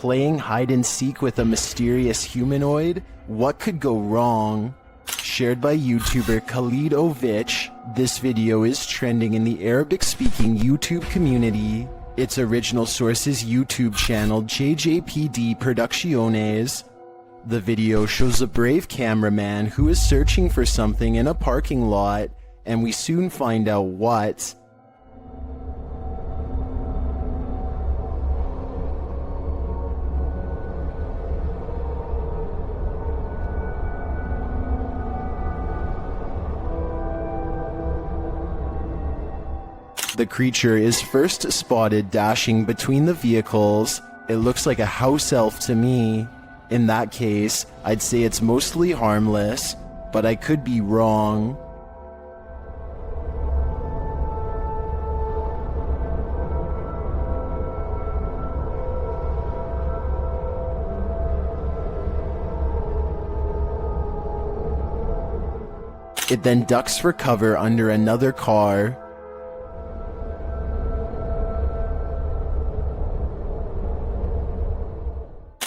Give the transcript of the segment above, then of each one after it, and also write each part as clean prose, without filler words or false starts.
playing hide and seek with a mysterious humanoid? What could go wrong? Shared by YouTuber Macleod, this video is trending in the Arabic-speaking YouTube community. Its original source is YouTube channel JJPD Producciones. The video shows a brave cameraman who is searching for something in a parking lot, and we soon find out what. The creature is first spotted dashing between the vehicles. It looks like a house elf to me. In that case, I'd say it's mostly harmless, but I could be wrong. It then ducks for cover under another car.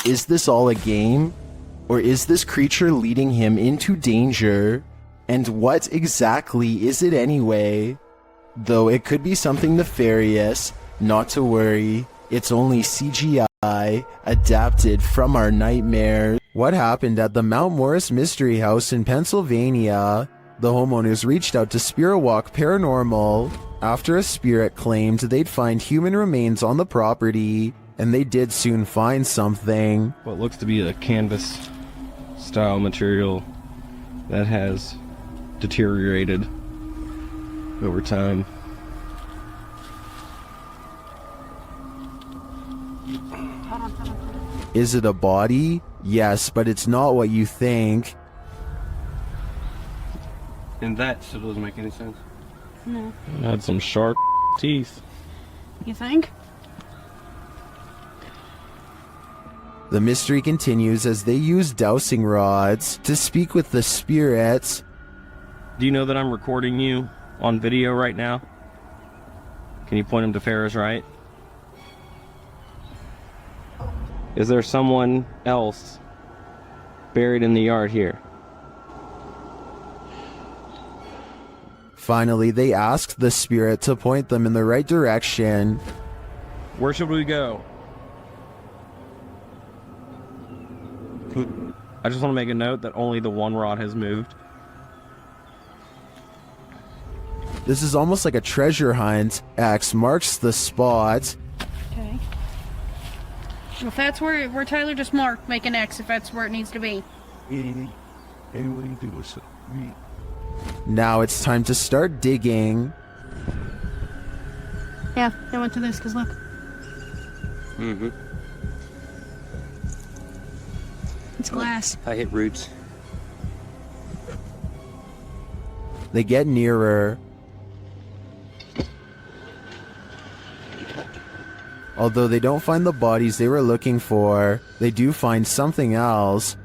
Is this all a game? Or is this creature leading him into danger? And what exactly is it anyway? Though it could be something nefarious, not to worry, it's only CGI, adapted from our nightmares. What happened at the Mount Morris Mystery House in Pennsylvania? The homeowners reached out to Spirit Walk Paranormal after a spirit claimed they'd find human remains on the property. And they did soon find something. What looks to be a canvas style material that has deteriorated over time. Is it a body? Yes, but it's not what you think. And that still doesn't make any sense. No. It had some sharp teeth. You think? The mystery continues as they use dowsing rods to speak with the spirits. Do you know that I'm recording you on video right now? Can you point him to Farrah's right? Is there someone else buried in the yard here? Finally, they asked the spirit to point them in the right direction. Where should we go? I just want to make a note that only the one rod has moved. This is almost like a treasure hunt. X marks the spot. Okay. If that's where Tyler just marked, make an X if that's where it needs to be. Now it's time to start digging. Yeah, I went to this because look. Mm-hmm. It's glass. I hit roots. They get nearer. Although they don't find the bodies they were looking for, they do find something else.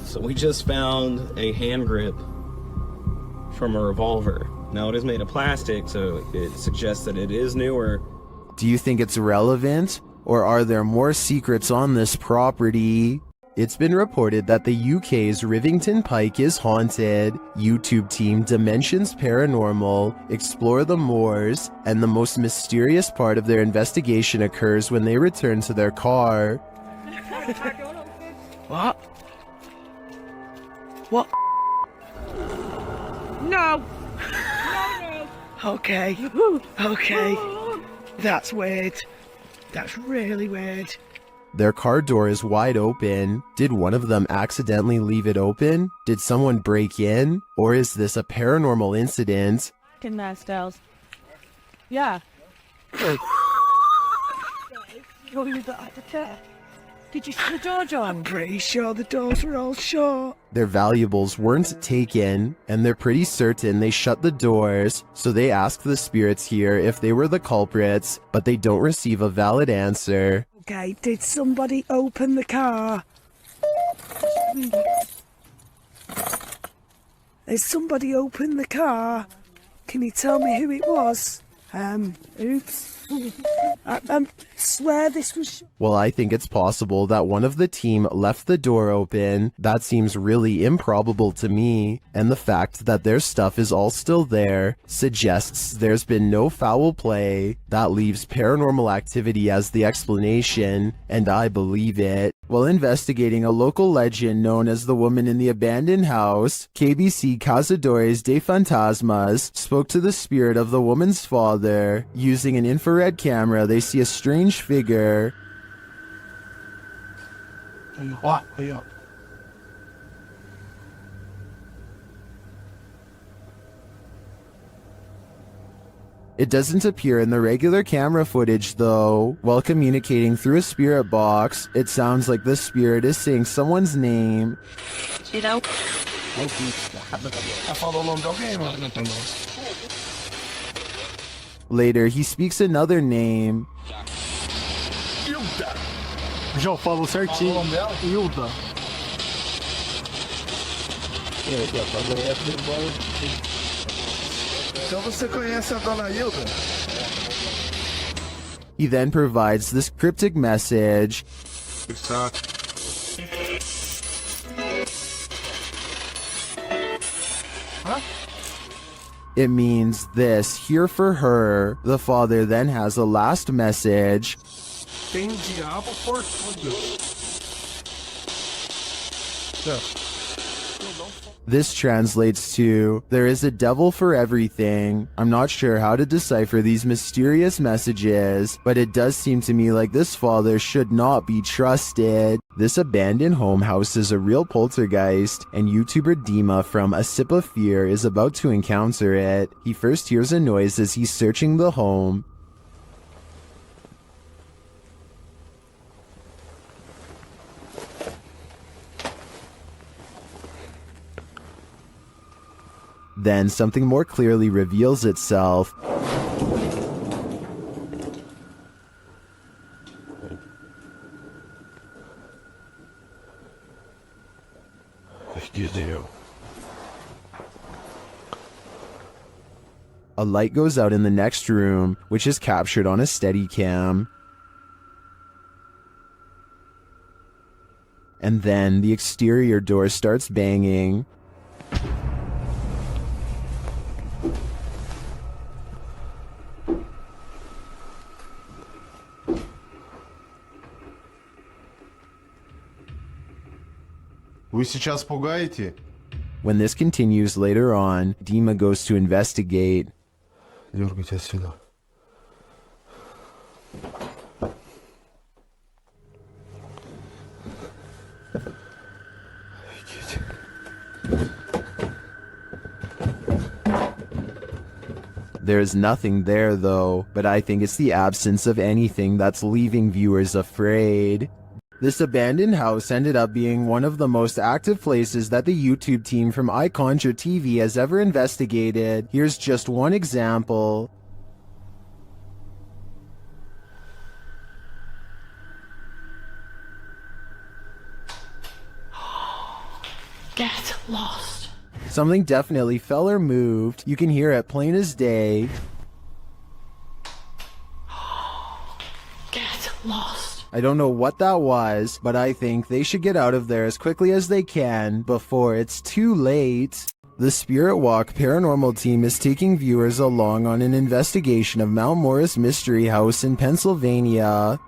So we just found a hand grip from a revolver. Now it is made of plastic, so it suggests that it is newer. Do you think it's relevant? Or are there more secrets on this property? It's been reported that the UK's Rivington Pike is haunted. YouTube team Dimensions Paranormal explore the moors, and the most mysterious part of their investigation occurs when they return to their car. What? What? No! No! Okay. Okay. That's weird. That's really weird. Their car door is wide open. Did one of them accidentally leave it open? Did someone break in? Or is this a paranormal incident? Fucking nice styles. Yeah. Did you see the door, John? I'm pretty sure the doors were all shut. Their valuables weren't taken, and they're pretty certain they shut the doors, so they ask the spirits here if they were the culprits, but they don't receive a valid answer. Okay, did somebody open the car? Has somebody opened the car? Can you tell me who it was? Oops. I swear this was shot. Well, I think it's possible that one of the team left the door open. That seems really improbable to me. And the fact that their stuff is all still there suggests there's been no foul play. That leaves paranormal activity as the explanation, and I believe it. While investigating a local legend known as the woman in the abandoned house, KBC Cazadores de Fantasmas spoke to the spirit of the woman's father. Using an infrared camera, they see a strange figure. It doesn't appear in the regular camera footage though. While communicating through a spirit box, it sounds like the spirit is saying someone's name. Later, he speaks another name. Já falou certinho. Hilda. Então você conhece a dona Hilda? He then provides this cryptic message. It means this, here for her. The father then has a last message. Tem diabo por tudo. This translates to, there is a devil for everything. I'm not sure how to decipher these mysterious messages, but it does seem to me like this father should not be trusted. This abandoned home houses a real poltergeist, and YouTuber Dima from A Sip of Fear is about to encounter it. He first hears a noise as he's searching the home. Then something more clearly reveals itself. A light goes out in the next room, which is captured on a Steadicam. And then the exterior door starts banging. Вы сейчас пугаете? When this continues later on, Dima goes to investigate. Дергайте отсюда. There's nothing there though, but I think it's the absence of anything that's leaving viewers afraid. This abandoned house ended up being one of the most active places that the YouTube team from iConjure TV has ever investigated. Here's just one example. Get lost. Something definitely fell or moved. You can hear it plain as day. Get lost. I don't know what that was, but I think they should get out of there as quickly as they can before it's too late. The Spirit Walk Paranormal team is taking viewers along on an investigation of Mount Morris Mystery House in Pennsylvania.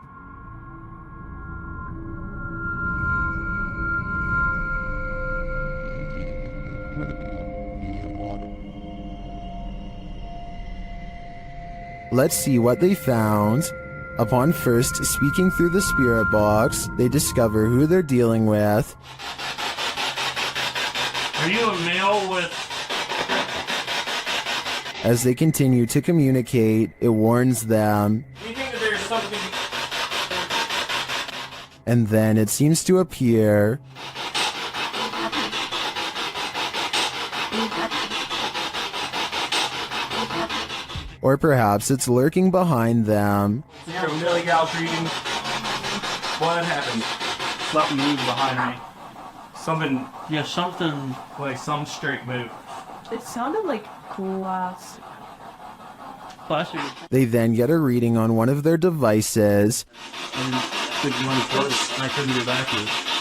Let's see what they found. Upon first speaking through the spirit box, they discover who they're dealing with. Are you a male with... As they continue to communicate, it warns them. Do you think that there's something... And then it seems to appear. Or perhaps it's lurking behind them. You're a Millie Gal's reading. What happened? Something moved behind me. Something... Yeah, something... Like some straight move. It sounded like glass. plastic. They then get a reading on one of their devices, And the one first, and I couldn't get back to it.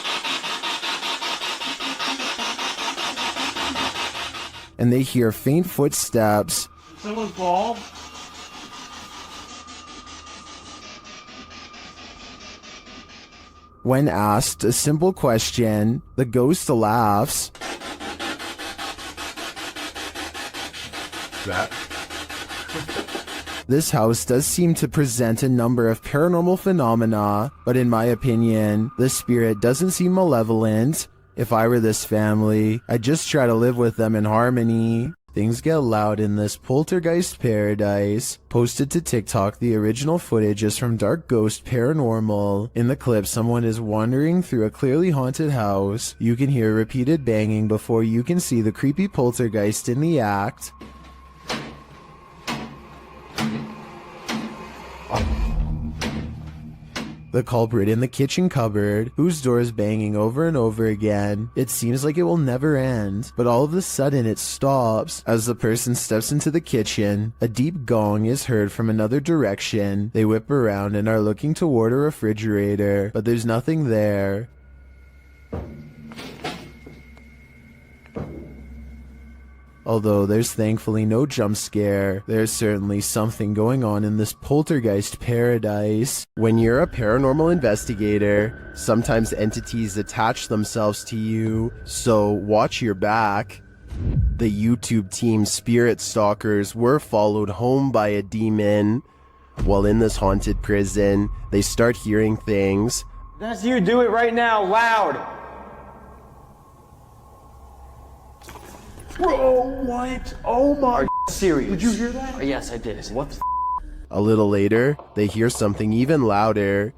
and they hear faint footsteps. Someone fall? When asked a simple question, the ghost laughs. That. This house does seem to present a number of paranormal phenomena, but in my opinion, the spirit doesn't seem malevolent. If I were this family, I'd just try to live with them in harmony. Things get loud in this poltergeist paradise. Posted to TikTok, the original footage is from Dark Ghost Paranormal. In the clip, someone is wandering through a clearly haunted house. You can hear repeated banging before you can see the creepy poltergeist in the act. The culprit in the kitchen cupboard, whose door is banging over and over again. It seems like it will never end, but all of a sudden it stops. As the person steps into the kitchen, a deep gong is heard from another direction. They whip around and are looking toward a refrigerator, but there's nothing there. Although there's thankfully no jump scare, there's certainly something going on in this poltergeist paradise. When you're a paranormal investigator, sometimes entities attach themselves to you, so watch your back. The YouTube team Spirit Stalkers were followed home by a demon. While in this haunted prison, they start hearing things. That's you, do it right now, loud! Bro, what? Oh my. Are you serious? Did you hear that? Yes, I did. What the A little later, they hear something even louder.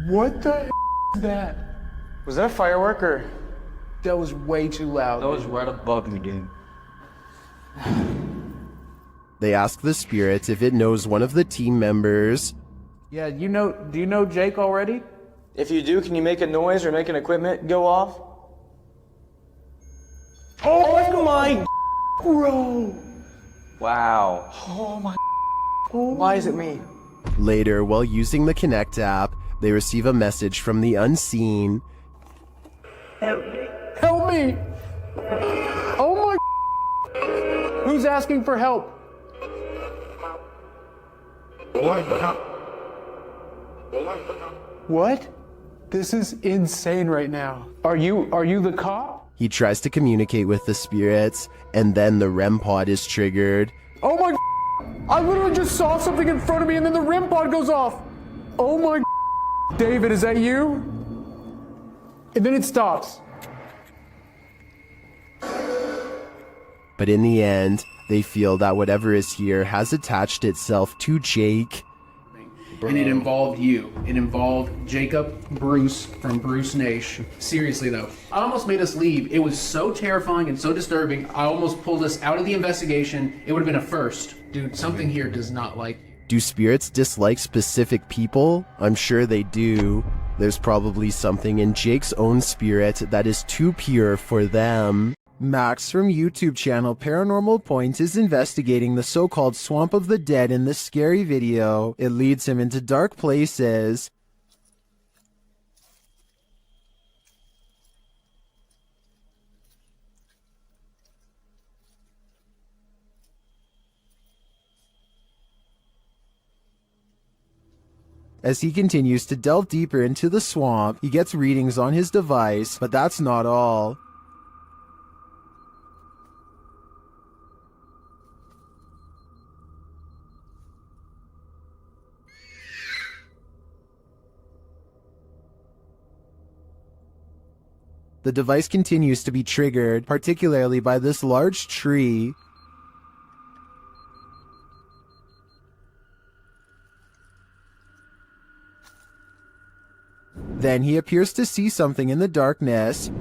What the is that? Was that a firework or? That was way too loud. That was right above me, dude. They ask the spirit if it knows one of the team members. Yeah, do you know Jake already? If you do, can you make a noise or make an equipment go off? Oh my bro. Wow. Oh my. Why is it me? Later, while using the Connect app, they receive a message from the unseen. Help me! Oh my. Who's asking for help? What? This is insane right now. Are you the cop? He tries to communicate with the spirits, and then the REM pod is triggered. Oh my. I literally just saw something in front of me and then the REM pod goes off. Oh my. David, is that you? And then it stops. But in the end, they feel that whatever is here has attached itself to Jake. And it involved you. It involved Jacob Bruce from Bruce Nash. Seriously though, I almost made us leave. It was so terrifying and so disturbing. I almost pulled us out of the investigation. It would have been a first. Dude, something here does not like you. Do spirits dislike specific people? I'm sure they do. There's probably something in Jake's own spirit that is too pure for them. Max from YouTube channel Paranormal Point is investigating the so-called Swamp of the Dead in this scary video. It leads him into dark places. As he continues to delve deeper into the swamp, he gets readings on his device, but that's not all. The device continues to be triggered, particularly by this large tree. Then he appears to see something in the darkness.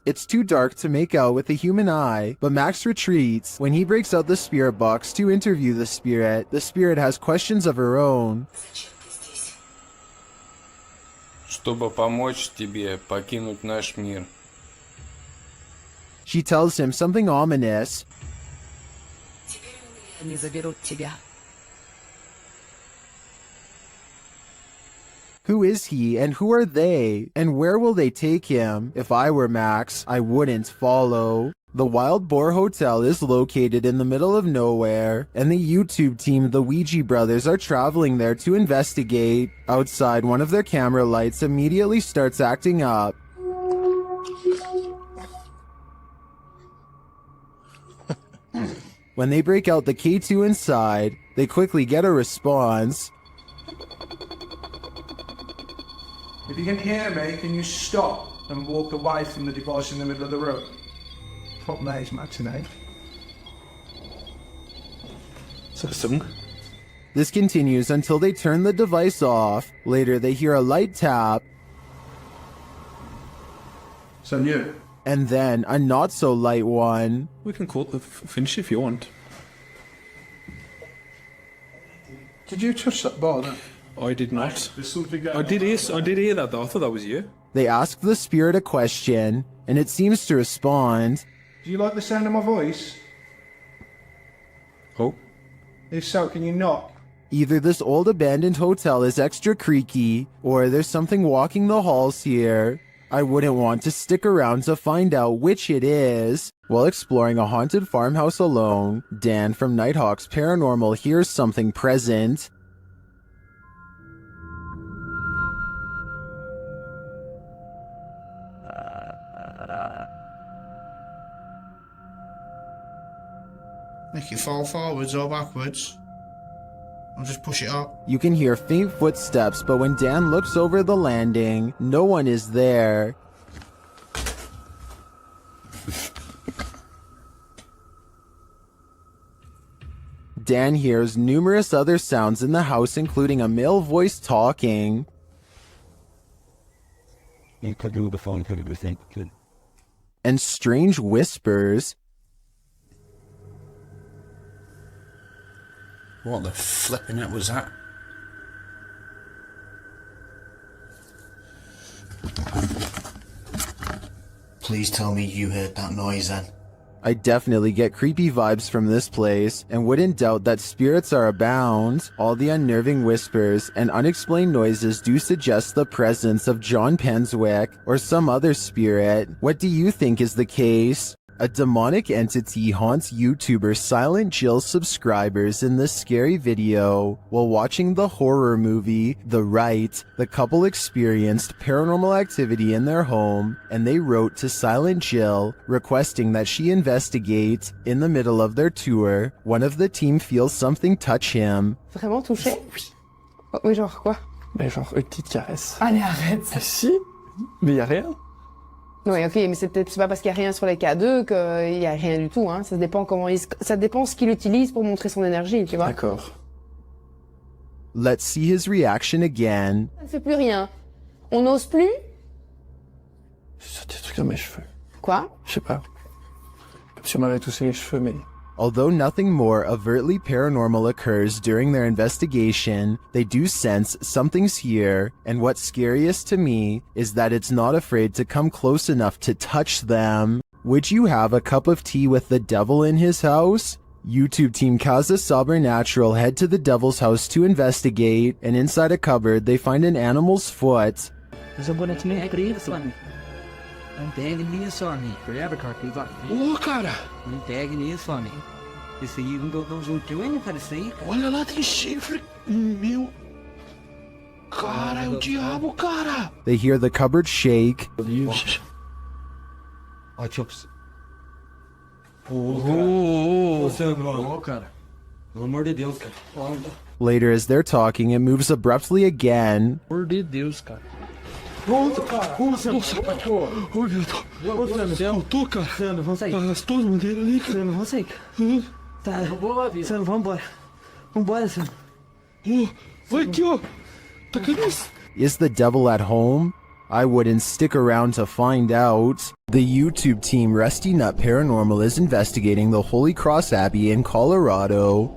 It's too dark to make out with the human eye, but Max retreats. When he breaks out the spirit box to interview the spirit has questions of her own. Чтобы помочь тебе покинуть наш мир. She tells him something ominous. Они заберут тебя. Who is he and who are they? And where will they take him? If I were Max, I wouldn't follow. The Wild Boar Hotel is located in the middle of nowhere, and the YouTube team, the Ouija brothers, are traveling there to investigate. Outside, one of their camera lights immediately starts acting up. When they break out the K2 inside, they quickly get a response. If you can hear me, can you stop and walk away from the device in the middle of the room? Fuck me, it's matinee. This continues until they turn the device off. Later, they hear a light tap. So new. And then a not-so-light one. We can call it finish if you want. Did you touch that bar then? I did not. There's something going I did hear that though. I thought that was you. They ask the spirit a question, and it seems to respond. Do you like the sound of my voice? Oh. If so, can you knock? Either this old abandoned hotel is extra creaky, or there's something walking the halls here. I wouldn't want to stick around to find out which it is. While exploring a haunted farmhouse alone, Dan from Nighthawk's Paranormal hears something present. Make it fall forwards or backwards. I'll just push it up. You can hear faint footsteps, but when Dan looks over the landing, no one is there. Dan hears numerous other sounds in the house, including a male voice talking. And strange whispers. What the flipping heck was that? Please tell me you heard that noise then. I definitely get creepy vibes from this place, and wouldn't doubt that spirits are abound. All the unnerving whispers and unexplained noises do suggest the presence of John Penswick or some other spirit. What do you think is the case? A demonic entity haunts YouTuber Silent Jill subscribers in this scary video. While watching the horror movie The Rite, the couple experienced paranormal activity in their home, and they wrote to Silent Jill requesting that she investigate. In the middle of their tour, one of the team feels something touch him. Vraiment touché? Oui. Oh, mais genre quoi? Mais genre une petite caresse. Allez, arrête. Ah si? Mais y a rien. Oui, ok, mais c'est pas parce qu'il n'y a rien sur les K2 qu'il n'y a rien du tout, hein. Ça dépend ça dépend ce qu'il utilise pour montrer son énergie, tu vois. D'accord. Let's see his reaction again. Ça ne fait plus rien. On n'ose plus? C'est des trucs dans mes cheveux. Quoi? Je sais pas. Comme si on m'avait touché les cheveux, mais... Although nothing more overtly paranormal occurs during their investigation, they do sense something's here, and what's scariest to me is that it's not afraid to come close enough to touch them. Would you have a cup of tea with the devil in his house? YouTube team Casa Sobernatural head to the devil's house to investigate, and inside a cupboard they find an animal's foot. Não pegue nisso, homem. Forever, cara. Ô, cara! Não pegue nisso, homem. Esse aí não deu junto ainda, cara, isso aí. Olha lá, tem chifre. Meu... Cara, é o diabo, cara! They hear the cupboard shake. Ó, Chops. Ô, cara. Pelo amor de Deus, cara. Later, as they're talking, it moves abruptly again. Pelo amor de Deus, cara. Nossa, cara! Nossa, cachorro! Oi, meu Deus! Eu tô, cara! Sandro, vamos sair. As tuas madeiras ali, cara! Sandro, vamos sair. Tá. Sandro, vamos embora. Vambora, Sandro. Vai aqui, ó! Tá caindo isso! Is the devil at home? I wouldn't stick around to find out. The YouTube team Rusty Nut Paranormal is investigating the Holy Cross Abbey in Colorado.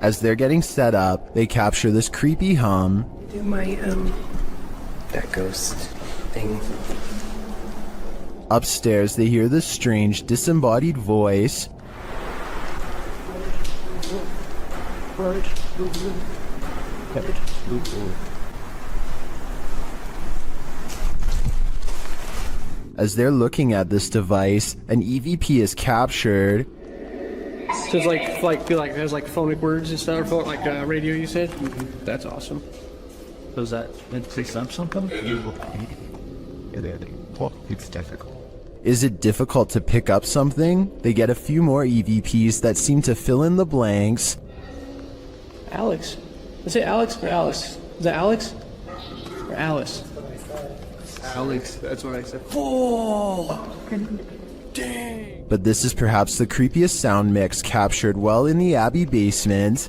As they're getting set up, they capture this creepy hum. Do my, that ghost thing. Upstairs, they hear this strange, disembodied voice. As they're looking at this device, an EVP is captured. So it's feel like there's like phonic words and stuff, or like radio, you said? That's awesome. Does that say something? It's difficult. Is it difficult to pick up something? They get a few more EVPs that seem to fill in the blanks. Alex. Is it Alex or Alice? Is it Alex? Or Alice? Alex, that's what I said. Oh! Dang! But this is perhaps the creepiest sound mix captured well in the Abbey basement.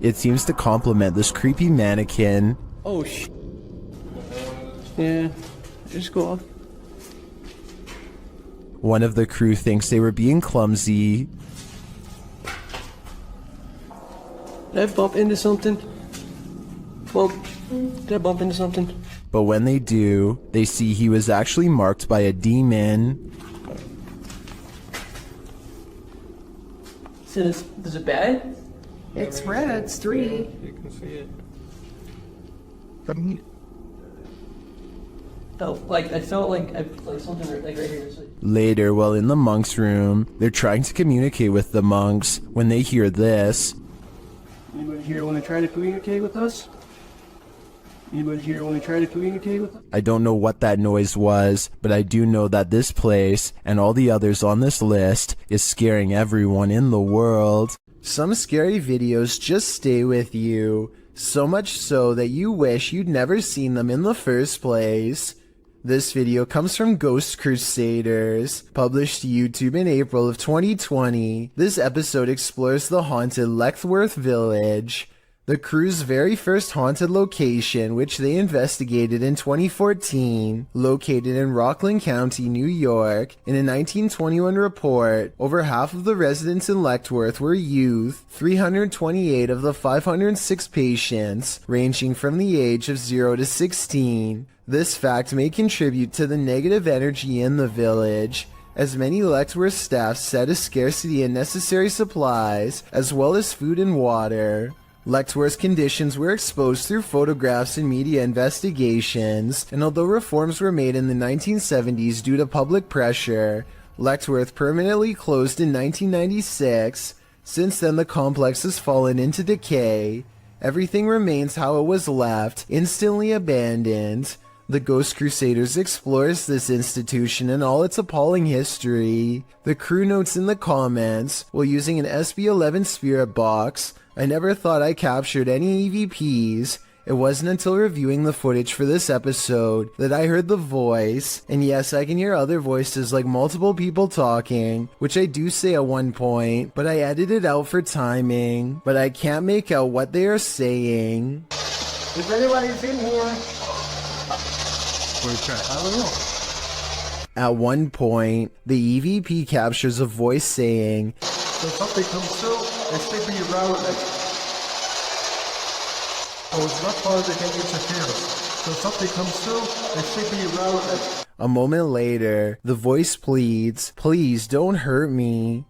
It seems to complement this creepy mannequin. Oh, yeah, just go off. One of the crew thinks they were being clumsy. Did I bump into something? Well, did I bump into something? But when they do, they see he was actually marked by a demon. So is it bad? It's red, it's 3. You can see it. I felt like something like right here. Later, while in the monks' room, they're trying to communicate with the monks when they hear this. Anybody here want to try to communicate with us? Anybody here want to try to communicate with us? I don't know what that noise was, but I do know that this place, and all the others on this list, is scaring everyone in the world. Some scary videos just stay with you, so much so that you wish you'd never seen them in the first place. This video comes from Ghost Crusaders, published to YouTube in April of 2020. This episode explores the haunted Leckworth Village, the crew's very first haunted location, which they investigated in 2014. Located in Rockland County, New York, in a 1921 report, over half of the residents in Leckworth were youth, 328 of the 506 patients, ranging from the age of 0 to 16. This fact may contribute to the negative energy in the village, as many Leckworth staff said a scarcity in necessary supplies, as well as food and water. Leckworth's conditions were exposed through photographs and media investigations, and although reforms were made in the 1970s due to public pressure, Leckworth permanently closed in 1996. Since then, the complex has fallen into decay. Everything remains how it was left, instantly abandoned. The Ghost Crusaders explores this institution and all its appalling history. The crew notes in the comments, while using an SB11 spirit box, I never thought I captured any EVPs. It wasn't until reviewing the footage for this episode that I heard the voice, and yes, I can hear other voices like multiple people talking, which I do say at one point, but I edited out for timing, but I can't make out what they are saying. If anybody's in here, I don't know. At one point, the EVP captures a voice saying, So something comes through, and stick me around like... Oh, it's not part of the game interference. So something comes through, and stick me around like... A moment later, the voice pleads, please don't hurt me.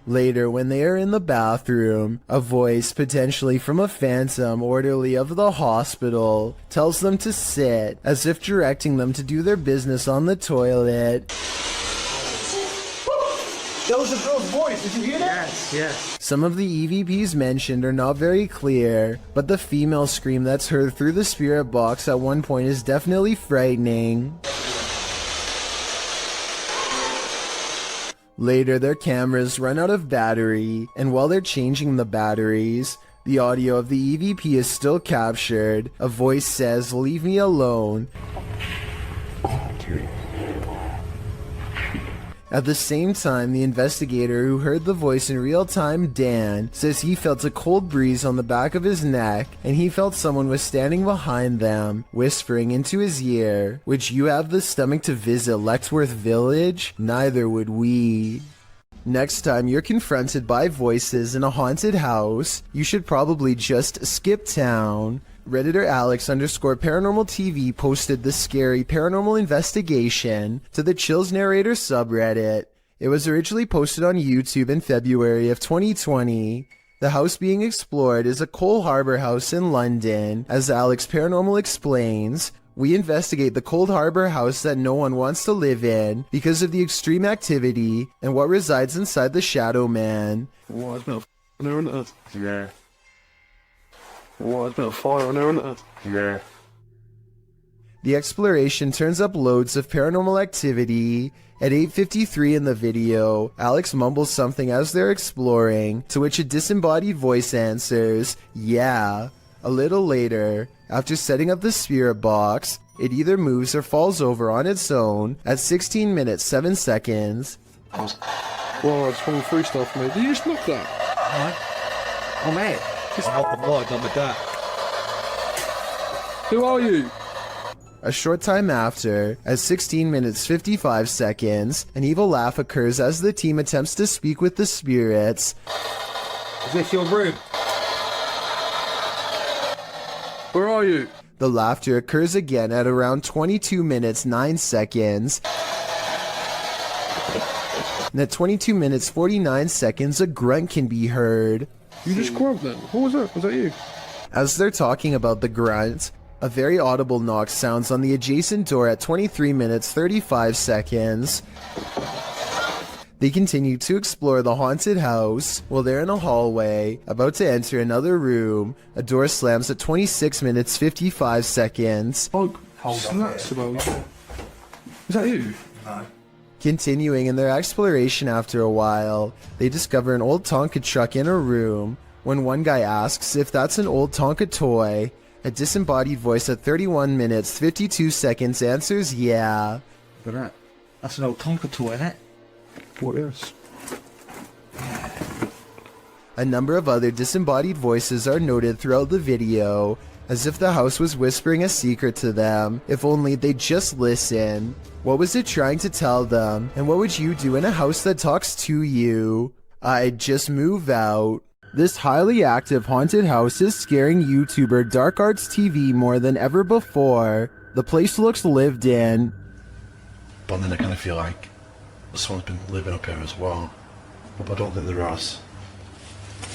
Later, when they are in the bathroom, a voice, potentially from a phantom orderly of the hospital, tells them to sit, as if directing them to do their business on the toilet. That was a girl's voice, did you hear that? Yes. Some of the EVPs mentioned are not very clear, but the female scream that's heard through the spirit box at one point is definitely frightening. Later, their cameras run out of battery, and while they're changing the batteries, The audio of the EVP is still captured. A voice says, "Leave me alone." At the same time, the investigator who heard the voice in real time, Dan, says he felt a cold breeze on the back of his neck and he felt someone was standing behind them, whispering into his ear, "Would you have the stomach to visit Lexworth Village? Neither would we." Next time you're confronted by voices in a haunted house, you should probably just skip town. Redditor Alex_Paranormal TV posted the scary paranormal investigation to the Chills Narrator subreddit. It was originally posted on YouTube in February of 2020. The house being explored is a Coal Harbour house in London. As Alex Paranormal explains, we investigate the Cold Harbour house that no one wants to live in because of the extreme activity and what resides inside the Shadow Man. Why is there a there on Earth? Yeah. Why is there a fire on there on Earth? Yeah. The exploration turns up loads of paranormal activity. At 8:53 in the video, Alex mumbles something as they're exploring, to which a disembodied voice answers, "Yeah." A little later, after setting up the spirit box, it either moves or falls over on its own at 16 minutes 7 seconds. Well, I just went through stuff, mate. Did you just knock that? Alright. Oh, mate. Just knock the blood on the duck. Who are you? A short time after, at 16 minutes 55 seconds, an evil laugh occurs as the team attempts to speak with the spirits. Is this your room? Where are you? The laughter occurs again at around 22 minutes 9 seconds. And at 22 minutes 49 seconds, a grunt can be heard. You just grunt then? What was that? Was that you? As they're talking about the grunt, a very audible knock sounds on the adjacent door at 23 minutes 35 seconds. They continue to explore the haunted house. While they're in a hallway, about to enter another room, a door slams at 26 minutes 55 seconds. Oh, that's about. Is that you? No. Continuing in their exploration after a while, they discover an old Tonka truck in a room. When one guy asks if that's an old Tonka toy, a disembodied voice at 31 minutes 52 seconds answers yeah. Look at that. That's an old Tonka toy, isn't it? What is? A number of other disembodied voices are noted throughout the video, as if the house was whispering a secret to them, if only they'd just listen. What was it trying to tell them, and what would you do in a house that talks to you? I'd just move out. This highly active haunted house is scaring YouTuber Dark Arts TV more than ever before. The place looks lived in. But then I kind of feel like someone's been living up here as well. But I don't think there is.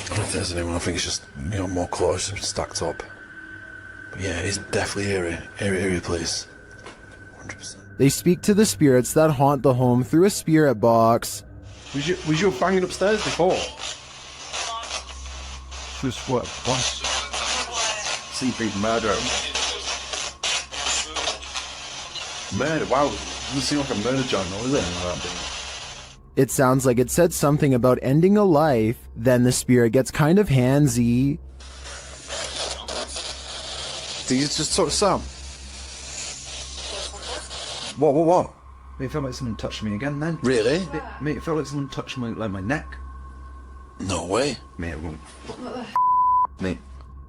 I don't think there's anyone. I think it's just, you know, more clothes stacked up. But yeah, it's definitely eerie place. 100%. They speak to the spirits that haunt the home through a spirit box. Was you banging upstairs before? Just what? Sleeping murder. Murder? Wow. Doesn't seem like a murder joint, is it? It sounds like it said something about ending a life, then the spirit gets kind of handsy. Did you just talk to Sam? What? It felt like someone touched me again then. Really? Mate, it felt like someone touched my neck. No way. Mate, it won't. Mate.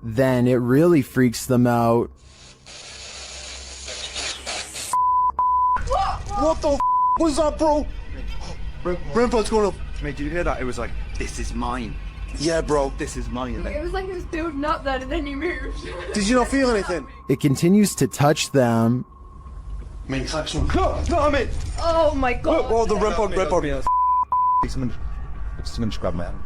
Then it really freaks them out. What the was that, bro? Grandpa, what's going on? Mate, did you hear that? It was like, this is mine. Yeah, bro. This is mine. It was like it was building up then and then you moved. Did you not feel anything? It continues to touch them. I mean, it's like someone. No, I mean. Oh my god. Oh, the red body. Someone just grabbed my hand.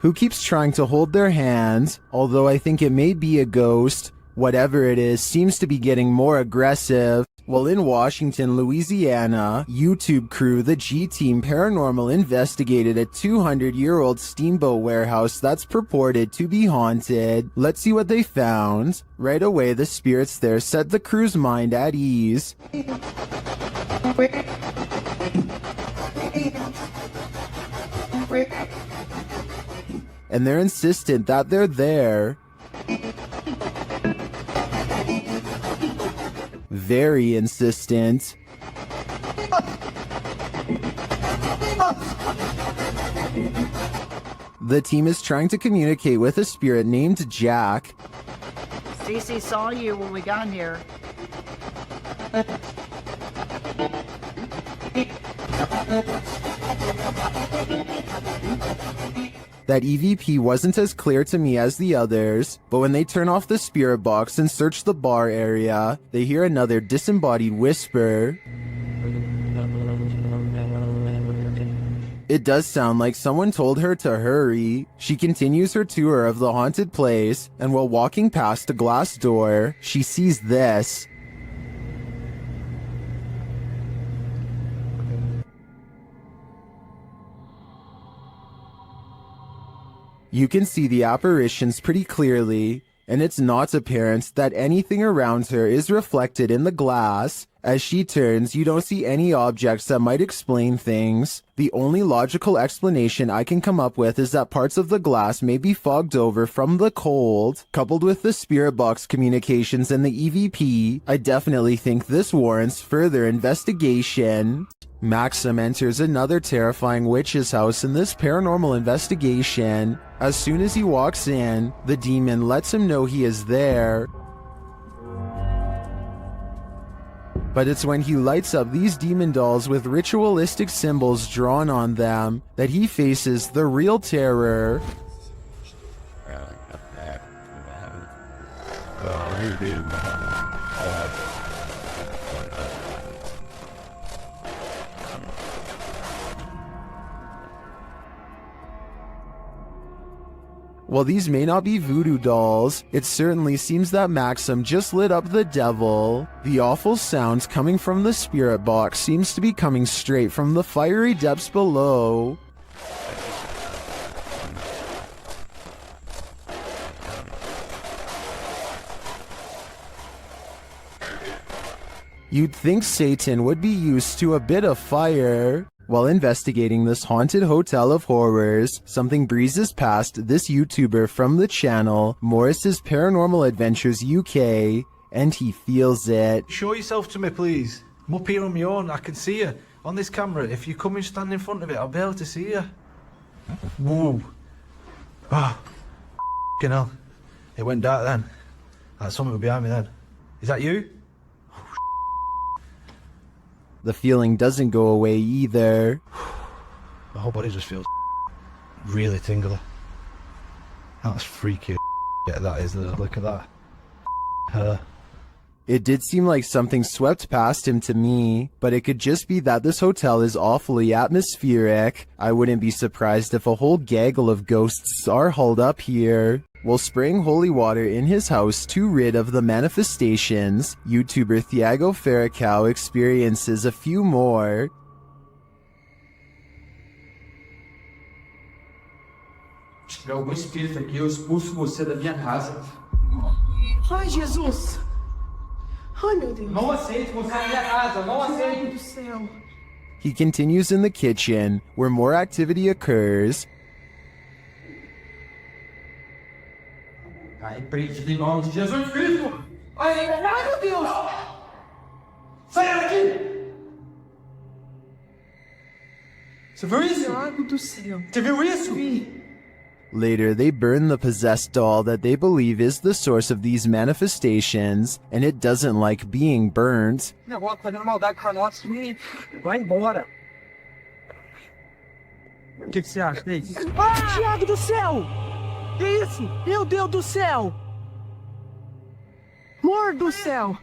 Who keeps trying to hold their hands, although I think it may be a ghost. Whatever it is, seems to be getting more aggressive. While in Washington, Louisiana, YouTube crew The G-Team Paranormal investigated a 200-year-old steamboat warehouse that's purported to be haunted. Let's see what they found. Right away, the spirits there set the crew's mind at ease. and they're insistent that they're there. Very insistent. The team is trying to communicate with a spirit named Jack. Cece saw you when we got here. That EVP wasn't as clear to me as the others, but when they turn off the spirit box and search the bar area, they hear another disembodied whisper. It does sound like someone told her to hurry. She continues her tour of the haunted place, and while walking past a glass door, she sees this. You can see the apparitions pretty clearly, and it's not apparent that anything around her is reflected in the glass. As she turns, you don't see any objects that might explain things. The only logical explanation I can come up with is that parts of the glass may be fogged over from the cold. Coupled with the spirit box communications and the EVP, I definitely think this warrants further investigation. Maxim enters another terrifying witch's house in this paranormal investigation. As soon as he walks in, the demon lets him know he is there. But it's when he lights up these demon dolls with ritualistic symbols drawn on them that he faces the real terror. While these may not be voodoo dolls, it certainly seems that Maxim just lit up the devil. The awful sound coming from the spirit box seems to be coming straight from the fiery depths below. You'd think Satan would be used to a bit of fire. While investigating this haunted hotel of horrors, something breezes past this YouTuber from the channel, Morris's Paranormal Adventures UK, and he feels it. Show yourself to me, please. I'm up here on my own. I can see you on this camera. If you come and stand in front of it, I'll be able to see you. Whoa. Ah. F***ing hell. It went dark then. Like something behind me then. Is that you? The feeling doesn't go away either. My whole body just feels really tingly. That's freaky. Yeah, that is. Look at that. Her. It did seem like something swept past him to me, but it could just be that this hotel is awfully atmospheric. I wouldn't be surprised if a whole gaggle of ghosts are hauled up here. While spraying holy water in his house to rid of the manifestations, YouTuber Thiago Ferracao experiences a few more. Se algum espírito aqui, eu expulso você da minha casa. Ai, Jesus! Ai, meu Deus! Não aceito você na minha casa, não aceito! Meu Deus do céu! He continues in the kitchen, where more activity occurs. Ai, preso em nome de Jesus Cristo! Ai, meu Deus! Sai daqui! Você viu isso? Diabo do céu! Você viu isso? Vi. Later, they burn the possessed doll that they believe is the source of these manifestations, and it doesn't like being burnt. O negócio fazendo maldade pra nós. Vai embora. O que você acha disso? Ah, Tiago do céu! Que isso? Meu Deus do céu! Amor do céu!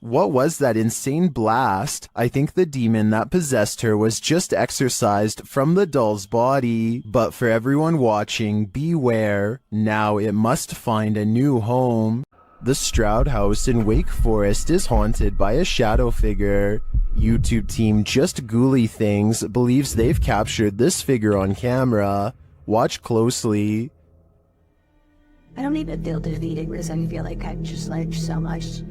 What was that insane blast? I think the demon that possessed her was just exorcised from the doll's body. But for everyone watching, beware. Now it must find a new home. The Stroud House in Wake Forest is haunted by a shadow figure. YouTube team Just Ghouly Things believes they've captured this figure on camera. Watch closely. I don't even feel defeated because I feel like I've just learned so much.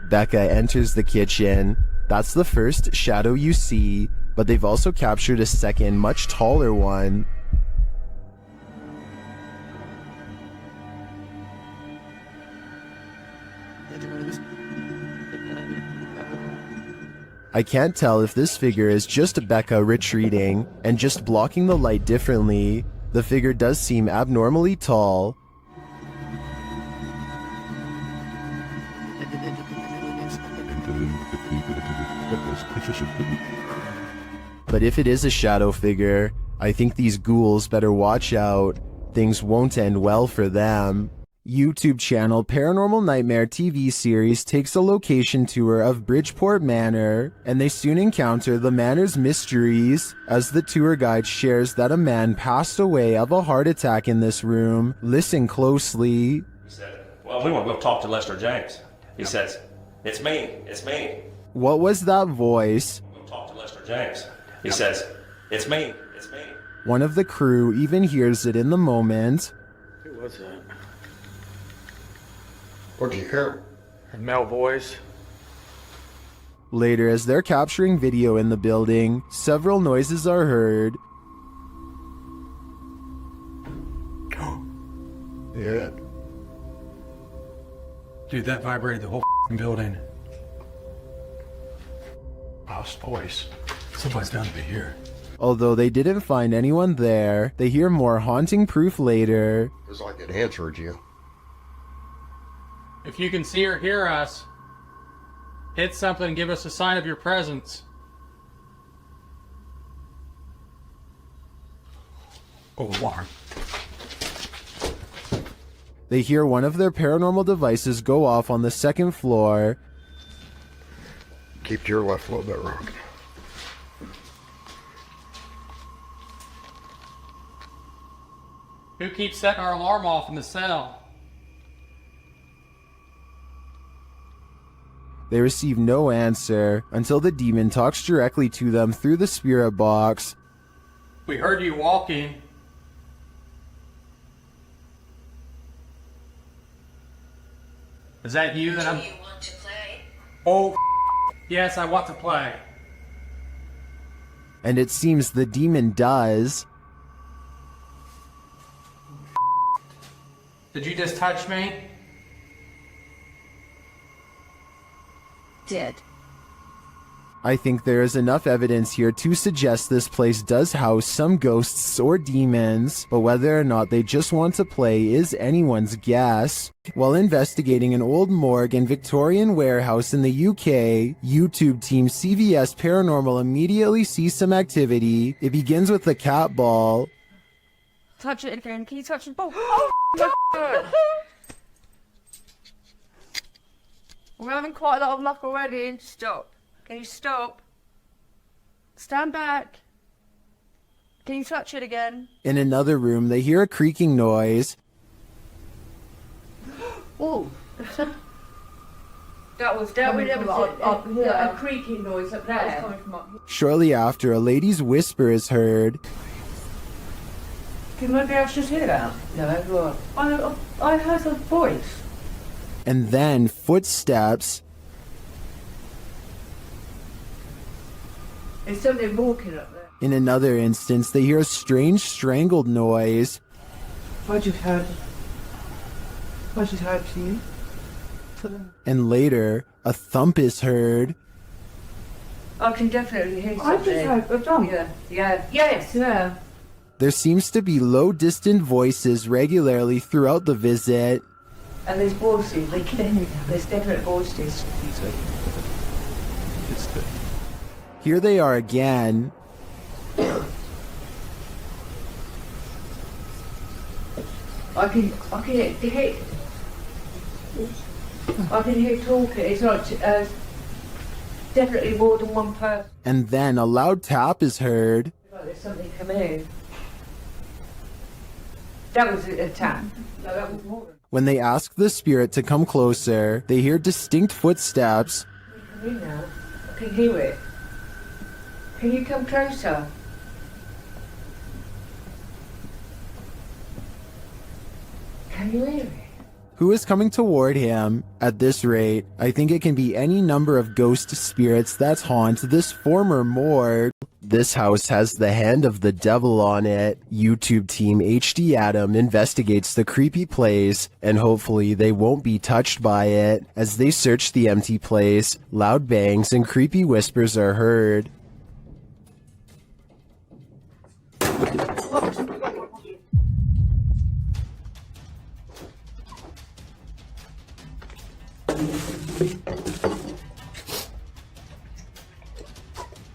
Becca enters the kitchen. That's the first shadow you see, but they've also captured a second, much taller one. I can't tell if this figure is just Becca retreating and just blocking the light differently. The figure does seem abnormally tall. But if it is a shadow figure, I think these ghouls better watch out. Things won't end well for them. YouTube channel Paranormal Nightmare TV series takes a location tour of Bridgeport Manor, and they soon encounter the manor's mysteries as the tour guide shares that a man passed away of a heart attack in this room. Listen closely. He said, well, we want to go talk to Lester James. He says, it's me. What was that voice? We'll talk to Lester James. He says, it's me. One of the crew even hears it in the moment. Who was that? What'd you hear? A male voice. Later, as they're capturing video in the building, several noises are heard. Yeah. Dude, that vibrated the whole building. Lost voice. Somebody's got to be here. Although they didn't find anyone there, they hear more haunting proof later. It's like it answered you. If you can see or hear us, hit something and give us a sign of your presence. Oh, alarm. They hear one of their paranormal devices go off on the second floor. Keep to your left a little bit, Rock. Who keeps setting our alarm off in the cell? They receive no answer until the demon talks directly to them through the spirit box. We heard you walking. Is that you that I'm... Do you want to play? Oh, yes, I want to play. And it seems the demon does. Did you just touch me? Did. I think there is enough evidence here to suggest this place does house some ghosts or demons, but whether or not they just want to play is anyone's guess. While investigating an old morgue and Victorian warehouse in the UK, YouTube team CVS Paranormal immediately sees some activity. It begins with the cat ball. Touch it again. Can you touch the ball? Oh, We're having quite a lot of luck already. Stop. Can you stop? Stand back. Can you touch it again? In another room, they hear a creaking noise. Oh. that was coming never from up here. a creaking noise up there. That was coming from up here. Shortly after, a lady's whisper is heard. Can nobody else just hear that? No, what? I heard a voice. And then footsteps. There's somebody walking up there. In another instance, they hear a strange strangled noise. I just heard to you. And later, a thump is heard. I can definitely hear something. I just heard a thump. Yeah. There seems to be low, distant voices regularly throughout the visit. And there's voices. There's definite voices. Here they are again. I can hear talking. It's not definitely more than one person. And then a loud tap is heard. Like there's something coming in. That was a tap. No, that was more. When they ask the spirit to come closer, they hear distinct footsteps. Come in now. I can hear it. Can you come closer? Can you hear it? who is coming toward him. At this rate, I think it can be any number of ghost spirits that haunt this former morgue. This house has the hand of the devil on it. YouTube team HD Adam investigates the creepy place, and hopefully they won't be touched by it. As they search the empty place, loud bangs and creepy whispers are heard.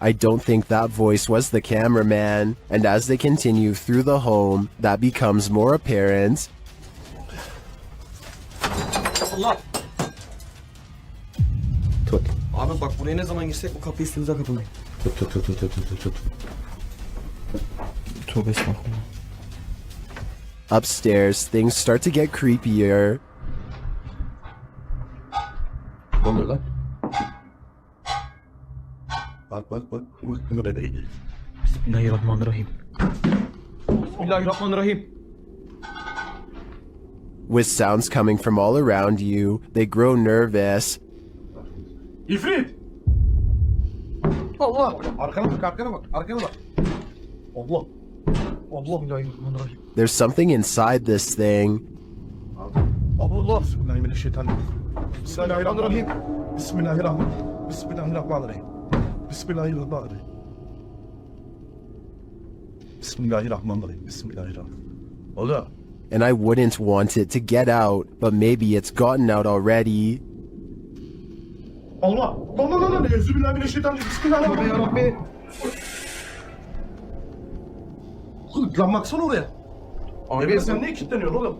I don't think that voice was the cameraman, and as they continue through the home, that becomes more apparent. Allah. Tut. Abi bak buraya ne zaman girsek bu kapıyı üstümüze kapamayın. Tut. Tövbe estağfurullah. Upstairs, things start to get creepier. Ne oluyor lan? Bak. Ne böyle değil. Bismillahirrahmanirrahim. Bismillahirrahmanirrahim. With sounds coming from all around you, they grow nervous. İfrit! Allah! Arkana bak. Allah! Bismillahirrahmanirrahim. There's something inside this thing. Allah! Bismillahirrahmanirrahim. Bismillahirrahmanirrahim. Bismillahirrahmanirrahim. Bismillahirrahmanirrahim. Allah. And I wouldn't want it to get out, but maybe it's gotten out already. Allah! Allah! Bismillahirrahmanirrahim. Bismillahirrahmanirrahim. Lan baksana oraya. Abi sen niye kilitleniyorsun oğlum?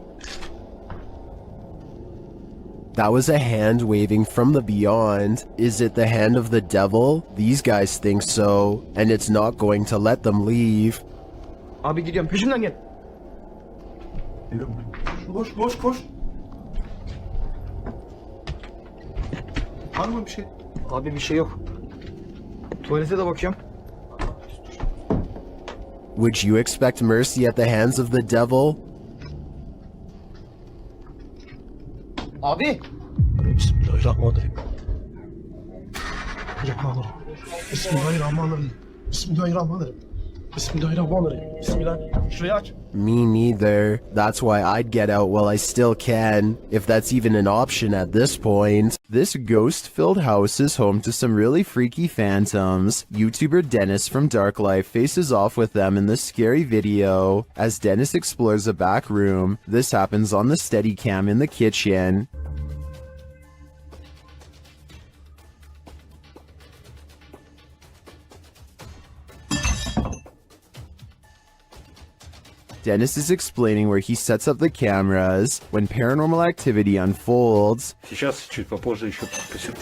That was a hand waving from the beyond. Is it the hand of the devil? These guys think so, and it's not going to let them leave. Abi gidiyorum peşimden gel. Koş. Var mı bir şey? Abi bir şey yok. Tuvalete de bakıyorum. Would you expect mercy at the hands of the devil? Abi. Bismillahirrahmanirrahim. Bismillahirrahmanirrahim. Bismillah. Şurayı aç. Me neither. That's why I'd get out while I still can, if that's even an option at this point. This ghost-filled house is home to some really freaky phantoms. YouTuber Dennis from Dark Life faces off with them in this scary video. As Dennis explores a back room, this happens on the Steadicam in the kitchen. Dennis is explaining where he sets up the cameras when paranormal activity unfolds. Сейчас, чуть попозже еще посмотрим.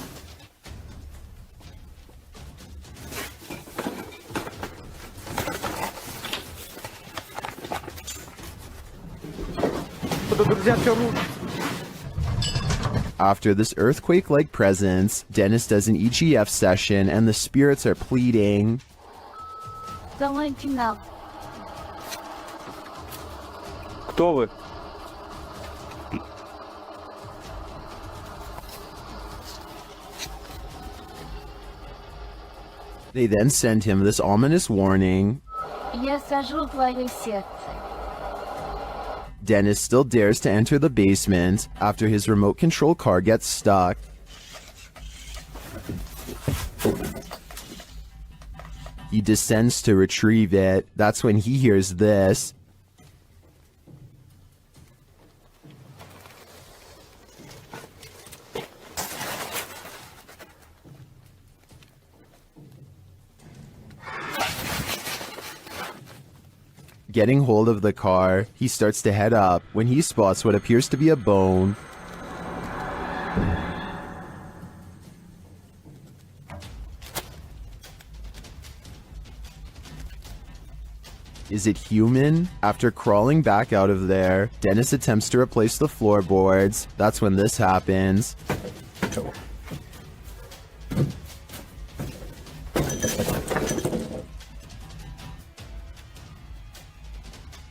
After this earthquake-like presence, Dennis does an EGF session and the spirits are pleading. Going to know. Кто вы? They then send him this ominous warning. Я сажу твое сердце. Dennis still dares to enter the basement after his remote control car gets stuck. He descends to retrieve it. That's when he hears this. Getting hold of the car, he starts to head up when he spots what appears to be a bone. Is it human? After crawling back out of there, Dennis attempts to replace the floorboards. That's when this happens.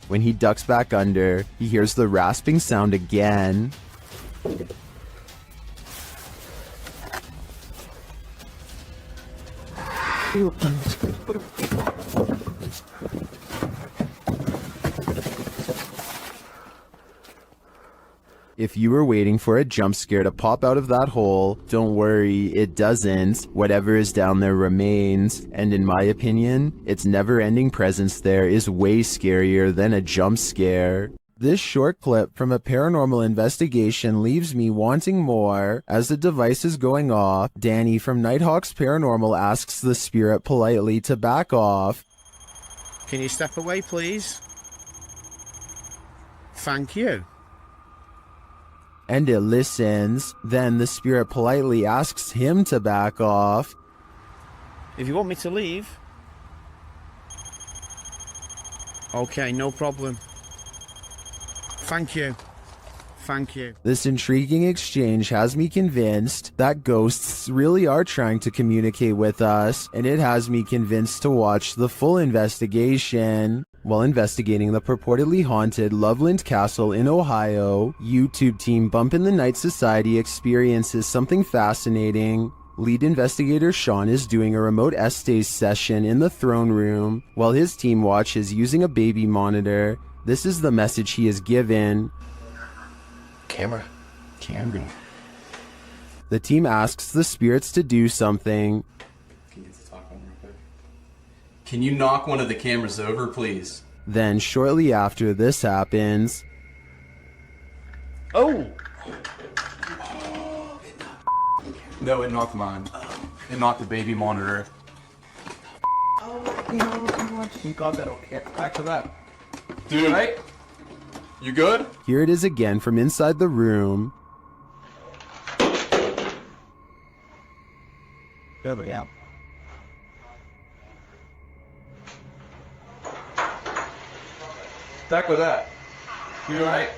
When he ducks back under, he hears the rasping sound again. If you were waiting for a jump scare to pop out of that hole, don't worry, it doesn't. Whatever is down there remains, and in my opinion, its never-ending presence there is way scarier than a jump scare. This short clip from a paranormal investigation leaves me wanting more. As the device is going off, Danny from Nighthawk's Paranormal asks the spirit politely to back off. Can you step away, please? Thank you. And it listens. Then the spirit politely asks him to back off. If you want me to leave. Okay, no problem. Thank you. Thank you. This intriguing exchange has me convinced that ghosts really are trying to communicate with us, and it has me convinced to watch the full investigation. While investigating the purportedly haunted Loveland Castle in Ohio, YouTube team Bump in the Night Society experiences something fascinating. Lead investigator Sean is doing a remote essays session in the throne room, while his team watches using a baby monitor. This is the message he is given. Camera. The team asks the spirits to do something. Can you knock one of the cameras over, please? Then, shortly after this happens... Oh! No, it knocked mine. It knocked the baby monitor. You got that, okay. Back to that. Dude, right? You good? Here it is again from inside the room. Over, yeah. Back with that. You alright?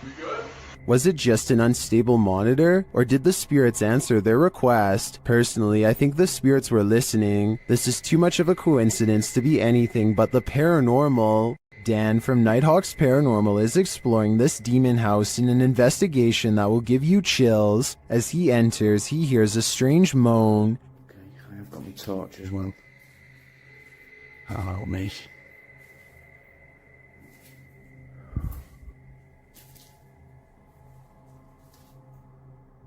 You good? Was it just an unstable monitor, or did the spirits answer their request? Personally, I think the spirits were listening. This is too much of a coincidence to be anything but the paranormal. Dan from Nighthawk's Paranormal is exploring this demon house in an investigation that will give you chills. As he enters, he hears a strange moan. Okay, I have got my torch as well. Hello, mate.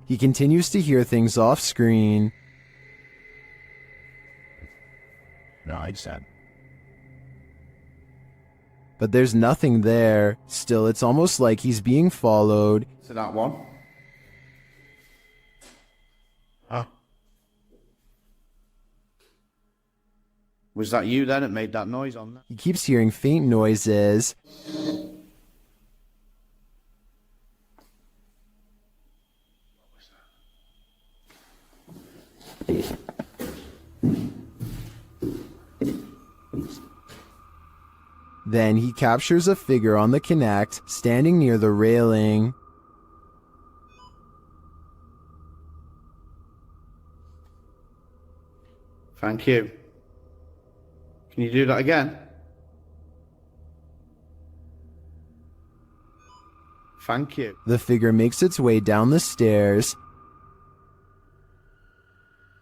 He continues to hear things off screen. No, I said. But there's nothing there. Still, it's almost like he's being followed. So that one. Huh? Was that you then that made that noise on that? He keeps hearing faint noises. Then he captures a figure on the Kinect, standing near the railing. Thank you. Can you do that again? Thank you. The figure makes its way down the stairs.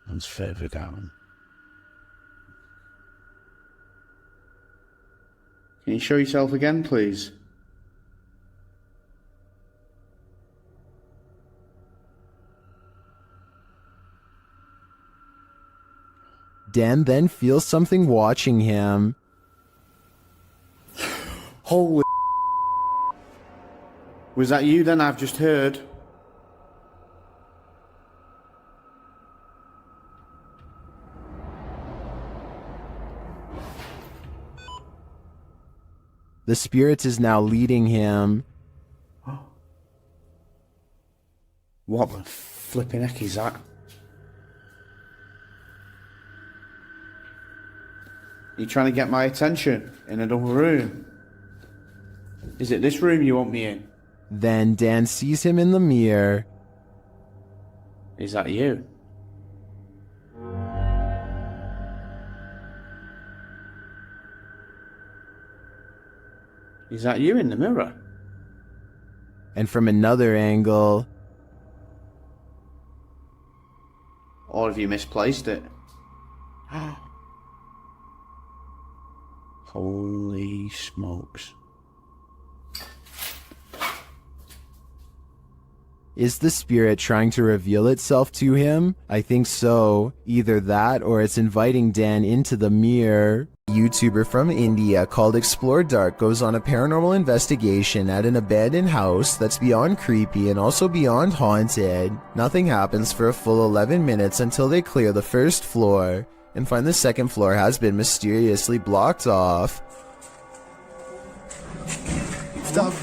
And further down. Can you show yourself again, please? Dan then feels something watching him. Holy... Was that you then I've just heard? The spirit is now leading him. What the flipping heck is that? You trying to get my attention in another room? Is it this room you want me in? Then Dan sees him in the mirror. Is that you? Is that you in the mirror? And from another angle... Or have you misplaced it? Holy smokes. Is the spirit trying to reveal itself to him? I think so. Either that or it's inviting Dan into the mirror. A YouTuber from India called Explore Dark goes on a paranormal investigation at an abandoned house that's beyond creepy and also beyond haunted. Nothing happens for a full 11 minutes until they clear the first floor and find the second floor has been mysteriously blocked off. Stop.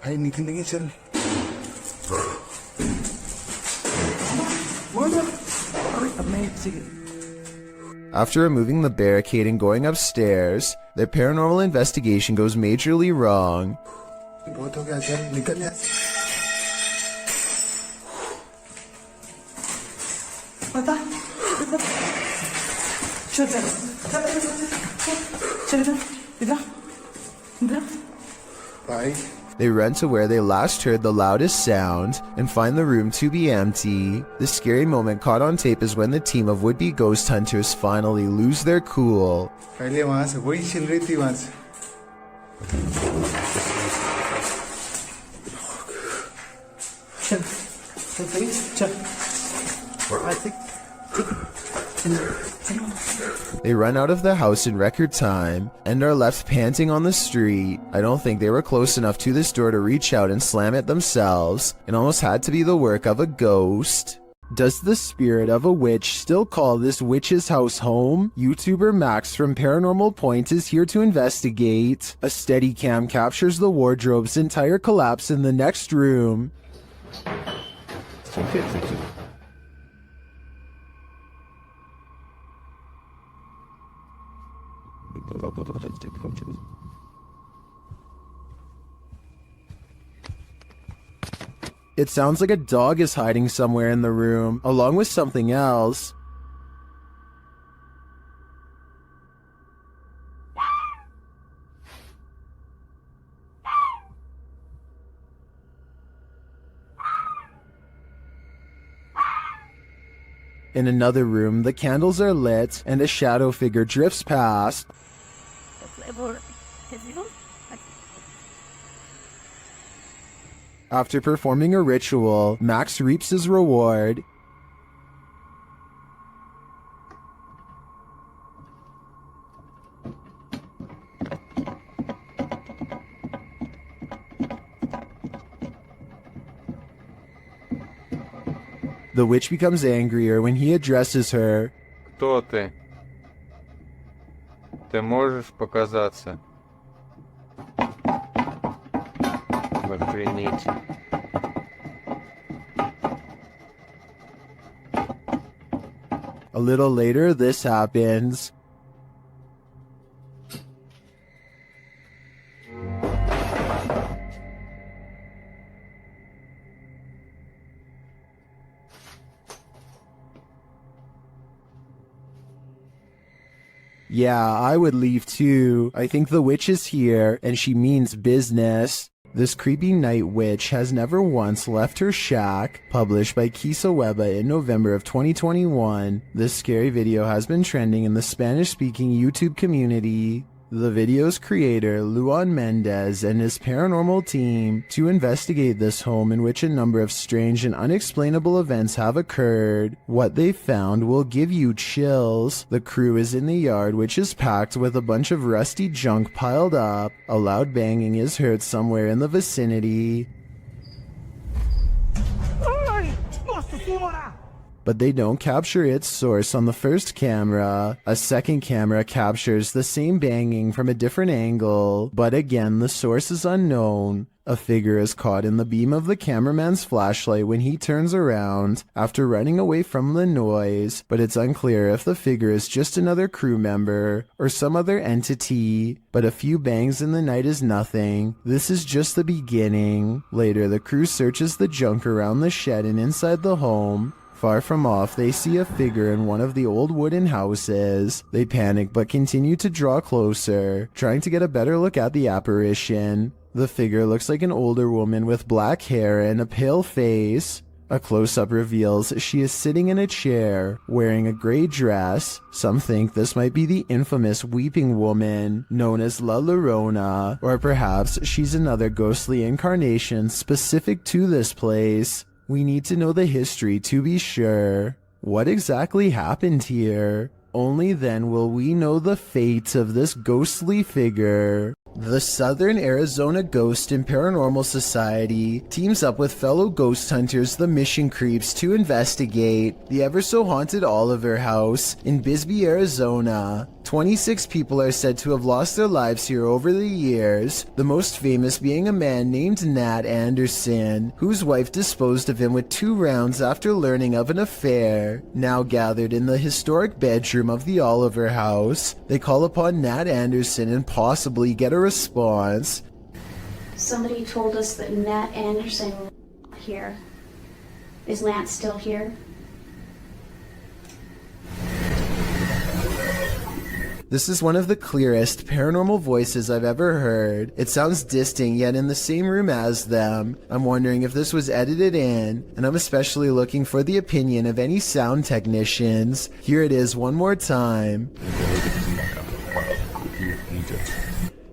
Ay, hindi tingin sir. After removing the barricade and going upstairs, their paranormal investigation goes majorly wrong. They run to where they last heard the loudest sound and find the room to be empty. The scary moment caught on tape is when the team of would-be ghost hunters finally lose their cool. They run out of the house in record time and are left panting on the street. I don't think they were close enough to this door to reach out and slam it themselves. It almost had to be the work of a ghost. Does the spirit of a witch still call this witch's house home? YouTuber Max from Paranormal Point is here to investigate. A Steadicam captures the wardrobe's entire collapse in the next room. It sounds like a dog is hiding somewhere in the room, along with something else. In another room, the candles are lit and a shadow figure drifts past. After performing a ritual, Max reaps his reward. The witch becomes angrier when he addresses her. Кто ты? Ты можешь показаться? Охренеть. A little later, this happens. Yeah, I would leave too. I think the witch is here, and she means business. This creepy night witch has never once left her shack. Published by Kisa Weba in November of 2021, this scary video has been trending in the Spanish-speaking YouTube community. The video's creator, Luan Mendez, and his paranormal team to investigate this home in which a number of strange and unexplainable events have occurred. What they found will give you chills. The crew is in the yard, which is packed with a bunch of rusty junk piled up. A loud banging is heard somewhere in the vicinity. But they don't capture its source on the first camera. A second camera captures the same banging from a different angle, but again the source is unknown. A figure is caught in the beam of the cameraman's flashlight when he turns around after running away from the noise, but it's unclear if the figure is just another crew member or some other entity. But a few bangs in the night is nothing. This is just the beginning. Later, the crew searches the junk around the shed and inside the home. Far from off, they see a figure in one of the old wooden houses. They panic but continue to draw closer, trying to get a better look at the apparition. The figure looks like an older woman with black hair and a pale face. A close-up reveals she is sitting in a chair, wearing a gray dress. Some think this might be the infamous Weeping Woman, known as La Llorona, or perhaps she's another ghostly incarnation specific to this place. We need to know the history to be sure. What exactly happened here? Only then will we know the fate of this ghostly figure. The Southern Arizona Ghost and Paranormal Society teams up with fellow ghost hunters, the Mission Creeps, to investigate the ever-so-haunted Oliver House in Bisbee, Arizona. 26 people are said to have lost their lives here over the years, the most famous being a man named Nat Anderson, whose wife disposed of him with 2 rounds after learning of an affair. Now gathered in the historic bedroom of the Oliver House, they call upon Nat Anderson and possibly get a response. Somebody told us that Nat Anderson was here. Is Lance still here? This is one of the clearest paranormal voices I've ever heard. It sounds distant, yet in the same room as them. I'm wondering if this was edited in, and I'm especially looking for the opinion of any sound technicians. Here it is one more time.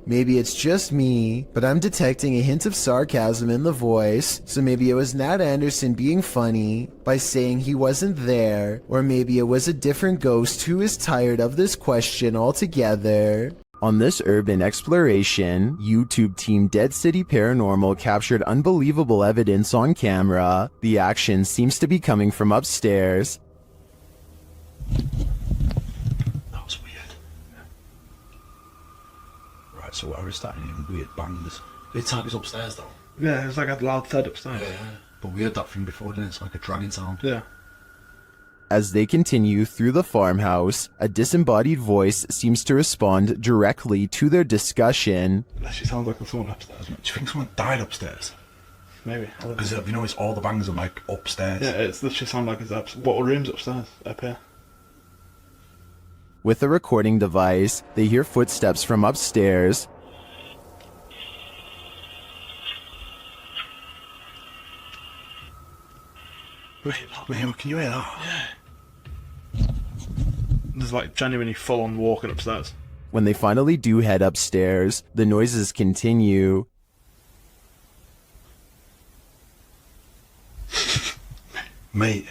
Maybe it's just me, but I'm detecting a hint of sarcasm in the voice, so maybe it was Nat Anderson being funny by saying he wasn't there, or maybe it was a different ghost who is tired of this question altogether. On this urban exploration, YouTube team Dead City Paranormal captured unbelievable evidence on camera. The action seems to be coming from upstairs. So I was starting hearing weird bangs. They type is upstairs though. Yeah, it's like a loud thud upstairs. Yeah, but we heard that thing before, didn't it? It's like a dragging sound. Yeah. As they continue through the farmhouse, a disembodied voice seems to respond directly to their discussion. That actually sounds like someone upstairs. Do you think someone died upstairs? Maybe. Because you know, it's all the bangs are like upstairs. Yeah, it's literally sound like it's what room's upstairs up here. With a recording device, they hear footsteps from upstairs. Wait, can you hear that? Yeah. There's like genuinely full-on walking upstairs. When they finally do head upstairs, the noises continue. Mate.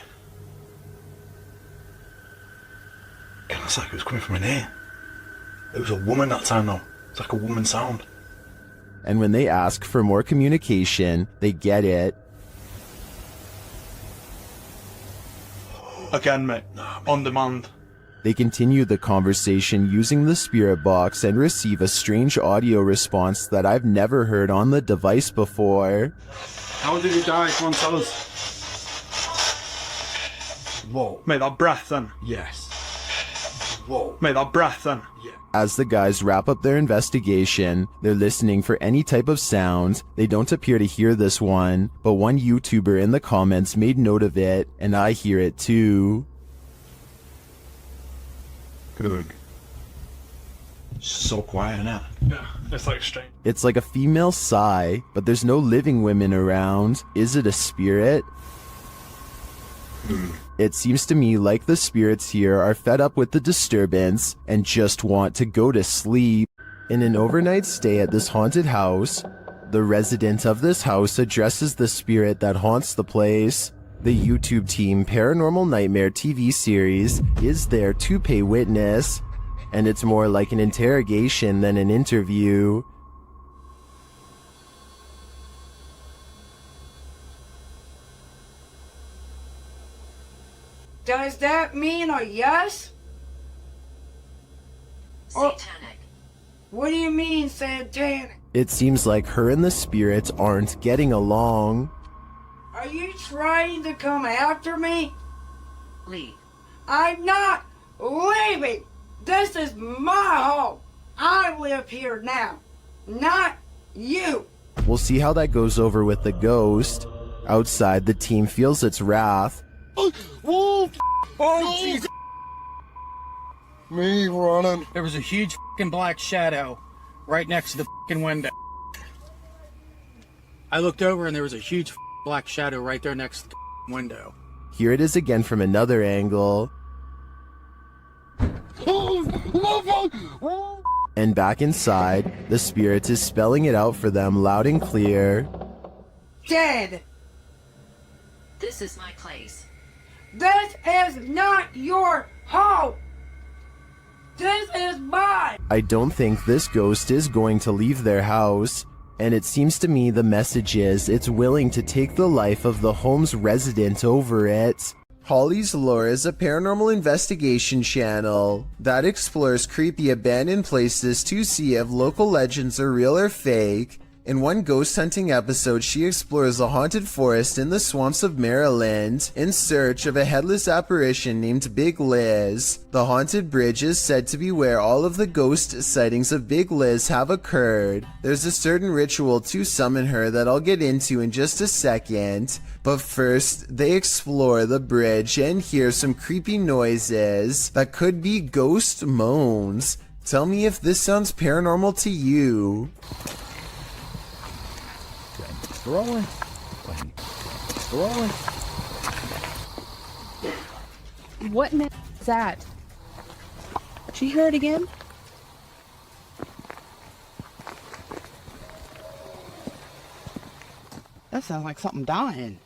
It's like it was coming from in here. It was a woman that time though. It's like a woman sound. And when they ask for more communication, they get it. Again, mate. On demand. They continue the conversation using the spirit box and receive a strange audio response that I've never heard on the device before. How did he die? Come on, tell us. Whoa. Mate, that breath then. Yes. Whoa. Mate, that breath then. Yeah. As the guys wrap up their investigation, they're listening for any type of sound. They don't appear to hear this one, but one YouTuber in the comments made note of it, and I hear it too. Good. So quiet now. Yeah, it's like strange. It's like a female sigh, but there's no living women around. Is it a spirit? It seems to me like the spirits here are fed up with the disturbance and just want to go to sleep. In an overnight stay at this haunted house, the resident of this house addresses the spirit that haunts the place. The YouTube team Paranormal Nightmare TV series is there to pay witness, and it's more like an interrogation than an interview. Does that mean a yes? Satanic. What do you mean, satanic? It seems like her and the spirits aren't getting along. Are you trying to come after me? Leave. I'm not leaving. This is my home. I live here now, not you. We'll see how that goes over with the ghost. Outside, the team feels its wrath. Whoa! Oh, Jesus! Me running. There was a huge fucking black shadow right next to the fucking window. I looked over and there was a huge black shadow right there next to the window. Here it is again from another angle. And back inside, the spirit is spelling it out for them loud and clear. Dead. This is my place. This is not your home. This is mine. I don't think this ghost is going to leave their house, and it seems to me the message is it's willing to take the life of the home's resident over it. Holly's Lore is a paranormal investigation channel that explores creepy abandoned places to see if local legends are real or fake. In one ghost hunting episode, she explores a haunted forest in the swamps of Maryland in search of a headless apparition named Big Liz. The haunted bridge is said to be where all of the ghost sightings of Big Liz have occurred. There's a certain ritual to summon her that I'll get into in just a second, but first they explore the bridge and hear some creepy noises that could be ghost moans. Tell me if this sounds paranormal to you. Rolling. Rolling. What man is that? She heard again? That sounds like something dying.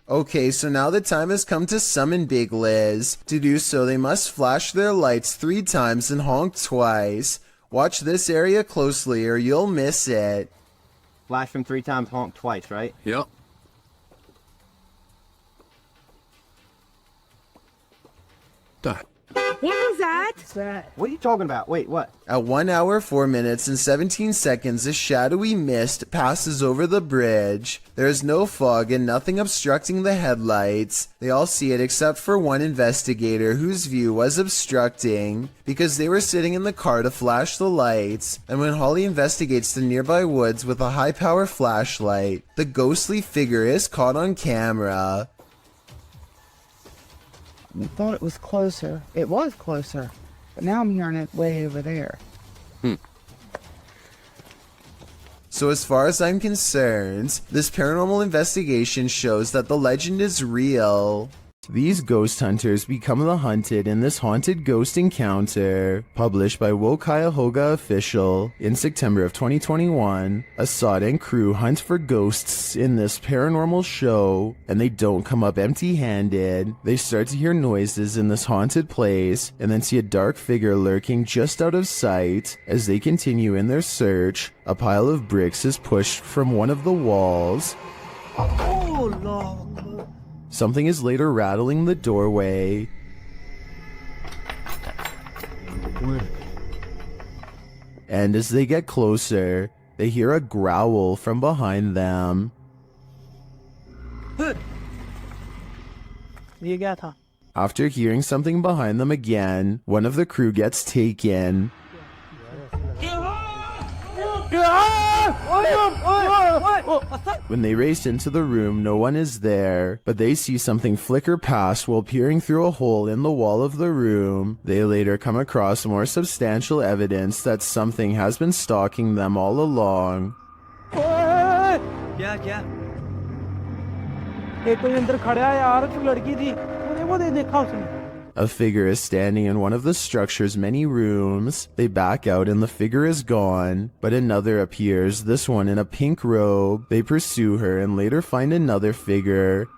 Okay, so now the time has come to summon Big Liz. To do so, they must flash their lights 3 times and honk twice. Watch this area closely or you'll miss it. Flash them 3 times, honk twice, right? Yep. That. What was that? What are you talking about? Wait, what? At 1 hour, 4 minutes, and 17 seconds, a shadowy mist passes over the bridge. There is no fog and nothing obstructing the headlights. They all see it except for one investigator whose view was obstructing because they were sitting in the car to flash the lights. And when Holly investigates the nearby woods with a high-power flashlight, the ghostly figure is caught on camera. I thought it was closer. It was closer. But now I'm hearing it way over there. So as far as I'm concerned, this paranormal investigation shows that the legend is real. These ghost hunters become the hunted in this haunted ghost encounter. Published by Wo Cuyahoga Official in September of 2021, Assad and crew hunt for ghosts in this paranormal show, and they don't come up empty-handed. They start to hear noises in this haunted place, and then see a dark figure lurking just out of sight. As they continue in their search, a pile of bricks is pushed from one of the walls. Oh, Lord. Something is later rattling the doorway. And as they get closer, they hear a growl from behind them. After hearing something behind them again, one of the crew gets taken. When they race into the room, no one is there, but they see something flicker past while peering through a hole in the wall of the room. They later come across more substantial evidence that something has been stalking them all along. क्या एक कोई अंदर खड़ा है यार तो लड़की थी वो देखा उसने. A figure is standing in one of the structure's many rooms. They back out and the figure is gone, but another appears, this one in a pink robe. They pursue her and later find another figure.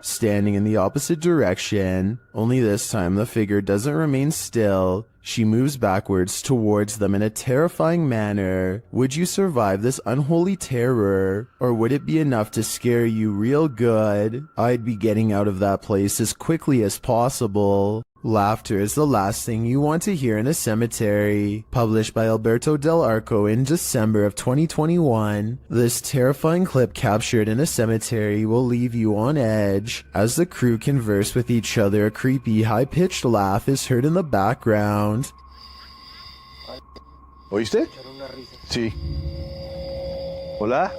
Standing in the opposite direction, only this time the figure doesn't remain still. She moves backwards towards them in a terrifying manner. Would you survive this unholy terror? Or would it be enough to scare you real good? I'd be getting out of that place as quickly as possible. Laughter is the last thing you want to hear in a cemetery. Published by Alberto Del Arco in December of 2021, this terrifying clip captured in a cemetery will leave you on edge. As the crew converse with each other, a creepy, high-pitched laugh is heard in the background. ¿Oíste? Sí. Hola?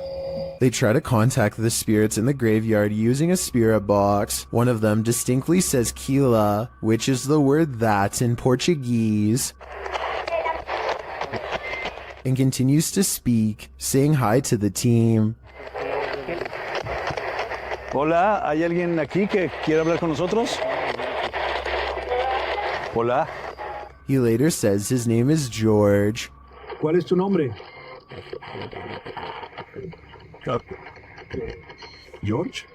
They try to contact the spirits in the graveyard using a spirit box. One of them distinctly says Kila, which is the word that in Portuguese. and continues to speak, saying hi to the team. Hola, ¿hay alguien aquí que quiere hablar con nosotros? Hola. He later says his name is George. ¿Cuál es tu nombre? George?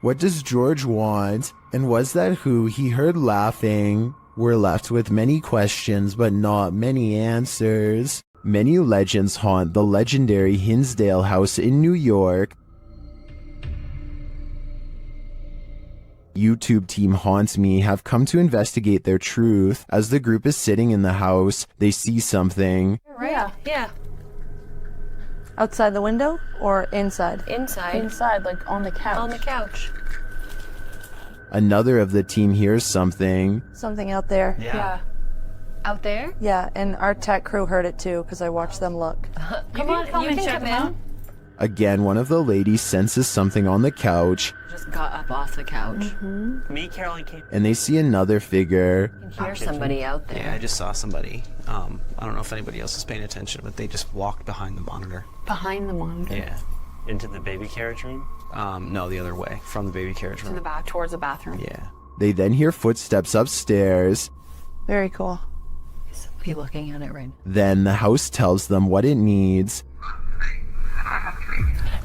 What does George want? And was that who he heard laughing? We're left with many questions, but not many answers. Many legends haunt the legendary Hinsdale House in New York. YouTube team Haunts Me have come to investigate their truth. As the group is sitting in the house, they see something. Right? Yeah. Outside the window or inside? Inside. Inside, like on the couch. On the couch. Another of the team hears something. Something out there. Yeah. Out there? Yeah, and our tech crew heard it too because I watched them look. Come on, you can check them out. Again, one of the ladies senses something on the couch. Just got up off the couch. Me, Carolyn came. And they see another figure. You can hear somebody out there. Yeah, I just saw somebody. I don't know if anybody else is paying attention, but they just walked behind the monitor. Behind the monitor? Yeah. Into the baby carriage room? No, the other way, from the baby carriage room. To the back, towards the bathroom. Yeah. They then hear footsteps upstairs. Very cool. Is somebody looking at it right now? Then the house tells them what it needs.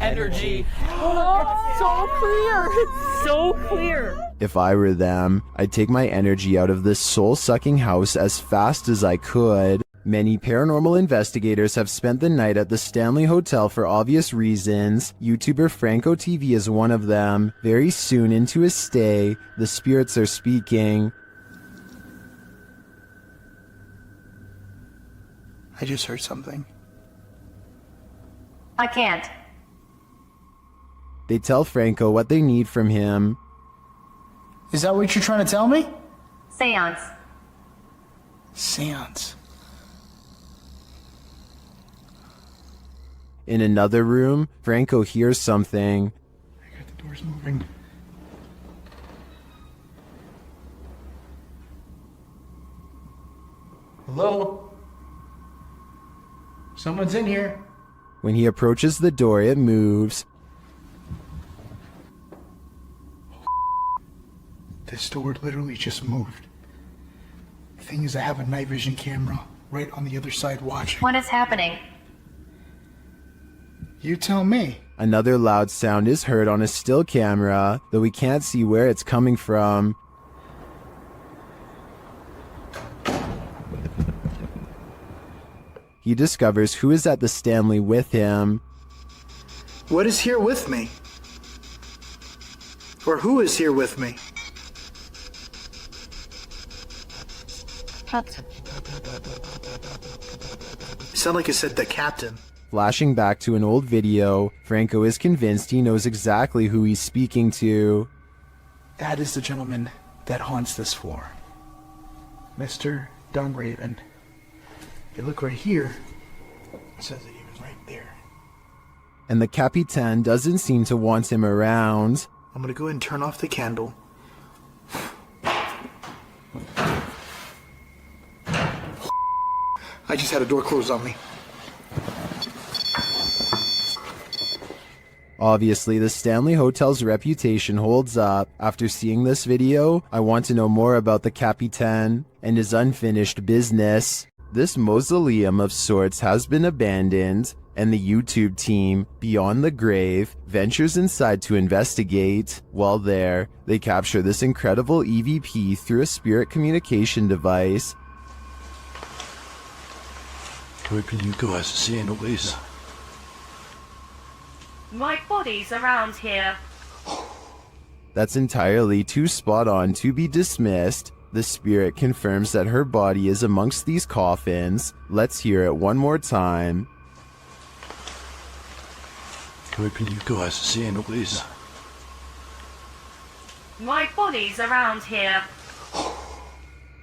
Energy. Oh, so clear. It's so clear. If I were them, I'd take my energy out of this soul-sucking house as fast as I could. Many paranormal investigators have spent the night at the Stanley Hotel for obvious reasons. YouTuber Franco TV is one of them. Very soon into his stay, the spirits are speaking. I just heard something. I can't. They tell Franco what they need from him. Is that what you're trying to tell me? Seance. Seance. In another room, Franco hears something. The door's moving. Hello? Someone's in here. When he approaches the door, it moves. This door literally just moved. The thing is, I have a night vision camera right on the other side watching. What is happening? You tell me. Another loud sound is heard on a still camera, though we can't see where it's coming from. He discovers who is at the Stanley with him. What is here with me? Or who is here with me? Captain. Sound like it said the captain. Flashing back to an old video, Franco is convinced he knows exactly who he's speaking to. That is the gentleman that haunts this floor. Mr. Dunraven. If you look right here, it says that he was right there. And the Capitan doesn't seem to want him around. I'm gonna go ahead and turn off the candle. I just had a door closed on me. Obviously, the Stanley Hotel's reputation holds up. After seeing this video, I want to know more about the Capitan and his unfinished business. This mausoleum of sorts has been abandoned, and the YouTube team, Beyond the Grave, ventures inside to investigate. While there, they capture this incredible EVP through a spirit communication device. Where can you guys see all this? My body's around here. That's entirely too spot on to be dismissed. The spirit confirms that her body is amongst these coffins. Let's hear it one more time. Where can you guys see all this? My body's around here.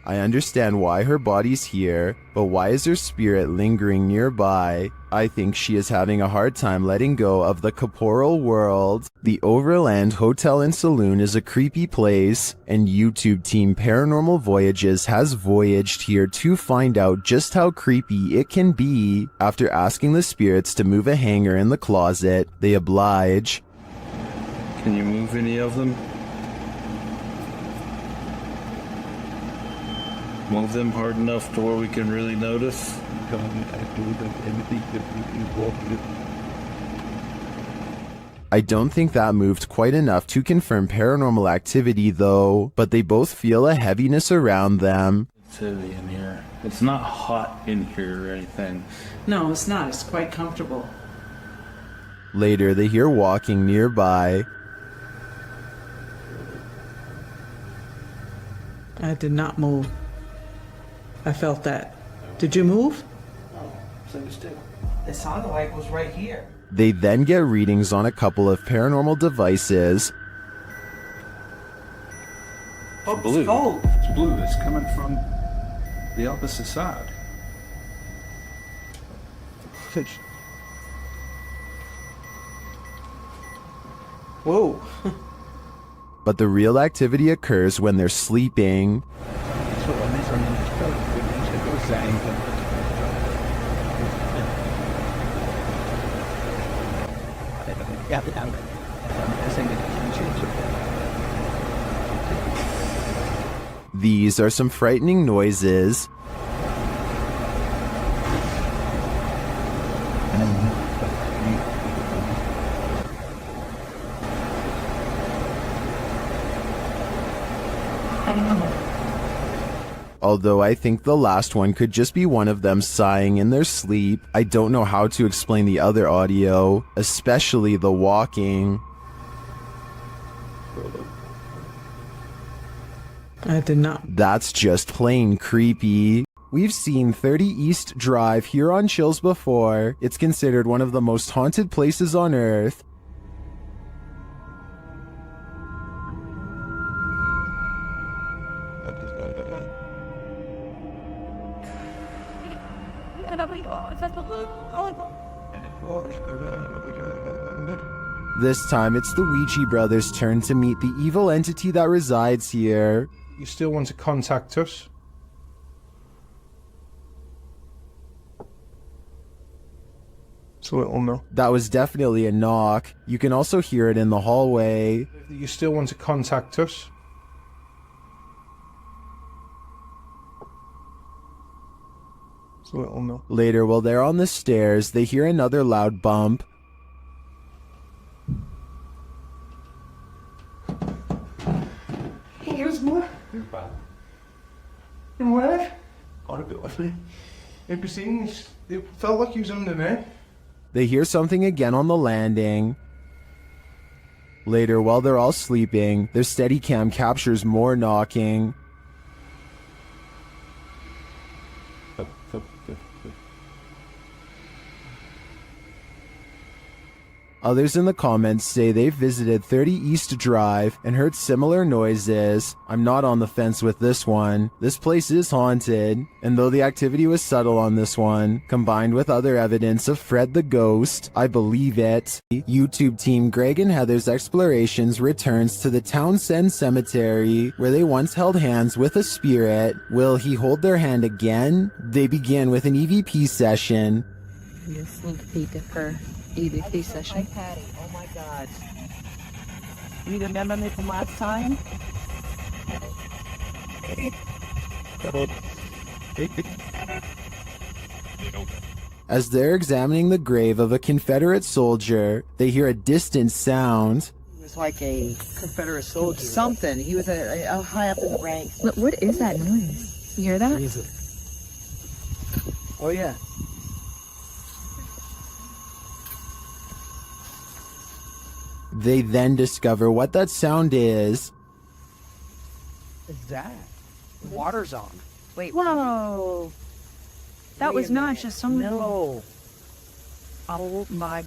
I understand why her body's here, but why is her spirit lingering nearby? I think she is having a hard time letting go of the corporal world. The Overland Hotel and Saloon is a creepy place, and YouTube team Paranormal Voyages has voyaged here to find out just how creepy it can be. After asking the spirits to move a hanger in the closet, they oblige. Can you move any of them? Move them hard enough to where we can really notice? I don't think that moved quite enough to confirm paranormal activity though, but they both feel a heaviness around them. It's heavy in here. It's not hot in here or anything. No, it's not. It's quite comfortable. Later, they hear walking nearby. I did not move. I felt that. Did you move? No, same still. It sounded like it was right here. They then get readings on a couple of paranormal devices. Oh, blue. it's gold. It's blue. It's coming from the opposite side. Whoa. But the real activity occurs when they're sleeping. These are some frightening noises. Although I think the last one could just be one of them sighing in their sleep, I don't know how to explain the other audio, especially the walking. I did not. That's just plain creepy. We've seen 30 East Drive here on Chills before. It's considered one of the most haunted places on Earth. This time, it's the Ouija brothers' turn to meet the evil entity that resides here. You still want to contact us? It's a little no. That was definitely a knock. You can also hear it in the hallway. You still want to contact us? It's a little no. Later, while they're on the stairs, they hear another loud bump. Here's more. And where? Got a bit with me. It felt like he was under there. They hear something again on the landing. Later, while they're all sleeping, their Steadicam captures more knocking. Others in the comments say they've visited 30 East Drive and heard similar noises. I'm not on the fence with this one. This place is haunted, and though the activity was subtle on this one, combined with other evidence of Fred the Ghost, I believe it. YouTube team Greg and Heather's Explorations returns to the Townsend Cemetery, where they once held hands with a spirit. Will he hold their hand again? They begin with an EVP session. You sneak peek at her EVP session. Hi, Patty. Oh my God. You remember me from last time? As they're examining the grave of a Confederate soldier, they hear a distant sound. He was like a Confederate soldier. Something. He was a high up in the ranks. Look, what is that noise? You hear that? Oh, yeah. They then discover what that sound is. What is that? The water's on. Wait. Whoa. That was not just some. No. Oh my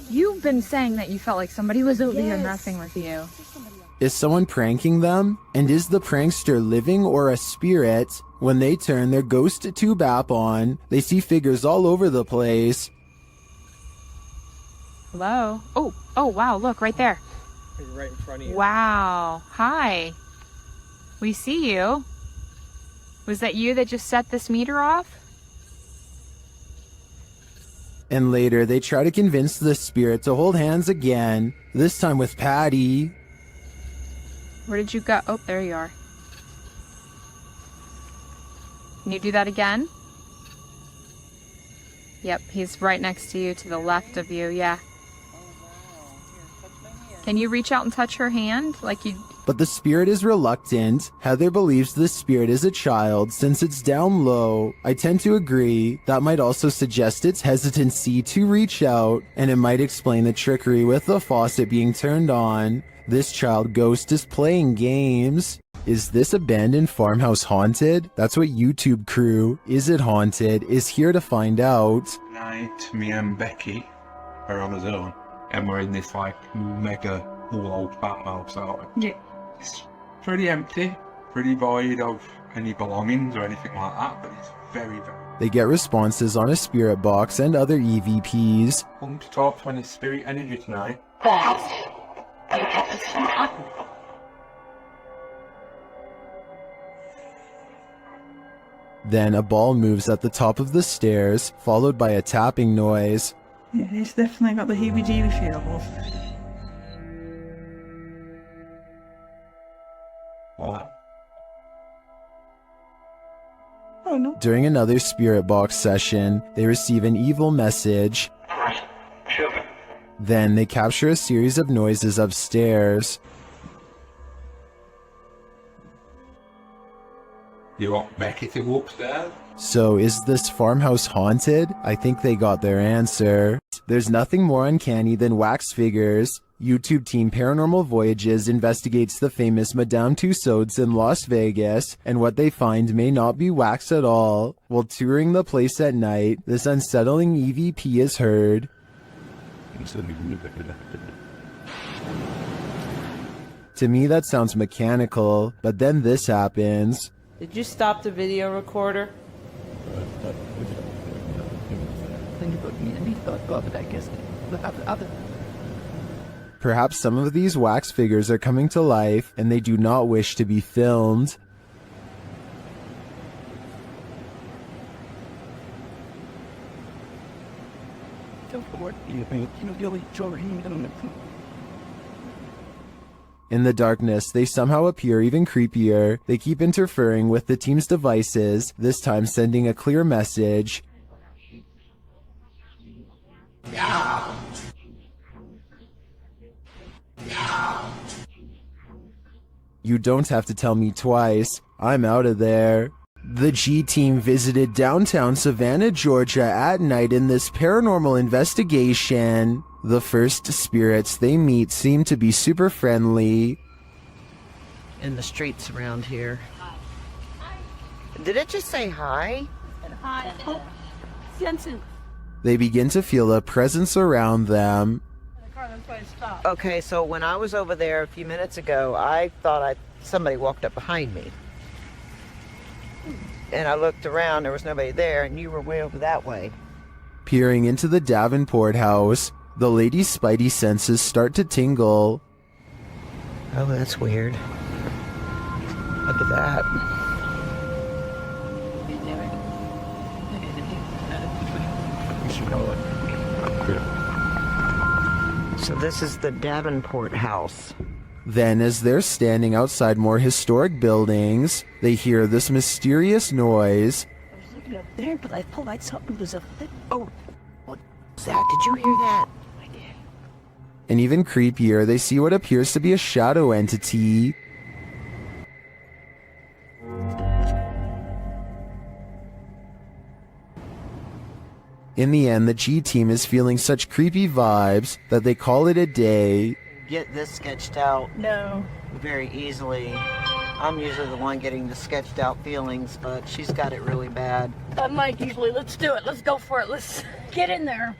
You've been saying that you felt like somebody was over here messing with you. Is someone pranking them? And is the prankster living or a spirit? When they turn their ghost tube app on, they see figures all over the place. Hello? Oh, wow, look, right there. Right in front of you. Wow. Hi. We see you. Was that you that just set this meter off? And later, they try to convince the spirit to hold hands again, this time with Patty. Where did you go? Oh, there you are. Can you do that again? Yep, he's right next to you, to the left of you, yeah. Can you reach out and touch her hand like you... But the spirit is reluctant. Heather believes the spirit is a child since it's down low. I tend to agree. That might also suggest its hesitancy to reach out, and it might explain the trickery with the faucet being turned on. This child ghost is playing games. Is this abandoned farmhouse haunted? That's what YouTube crew, Is It Haunted, is here to find out. Tonight, me and Becky are on our own, and we're in this like mega old farmhouse out. Yeah. It's pretty empty, pretty void of any belongings or anything like that, but it's very, very... They get responses on a spirit box and other EVPs. Come to talk to any spirit energy tonight. Then a ball moves at the top of the stairs, followed by a tapping noise. Yeah, it's definitely got the heebie-jeebie feels. What? Oh no. During another spirit box session, they receive an evil message. Then they capture a series of noises upstairs. You want Becky to go upstairs? So is this farmhouse haunted? I think they got their answer. There's nothing more uncanny than wax figures. YouTube team Paranormal Voyages investigates the famous Madame Tussauds in Las Vegas, and what they find may not be wax at all. While touring the place at night, this unsettling EVP is heard. To me, that sounds mechanical, but then this happens. Did you stop the video recorder? Perhaps some of these wax figures are coming to life, and they do not wish to be filmed. In the darkness, they somehow appear even creepier. They keep interfering with the team's devices, this time sending a clear message. You don't have to tell me twice. I'm out of there. The G team visited downtown Savannah, Georgia at night in this paranormal investigation. The first spirits they meet seem to be super friendly. In the streets around here. Did it just say hi? Hi. Jensen. They begin to feel a presence around them. Okay, so when I was over there a few minutes ago, I thought somebody walked up behind me. And I looked around, there was nobody there, and you were way over that way. Peering into the Davenport house, the lady's spidey senses start to tingle. Oh, that's weird. Look at that. So this is the Davenport house. Then, as they're standing outside more historic buildings, they hear this mysterious noise. I was looking up there, but I felt like something was up there. Oh, what was that? Did you hear that? I did. And even creepier, they see what appears to be a shadow entity. In the end, the G team is feeling such creepy vibes that they call it a day. Get this sketched out. No. Very easily. I'm usually the one getting the sketched out feelings, but she's got it really bad. I'm like usually, let's do it. Let's go for it. Let's get in there.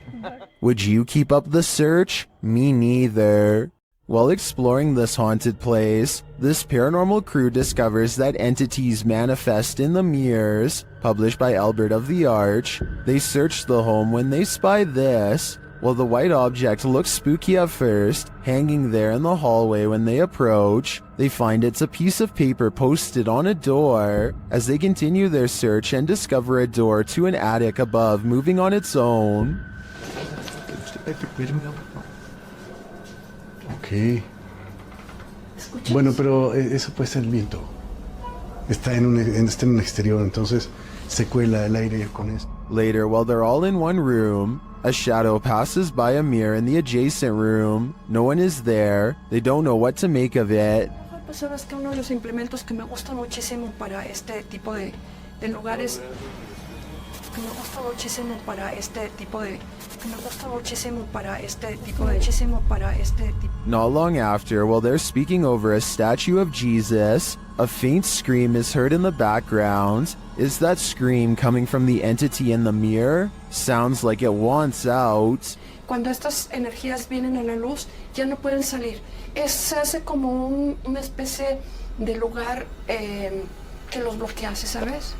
Would you keep up the search? Me neither. While exploring this haunted place, this paranormal crew discovers that entities manifest in the mirrors, published by Albert of the Arch. They search the home when they spy this. While the white object looks spooky at first, hanging there in the hallway when they approach, they find it's a piece of paper posted on a door. As they continue their search and discover a door to an attic above moving on its own. Ok. Bueno, pero eso puede ser el viento. Está en un exterior, entonces se cuela el aire con eso. Later, while they're all in one room, a shadow passes by a mirror in the adjacent room. No one is there. They don't know what to make of it. Pues sabes que uno de los implementos que me gusta muchísimo para este tipo de lugares, que me gusta muchísimo para este tipo de, Not long after, while they're speaking over a statue of Jesus, a faint scream is heard in the background. Is that scream coming from the entity in the mirror? Sounds like it wants out. Cuando estas energías vienen a la luz, ya no pueden salir. Se hace como una especie de lugar que los bloquea, ¿sabes?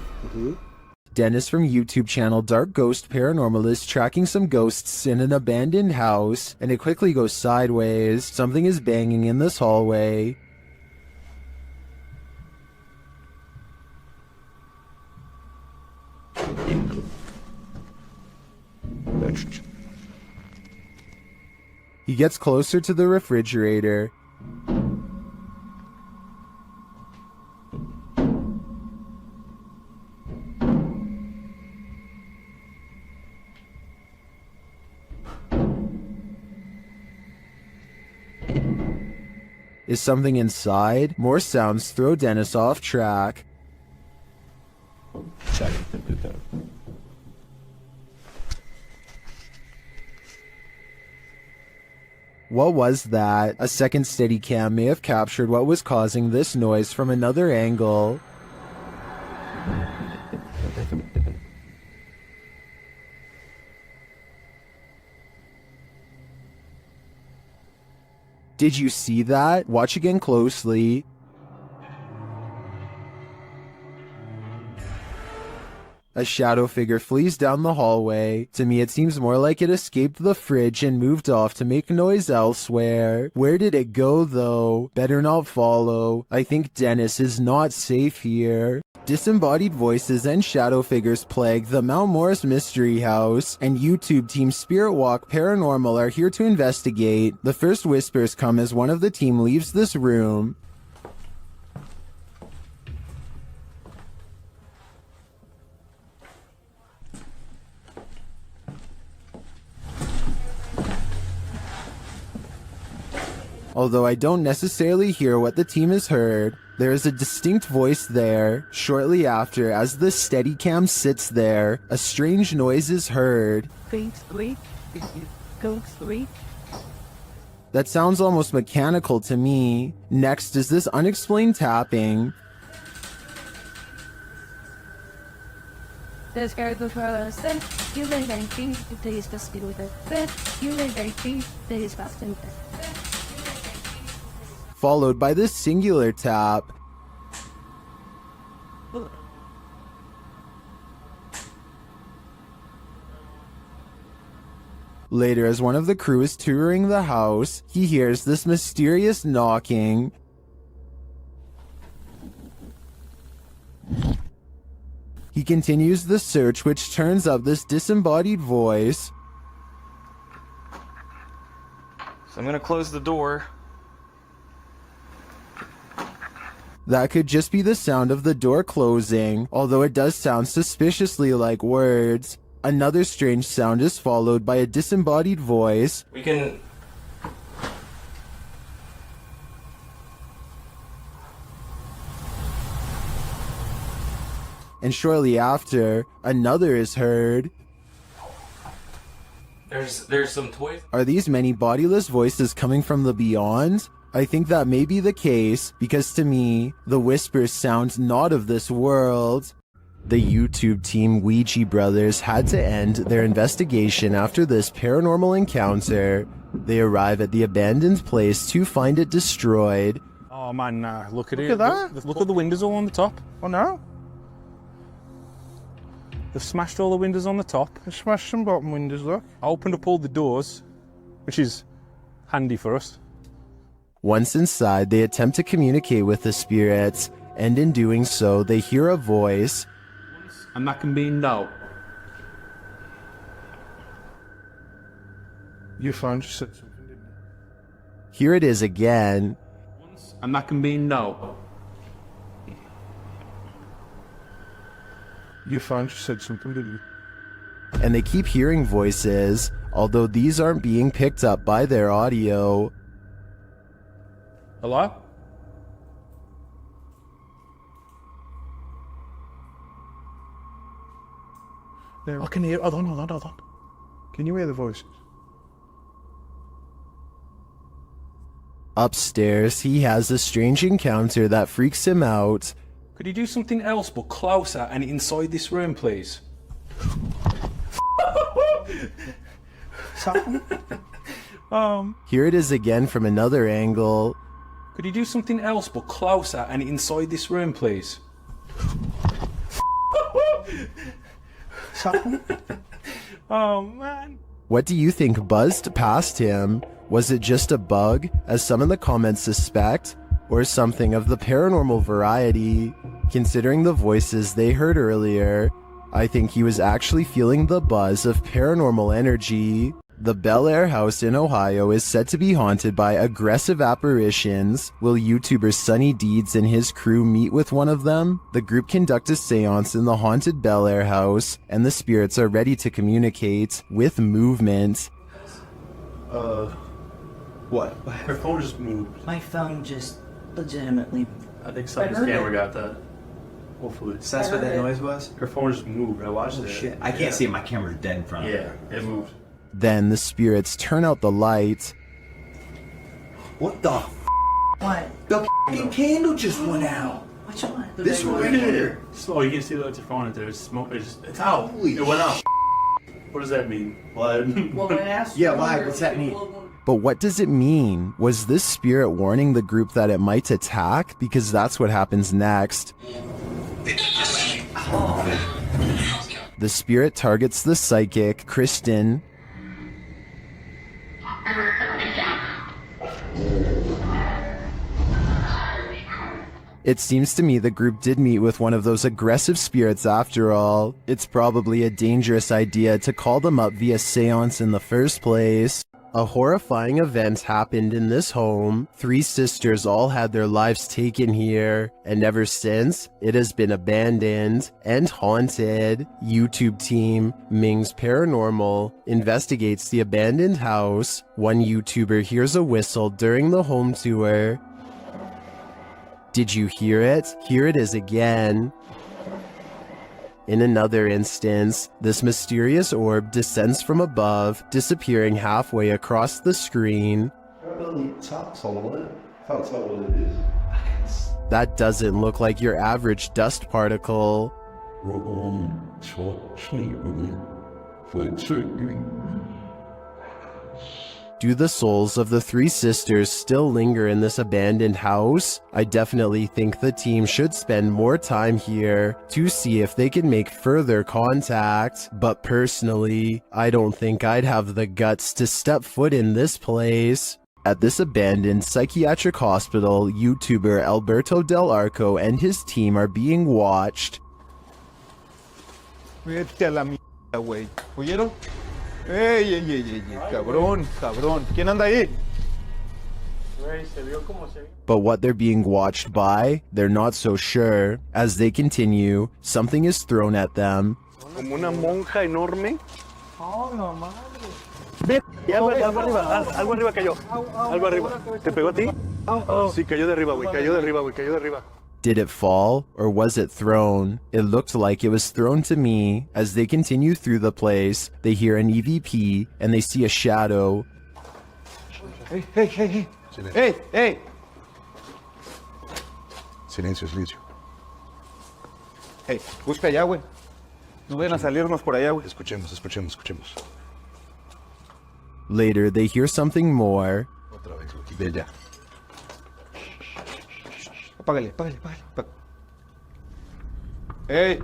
Dennis from YouTube channel Dark Ghost Paranormal is tracking some ghosts in an abandoned house, and it quickly goes sideways. Something is banging in this hallway. He gets closer to the refrigerator. Is something inside? More sounds throw Dennis off track. What was that? A second Steadicam may have captured what was causing this noise from another angle. Did you see that? Watch again closely. A shadow figure flees down the hallway. To me, it seems more like it escaped the fridge and moved off to make noise elsewhere. Where did it go, though? Better not follow. I think Dennis is not safe here. Disembodied voices and shadow figures plague the Mount Morris Mystery House, and YouTube team Spirit Walk Paranormal are here to investigate. The first whispers come as one of the team leaves this room. Although I don't necessarily hear what the team has heard, there is a distinct voice there. Shortly after, as the Steadicam sits there, a strange noise is heard. That sounds almost mechanical to me. Next is this unexplained tapping. Followed by this singular tap. Later, as one of the crew is touring the house, he hears this mysterious knocking. He continues the search, which turns up this disembodied voice. So I'm gonna close the door. That could just be the sound of the door closing, although it does sound suspiciously like words. Another strange sound is followed by a disembodied voice. We can... And shortly after, another is heard. There's some toys. Are these many bodiless voices coming from the beyond? I think that may be the case, because to me, the whispers sound not of this world. The YouTube team Ouija Brothers had to end their investigation after this paranormal encounter. They arrive at the abandoned place to find it destroyed. Oh man, nah, look at Look it. at that. Look at the windows all on the top. Oh no. They've smashed all the windows on the top. They smashed some bottom windows, look. Opened up all the doors, which is handy for us. Once inside, they attempt to communicate with the spirits, and in doing so, they hear a voice. And that can be now. Your phone just said something, didn't it? Here it is again. And that can be now. Your phone just said something, didn't it? And they keep hearing voices, although these aren't being picked up by their audio. Hello? I can hear. Hold on. Can you hear the voices? Upstairs, he has a strange encounter that freaks him out. Could you do something else but closer and inside this room, please? Here it is again from another angle. Could you do something else but closer and inside this room, please? Oh man. What do you think buzzed past him? Was it just a bug, as some in the comments suspect, or something of the paranormal variety? Considering the voices they heard earlier, I think he was actually feeling the buzz of paranormal energy. The Bel Air house in Ohio is said to be haunted by aggressive apparitions. Will YouTuber Sunny Deeds and his crew meet with one of them? The group conduct a seance in the haunted Bel Air house, and the spirits are ready to communicate with movement. What? Her phone just moved. My phone just legitimately. I think somebody's camera got that. Hopefully. So that's what that noise was? Her phone just moved. I watched it. Shit. I can't see it. My camera's dead in front of me. Yeah, it moved. Then the spirits turn out the light. What the What? The f***ing candle just went out. Which one? This one right here. So you can see that your phone in there. It's smoke. It's out. It went out. What does that mean? Blood. Well, when I asked yeah, why? What's that mean? But what does it mean? Was this spirit warning the group that it might attack? Because that's what happens next. The spirit targets the psychic, Kristen. It seems to me the group did meet with one of those aggressive spirits after all. It's probably a dangerous idea to call them up via seance in the first place. A horrifying event happened in this home. 3 sisters all had their lives taken here, and ever since, it has been abandoned and haunted. YouTube team Ming's Paranormal investigates the abandoned house. One YouTuber hears a whistle during the home tour. Did you hear it? Here it is again. In another instance, this mysterious orb descends from above, disappearing halfway across the screen. That doesn't look like your average dust particle. Do the souls of the 3 sisters still linger in this abandoned house? I definitely think the team should spend more time here to see if they can make further contact. But personally, I don't think I'd have the guts to step foot in this place. At this abandoned psychiatric hospital, YouTuber Alberto Del Arco and his team are being watched. Vete a la mierda, güey. ¿Oyeron? ¡Ey! Cabrón. ¿Quién anda ahí? But what they're being watched by, they're not so sure. As they continue, something is thrown at them. Como una monja enorme. Oh, no madre. Ve, algo arriba cayó. Algo arriba. ¿Te pegó a ti? Sí, cayó de arriba, güey. Cayó de arriba. Did it fall, or was it thrown? It looked like it was thrown to me. As they continue through the place, they hear an EVP, and they see a shadow. Hey! Silencio. Hey, busca allá, güey. No vayan a salirnos por allá, güey. Escuchemos, escuchemos, escuchemos. Later, they hear something more. Otra vez, güey. De allá. Apágale, apágale, apágale. Hey.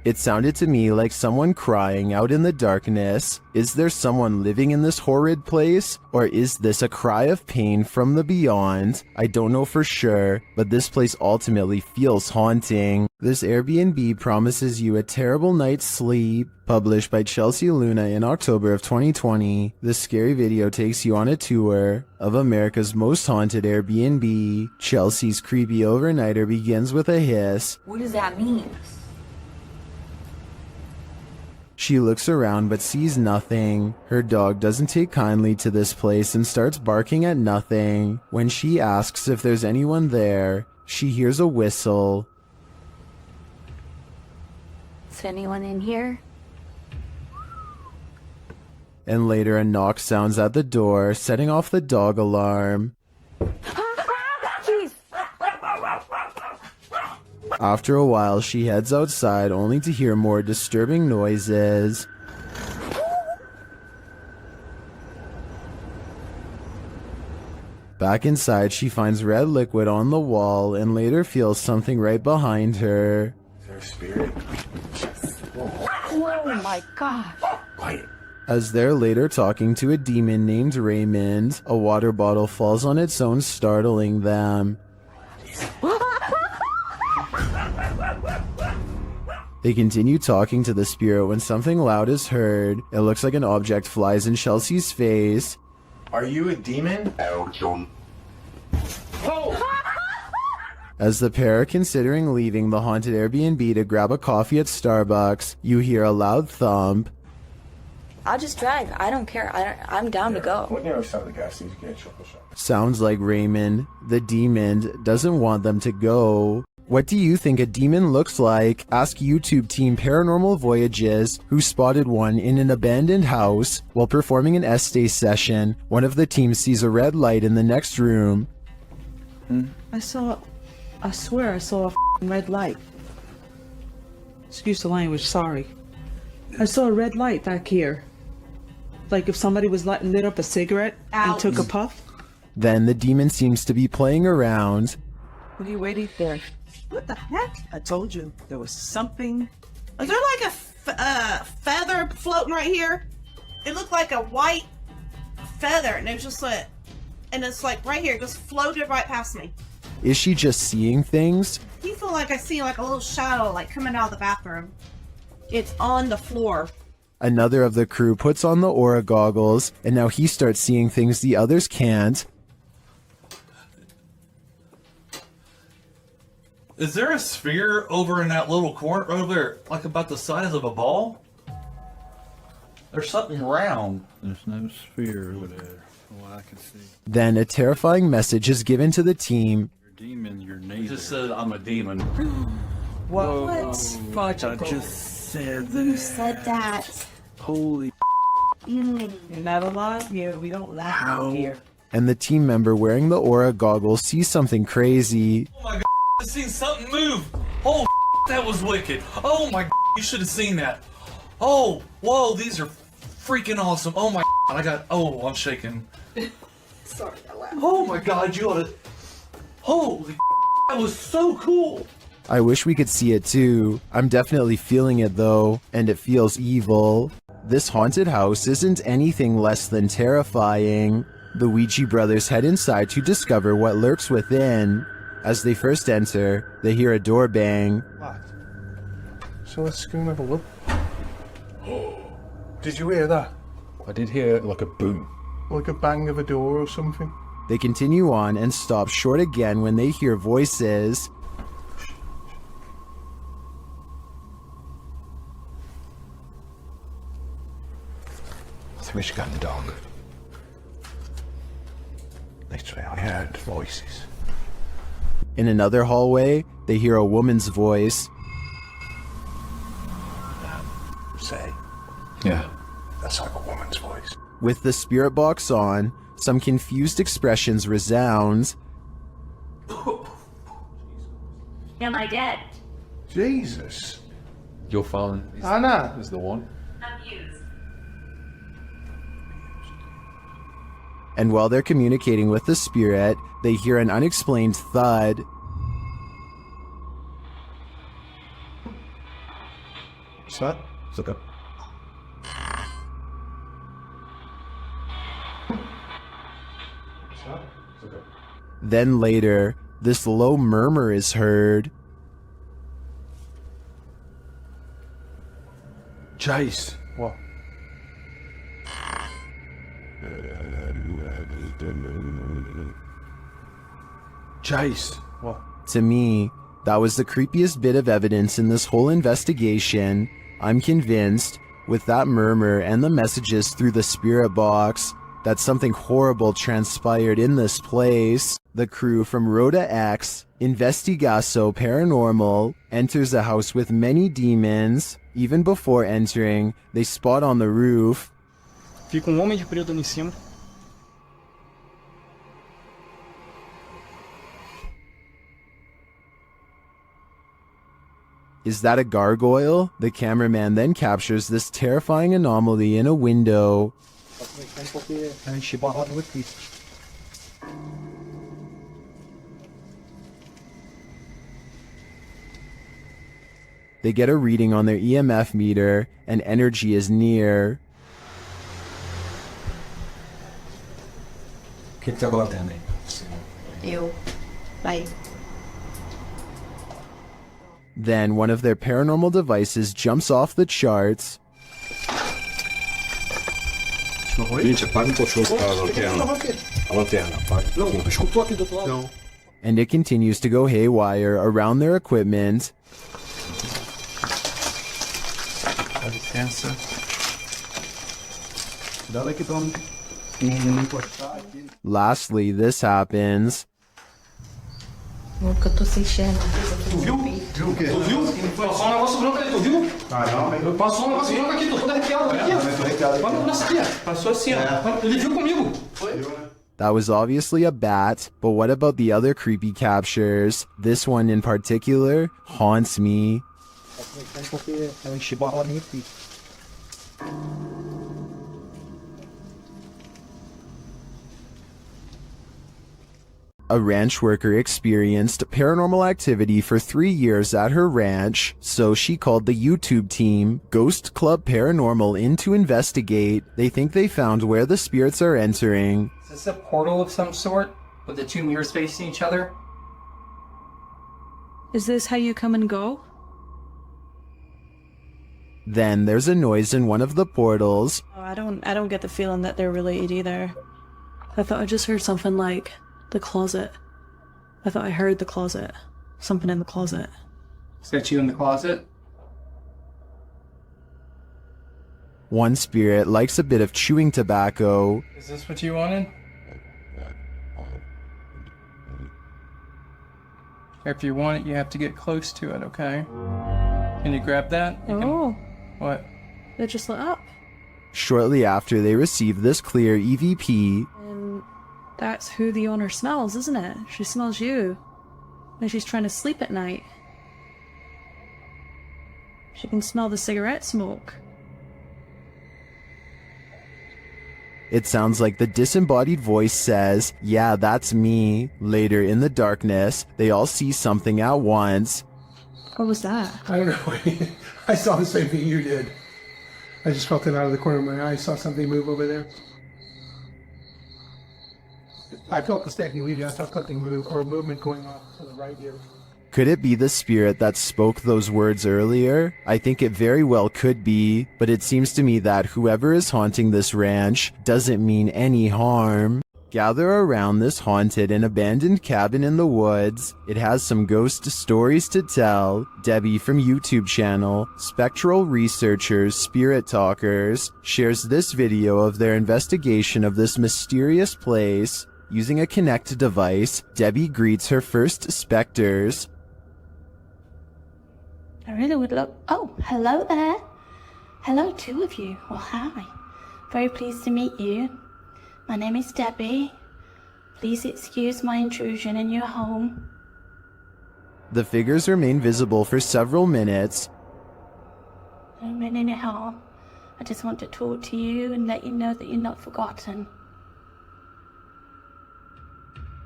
It sounded to me like someone crying out in the darkness. Is there someone living in this horrid place? Or is this a cry of pain from the beyond? I don't know for sure, but this place ultimately feels haunting. This Airbnb promises you a terrible night's sleep. Published by Chelsea Luna in October of 2020, this scary video takes you on a tour of America's most haunted Airbnb. Chelsea's creepy overnighter begins with a hiss. What does that mean? She looks around but sees nothing. Her dog doesn't take kindly to this place and starts barking at nothing. When she asks if there's anyone there, she hears a whistle. Is anyone in here? And later a knock sounds at the door, setting off the dog alarm. Jeez. After a while, she heads outside only to hear more disturbing noises. Back inside, she finds red liquid on the wall and later feels something right behind her. Is there a spirit? Oh my gosh. Quiet. As they're later talking to a demon named Raymond, a water bottle falls on its own, startling them. They continue talking to the spirit when something loud is heard. It looks like an object flies in Chelsea's face. Are you a demon? As the pair are considering leaving the haunted Airbnb to grab a coffee at Starbucks, you hear a loud thump. I'll just drive. I don't care. I'm down to go. When you're outside the gas station, you get chocolate shop. Sounds like Raymond, the demon, doesn't want them to go. What do you think a demon looks like? Ask YouTube team Paranormal Voyages, who spotted one in an abandoned house. While performing an essay session, one of the team sees a red light in the next room. I swear I saw a red light. Excuse the language, sorry. I saw a red light back here. Like if somebody was lit up a cigarette and took a puff. Then the demon seems to be playing around. What are you waiting for? What the heck? I told you there was something. Is there like a feather floating right here? It looked like a white feather, and it was just like, and it's like right here, just floated right past me. Is she just seeing things? You feel like I see like a little shadow like coming out of the bathroom. It's on the floor. Another of the crew puts on the aura goggles, and now he starts seeing things the others can't. Is there a sphere over in that little corner over there, like about the size of a ball? There's something round. There's no sphere over there, from what I can see. Then a terrifying message is given to the team. You're a demon, you're It neither. just said I'm a demon. What? Fudge, I just said that. Who said that? Holy You're not alive? Yeah, we don't laugh out here. And the team member wearing the aura goggles sees something crazy. Oh my god, I seen something move. Oh, that was wicked. Oh my god, you should have seen that. Oh, whoa, these are freaking awesome. Oh my god, I'm shaking. Sorry, I laughed. Oh my god, you ought to. Holy, that was so cool. I wish we could see it too. I'm definitely feeling it though, and it feels evil. This haunted house isn't anything less than terrifying. The Ouija brothers head inside to discover what lurks within. As they first enter, they hear a door bang. What? So let's go and have a look. Did you hear that? I did hear like a boom. Like a bang of a door or something? They continue on and stop short again when they hear voices. I think we should get the dog. Literally, I heard voices. In another hallway, they hear a woman's voice. Say. Yeah. That's like a woman's voice. With the spirit box on, some confused expressions resound. Am I dead? Jesus. Your phone Anna is the one. Abused. And while they're communicating with the spirit, they hear an unexplained thud. What's that? It's okay. Then later, this low murmur is heard. Chase. What? Chase. What? To me, that was the creepiest bit of evidence in this whole investigation. I'm convinced, with that murmur and the messages through the spirit box, that something horrible transpired in this place. The crew from Rhoda X, Investigaso Paranormal, enters a house with many demons. Even before entering, they spot on the roof. Fica homem de preto ali em cima. Is that a gargoyle? The cameraman then captures this terrifying anomaly in a window. They get a reading on their EMF meter, and energy is near. Eu. Vai. Then one of their paranormal devices jumps off the charts. And it continues to go haywire around their equipment. Lastly, this happens. O que eu tô sentindo. Tu viu? Viu o quê? Tu viu? Passou um negócio branco ali, tu viu? Caramba. Passou um negócio branco aqui, tô todo arrepiado. Aqui, ó. Olha o braço aqui, ó. Passou assim, ó. Ele viu comigo. Foi. That was obviously a bat, but what about the other creepy captures? This one in particular haunts me. A ranch worker experienced paranormal activity for 3 years at her ranch, so she called the YouTube team, Ghost Club Paranormal, in to investigate. They think they found where the spirits are entering. Is this a portal of some sort, with the two mirrors facing each other? Is this how you come and go? Then there's a noise in one of the portals. Oh, I don't get the feeling that they're related either. I thought I just heard something like the closet. I thought I heard the closet. Something in the closet. Is that you in the closet? One spirit likes a bit of chewing tobacco. Is this what you wanted? If you want it, you have to get close to it, okay? Can you grab that? What? They just lit up. Shortly after they receive this clear EVP, And that's who the owner smells, isn't it? She smells you. And she's trying to sleep at night. She can smell the cigarette smoke. it sounds like the disembodied voice says, "Yeah, that's me." Later in the darkness, they all see something at once. What was that? I don't know. I saw the same thing you did. I just felt it out of the corner of my eye. I saw something move over there. I felt the stacking leaving. I saw something move, or a movement going off to the right here. Could it be the spirit that spoke those words earlier? I think it very well could be, but it seems to me that whoever is haunting this ranch doesn't mean any harm. Gather around this haunted and abandoned cabin in the woods. It has some ghost stories to tell. Debbie from YouTube channel, Spectral Researchers, Spirit Talkers, shares this video of their investigation of this mysterious place. Using a Kinect device, Debbie greets her first specters. I really would love... Oh, hello there. Hello, two of you. Well, hi. Very pleased to meet you. My name is Debbie. Please excuse my intrusion in your home. The figures remain visible for several minutes. A minute at all. I just want to talk to you and let you know that you're not forgotten.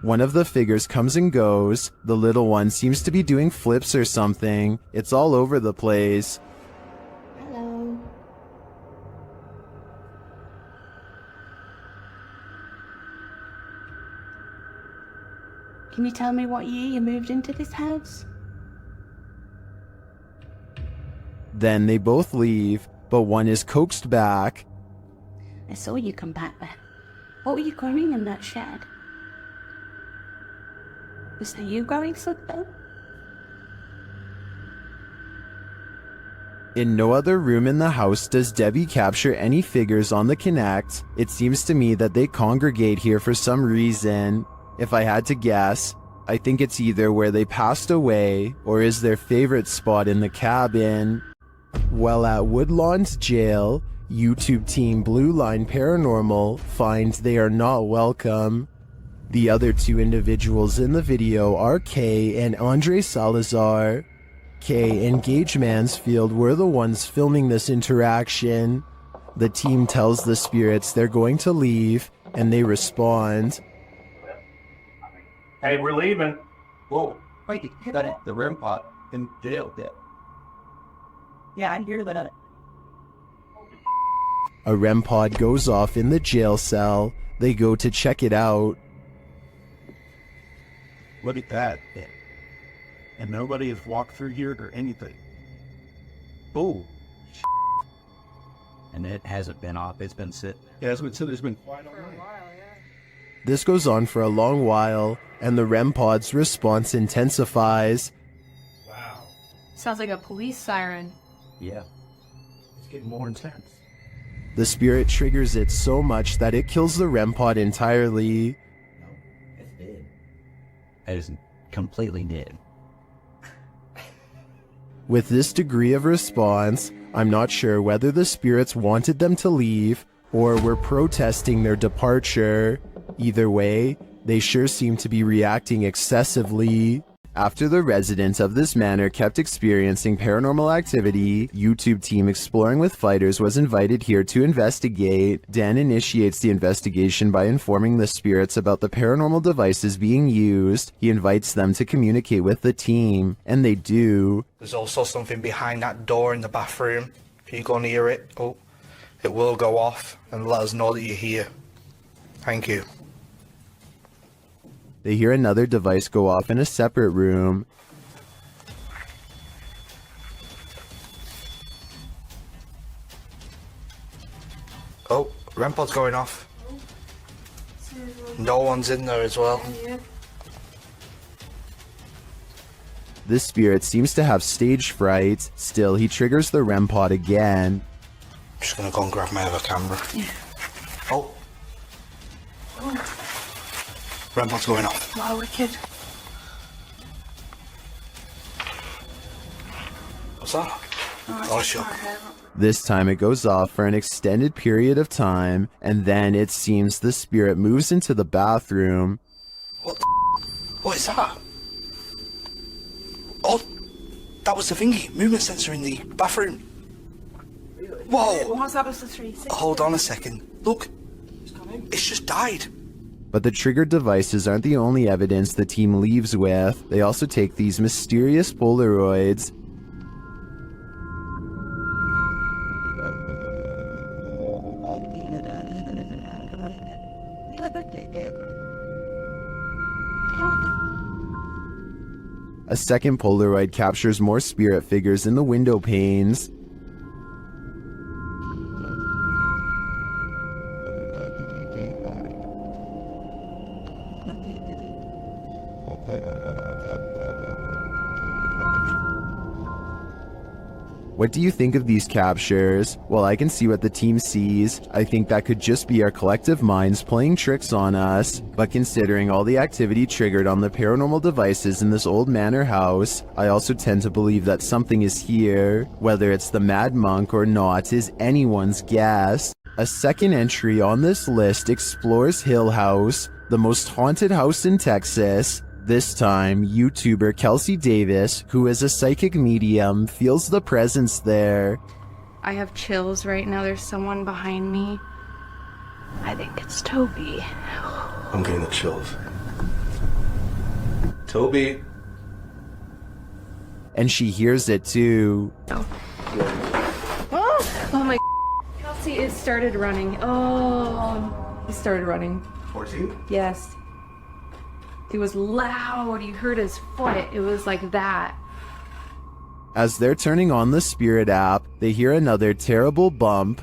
One of the figures comes and goes. The little one seems to be doing flips or something. It's all over the place. Hello. Can you tell me what year you moved into this house? Then they both leave, but one is coaxed back. I saw you come back there. What were you growing in that shed? Was that you growing something? In no other room in the house does Debbie capture any figures on the Kinect. It seems to me that they congregate here for some reason. If I had to guess, I think it's either where they passed away or is their favorite spot in the cabin. While at Woodlawn's jail, YouTube team Blue Line Paranormal finds they are not welcome. The other two individuals in the video are Kay and Andre Salazar. Kay and Gage Mansfield were the ones filming this interaction. The team tells the spirits they're going to leave, and they respond. Hey, we're leaving. Whoa. Wait, the REM pod in jail dead. Yeah, I hear that. A REM pod goes off in the jail cell. They go to check it out. Look at that. And nobody has walked through here or anything. Oh. And it hasn't been off. It's been sitting. Yeah, that's what it's been quiet all night. This goes on for a long while, and the REM pod's response intensifies. Wow. Sounds like a police siren. Yeah. It's getting more intense. The spirit triggers it so much that it kills the REM pod entirely. It's dead. It is completely dead. With this degree of response, I'm not sure whether the spirits wanted them to leave or were protesting their departure. Either way, they sure seem to be reacting excessively. After the residents of this manor kept experiencing paranormal activity, YouTube team Exploring with Fighters was invited here to investigate. Dan initiates the investigation by informing the spirits about the paranormal devices being used. He invites them to communicate with the team, and they do. There's also something behind that door in the bathroom. If you go near it, it will go off and let us know that you're here. Thank you. They hear another device go off in a separate room. Oh, REM pod's going off. No one's in there as well. This spirit seems to have stage fright. Still, he triggers the REM pod again. I'm just gonna go and grab my other camera. Yeah. Oh. REM pod's going off. Wow, wicked. What's that? Oh, sure. This time it goes off for an extended period of time, and then it seems the spirit moves into the bathroom. What the What is that? Oh, that was the thingy, movement sensor in the bathroom. Whoa! What's that with the 360? Hold on a second. Look, it's just died. But the triggered devices aren't the only evidence the team leaves with. They also take these mysterious Polaroids. A second Polaroid captures more spirit figures in the window panes. What do you think of these captures? Well, I can see what the team sees. I think that could just be our collective minds playing tricks on us. But considering all the activity triggered on the paranormal devices in this old manor house, I also tend to believe that something is here. Whether it's the Mad Monk or not is anyone's guess. A second entry on this list explores Hill House, the most haunted house in Texas. This time, YouTuber Kelsey Davis, who is a psychic medium, feels the presence there. I have chills right now. There's someone behind me. I think it's Toby. I'm getting the chills. Toby. And she hears it too. Oh my. Kelsey, it started running. Oh, he started running. 14? Yes. It was loud. You heard his foot. It was like that. As they're turning on the Spirit app, they hear another terrible bump.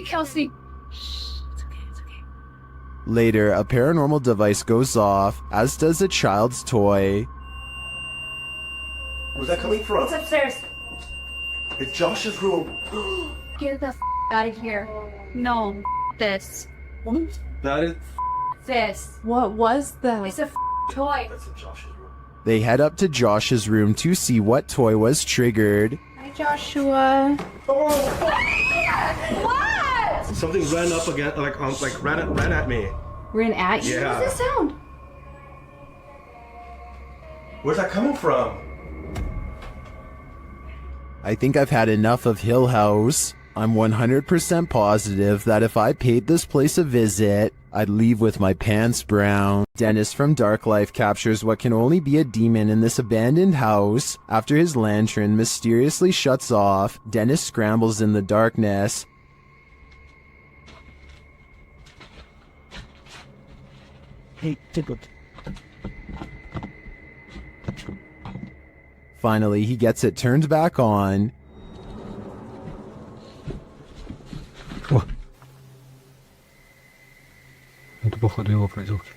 Kelsey. Later, a paranormal device goes off, as does a child's toy. Where's that coming from? It's upstairs. It's Josh's room. Get the out of here. No, this. That is. This. What was that? It's a toy. That's in Josh's room. They head up to Josh's room to see what toy was triggered. Hi, Joshua. What? Something ran up again, ran at me. Ran at you? Yeah. What's this sound? Where's that coming from? I think I've had enough of Hill House. I'm 100% positive that if I paid this place a visit, I'd leave with my pants brown. Dennis from Dark Life captures what can only be a demon in this abandoned house. After his lantern mysteriously shuts off, Dennis scrambles in the darkness. Hey, Tickled. Finally, he gets it turned back on. Это, походу, его проделки.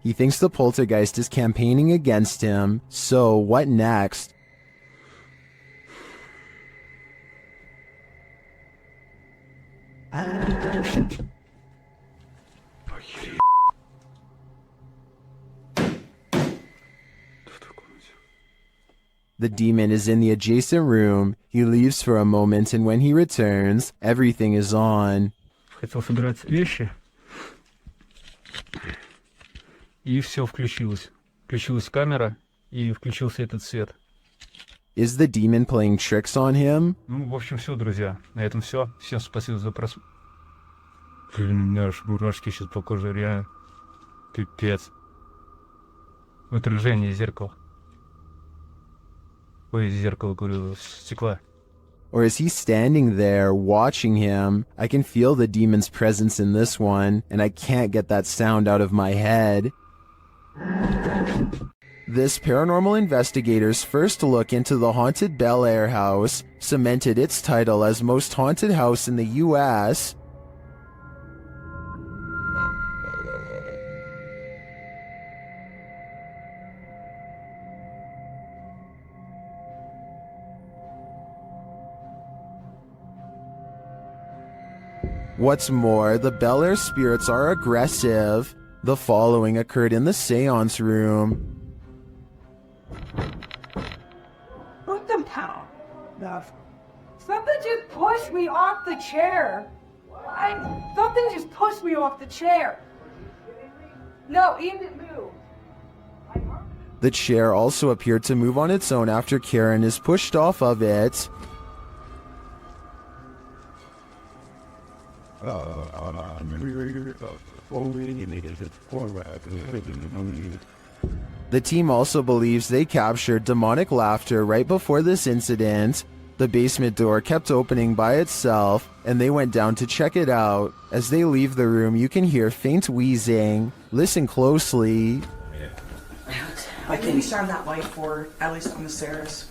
He thinks the poltergeist is campaigning against him, so what next? The demon is in the adjacent room. He leaves for a moment, and when he returns, everything is on. Хотел собирать вещи. И все включилось. Включилась камера, и включился этот свет. Is the demon playing tricks on him? Ну, в общем, все, друзья. На этом все. Всем спасибо за просмотр. Блин, у меня аж мурашки сейчас по коже, реально. Пипец. Отражение зеркала. Ой, зеркало, говорю, стекла. Or is he standing there watching him? I can feel the demon's presence in this one, and I can't get that sound out of my head. This paranormal investigator's first look into the haunted Bel Air house cemented its title as most haunted house in the US. What's more, the Bel Air spirits are aggressive. The following occurred in the seance room. Put them down. Something just pushed me off the chair. Something just pushed me off the chair. No, Ian didn't move. The chair also appeared to move on its own after Karen is pushed off of it. The team also believes they captured demonic laughter right before this incident. The basement door kept opening by itself, and they went down to check it out. As they leave the room, you can hear faint wheezing. Listen closely. I think we shine that light for at least on the stairs.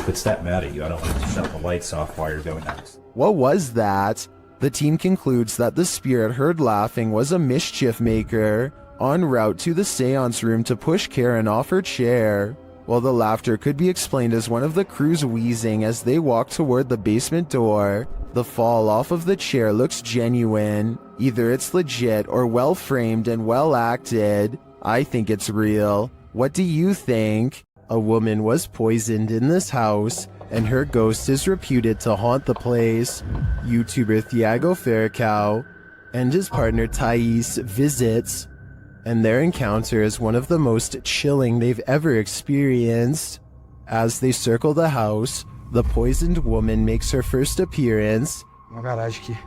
If it's that mad at you, I don't want to shut the lights off while you're doing that. What was that? The team concludes that the spirit heard laughing was a mischief maker en route to the seance room to push Karen off her chair. While the laughter could be explained as one of the crew's wheezing as they walk toward the basement door, the fall off of the chair looks genuine. Either it's legit or well framed and well acted. I think it's real. What do you think? A woman was poisoned in this house, and her ghost is reputed to haunt the place. YouTuber Thiago Ferracao and his partner Thais visits, and their encounter is one of the most chilling they've ever experienced. As they circle the house, the poisoned woman makes her first appearance. Uma garagem aqui.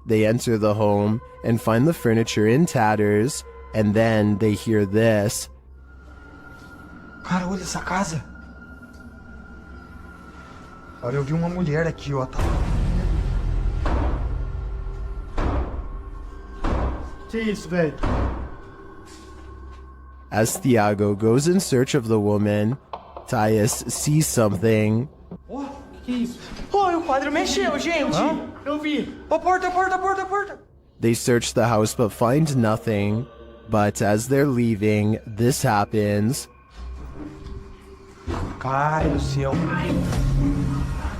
They enter the home and find the furniture in tatters, and then they hear this. Cara, olha essa casa. Olha, eu vi uma mulher aqui, ó. Que isso, velho? As Thiago goes in search of the woman, Thais sees something. Ó, que isso? Ó, o quadro mexeu, gente. Eu vi. Ó, porta, porta, porta, porta. They search the house but find nothing. But as they're leaving, this happens. Caralho do céu.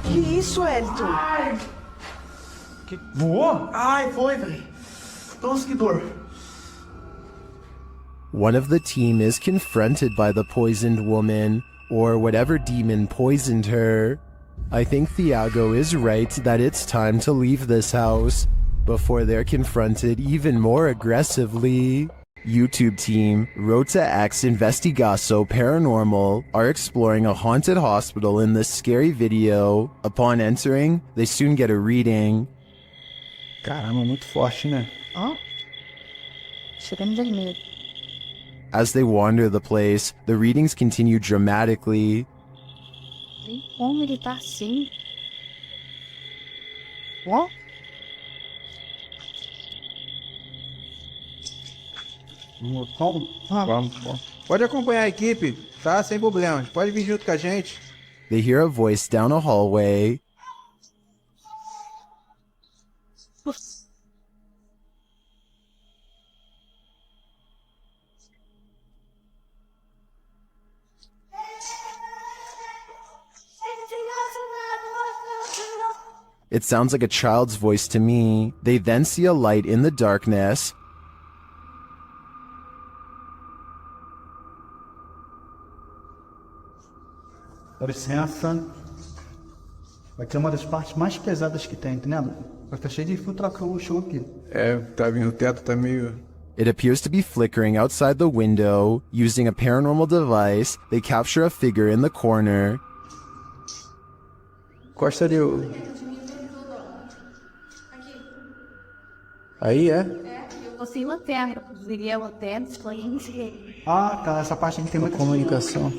Que isso, Elton? Ai. Que... Voou? Ai, foi, velho. Nossa, que dor. One of the team is confronted by the poisoned woman, or whatever demon poisoned her. I think Thiago is right that it's time to leave this house before they're confronted even more aggressively. YouTube team Rota X Investigaso Paranormal are exploring a haunted hospital in this scary video. Upon entering, they soon get a reading. Caramba, muito forte, né? Ó, chegando de medo. As they wander the place, the readings continue dramatically. Nem como ele tá assim. Ó. Vamos. Pode acompanhar a equipe, tá? Sem problemas. Pode vir junto com a gente. They hear a voice down a hallway. It sounds like a child's voice to me. They then see a light in the darkness. Dá licença. Aqui é uma das partes mais pesadas que tem, entendeu? Tá cheio de infiltração no chão aqui. É, tá vindo, o teto tá meio... It appears to be flickering outside the window. Using a paranormal device, they capture a figure in the corner. Costa deu. Aí é? Eu vou sem lanterna, conseguiria lanterna, explain. Ah, tá. Essa parte aqui tem muita comunicação.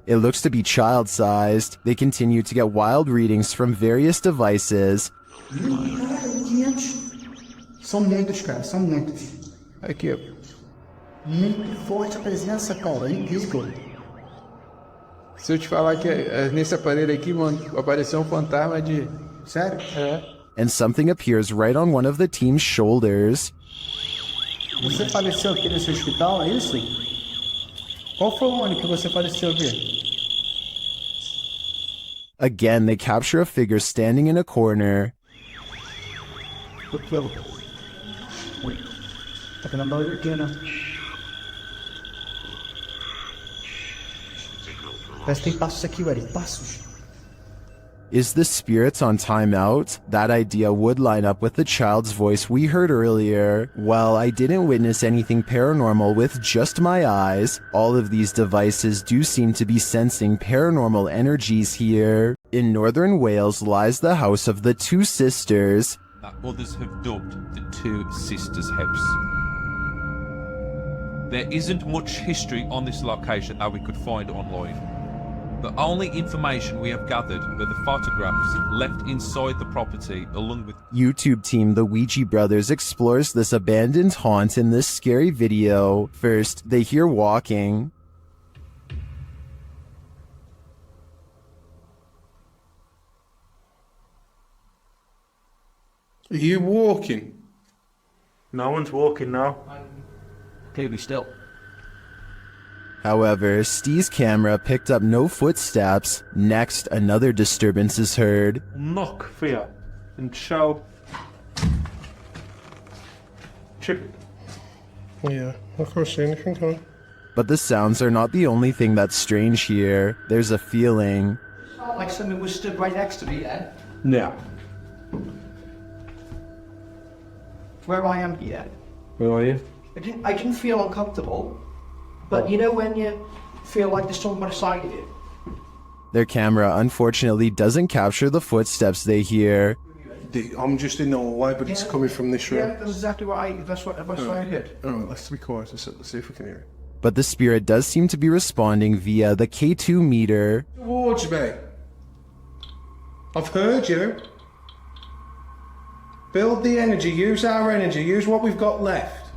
It looks to be child-sized. They continue to get wild readings from various devices. São muitos, cara. São muitos. Aqui, ó. Muito forte a presença, cara. É incrível. Se eu te falar que nesse aparelho aqui, mano, apareceu um fantasma de... Sério? É. And something appears right on one of the team's shoulders. Você faleceu aqui nesse hospital, é isso? Qual foi o ano que você faleceu aqui? Again, they capture a figure standing in a corner. Tá aqui na barriga aqui, né? Parece que tem passos aqui, Eric. Passos. Is the spirits on timeout? That idea would line up with the child's voice we heard earlier. Well, I didn't witness anything paranormal with just my eyes. All of these devices do seem to be sensing paranormal energies here. In northern Wales lies the house of the two sisters. That others have dubbed the Two Sisters House. There isn't much history on this location that we could find online. The only information we have gathered were the photographs left inside the property along with... YouTube team The Ouija Brothers explores this abandoned haunt in this scary video. First, they hear walking. Are you walking? No one's walking now. Clearly still. However, Steve's camera picked up no footsteps. Next, another disturbance is heard. Knock for you and show. Chip. Yeah, I can't see anything, can I? But the sounds are not the only thing that's strange here. There's a feeling. Felt like something was stood right next to me then. Yeah. Where I am here. Where are you? I didn't feel uncomfortable. But you know when you feel like there's someone beside you? Their camera unfortunately doesn't capture the footsteps they hear. I'm just in the hallway, but it's coming from this room. Yeah, that's exactly what I heard. Alright, let's be quiet. Let's see if we can hear it. But the spirit does seem to be responding via the K2 meter. Towards me. I've heard you. Build the energy, use our energy, use what we've got left.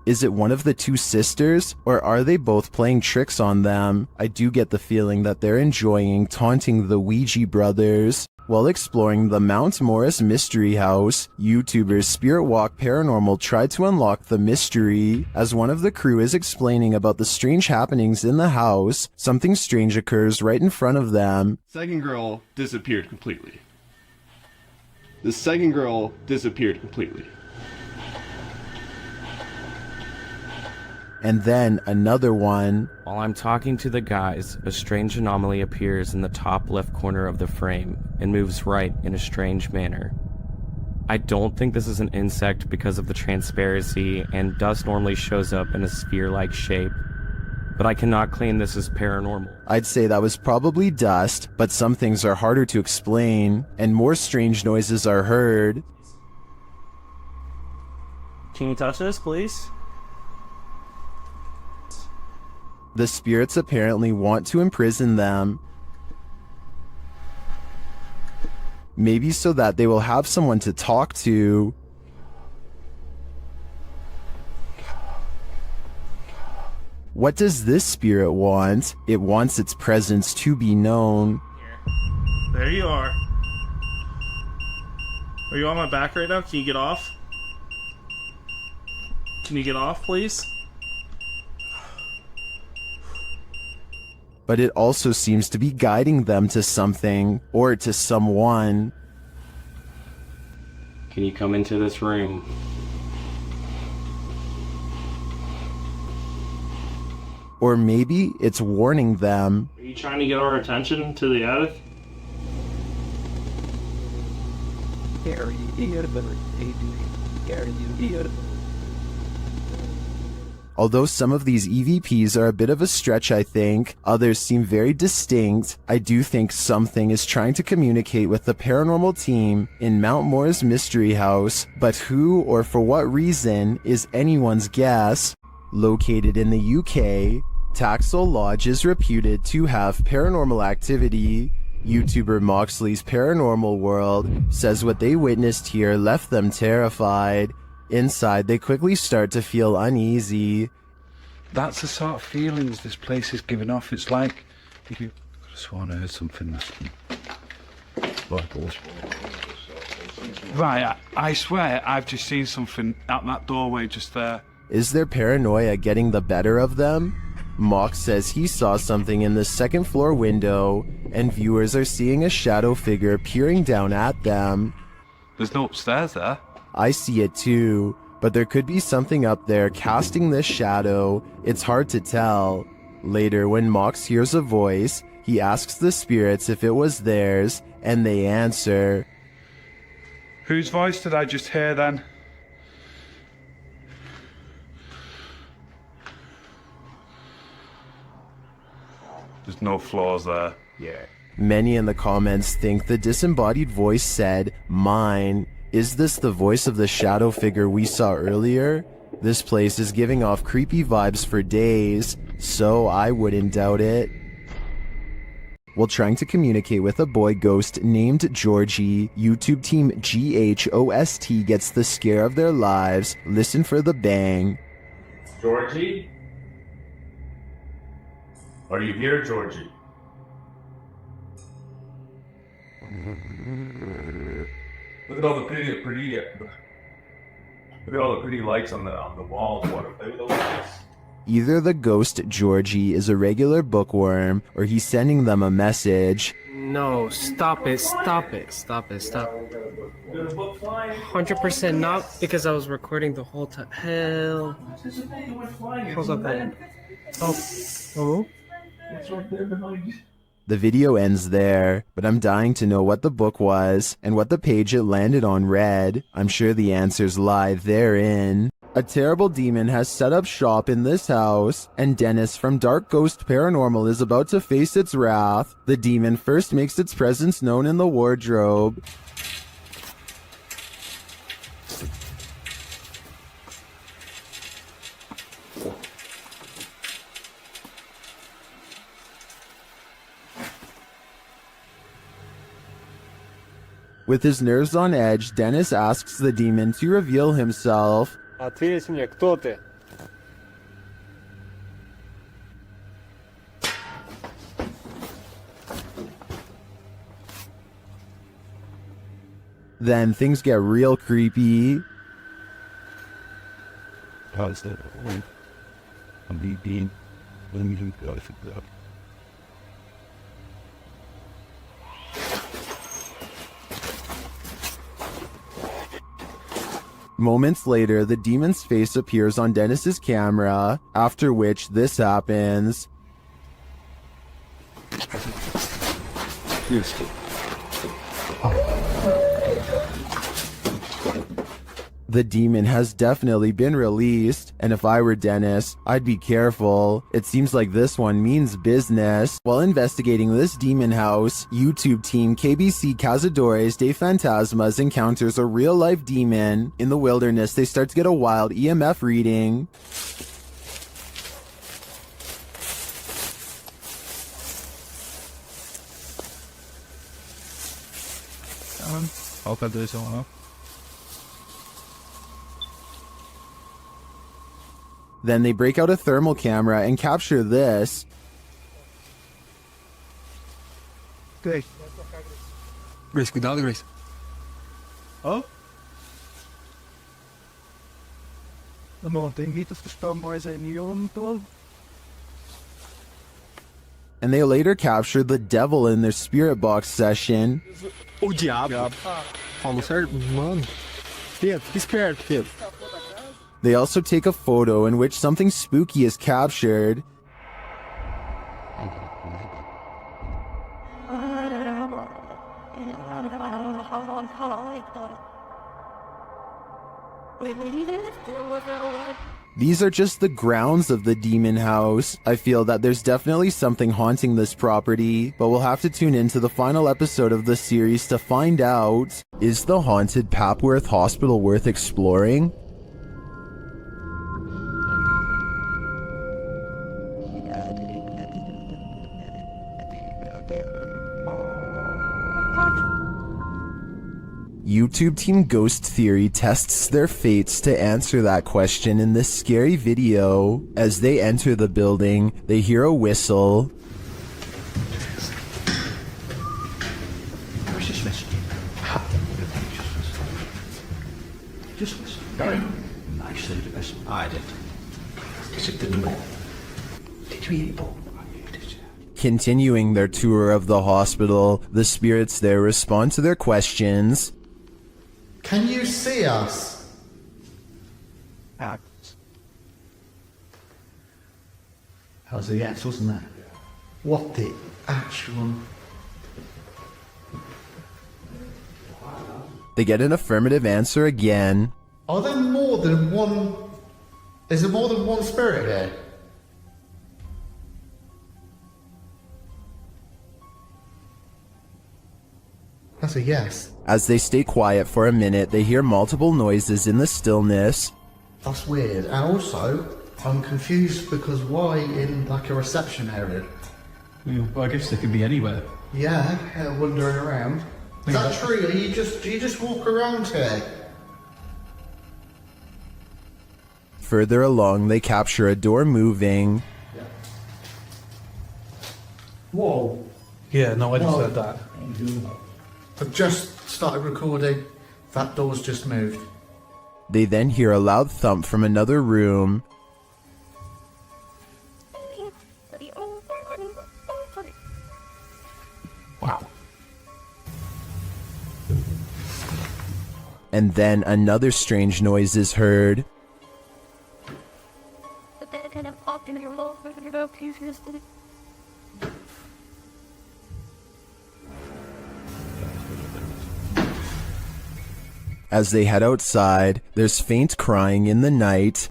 Is it one of the two sisters, or are they both playing tricks on them? I do get the feeling that they're enjoying taunting the Ouija brothers. While exploring the Mount Morris Mystery House, YouTubers Spirit Walk Paranormal tried to unlock the mystery. As one of the crew is explaining about the strange happenings in the house, something strange occurs right in front of them. Second girl disappeared completely. The second girl disappeared completely. And then another one. While I'm talking to the guys, a strange anomaly appears in the top left corner of the frame and moves right in a strange manner. I don't think this is an insect because of the transparency, and dust normally shows up in a sphere-like shape, but I cannot claim this is paranormal. I'd say that was probably dust, but some things are harder to explain, and more strange noises are heard. Can you touch this, please? The spirits apparently want to imprison them. Maybe so that they will have someone to talk to. What does this spirit want? It wants its presence to be known. There you are. Are you on my back right now? Can you get off? Can you get off, please? But it also seems to be guiding them to something, or to someone. Can you come into this room? Or maybe it's warning them. Are you trying to get our attention to the attic? Although some of these EVPs are a bit of a stretch, I think, others seem very distinct, I do think something is trying to communicate with the paranormal team in Mount Morris Mystery House, but who or for what reason is anyone's guess. Located in the UK, Taxel Lodge is reputed to have paranormal activity. YouTuber Moxley's Paranormal World says what they witnessed here left them terrified. Inside, they quickly start to feel uneasy. That's the sort of feelings this place is giving off. It's like if you could have sworn I heard something. Right, I swear I've just seen something out that doorway just there. Is their paranoia getting the better of them? Mox says he saw something in the second floor window, and viewers are seeing a shadow figure peering down at them. There's no upstairs there. I see it too, but there could be something up there casting this shadow. It's hard to tell. Later, when Mox hears a voice, he asks the spirits if it was theirs, and they answer. Whose voice did I just hear then? There's no floors there. Yeah. Many in the comments think the disembodied voice said, "Mine." Is this the voice of the shadow figure we saw earlier? This place is giving off creepy vibes for days, so I wouldn't doubt it. While trying to communicate with a boy ghost named Georgie, YouTube team GHOST gets the scare of their lives. Listen for the bang. Georgie? Are you here, Georgie? Look at all the pretty lights on the walls. What are they? Either the ghost Georgie is a regular bookworm, or he's sending them a message. No, stop it, stop it, stop it, stop. 100% not, because I was recording the whole time. Hell. How's up there? Oh. The video ends there, but I'm dying to know what the book was, and what the page it landed on read. I'm sure the answers lie therein. A terrible demon has set up shop in this house, and Dennis from Dark Ghost Paranormal is about to face its wrath. The demon first makes its presence known in the wardrobe. With his nerves on edge, Dennis asks the demon to reveal himself. Ответь мне, кто ты? Then things get real creepy. How's that? I'm being. Let me do it. Moments later, the demon's face appears on Dennis's camera, after which this happens. The demon has definitely been released, and if I were Dennis, I'd be careful. It seems like this one means business. While investigating this demon house, YouTube team KBC Cazadores de Fantasmas encounters a real-life demon. In the wilderness, they start to get a wild EMF reading. Hope I do someone up. Then they break out a thermal camera and capture this. Grace. Grace, cuidado, Grace. Oh? And they later captured the devil in their spirit box session. O diabo. Falou certo? Mano. Filho, esperto, filho. They also take a photo in which something spooky is captured. These are just the grounds of the demon house. I feel that there's definitely something haunting this property, but we'll have to tune into the final episode of the series to find out. Is the haunted Papworth Hospital worth exploring? YouTube Team Ghost Theory tests their fates to answer that question in this scary video. As they enter the building, they hear a whistle. Where's this message? Just listen. Don't. I said it best. I did. Is it the door? Did you eat it, Paul? Continuing their tour of the hospital, the spirits there respond to their questions. Can you see us? That was the answer, wasn't that? What the actual... They get an affirmative answer again. Are there more than one... Is there more than one spirit here? That's a yes. As they stay quiet for a minute, they hear multiple noises in the stillness. That's weird. And also, I'm confused because why in like a reception area? Well, I guess they could be anywhere. Yeah, wandering around. Is that true? Do you just walk around here? Further along, they capture a door moving. Whoa. Yeah, no, I just said that. I've just started recording That door's just moved. They then hear a loud thump from another room. Wow. And then another strange noise is heard. As they head outside, there's faint crying in the night.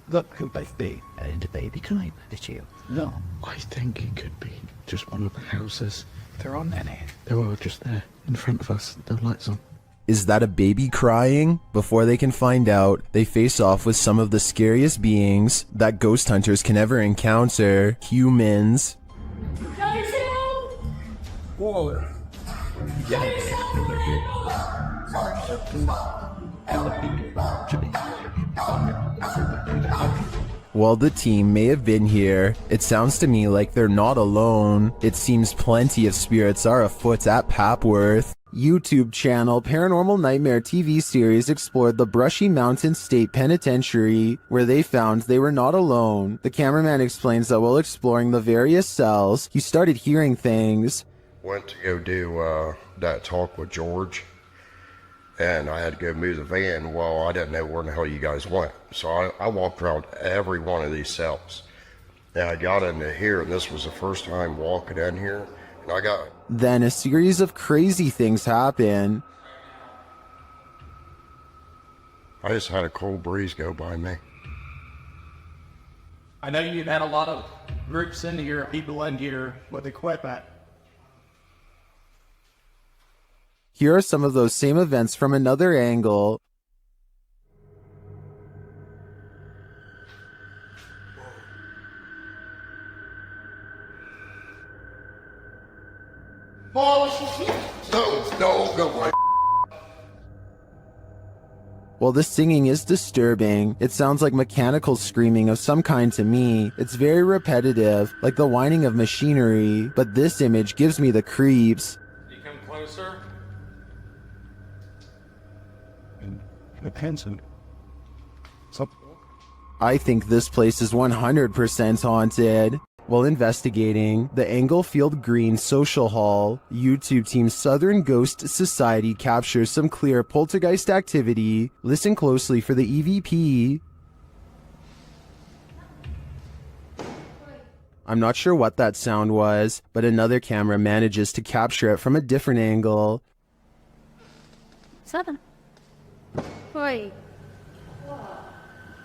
That could be a baby crying, did you? No, I think it could be just one of the houses. There aren't any. They're all just there, in front of us, no lights on. Is that a baby crying? Before they can find out, they face off with some of the scariest beings that ghost hunters can ever encounter, humans. Whoa. While the team may have been here, it sounds to me like they're not alone. It seems plenty of spirits are afoot at Papworth. YouTube channel Paranormal Nightmare TV series explored the Brushy Mountain State Penitentiary, where they found they were not alone. The cameraman explains that while exploring the various cells, he started hearing things. Went to go do that talk with George, and I had to go move the van. Well, I didn't know where the hell you guys went, so I walked around every one of these cells. And I got into here, and this was the first time walking in here, and I got... Then a series of crazy things happen. I just had a cold breeze go by me. I know you've had a lot of groups in here, people in here with equipment. Here are some of those same events from another angle. No, go away. While the singing is disturbing, it sounds like mechanical screaming of some kind to me. It's very repetitive, like the whining of machinery, but this image gives me the creeps. You come closer. Attention. I think this place is 100% haunted. While investigating the Englefield Green Social Hall, YouTube team Southern Ghost Society captures some clear poltergeist activity. Listen closely for the EVP. I'm not sure what that sound was, but another camera manages to capture it from a different angle. 7. Wait.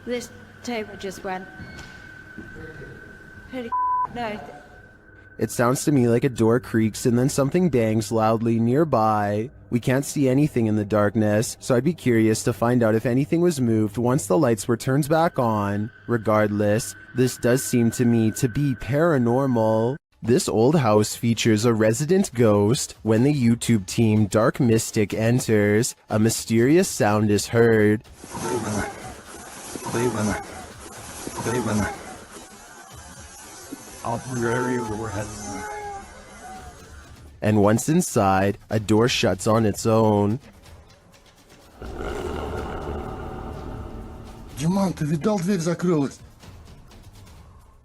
This table just went. Who the knows? It sounds to me like a door creaks and then something bangs loudly nearby. We can't see anything in the darkness, so I'd be curious to find out if anything was moved once the lights were turned back on. Regardless, this does seem to me to be paranormal. This old house features a resident ghost. When the YouTube team Dark Mystic enters, a mysterious sound is heard. And once inside, a door shuts on its own.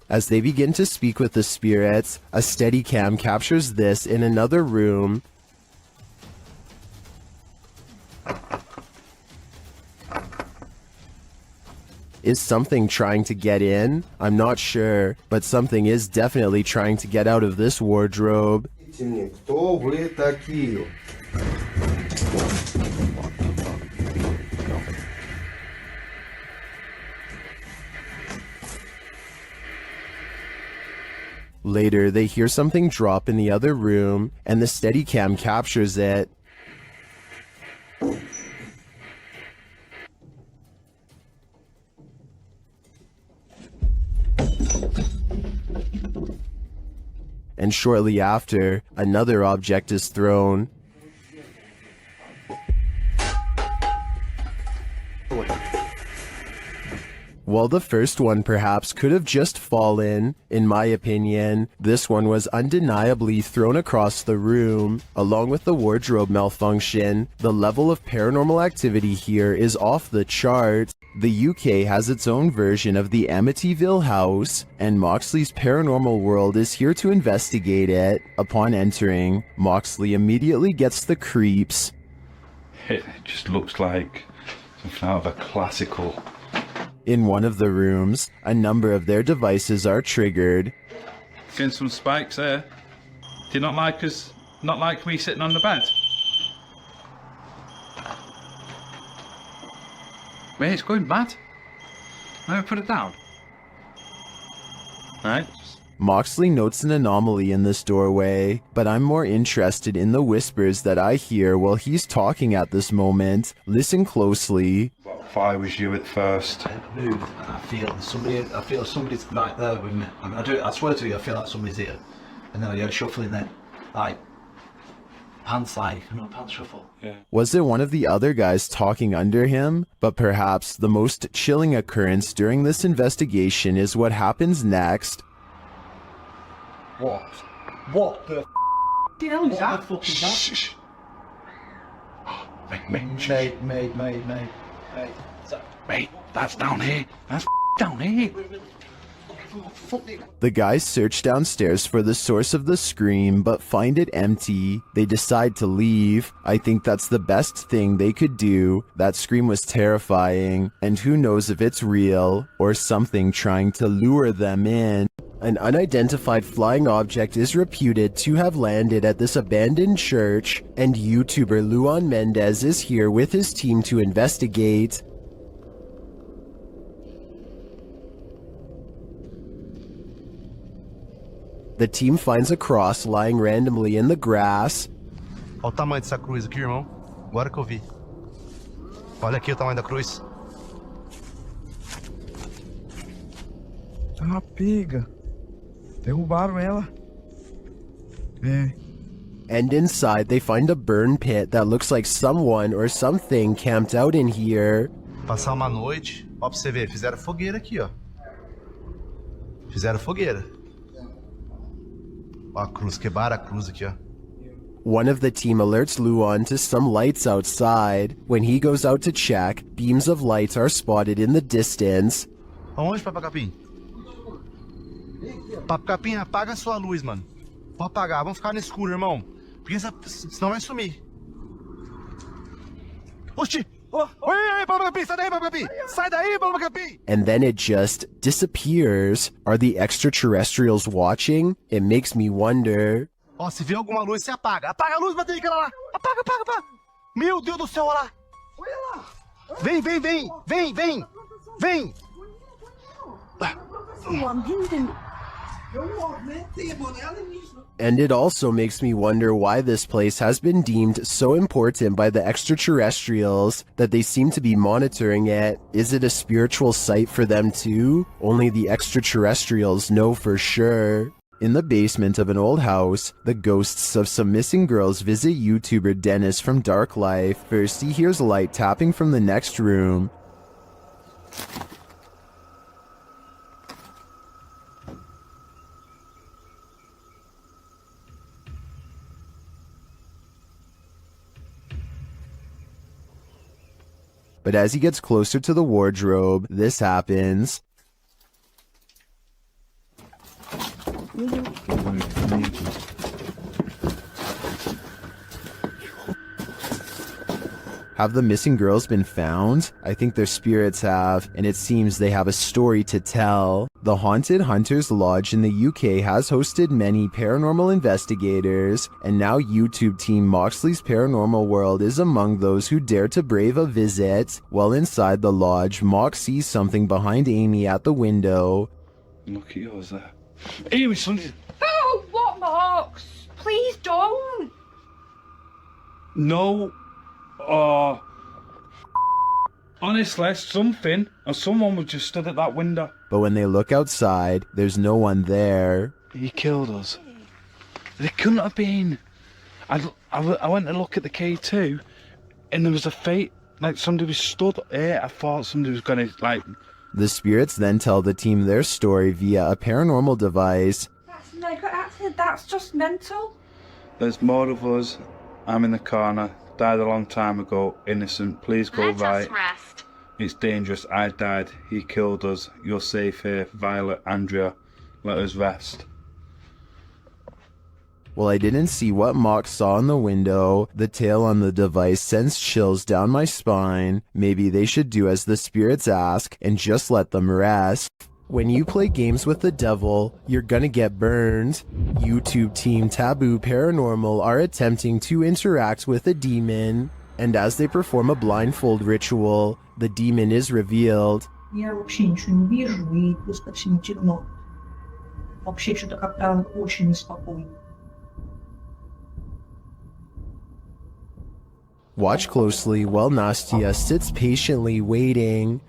As they begin to speak with the spirits, a Steadicam captures this in another room. Is something trying to get in? I'm not sure, but something is definitely trying to get out of this wardrobe. Later, they hear something drop in the other room, and the Steadicam captures it. And shortly after, another object is thrown. While the first one perhaps could have just fallen, in my opinion, this one was undeniably thrown across the room. Along with the wardrobe malfunction, the level of paranormal activity here is off the chart. The UK has its own version of the Amityville house, and Moxley's paranormal world is here to investigate it. Upon entering, Moxley immediately gets the creeps. It just looks like something out of a classical. In one of the rooms, a number of their devices are triggered. Getting some spikes there. Do you not like us? Not like me sitting on the bed? Wait, it's going mad. Let me put it down. Right. Moxley notes an anomaly in this doorway, but I'm more interested in the whispers that I hear while he's talking at this moment. Listen closely. If I was you at first. I move and I feel somebody's right there with me. I mean, I swear to you, I feel like somebody's here. And then I hear shuffling then. Like, pants shuffle. Yeah. Was it one of the other guys talking under him? But perhaps the most chilling occurrence during this investigation is what happens next. What? What the hell is that? What the fuck is that? Shh. Mate, that's down here. That's down here. The guys search downstairs for the source of the scream, but find it empty. They decide to leave. I think that's the best thing they could do. That scream was terrifying, and who knows if it's real, or something trying to lure them in. An unidentified flying object is reputed to have landed at this abandoned church, and YouTuber Luan Mendez is here with his team to investigate. The team finds a cross lying randomly in the grass. Olha o tamanho dessa cruz aqui, irmão. Agora que eu vi. Olha aqui o tamanho da cruz. Ah, pega. Derrubaram ela. É. And inside they find a burn pit that looks like someone or something camped out in here. Passar uma noite, ó pra você ver, fizeram fogueira aqui, ó. Fizeram fogueira. Ó a cruz, quebraram a cruz aqui, ó. One of the team alerts Luan to some lights outside. When he goes out to check, beams of light are spotted in the distance. Aonde, Papa Capim? Papa Capim, apaga a sua luz, mano. Pode apagar, vamos ficar no escuro, irmão. Porque senão vai sumir. Oxi! Oh, oi, Papa Capim, sai daí, Papa Capim! Sai daí, Papa Capim! And then it just disappears. Are the extraterrestrials watching? It makes me wonder. Ó, se vê alguma luz, você apaga. Apaga a luz, bater aquela lá. Apaga, apaga, apaga. Meu Deus do céu, olha lá. Olha lá. Vem, vem, vem. Vem, vem. Vem. And it also makes me wonder why this place has been deemed so important by the extraterrestrials that they seem to be monitoring it. Is it a spiritual site for them too? Only the extraterrestrials know for sure. In the basement of an old house, the ghosts of some missing girls visit YouTuber Dennis from Dark Life. First, he hears light tapping from the next room. But as he gets closer to the wardrobe, this happens. Have the missing girls been found? I think their spirits have, and it seems they have a story to tell. The Haunted Hunters Lodge in the UK has hosted many paranormal investigators, and now YouTube team Moxley's Paranormal World is among those who dare to brave a visit. While inside the lodge, Mox sees something behind Amy at the window. Look at yours there. Amy, something. Oh, what, Marks? Please don't. No. Honestly, something or someone was just stood at that window. But when they look outside, there's no one there. He killed us. They couldn't have been. I went to look at the K2, and there was a fate like somebody was stood here. I thought somebody was gonna like The spirits then tell the team their story via a paranormal device. That's just mental. There's more of us. I'm in the corner. Died a long time ago. Innocent. Please go right. Rest. It's dangerous. I died. He killed us. You're safe here. Violet, Andrea. Let us rest. While I didn't see what Mock saw in the window, the tale on the device sends chills down my spine. Maybe they should do as the spirits ask and just let them rest. When you play games with the devil, you're gonna get burned. YouTube team Taboo Paranormal are attempting to interact with a demon, and as they perform a blindfold ritual, the demon is revealed. Я вообще ничего не вижу, и просто всем темно. Вообще что-то как-то очень неспокойно. Watch closely while Nastia sits patiently waiting.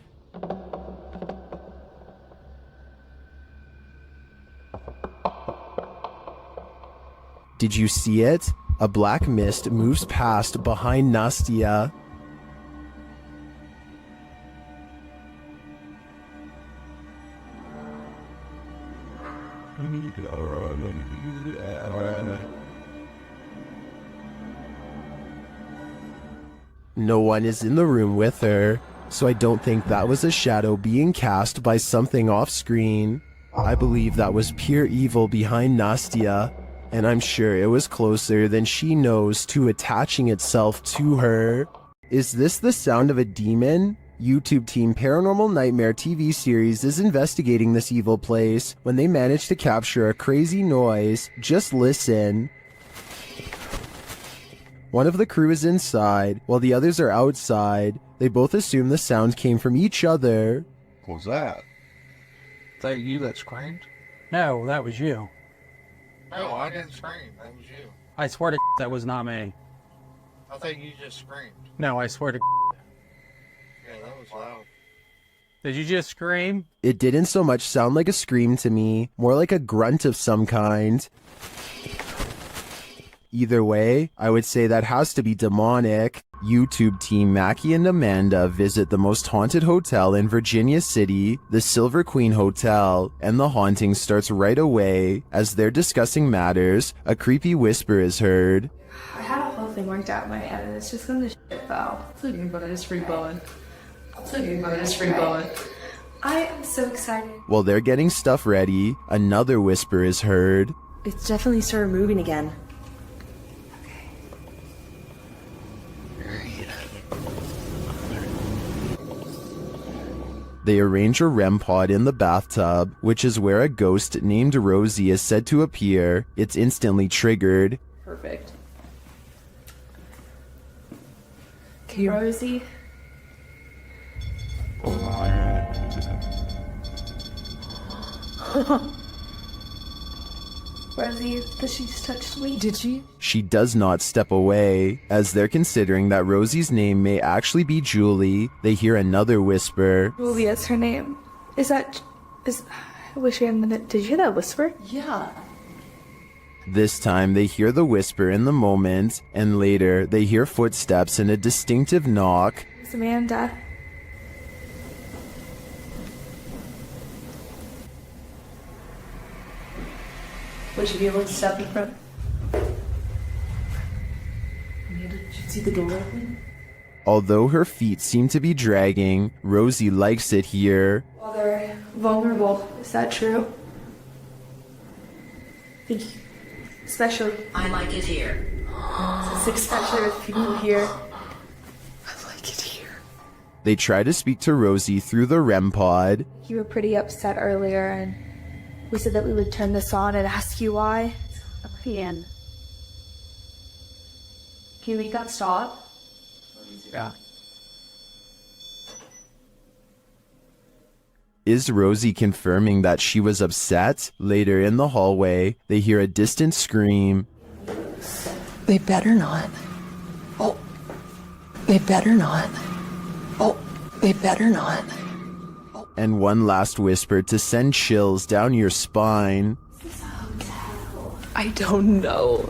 Did you see it? A black mist moves past behind Nastia. No one is in the room with her, so I don't think that was a shadow being cast by something off screen. I believe that was pure evil behind Nastia, and I'm sure it was closer than she knows to attaching itself to her. Is this the sound of a demon? YouTube team Paranormal Nightmare TV series is investigating this evil place when they manage to capture a crazy noise. Just listen. One of the crew is inside, while the others are outside. They both assume the sound came from each other. What was that? Is that you that screamed? No, that was you. No, I didn't scream. That was you. I swear to that was not me. I think you just screamed. No, I swear to Yeah, that was loud. Did you just scream? It didn't so much sound like a scream to me, more like a grunt of some kind. Either way, I would say that has to be demonic. YouTube team Mackie and Amanda visit the most haunted hotel in Virginia City, the Silver Queen Hotel, and the haunting starts right away. As they're discussing matters, a creepy whisper is heard. I had a whole thing worked out in my head, and it's just gonna shit though. It's okay, but I just reballing. It's okay, but I just reballing. I am so excited. While they're getting stuff ready, another whisper is heard. It's definitely started moving again. They arrange a REM pod in the bathtub, which is where a ghost named Rosie is said to appear. It's instantly triggered. Perfect. Okay, Rosie. Rosie, does she just touch sweet? Did she? She does not step away. As they're considering that Rosie's name may actually be Julie, they hear another whisper. Julia's her name. I wish we had a minute. Did you hear that whisper? Yeah. This time they hear the whisper in the moment, and later they hear footsteps and a distinctive knock. It's Amanda. Would you be able to step in front? Amanda, did you see the door open? Although her feet seem to be dragging, Rosie likes it here. Well, they're vulnerable. Is that true? Especially. I like it here. Especially with people here. I like it here. They try to speak to Rosie through the REM pod. You were pretty upset earlier, and we said that we would turn this on and ask you why. Can you make that stop? Yeah. Is Rosie confirming that she was upset? Later in the hallway, they hear a distant scream. They better not. Oh. They better not. Oh. They better not. And one last whisper to send chills down your spine. I don't know.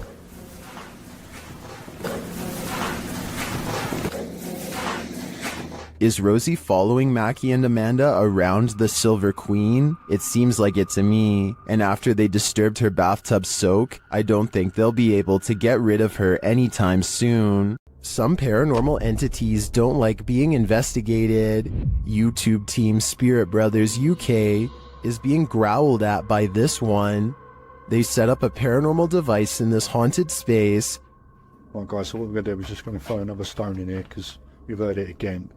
Is Rosie following Mackie and Amanda around the Silver Queen? It seems like it to me. And after they disturbed her bathtub soak, I don't think they'll be able to get rid of her anytime soon. Some paranormal entities don't like being investigated. YouTube team Spirit Brothers UK is being growled at by this one. They set up a paranormal device in this haunted space. Right guys, so what we're going to do is just going to throw another stone in here because we've heard it again.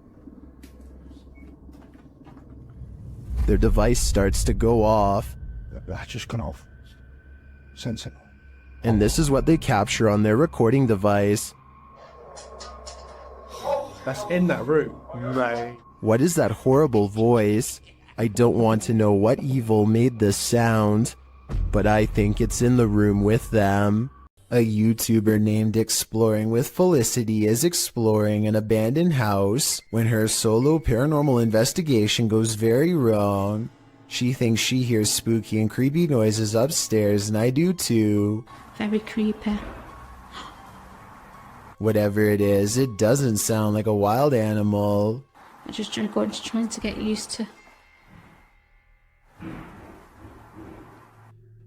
Their device starts to go off. That's just gone off. Sensible. And this is what they capture on their recording device. That's in that room. Right. What is that horrible voice? I don't want to know what evil made this sound, but I think it's in the room with them. A YouTuber named Exploring with Felicity is exploring an abandoned house when her solo paranormal investigation goes very wrong. She thinks she hears spooky and creepy noises upstairs, and I do too. Very creepy. Whatever it is, it doesn't sound like a wild animal. I'm just trying to get used to.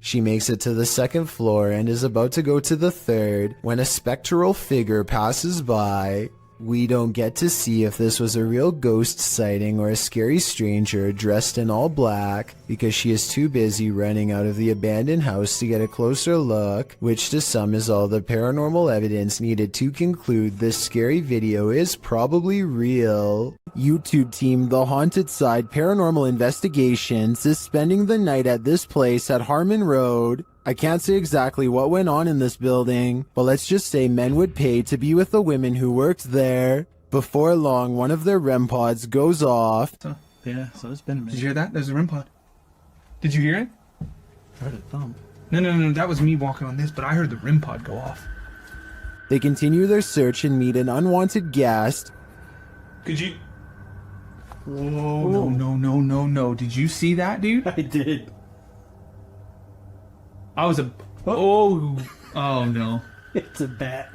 She makes it to the second floor and is about to go to the third when a spectral figure passes by. We don't get to see if this was a real ghost sighting or a scary stranger dressed in all black because she is too busy running out of the abandoned house to get a closer look, which to some is all the paranormal evidence needed to conclude this scary video is probably real. YouTube team The Haunted Side Paranormal Investigations is spending the night at this place at Harmon Road. I can't say exactly what went on in this building, but let's just say men would pay to be with the women who worked there. Before long, one of their REM pods goes off. Yeah, so it's been a minute. Did you hear that? There's a REM pod. Did you hear it? I heard it thump. No, that was me walking on this, but I heard the REM pod go off. They continue their search and meet an unwanted guest. Could you... Whoa, no. Did you see that, dude? I did. I was a... Oh no. It's a bat.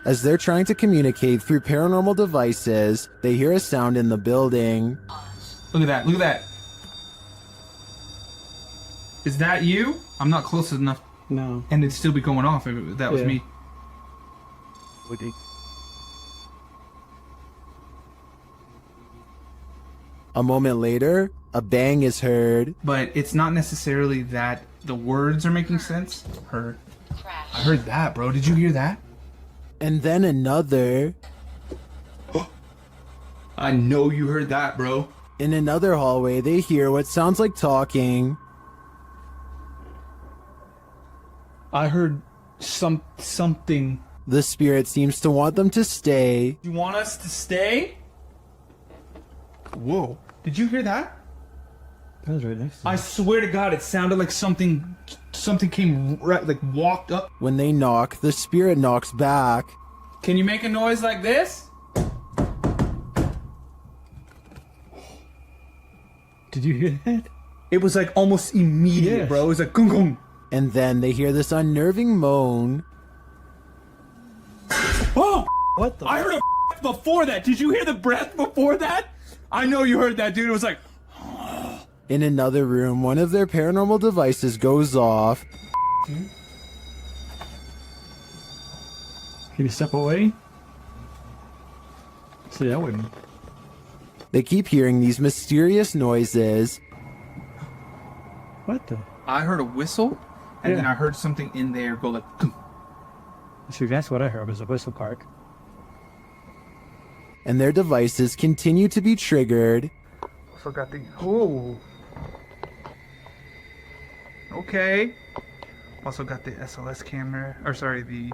As they're trying to communicate through paranormal devices, they hear a sound in the building. Look at that. Is that you? I'm not close enough. No. And it'd still be going off if that was me. Woody. A moment later, a bang is heard. But it's not necessarily that the words are making sense. I heard that, bro. Did you hear that? And then another. I know you heard that, bro. In another hallway, they hear what sounds like talking. I heard something. The spirit seems to want them to stay. You want us to stay? Whoa. Did you hear that? That was right next to I swear to God, it sounded like something came right, like walked up. When they knock, the spirit knocks back. Can you make a noise like this? Did you hear that? It was like almost immediate, Yes. bro. It was like gung gung. And then they hear this unnerving moan. Oh! What the? I heard a before that. Did you hear the breath before that? I know you heard that, dude. It was like... In another room, one of their paranormal devices goes off. Can you step away? See, that wouldn't. They keep hearing these mysterious noises. What the? I heard a whistle, and then I heard something in there go like... Gung. See, that's what I heard was a whistle park. And their devices continue to be triggered. I forgot the... Oh. Okay. Also got the SLS camera, or sorry, the...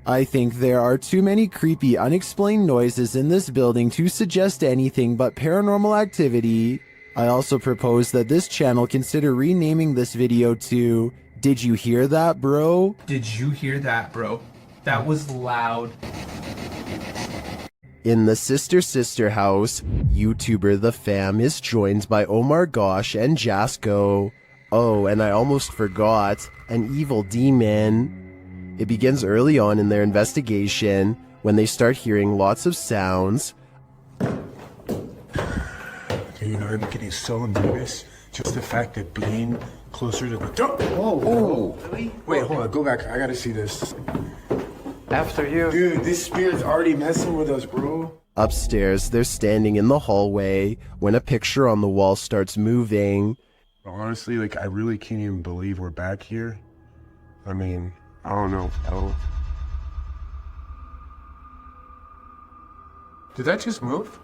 I think there are too many creepy, unexplained noises in this building to suggest anything but paranormal activity. I also propose that this channel consider renaming this video to Did You Hear That, Bro? Did you hear that, bro? That was loud. In the Sister house, YouTuber The Fam is joined by Omar Gosh and Jasko. Oh, and I almost forgot, an evil demon. It begins early on in their investigation when they start hearing lots of sounds. You know, I'm getting so nervous. Just the fact of being closer to the door. Whoa. Really? Wait, hold on. Go back. I gotta see this. After you. Dude, this spirit's already messing with us, bro. Upstairs, they're standing in the hallway when a picture on the wall starts moving. Honestly, like, I really can't even believe we're back here. I mean, I don't know. Did that just move?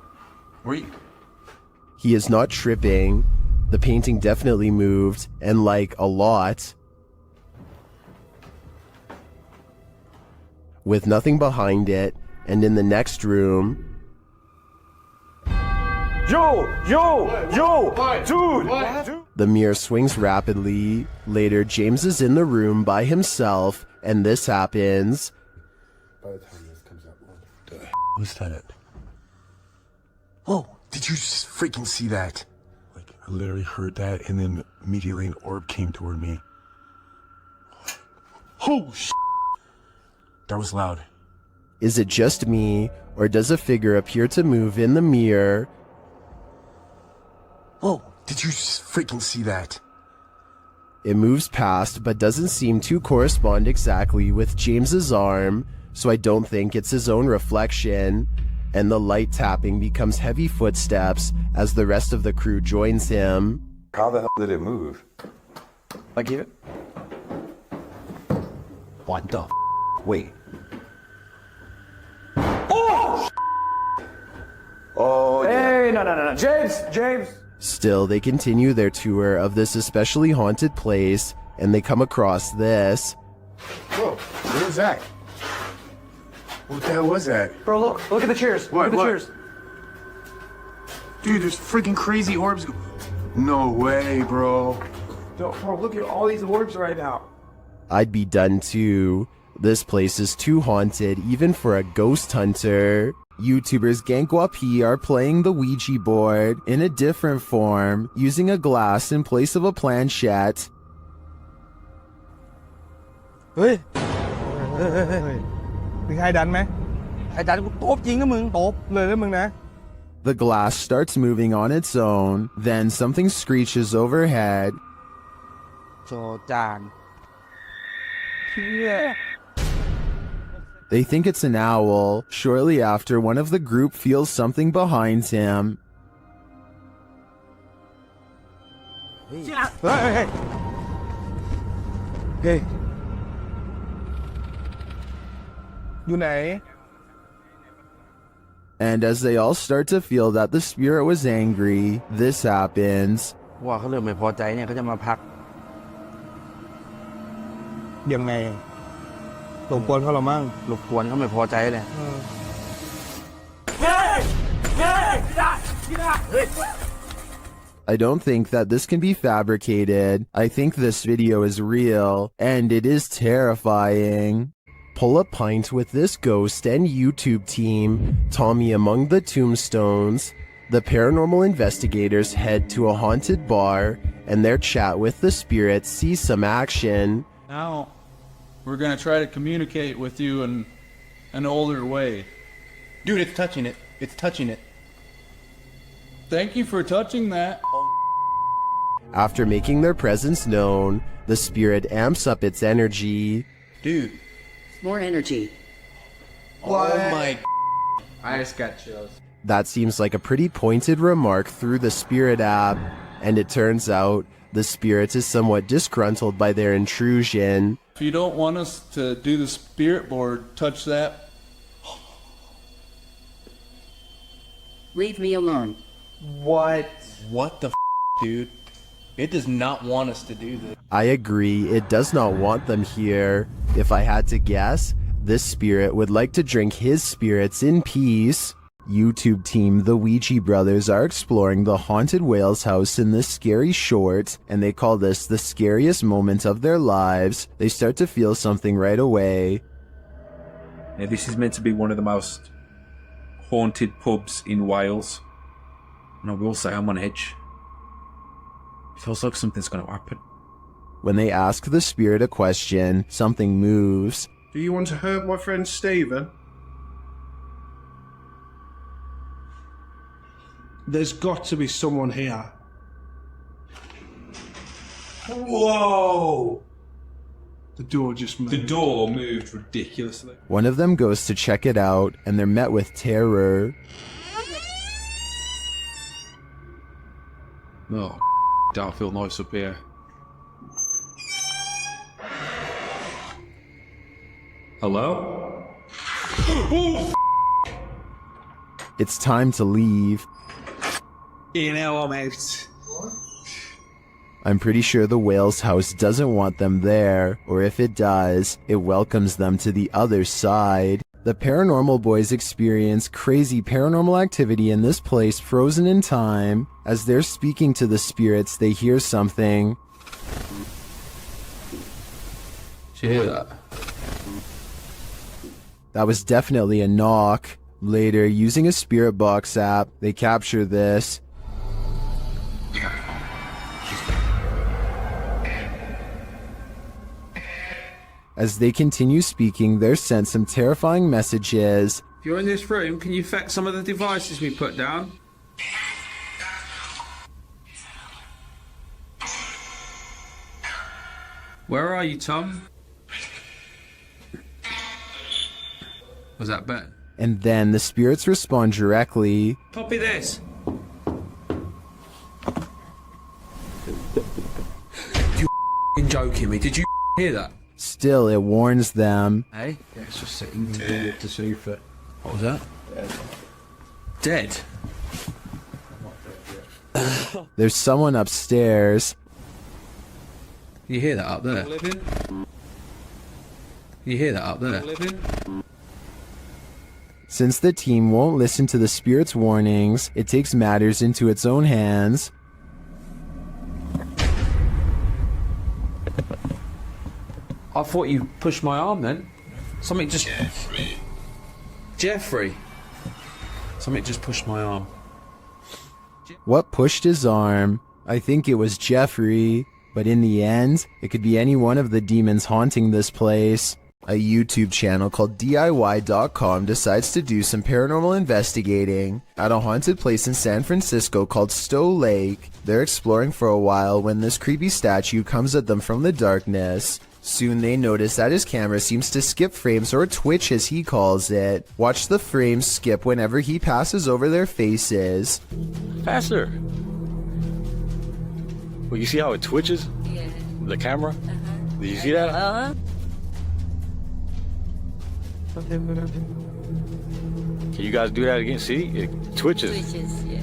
He is not tripping. The painting definitely moved, and like a lot. With nothing behind it, and in the next room... Dude! The mirror swings rapidly. Later, James is in the room by himself, and this happens. By the time this comes out, what the was that? Whoa, did you just freaking see that? Like, I literally heard that, and then immediately an orb came toward me. Oh, shit. That was loud. Is it just me, or does a figure appear to move in the mirror? Whoa, did you just freaking see that? It moves past, but doesn't seem to correspond exactly with James's arm, so I don't think it's his own reflection. And the light tapping becomes heavy footsteps as the rest of the crew joins him. How the hell did it move? I give it. What the Wait. Oh, Hey, no. James. Still, they continue their tour of this especially haunted place, and they come across this. Whoa, what was that? What the hell was that? Bro, look at the chairs. Look at the chairs. Dude, there's freaking crazy orbs. No way, bro. Bro, look at all these orbs right now. I'd be done too. This place is too haunted even for a ghost hunter. YouTubers Gankwapi are playing the Ouija board in a different form, using a glass in place of a planchette. เฮ้ยมีใครดันไหมใครดันกูตบจริงนะมึงตบเลยนะมึงนะ The glass starts moving on its own, then something screeches overhead. โจจานเชี่ย They think it's an owl. Shortly after, one of the group feels something behind him. เฮ้ยอยู่ไหน And as they all start to feel that the spirit was angry, this happens. ว่าเขาเริ่มไม่พอใจเนี่ยเขาจะมาพัก ยังไงรบกวนเขาหรอมั่ง รบกวนเขาไม่พอใจเลย I don't think that this can be fabricated. I think this video is real, and it is terrifying. Pull a pint with this ghost and YouTube team, Tommy among the tombstones. The paranormal investigators head to a haunted bar, and their chat with the spirits sees some action. Now, we're gonna try to communicate with you in an older way. Dude, it's touching it. It's touching it. Thank you for touching that. After making their presence known, the spirit amps up its energy. Dude. More energy. What? Oh my. I just got chills. That seems like a pretty pointed remark through the spirit app, and it turns out the spirit is somewhat disgruntled by their intrusion. If you don't want us to do the spirit board, touch that. Leave me alone. What? What the dude? It does not want us to do this. I agree, it does not want them here. If I had to guess, this spirit would like to drink his spirits in peace. YouTube team The Ouija Brothers are exploring the haunted whale's house in this scary short, and they call this the scariest moment of their lives. They start to feel something right away. Now, this is meant to be one of the most haunted pubs in Wales, and I will say I'm on edge. Feels like something's going to happen. When they ask the spirit a question, something moves. Do you want to hurt my friend Stephen? There's got to be someone here. Whoa! The door just moved. The door moved ridiculously. One of them goes to check it out, and they're met with terror. Oh, don't feel nice up here. Hello? It's time to leave. You know, I'm out. I'm pretty sure the whale's house doesn't want them there, or if it does, it welcomes them to the other side. The paranormal boys experience crazy paranormal activity in this place frozen in time. As they're speaking to the spirits, they hear something. Did you hear that? That was definitely a knock. Later, using a spirit box app, they capture this. As they continue speaking, they're sent some terrifying messages. If you're in this room, can you affect some of the devices we put down? Where are you, Tom? Was that Ben? And then the spirits respond directly. Copy this. You joking me? Did you hear that? Still, it warns them. Hey? Yeah, it's just sitting to the sofa. What was that? Dead. There's someone upstairs. You hear that up there? You hear that up there? Since the team won't listen to the spirit's warnings, it takes matters into its own hands. I thought you pushed my arm then. Something just... Jeffrey. Something just pushed my arm. What pushed his arm? I think it was Jeffrey, but in the end, it could be any one of the demons haunting this place. A YouTube channel called DIY.com decides to do some paranormal investigating at a haunted place in San Francisco called Stowe Lake. They're exploring for a while when this creepy statue comes at them from the darkness. Soon they notice that his camera seems to skip frames, or twitch as he calls it. Watch the frames skip whenever he passes over their faces. Faster! Well, you see how it twitches? Yeah. The camera? Did you see that? Uh-huh. Can you guys do that again? See? It twitches. Yeah.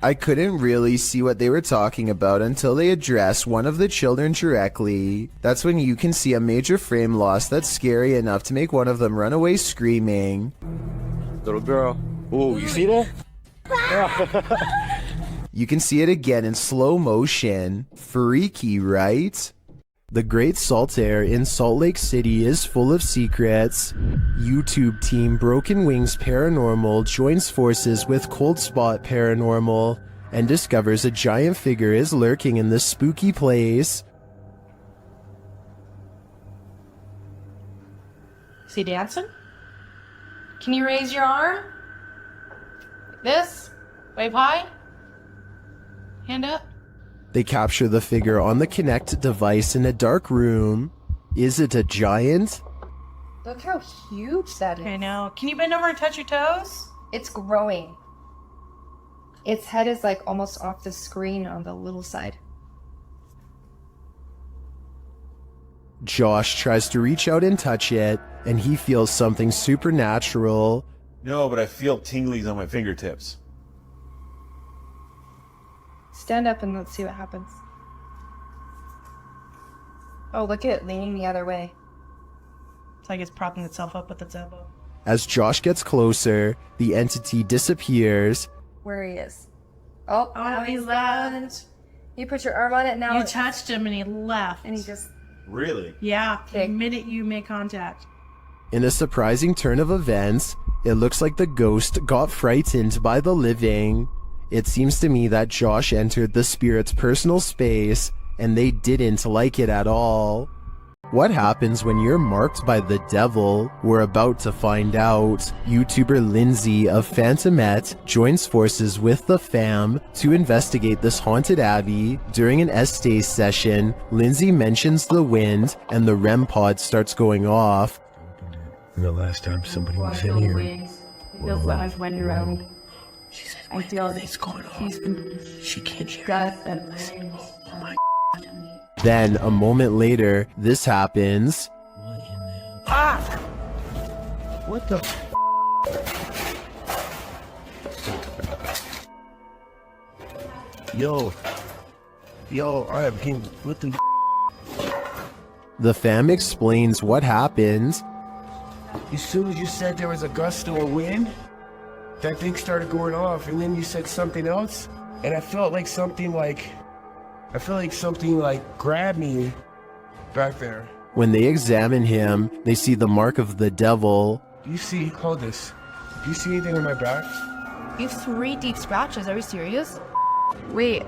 I couldn't really see what they were talking about until they address one of the children directly. That's when you can see a major frame loss that's scary enough to make one of them run away screaming. Little girl. Oh, you see that? You can see it again in slow motion. Freaky, right? The Great Salt Air in Salt Lake City is full of secrets. YouTube team Broken Wings Paranormal joins forces with Cold Spot Paranormal and discovers a giant figure is lurking in this spooky place. Is he dancing? Can you raise your arm? Like this? Wave high? Hand up? They capture the figure on the Kinect device in a dark room. Is it a giant? Look how huge that is. I know. Can you bend over and touch your toes? It's growing. Its head is like almost off the screen on the little side. Josh tries to reach out and touch it, and he feels something supernatural. No, but I feel tinglies on my fingertips. Stand up and let's see what happens. Oh, look at it leaning the other way. It's like it's propping itself up with its elbow. As Josh gets closer, the entity disappears. Where he is. Oh, he's left. You put your arm on it now. You touched him and he left. And he just... Really? Yeah, the minute you make contact. In a surprising turn of events, it looks like the ghost got frightened by the living. It seems to me that Josh entered the spirit's personal space, and they didn't like it at all. What happens when you're marked by the devil? We're about to find out. YouTuber Lindsay of Phantomette joins forces with the fam to investigate this haunted abbey. During an Estee session, Lindsay mentions the wind and the REM pod starts going off. The last time somebody was in here. Feels like I've went around. I feel this going on. She can't hear it. Oh my. Then, a moment later, this happens. Ah! What the Yo, I became, what the The fam explains what happened. As soon as you said there was a gust of wind, that thing started going off, and then you said something else, and I felt like something like grabbed me back there. When they examine him, they see the mark of the devil. Do you see, hold this, do you see anything on my back? You have 3 deep scratches, are you serious? Wait,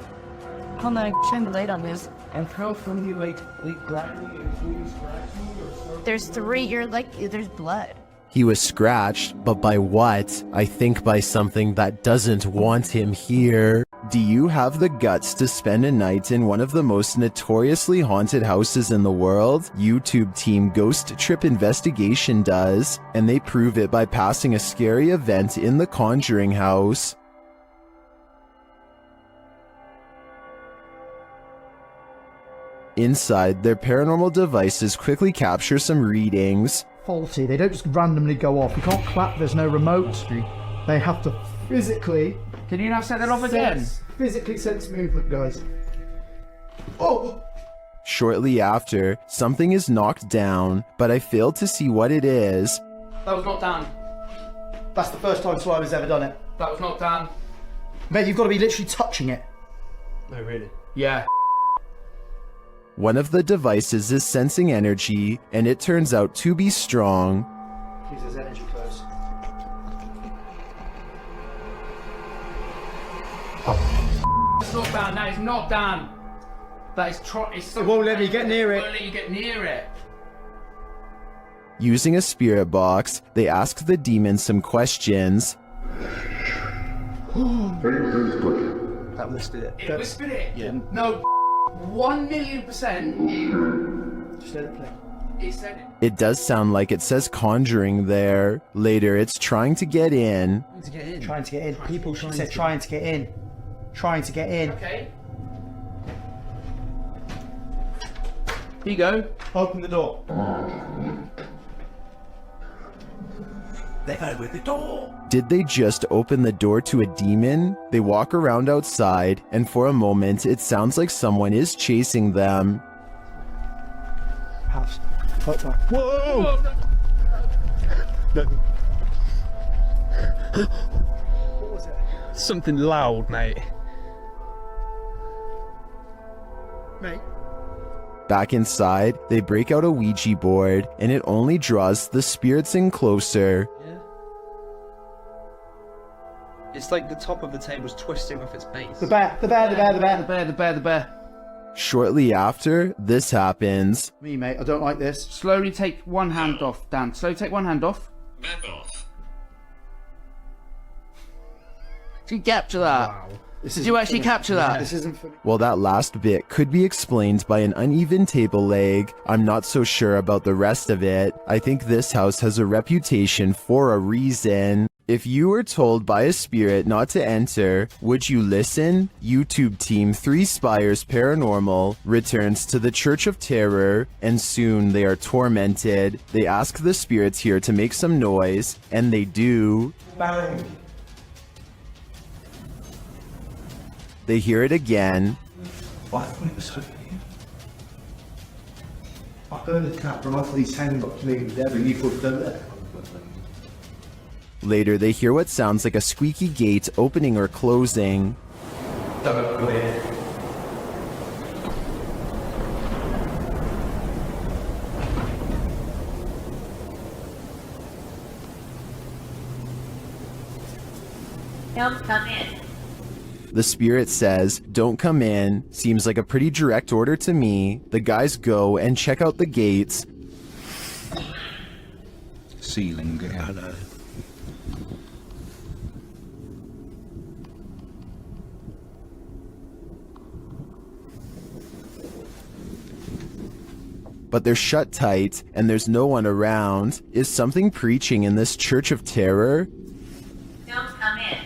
hold on, shine the light on this. And how from you like grabbed me and you scratched me or something? There's 3, you're like, there's blood. He was scratched, but by what? I think by something that doesn't want him here. Do you have the guts to spend a night in one of the most notoriously haunted houses in the world? YouTube team Ghost Trip Investigation does, and they prove it by passing a scary event in the Conjuring house. Inside, their paranormal devices quickly capture some readings. Faulty, they don't just randomly go off. You can't clap, there's no remote. They have to physically... Can you now set that off again? Physically sense movement, guys. Oh! Shortly after, something is knocked down, but I failed to see what it is. That was not Dan. That's the first time Swimer's ever done it. That was not Dan. Mate, you've got to be literally touching it. No, really? Yeah. One of the devices is sensing energy, and it turns out to be strong. Please, there's energy close. It's not Dan, that is not Dan. That is it's It won't let me get near it. It won't let you get near it. Using a spirit box, they ask the demon some questions. That listed it. It whispered it? Yeah. No, 1,000,000%. Just let it play. It said it. It does sound like it says conjuring there. Later, it's trying to get in. Trying to get in. People should say trying to get in. Trying to get in. Okay. Here you go. Open the door. They go with the door. Did they just open the door to a demon? They walk around outside, and for a moment, it sounds like someone is chasing them. House. Whoa! What was it? Something loud, mate. Mate. Back inside, they break out a Ouija board, and it only draws the spirits in closer. Yeah. It's like the top of the table's twisting off its base. The bear. Shortly after, this happens. Me, mate, I don't like this. Slowly take one hand off, Dan. Slowly take one hand off. Back off. Did you capture that? Wow. Did you actually capture that? This isn't for me. Well, that last bit could be explained by an uneven table leg. I'm not so sure about the rest of it. I think this house has a reputation for a reason. If you were told by a spirit not to enter, would you listen? YouTube team 3 Spires Paranormal returns to the Church of Terror, and soon they are tormented. They ask the spirits here to make some noise, and they do. Bang. They hear it again. I thought it was so you. I heard a tap from off these hand got to me there, and you put them there. Later, they hear what sounds like a squeaky gate opening or closing. Don't go in. Don't come in. The spirit says, "Don't come in." Seems like a pretty direct order to me. The guys go and check out the gates. Ceiling again. But they're shut tight, and there's no one around. Is something preaching in this church of terror? Don't come in.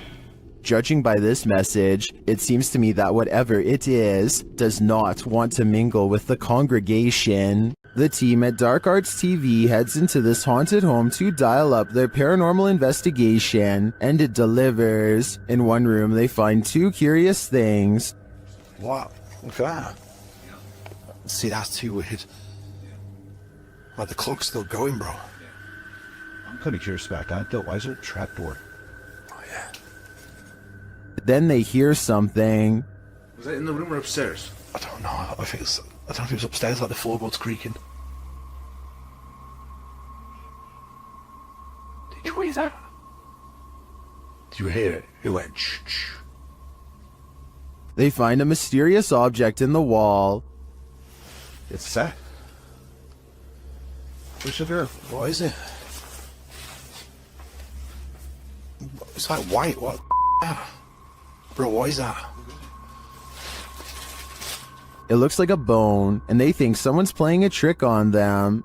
Judging by this message, it seems to me that whatever it is, does not want to mingle with the congregation. The team at Dark Arts TV heads into this haunted home to dial up their paranormal investigation, and it delivers. In one room, they find two curious things. What? Look at that. See, that's too weird. Like the clock's still going, bro. I'm kind of curious about that, though. Why is it a trapdoor? Oh, yeah. Then they hear something. Was that in the room or upstairs? I don't know. I don't know if it was upstairs, like the floorboards creaking. Did you hear that? Did you hear it? It went shh. They find a mysterious object in the wall. It's that. What is it? It's like white. What? Bro, what is that? It looks like a bone, and they think someone's playing a trick on them.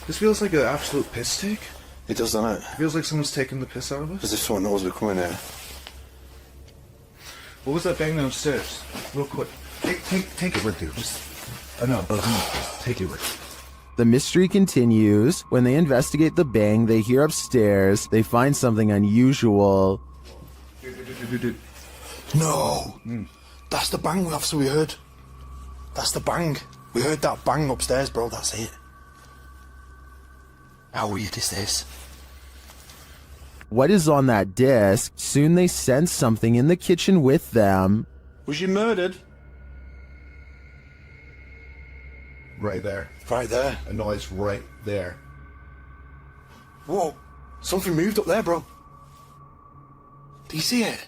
This feels like an absolute piss take. It does, doesn't it? It feels like someone's taking the piss out of us. As if someone knows we're coming here. What was that bang downstairs? Real quick. Take it with you. I know, but take it with you. The mystery continues. When they investigate the bang they hear upstairs, they find something unusual. No! That's the bang officer we heard. That's the bang. We heard that bang upstairs, bro. That's it. How weird is this? What is on that disc? Soon they sense something in the kitchen with them. Was you murdered? Right there. Right there? A noise right there. Whoa! Something moved up there, bro. Do you see it?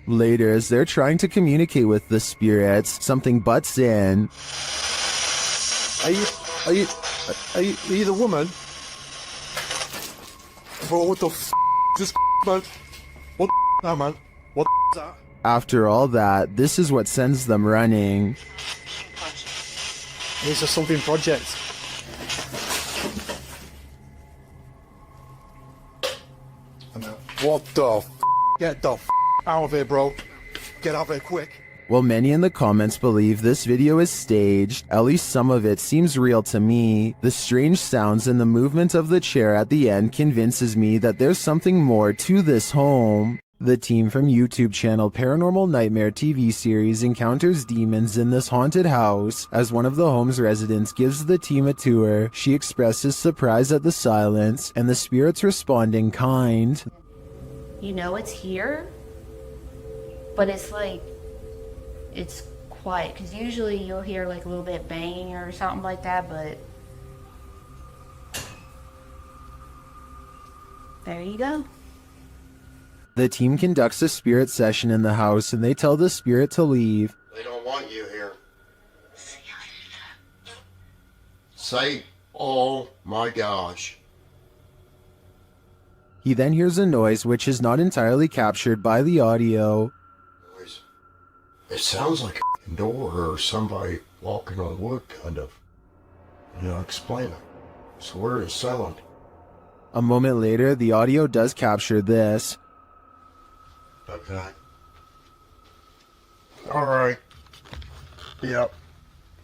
Later, as they're trying to communicate with the spirits, something butts in. Are you the woman? Bro, what the f*** is this man? What the f*** man? What the f*** is that? After all that, this is what sends them running. It's a something project. What the f***? Get the f*** out of here, bro. Get out of here quick. While many in the comments believe this video is staged, at least some of it seems real to me. The strange sounds and the movement of the chair at the end convinces me that there's something more to this home. The team from YouTube channel Paranormal Nightmare TV series encounters demons in this haunted house. As one of the home's residents gives the team a tour, she expresses surprise at the silence, and the spirits respond in kind. You know it's here, but it's like, it's quiet, because usually you'll hear like a little bit banging or something like that, but there you go. The team conducts a spirit session in the house, and they tell the spirit to leave. They don't want you here. Say, oh my gosh. He then hears a noise which is not entirely captured by the audio. It sounds like a door or somebody walking on wood, kind of. Explain it. So where is silent? A moment later, the audio does capture this. Okay. Alright. Yep.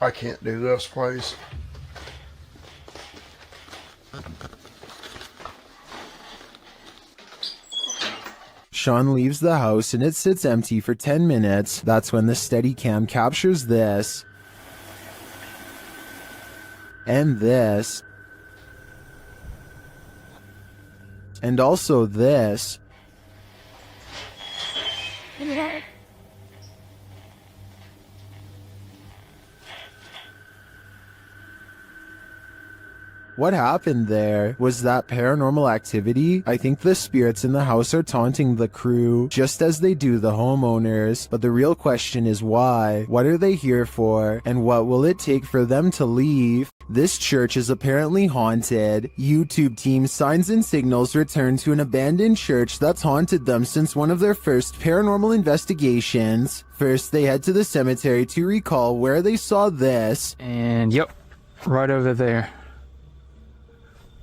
I can't do this, please. Sean leaves the house and it sits empty for 10 minutes. That's when the Steadicam captures this. And this. And also this. What happened there? Was that paranormal activity? I think the spirits in the house are taunting the crew, just as they do the homeowners. But the real question is why? What are they here for? And what will it take for them to leave? This church is apparently haunted. YouTube team Signs and Signals return to an abandoned church that's haunted them since one of their first paranormal investigations. First, they head to the cemetery to recall where they saw this. And yep, right over there.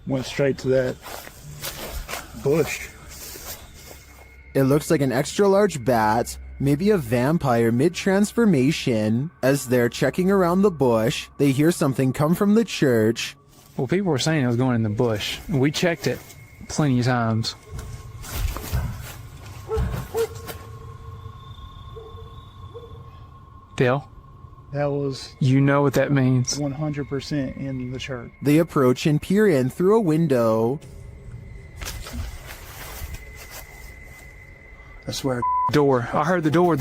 Went straight to that bush. It looks like an extra large bat, maybe a vampire mid-transformation. As they're checking around the bush, they hear something come from the church. Well, people were saying it was going in the bush. We checked it plenty of times. Dale? That was... You know what that means. 100% in the church. They approach and peer in through a window. I swear. Door. I heard the door.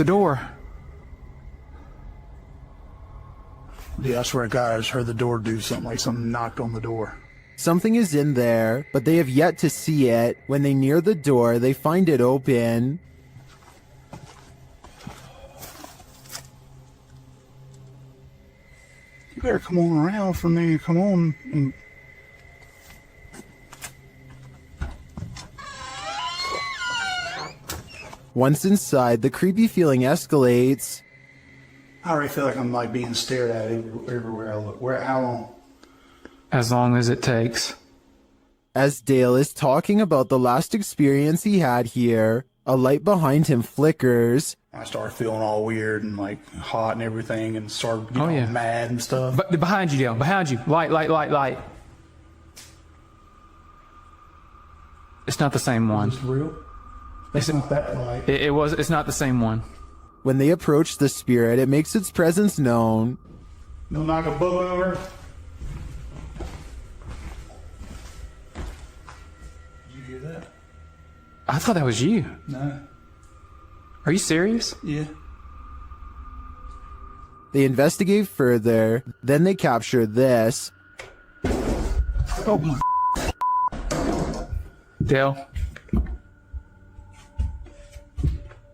Yeah, I swear to God, I just heard the door do something, like something knocked on the door. Something is in there, but they have yet to see it. When they near the door, they find it open. You better come on around from there. Come on. And... Once inside, the creepy feeling escalates. I already feel like I'm like being stared at everywhere I look. How long? As long as it takes. As Dale is talking about the last experience he had here, a light behind him flickers. I started feeling all weird and like hot and everything and started getting mad and stuff. But behind you, Dale. Behind you. Light. It's not the same one. Is it real? It's not that light. It's not the same one. When they approach the spirit, it makes its presence known. You'll knock a book over. Did you hear that? I thought that was you. No. Are you serious? Yeah. They investigate further, then they capture this. Oh my. Dale.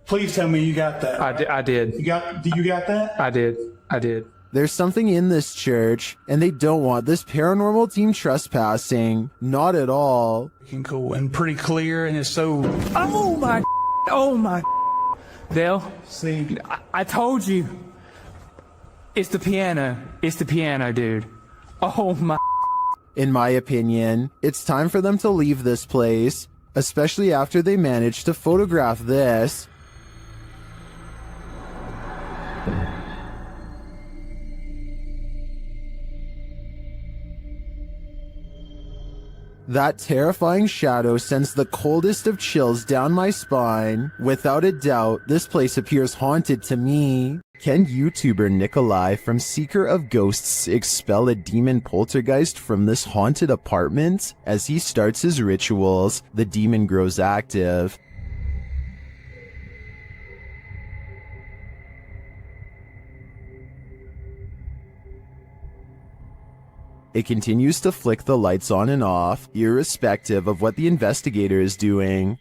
Please tell me you got that. I did. You got that? I did. There's something in this church, and they don't want this paranormal team trespassing. Not at all. Cool and pretty clear, and it's so... Oh my. Dale. See? I told you. It's the piano. It's the piano, dude. Oh my. In my opinion, it's time for them to leave this place, especially after they managed to photograph this. That terrifying shadow sends the coldest of chills down my spine. Without a doubt, this place appears haunted to me. Can YouTuber Nikolai from Seeker of Ghosts expel a demon poltergeist from this haunted apartment? As he starts his rituals, the demon grows active. It continues to flick the lights on and off, irrespective of what the investigator is doing.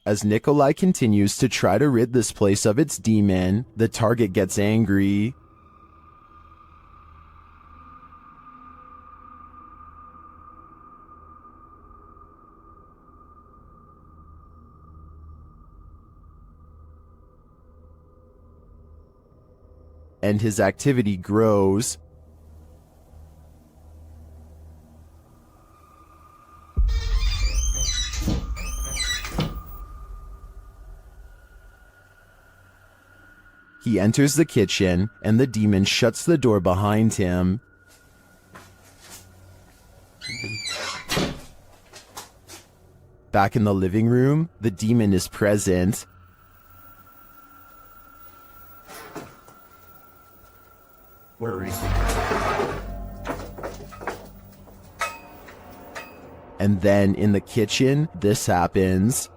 As Nikolai continues to try to rid this place of its demon, the target gets angry. And his activity grows. He enters the kitchen, and the demon shuts the door behind him. Back in the living room, the demon is present. Where is he? And then in the kitchen, this happens.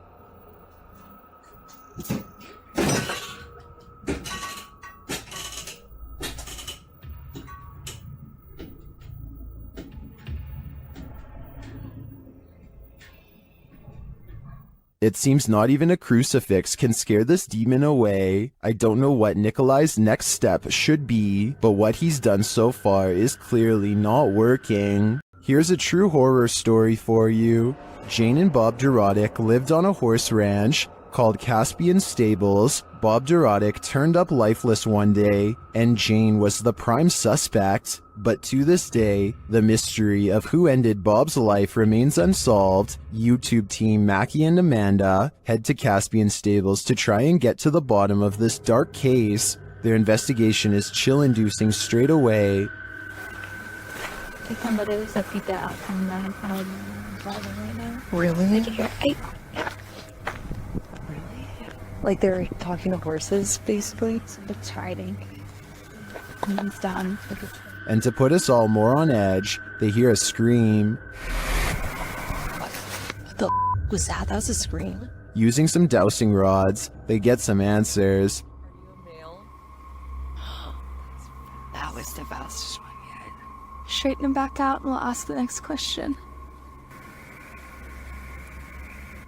It seems not even a crucifix can scare this demon away. I don't know what Nikolai's next step should be, but what he's done so far is clearly not working. Here's a true horror story for you. Jane and Bob Durotic lived on a horse ranch called Caspian Stables. Bob Durotic turned up lifeless one day, and Jane was the prime suspect. But to this day, the mystery of who ended Bob's life remains unsolved. YouTube team Mackie and Amanda head to Caspian Stables to try and get to the bottom of this dark case. Their investigation is chill-inducing straight away. Somebody was a peep out from the driving right now. Really? I can hear. Like they're talking to horses, basically? It's hiding. He's done. And to put us all more on edge, they hear a scream. What the was that? That was a scream. Using some dowsing rods, they get some answers. That was the best one yet. Straighten him back out and we'll ask the next question.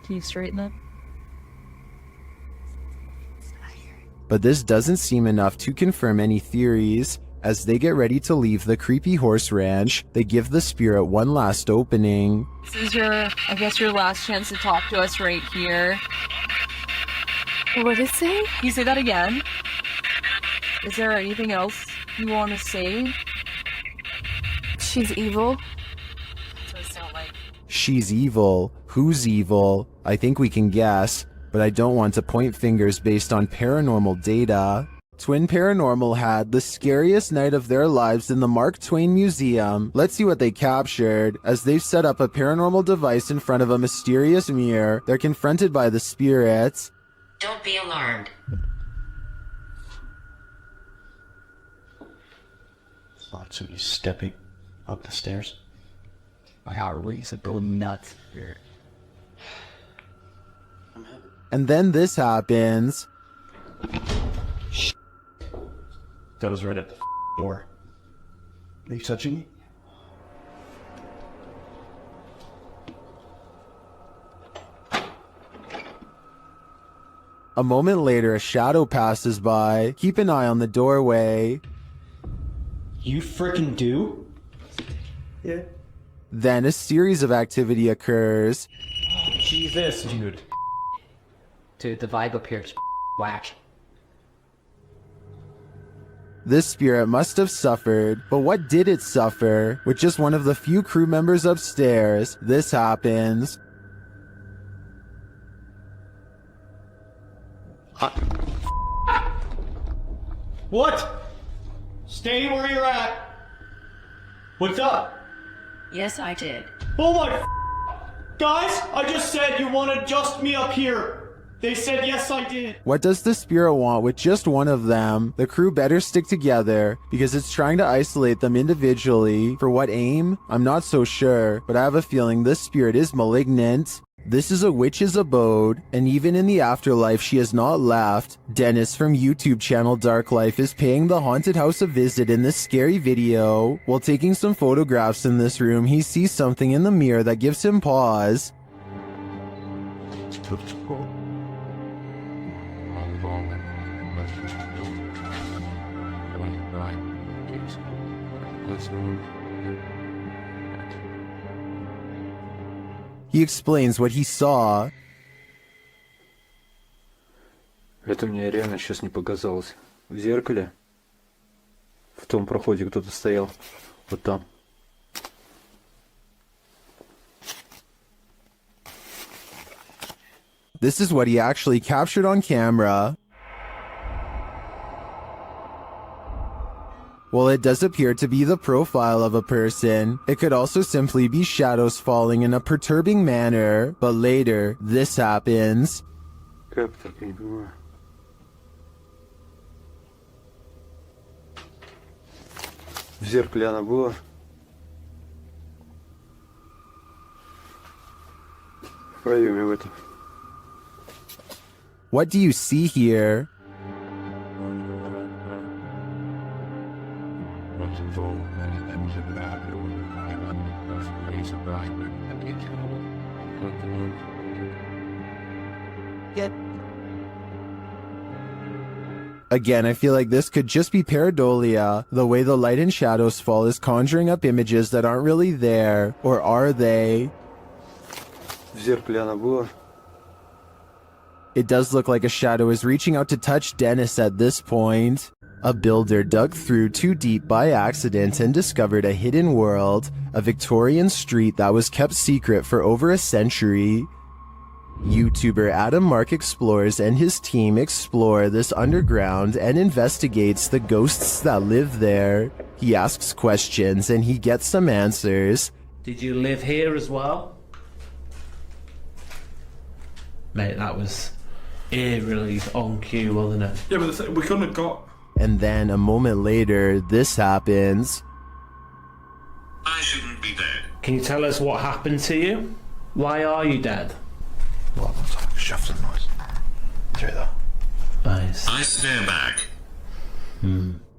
Can you straighten it? But this doesn't seem enough to confirm any theories. As they get ready to leave the creepy horse ranch, they give the spirit one last opening. This is I guess your last chance to talk to us right here. What did it say? Can you say that again? Is there anything else you want to say? She's evil. That's what it sounds like. She's evil. Who's evil? I think we can guess, but I don't want to point fingers based on paranormal data. Twin Paranormal had the scariest night of their lives in the Mark Twain Museum. Let's see what they captured. As they've set up a paranormal device in front of a mysterious mirror, they're confronted by the spirits. Don't be alarmed. Thought somebody stepping up the stairs. My heart races go nuts. And then this happens. That was right at the door. Are you touching me? A moment later, a shadow passes by. Keep an eye on the doorway. You frickin' do? Yeah. Then a series of activity occurs. Jesus, dude. Dude, the vibe up here is whack. This spirit must have suffered, but what did it suffer? With just one of the few crew members upstairs, this happens. What? Stay where you're at. What's up? Yes, I did. Oh my guys, I just said you want to adjust me up here. They said yes, I did. What does the spirit want with just one of them? The crew better stick together because it's trying to isolate them individually. For what aim? I'm not so sure, but I have a feeling this spirit is malignant. This is a witch's abode, and even in the afterlife she has not left. Dennis from YouTube channel Dark Life is paying the haunted house a visit in this scary video. While taking some photographs in this room, he sees something in the mirror that gives him pause. He explains what he saw. Это мне реально сейчас не показалось. В зеркале, в том проходе кто-то стоял. Вот там. This is what he actually captured on camera. While it does appear to be the profile of a person, it could also simply be shadows falling in a perturbing manner. But later, this happens. Как так, я не понимаю. В зеркале она была. What do you see here? Again, I feel like this could just be pareidolia. The way the light and shadows fall is conjuring up images that aren't really there. Or are they? It does look like a shadow is reaching out to touch Dennis at this point. A builder dug through too deep by accident and discovered a hidden world, a Victorian street that was kept secret for over a century. YouTuber Adam Mark Explores and his team explore this underground and investigates the ghosts that live there. He asks questions and he gets some answers. Did you live here as well? Mate, that was eerily on cue, wasn't it? Yeah, but we couldn't have got... And then a moment later, this happens. I shouldn't be dead. Can you tell us what happened to you? Why are you dead? Well, it's like shuffling noise. Through there. Nice. I stare back.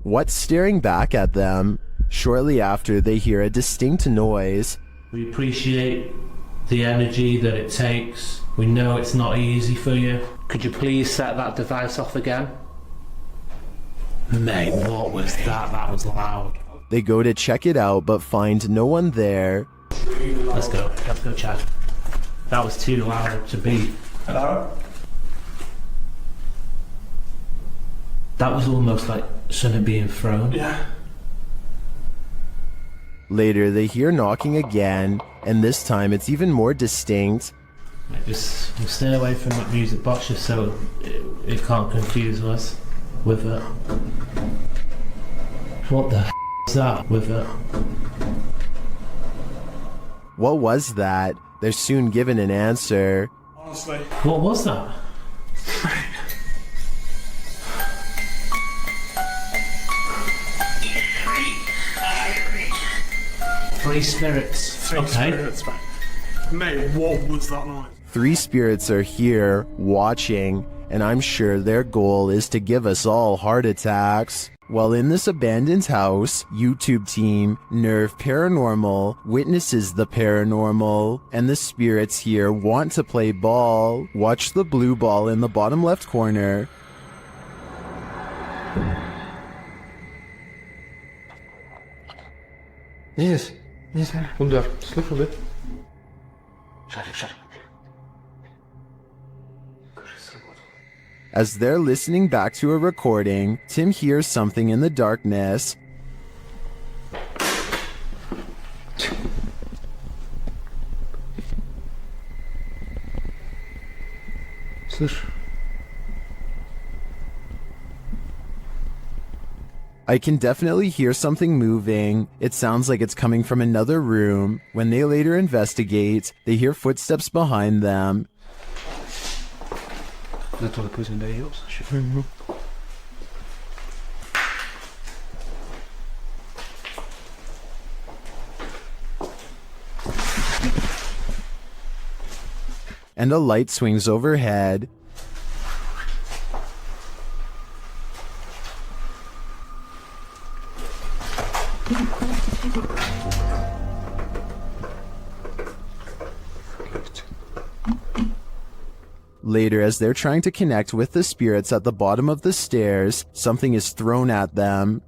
What's staring back at them? Shortly after, they hear a distinct noise. We appreciate the energy that it takes. We know it's not easy for you. Could you please set that device off again? Mate, what was that? That was loud. They go to check it out, but find no one there. Let's go check. That was too loud to beat. Hello? That was almost like something being thrown. Yeah. Later, they hear knocking again, and this time it's even more distinct. Just stay away from that music box just so it can't confuse us with it. What the is that with it? What was that? They're soon given an answer. Honestly. What was that? Three spirits. Three spirits, mate, what was that noise? 3 spirits are here, watching, and I'm sure their goal is to give us all heart attacks. While in this abandoned house, YouTube team Nerve Paranormal witnesses the paranormal, and the spirits here want to play ball. Watch the blue ball in the bottom left corner. Yes, wonder, slip a bit. Shut it. As they're listening back to a recording, Tim hears something in the darkness. I can definitely hear something moving. It sounds like it's coming from another room. When they later investigate, they hear footsteps behind them. And a light swings overhead. Later, as they're trying to connect with the spirits at the bottom of the stairs, something is thrown at them.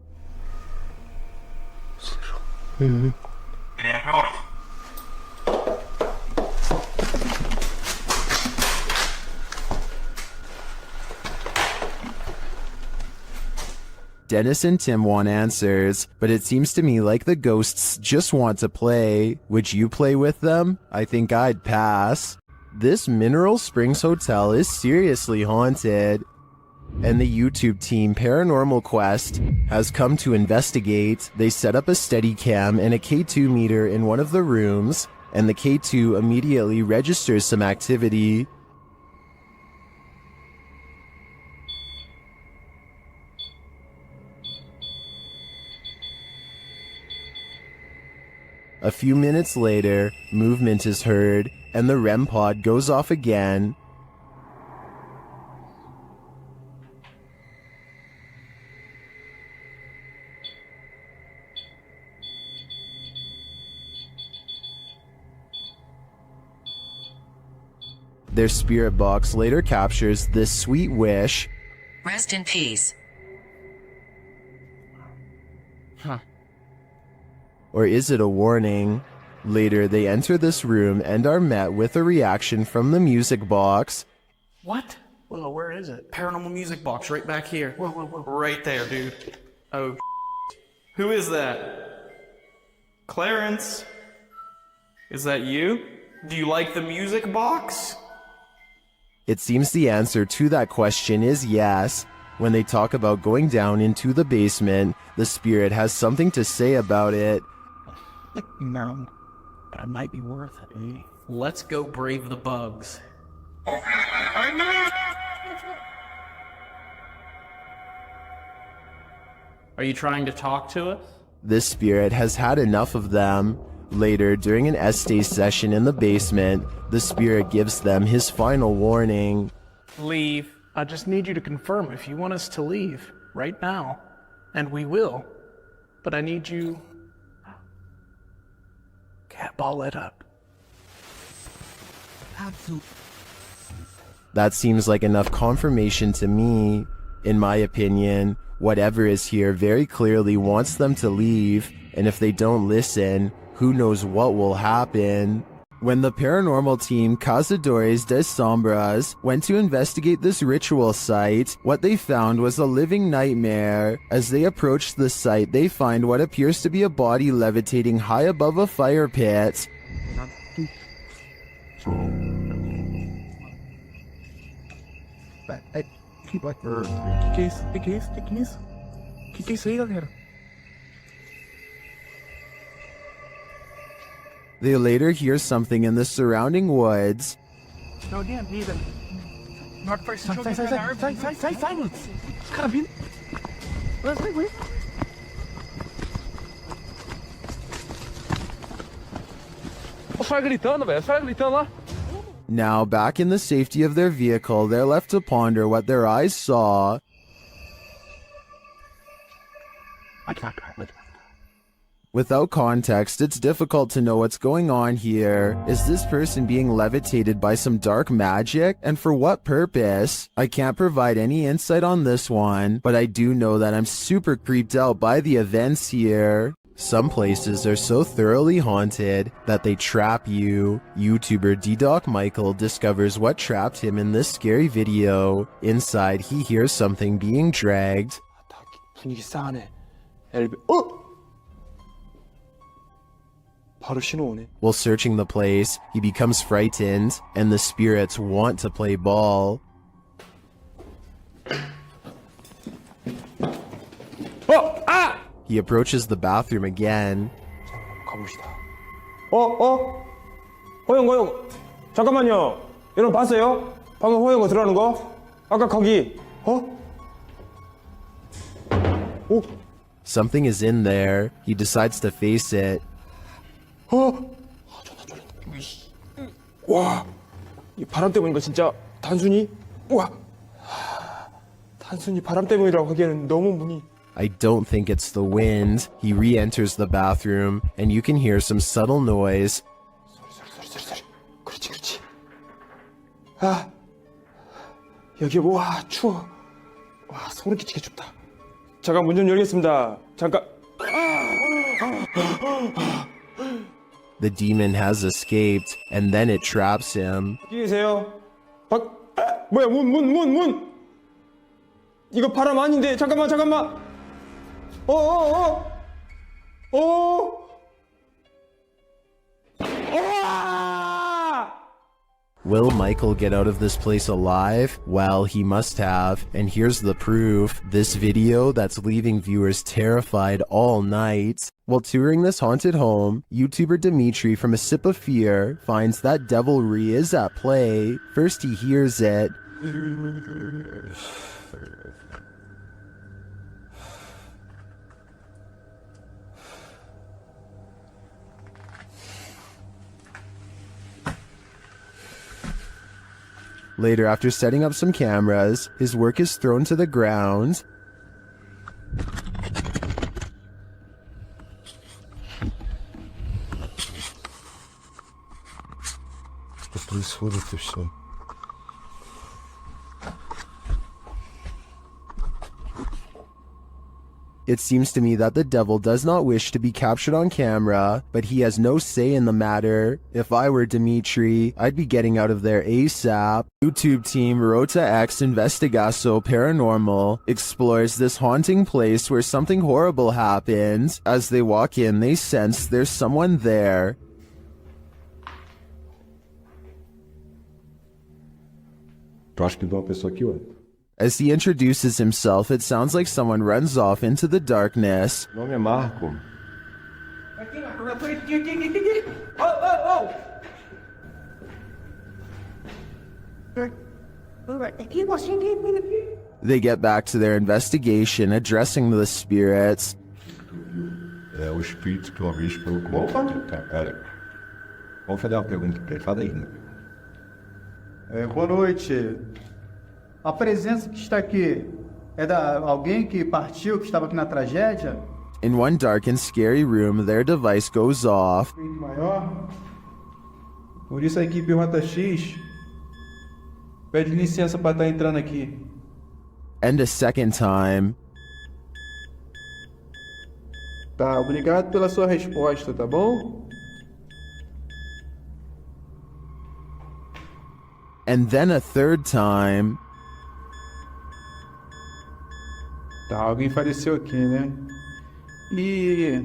Dennis and Tim want answers, but it seems to me like the ghosts just want to play. Would you play with them? I think I'd pass. This Mineral Springs Hotel is seriously haunted, and the YouTube team Paranormal Quest has come to investigate. They set up a Steadicam and a K2 meter in one of the rooms, and the K2 immediately registers some activity. A few minutes later, movement is heard, and the REM pod goes off again. Their spirit box later captures this sweet wish. Rest in peace. Huh. Or is it a warning? Later, they enter this room and are met with a reaction from the music box. What? Whoa, where is it? Paranormal music box right back here. Whoa, whoa, whoa. Right there, dude. Oh, who is that? Clarence? Is that you? Do you like the music box? It seems the answer to that question is yes. When they talk about going down into the basement, the spirit has something to say about it. No, but it might be worth it. Let's go brave the bugs. Are you trying to talk to us? This spirit has had enough of them. Later, during an Estee session in the basement, the spirit gives them his final warning. Leave. I just need you to confirm if you want us to leave right now. And we will. But I need you... Cat ball it up. Absolutely. That seems like enough confirmation to me. In my opinion, whatever is here very clearly wants them to leave, and if they don't listen, who knows what will happen. When the paranormal team Cazadores de Sombras went to investigate this ritual site, what they found was a living nightmare. As they approached the site, they find what appears to be a body levitating high above a fire pit. They later hear something in the surrounding woods. No, damn, neither. Not first. Silence. Carabin. Wait. Now, back in the safety of their vehicle, they're left to ponder what their eyes saw. Without context, it's difficult to know what's going on here. Is this person being levitated by some dark magic? And for what purpose? I can't provide any insight on this one, but I do know that I'm super creeped out by the events here. Some places are so thoroughly haunted that they trap you. YouTuber D-Doc Michael discovers what trapped him in this scary video. Inside, he hears something being dragged. 분위기 싸하네. 바로 신호 오네. While searching the place, he becomes frightened, and the spirits want to play ball. He approaches the bathroom again. 가봅시다. 호영. 잠깐만요. 여러분 봤어요? 방금 호영 들어가는 거? 아까 거기. Something is in there. He decides to face it. 와, 이 바람 때문인 거 진짜 단순히 단순히 바람 때문이라고 하기에는 너무 문이. I don't think it's the wind. He re-enters the bathroom, and you can hear some subtle noise. 소리. 그렇지. 아, 여기 와 추워. 와 소름 끼치게 춥다. 잠깐 문 좀 열겠습니다. 잠깐. The demon has escaped, and then it traps him. 여기 계세요. 뭐야 문. 이거 바람 아닌데 잠깐만. Will Michael get out of this place alive? Well, he must have, and here's the proof. This video that's leaving viewers terrified all night. While touring this haunted home, YouTuber Dimitri from A Sip of Fear finds that devilry is at play. First he hears it. Later, after setting up some cameras, his work is thrown to the ground. Что происходит-то все? It seems to me that the devil does not wish to be captured on camera, but he has no say in the matter. If I were Dimitri, I'd be getting out of there ASAP. YouTube team Rota X Investigaso Paranormal explores this haunting place where something horrible happens. As they walk in, they sense there's someone there. Tu acha que dá uma pessoa aqui, ué? As he introduces himself, it sounds like someone runs off into the darkness. Meu nome é Marco. They get back to their investigation, addressing the spirits. É o espírito que uma vez falou com cara. Vamos fazer uma pergunta pra ele. Fala aí. Boa noite. A presença que está aqui é da alguém que partiu, que estava aqui na tragédia? In one dark and scary room, their device goes off. Maior. Por isso a equipe Rota X pede licença para estar entrando aqui. And a second time. Tá, obrigado pela sua resposta, tá bom? And then a third time. Tá, alguém faleceu aqui, né? E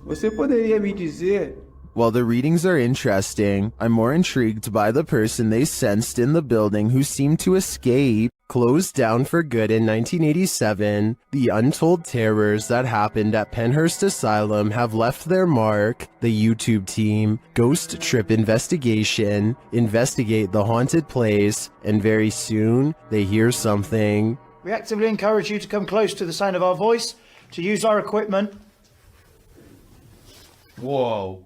você poderia me dizer... While the readings are interesting, I'm more intrigued by the person they sensed in the building who seemed to escape. Closed down for good in 1987, the untold terrors that happened at Penhurst Asylum have left their mark. The YouTube team, Ghost Trip Investigation, investigate the haunted place, and very soon, they hear something. We actively encourage you to come close to the sound of our voice, to use our equipment. Whoa.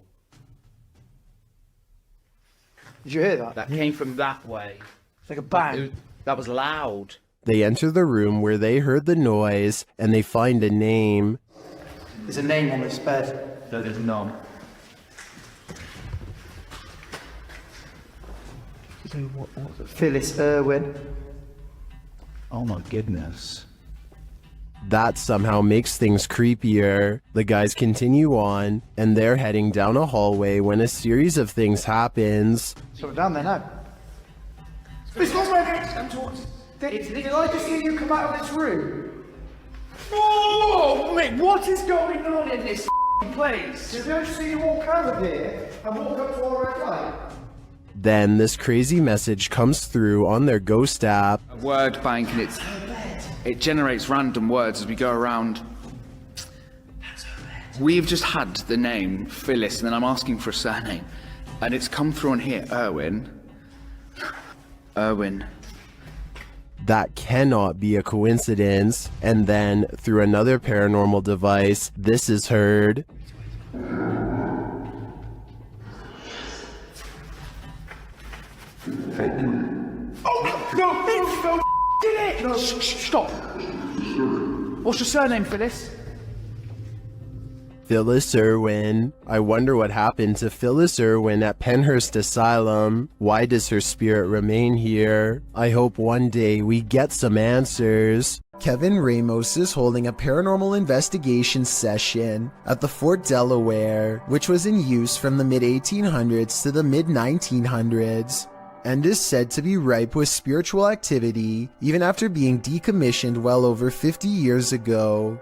Did you hear that? That came from that way. It's like a bang. That was loud. They enter the room where they heard the noise, and they find a name. There's a name on this bed. No, there's none. Phyllis Irwin. Oh my goodness. That somehow makes things creepier. The guys continue on, and they're heading down a hallway when a series of things happens. So we're down there now. This was my next. Did I just hear you come out of this room? Oh, mate, what is going on in this place? Did I just see you walk out of here and walk up to our red light? Then this crazy message comes through on their ghost app. A word bank, and it generates random words as we go around. We've just had the name Phyllis, and then I'm asking for a surname, and it's come through on here, Irwin. Irwin. That cannot be a coincidence. And then, through another paranormal device, this is heard. Oh, no, did it! No, stop. What's your surname, Phyllis? Phyllis Irwin. I wonder what happened to Phyllis Irwin at Penhurst Asylum. Why does her spirit remain here? I hope one day we get some answers. Kevin Ramos is holding a paranormal investigation session at the Fort Delaware, which was in use from the mid-1800s to the mid-1900s, and is said to be ripe with spiritual activity even after being decommissioned well over 50 years ago.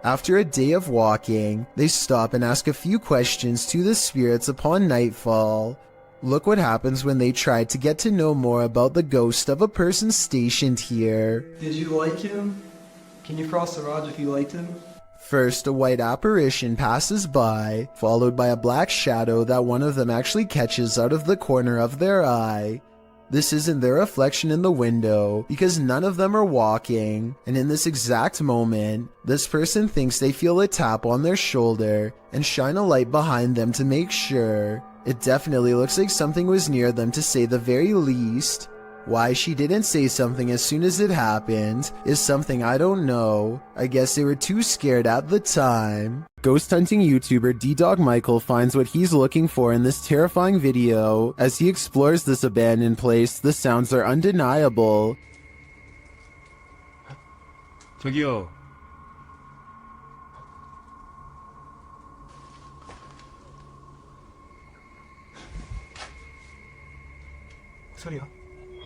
After a day of walking, they stop and ask a few questions to the spirits upon nightfall. Look what happens when they try to get to know more about the ghost of a person stationed here. Did you like him? Can you cross the rods if you liked him? First, a white apparition passes by, followed by a black shadow that one of them actually catches out of the corner of their eye. This isn't their reflection in the window, because none of them are walking, and in this exact moment, this person thinks they feel a tap on their shoulder and shine a light behind them to make sure. It definitely looks like something was near them, to say the very least. Why she didn't say something as soon as it happened is something I don't know. I guess they were too scared at the time. Ghost hunting YouTuber D-Dog Michael finds what he's looking for in this terrifying video. As he explores this abandoned place, the sounds are undeniable. 저기요. 소리야?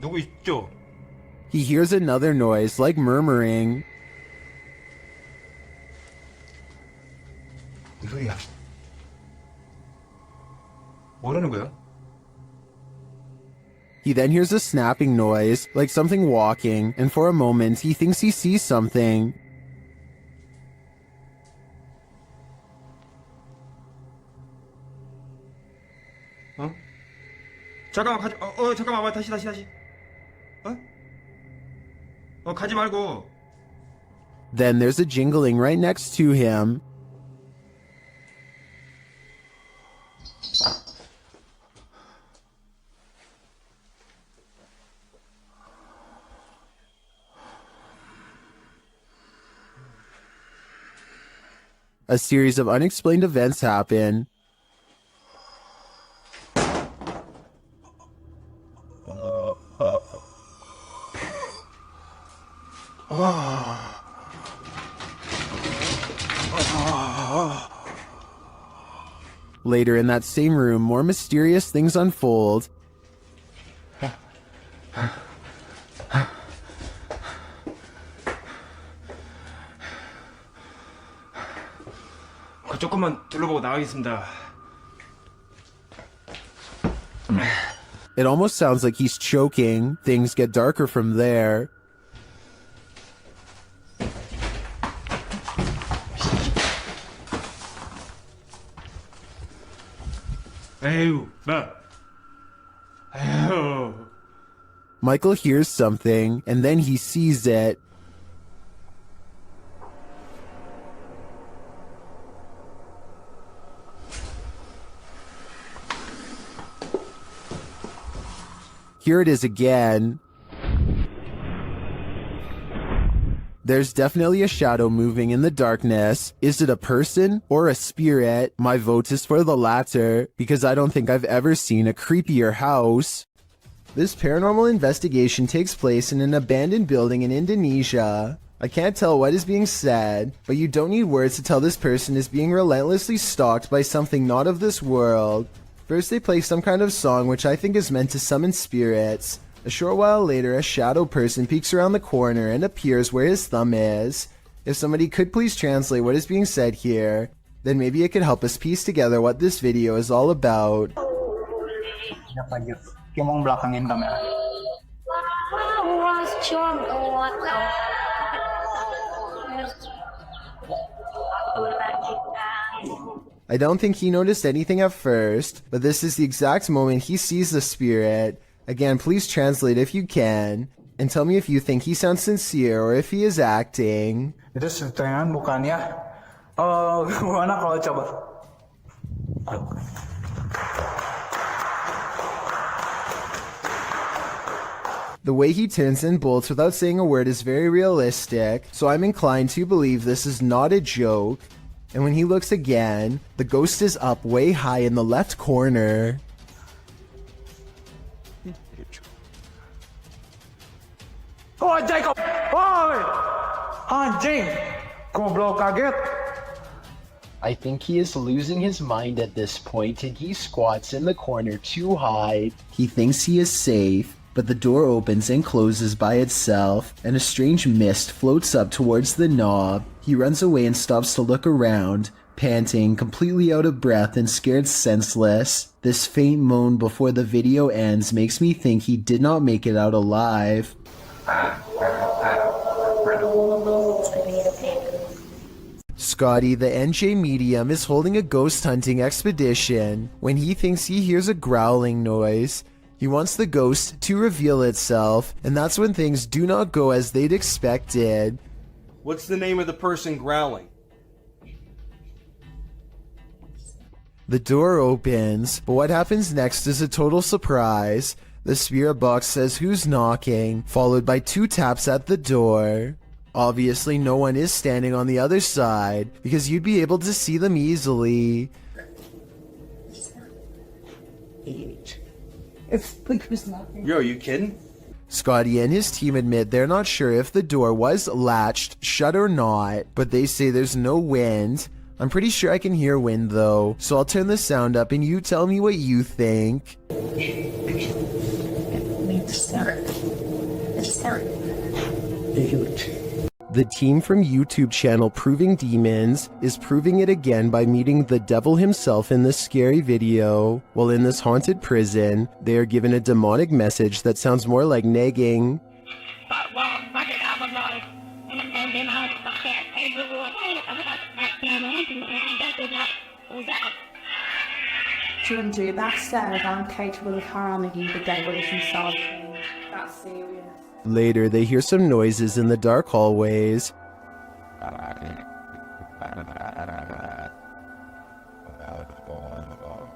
누구 있죠? He hears another noise, like murmuring. 무슨 소리야? 뭐라는 거야? He then hears a snapping noise, like something walking, and for a moment he thinks he sees something. 어? 잠깐만 가지. 잠깐만 다시. 가지 말고. Then there's a jingling right next to him. A series of unexplained events happen. Later in that same room, more mysterious things unfold. 조금만 둘러보고 나가겠습니다. It almost sounds like he's choking. Things get darker from there. 에휴, 에휴. Michael hears something, and then he sees it. Here it is again. There's definitely a shadow moving in the darkness. Is it a person or a spirit? My vote is for the latter, because I don't think I've ever seen a creepier house. This paranormal investigation takes place in an abandoned building in Indonesia. I can't tell what is being said, but you don't need words to tell this person is being relentlessly stalked by something not of this world. First they play some kind of song which I think is meant to summon spirits. A short while later, a shadow person peeks around the corner and appears where his thumb is. If somebody could please translate what is being said here, then maybe it could help us piece together what this video is all about. Gimong belakangin kamera. I don't think he noticed anything at first, but this is the exact moment he sees the spirit. Again, please translate if you can, and tell me if you think he sounds sincere or if he is acting. Itu setengah bukannya. Gimana kalau coba? The way he turns and bolts without saying a word is very realistic, so I'm inclined to believe this is not a joke. And when he looks again, the ghost is up way high in the left corner. Oh, Jacob! Oi! Anjing! Goblok kaget! I think he is losing his mind at this point and he squats in the corner to hide. He thinks he is safe, but the door opens and closes by itself, and a strange mist floats up towards the knob. He runs away and stops to look around, panting, completely out of breath and scared senseless. This faint moan before the video ends makes me think he did not make it out alive. Scotty, the NJ medium, is holding a ghost hunting expedition. When he thinks he hears a growling noise, he wants the ghost to reveal itself, and that's when things do not go as they'd expected. What's the name of the person growling? The door opens, but what happens next is a total surprise. The spirit box says who's knocking, followed by 2 taps at the door. Obviously no one is standing on the other side, because you'd be able to see them easily. Yo, you kidding? Scotty and his team admit they're not sure if the door was latched shut or not, but they say there's no wind. I'm pretty sure I can hear wind though, so I'll turn the sound up and you tell me what you think. The team from YouTube channel Proving Demons is proving it again by meeting the devil himself in this scary video. While in this haunted prison, they are given a demonic message that sounds more like nagging. Shouldn't do that, Sarah. I'm capable of harming you, the devil is inside. That's serious. Later, they hear some noises in the dark hallways.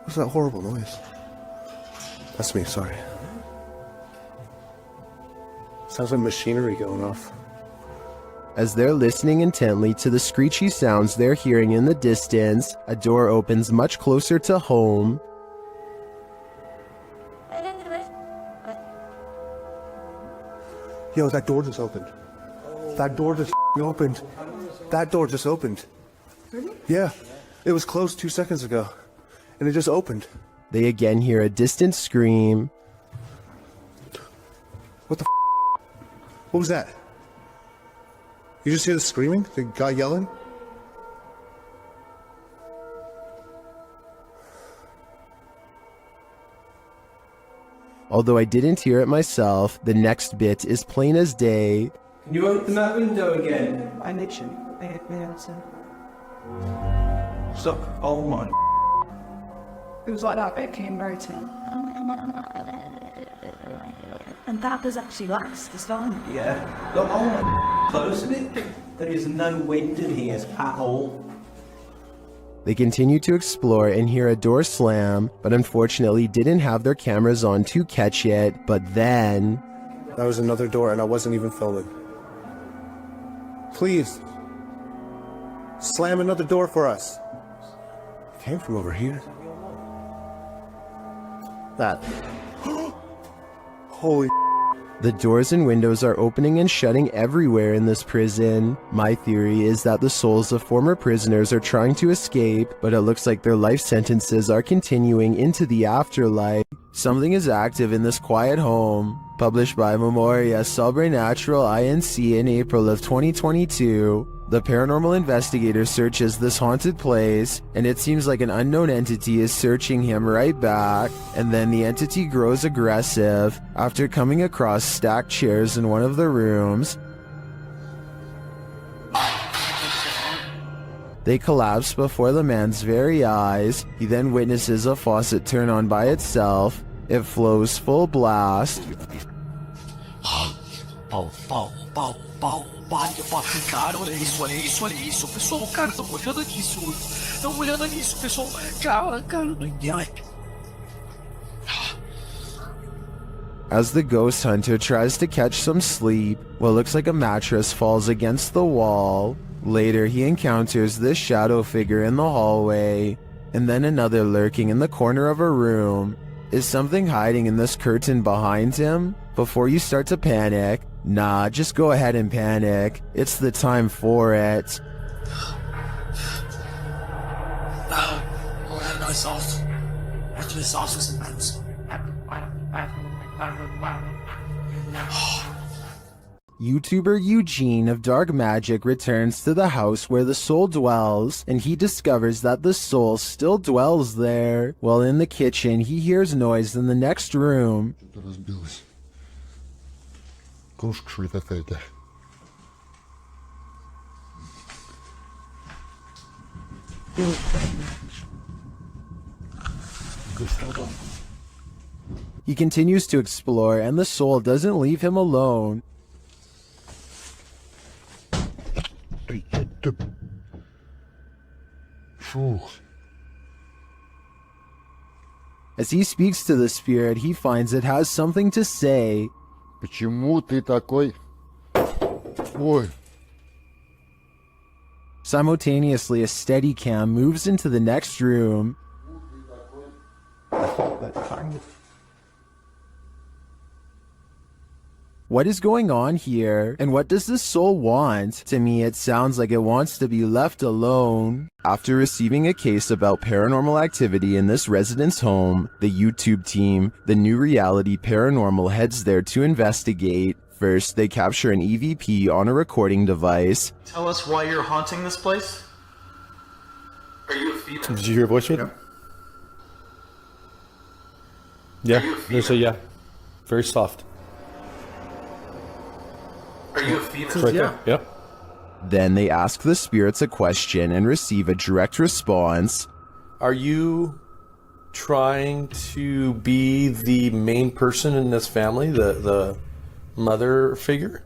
What's that horrible noise? That's me, sorry. Sounds like machinery going off. As they're listening intently to the screechy sounds they're hearing in the distance, a door opens much closer to home. Yo, that door just opened. That door just opened. That door just opened. Yeah, it was closed 2 seconds ago, and it just opened. They again hear a distant scream. What the What was that? You just hear the screaming? The guy yelling? Although I didn't hear it myself, the next bit is plain as day. Can you open that window again? I literally, answer. Stop. Oh my. It was like that bit came rotating. And that does actually last this time. Yeah. Look, oh my. Close it. There is no wind in here at all. They continue to explore and hear a door slam, but unfortunately didn't have their cameras on to catch it. But then... That was another door and I wasn't even filming. Please. Slam another door for us. It came from over here. That. Holy. The doors and windows are opening and shutting everywhere in this prison. My theory is that the souls of former prisoners are trying to escape, but it looks like their life sentences are continuing into the afterlife. Something is active in this quiet home. Published by Memoria Sobrenatural Inc. in April of 2022. The paranormal investigator searches this haunted place, and it seems like an unknown entity is searching him right back, and then the entity grows aggressive after coming across stacked chairs in one of the rooms. They collapse before the man's very eyes. He then witnesses a faucet turn on by itself. It flows full blast. Cara, olha isso, olha isso, olha isso. Pessoal, cara, tô olhando nisso. Tô olhando nisso, pessoal. Cara, não entendo. As the ghost hunter tries to catch some sleep, what looks like a mattress falls against the wall. Later, he encounters this shadow figure in the hallway, and then another lurking in the corner of a room. Is something hiding in this curtain behind him? Before you start to panic, nah, just go ahead and panic. It's the time for it. YouTuber Eugene of Dark Magic returns to the house where the soul dwells, and he discovers that the soul still dwells there. While in the kitchen, he hears noise in the next room. He continues to explore, and the soul doesn't leave him alone. As he speaks to the spirit, he finds it has something to say. Почему ты такой? Ой. Simultaneously, a Steadicam moves into the next room. What is going on here? And what does this soul want? To me, it sounds like it wants to be left alone. After receiving a case about paranormal activity in this resident's home, the YouTube team, the New Reality Paranormal, heads there to investigate. First, they capture an EVP on a recording device. Tell us why you're haunting this place? Are you a female? Did you hear a voice reader? Yeah, there's a yeah. Very soft. Are you a female? It's right there. Yep. Then they ask the spirits a question and receive a direct response. Are you trying to be the main person in this family, the mother figure?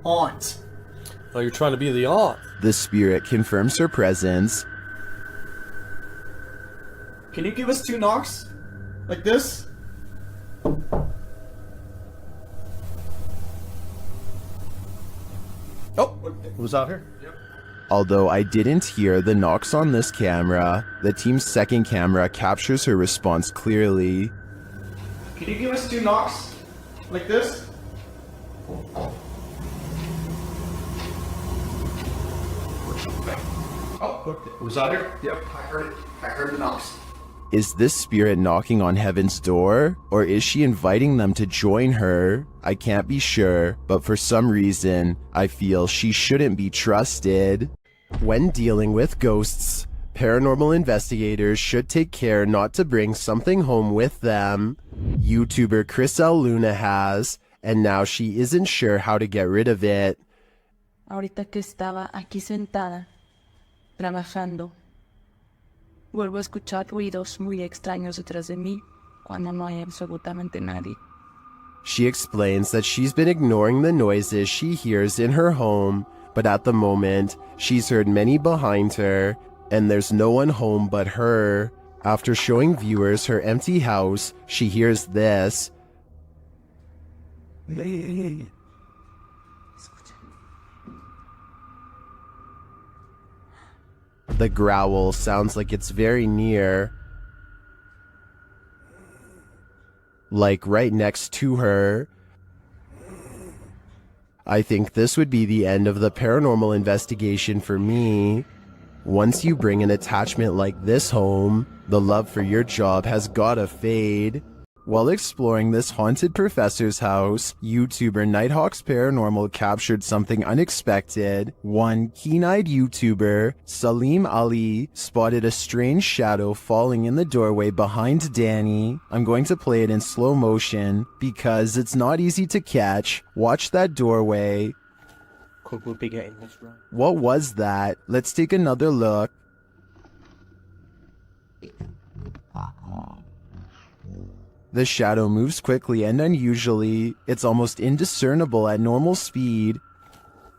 Aunt. Oh, you're trying to be the aunt. The spirit confirms her presence. Can you give us 2 knocks? Like this? Oh, who's out here? Although I didn't hear the knocks on this camera, the team's second camera captures her response clearly. Can you give us 2 knocks? Like this? Oh, who's out here? Yep, I heard it. I heard the knocks. Is this spirit knocking on heaven's door? Or is she inviting them to join her? I can't be sure, but for some reason, I feel she shouldn't be trusted. When dealing with ghosts, paranormal investigators should take care not to bring something home with them. YouTuber Chris L. Luna has, and now she isn't sure how to get rid of it. Ahorita que estaba aquí sentada, trabajando, vuelvo a escuchar ruidos muy extraños detrás de mí cuando no hay absolutamente nadie. She explains that she's been ignoring the noises she hears in her home, but at the moment, she's heard many behind her, and there's no one home but her. After showing viewers her empty house, she hears this. The growl sounds like it's very near, like right next to her. I think this would be the end of the paranormal investigation for me. Once you bring an attachment like this home, the love for your job has gotta fade. While exploring this haunted professor's house, YouTuber Nighthawk's Paranormal captured something unexpected. One keen-eyed YouTuber, Salim Ali, spotted a strange shadow falling in the doorway behind Danny. I'm going to play it in slow motion because it's not easy to catch. Watch that doorway. Could we be getting this right? What was that? Let's take another look. The shadow moves quickly and unusually. It's almost indiscernible at normal speed.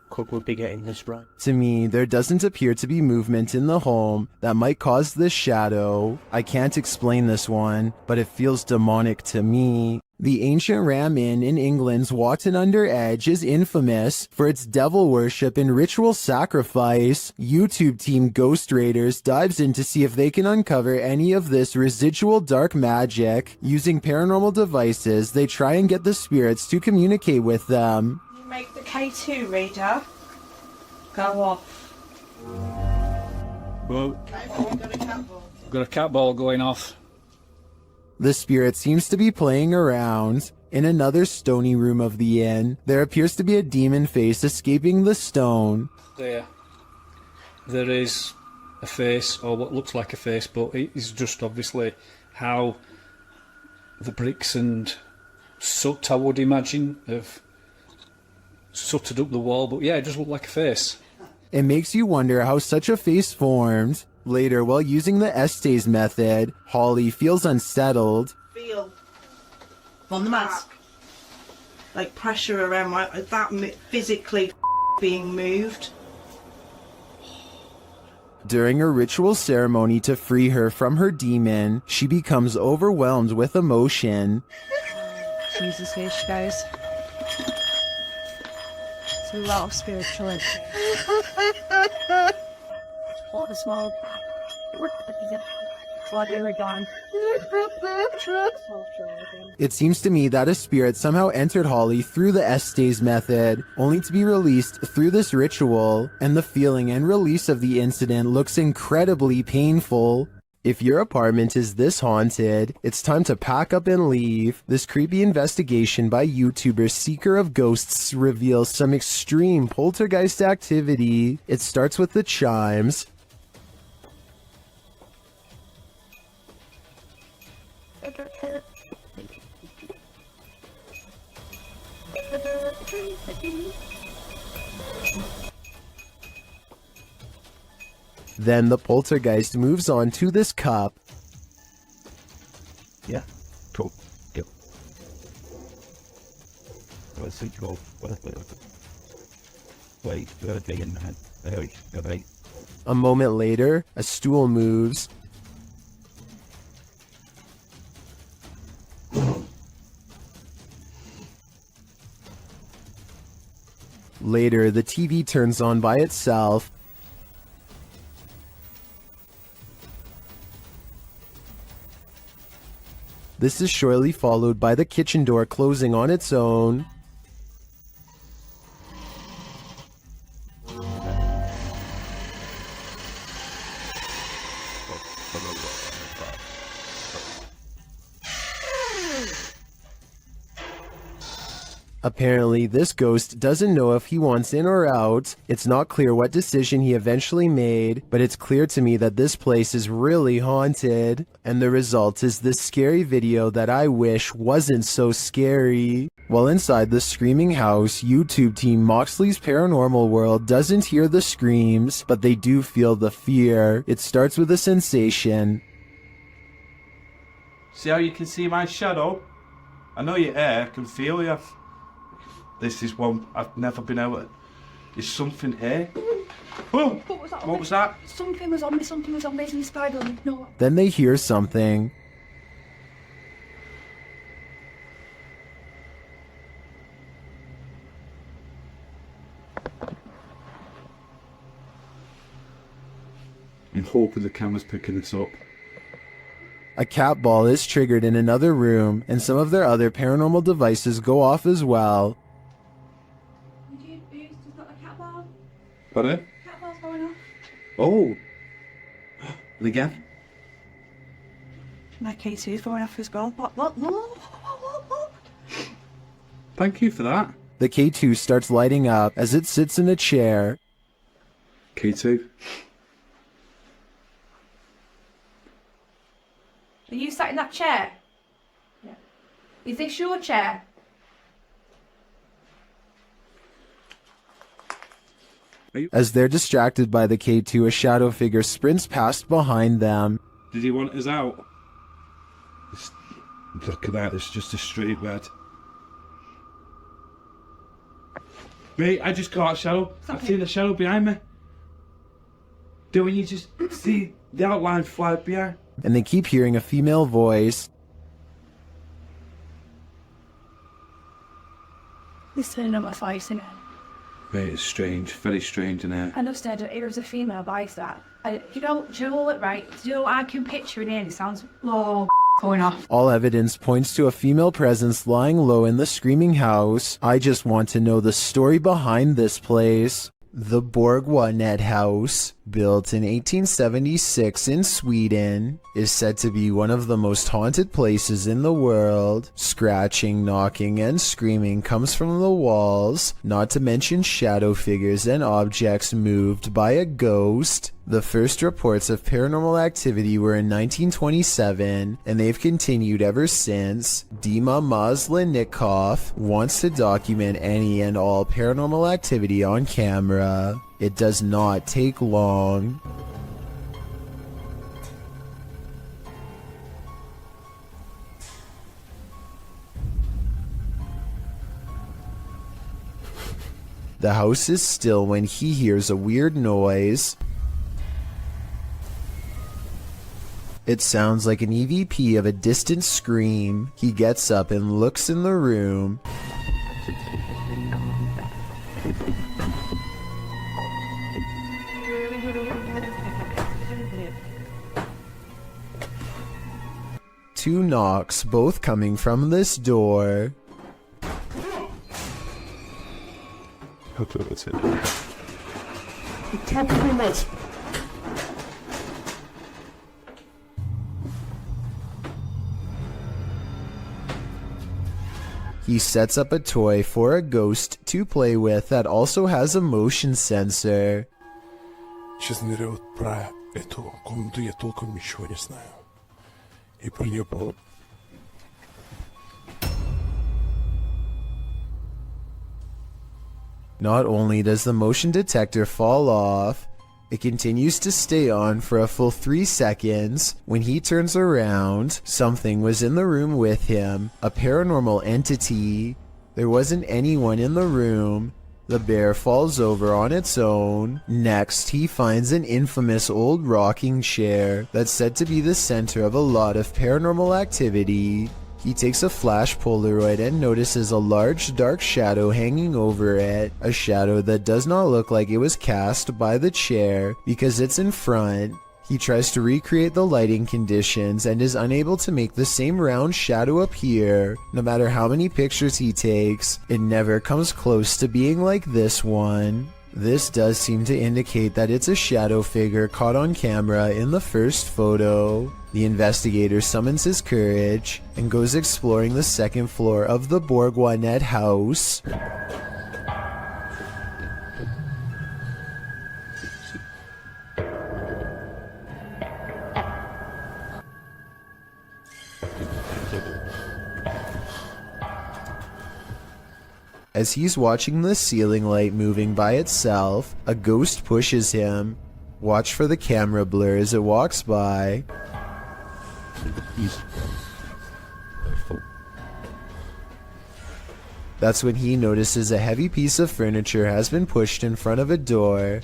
Could we be getting this right? To me, there doesn't appear to be movement in the home that might cause this shadow. I can't explain this one, but it feels demonic to me. The ancient Ram Inn in England's Watton-under-Edge is infamous for its devil worship and ritual sacrifice. YouTube team Ghost Raiders dives in to see if they can uncover any of this residual dark magic. Using paranormal devices, they try and get the spirits to communicate with them. You make the K2 reader go off. Well, got a cat ball going off. The spirit seems to be playing around. In another stony room of the inn, there appears to be a demon face escaping the stone. There is a face, or what looks like a face, but it is just obviously how the bricks and soot, I would imagine, have sooted up the wall. But yeah, it does look like a face. It makes you wonder how such a face formed. Later, while using the Estes method, Holly feels unsettled. Feel on the mask, like pressure around that physically being moved. During a ritual ceremony to free her from her demon, she becomes overwhelmed with emotion. Jesus H, guys. It's a lot of spiritual energy. All the smoke. It seems to me that a spirit somehow entered Holly through the Estes method, only to be released through this ritual, and the feeling and release of the incident looks incredibly painful. If your apartment is this haunted, it's time to pack up and leave. This creepy investigation by YouTuber Seeker of Ghosts reveals some extreme poltergeist activity. It starts with the chimes. Then the poltergeist moves on to this cup. Yeah, cool. Yep. Wait. A moment later, a stool moves. Later, the TV turns on by itself. This is shortly followed by the kitchen door closing on its own. Apparently, this ghost doesn't know if he wants in or out. It's not clear what decision he eventually made, but it's clear to me that this place is really haunted. And the result is this scary video that I wish wasn't so scary. While inside the screaming house, YouTube team Moxley's Paranormal World doesn't hear the screams, but they do feel the fear. It starts with a sensation. See how you can see my shadow? I know you're here, I can feel you. This is one I've never been able to... There's something here. Whoa! What was that? Something was on me, the spider. No. Then they hear something. I'm hoping the camera's picking this up. A cat ball is triggered in another room, and some of their other paranormal devices go off as well. Pardon? Cat ball's going off. Oh! And again? My K2's going off as well. What? Thank you for that. The K2 starts lighting up as it sits in a chair. K2. Are you sat in that chair? Yeah. Is this your chair? As they're distracted by the K2, a shadow figure sprints past behind them. Did he want us out? Look at that, it's just a straight red. Mate, I just got a shadow. I've seen a shadow behind me. Don't you just see the outline fly behind? And they keep hearing a female voice. He's turning on my face, isn't it? Mate, it's strange, very strange in here. I understand it was a female voice that. You know what, right? I can picture it in. It sounds going off. All evidence points to a female presence lying low in the screaming house. I just want to know the story behind this place. The Borgwanet House, built in 1876 in Sweden, is said to be one of the most haunted places in the world. Scratching, knocking, and screaming comes from the walls, not to mention shadow figures and objects moved by a ghost. The first reports of paranormal activity were in 1927, and they've continued ever since. Dima Maslenikov wants to document any and all paranormal activity on camera. It does not take long. The house is still when he hears a weird noise. It sounds like an EVP of a distant scream. He gets up and looks in the room. Two knocks, both coming from this door. Hopefully that's it. He sets up a toy for a ghost to play with that also has a motion sensor. Сейчас ныряют про эту комнату, я толком ничего не знаю. И про нее было... Not only does the motion detector fall off, it continues to stay on for a full 3 seconds. When he turns around, something was in the room with him, a paranormal entity. There wasn't anyone in the room. The bear falls over on its own. Next, he finds an infamous old rocking chair that's said to be the center of a lot of paranormal activity. He takes a flash Polaroid and notices a large dark shadow hanging over it, a shadow that does not look like it was cast by the chair because it's in front. He tries to recreate the lighting conditions and is unable to make the same round shadow appear. No matter how many pictures he takes, it never comes close to being like this one. This does seem to indicate that it's a shadow figure caught on camera in the first photo. The investigator summons his courage and goes exploring the second floor of the Bourgoinet house. As he's watching the ceiling light moving by itself, a ghost pushes him. Watch for the camera blur as it walks by. That's when he notices a heavy piece of furniture has been pushed in front of a door.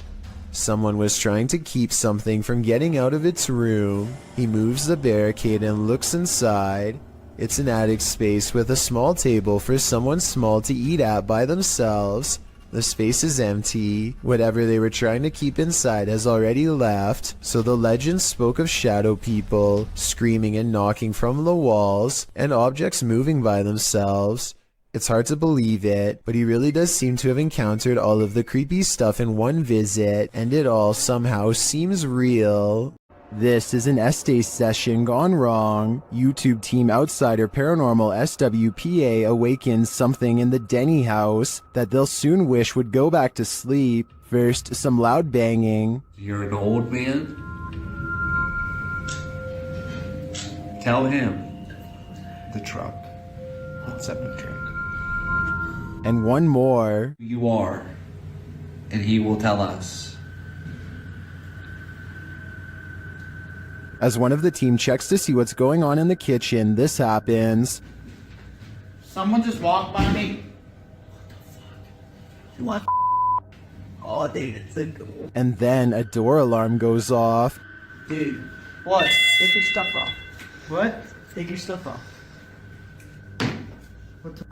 Someone was trying to keep something from getting out of its room. He moves the barricade and looks inside. It's an attic space with a small table for someone small to eat at by themselves. The space is empty. Whatever they were trying to keep inside has already left, so the legend spoke of shadow people, screaming and knocking from the walls, and objects moving by themselves. It's hard to believe it, but he really does seem to have encountered all of the creepy stuff in one visit, and it all somehow seems real. This is an Estes session gone wrong. YouTube team outsider Paranormal SWPA awakens something in the Denny house that they'll soon wish would go back to sleep. First, some loud banging. You're an old man? Tell him. The truck. What's up the truck? And one more. Who you are, and he will tell us. As one of the team checks to see what's going on in the kitchen, this happens. Someone just walked by me. What? Oh, dude, it's a... And then a door alarm goes off. Dude, what? Take your stuff off. What? Take your stuff off. What the?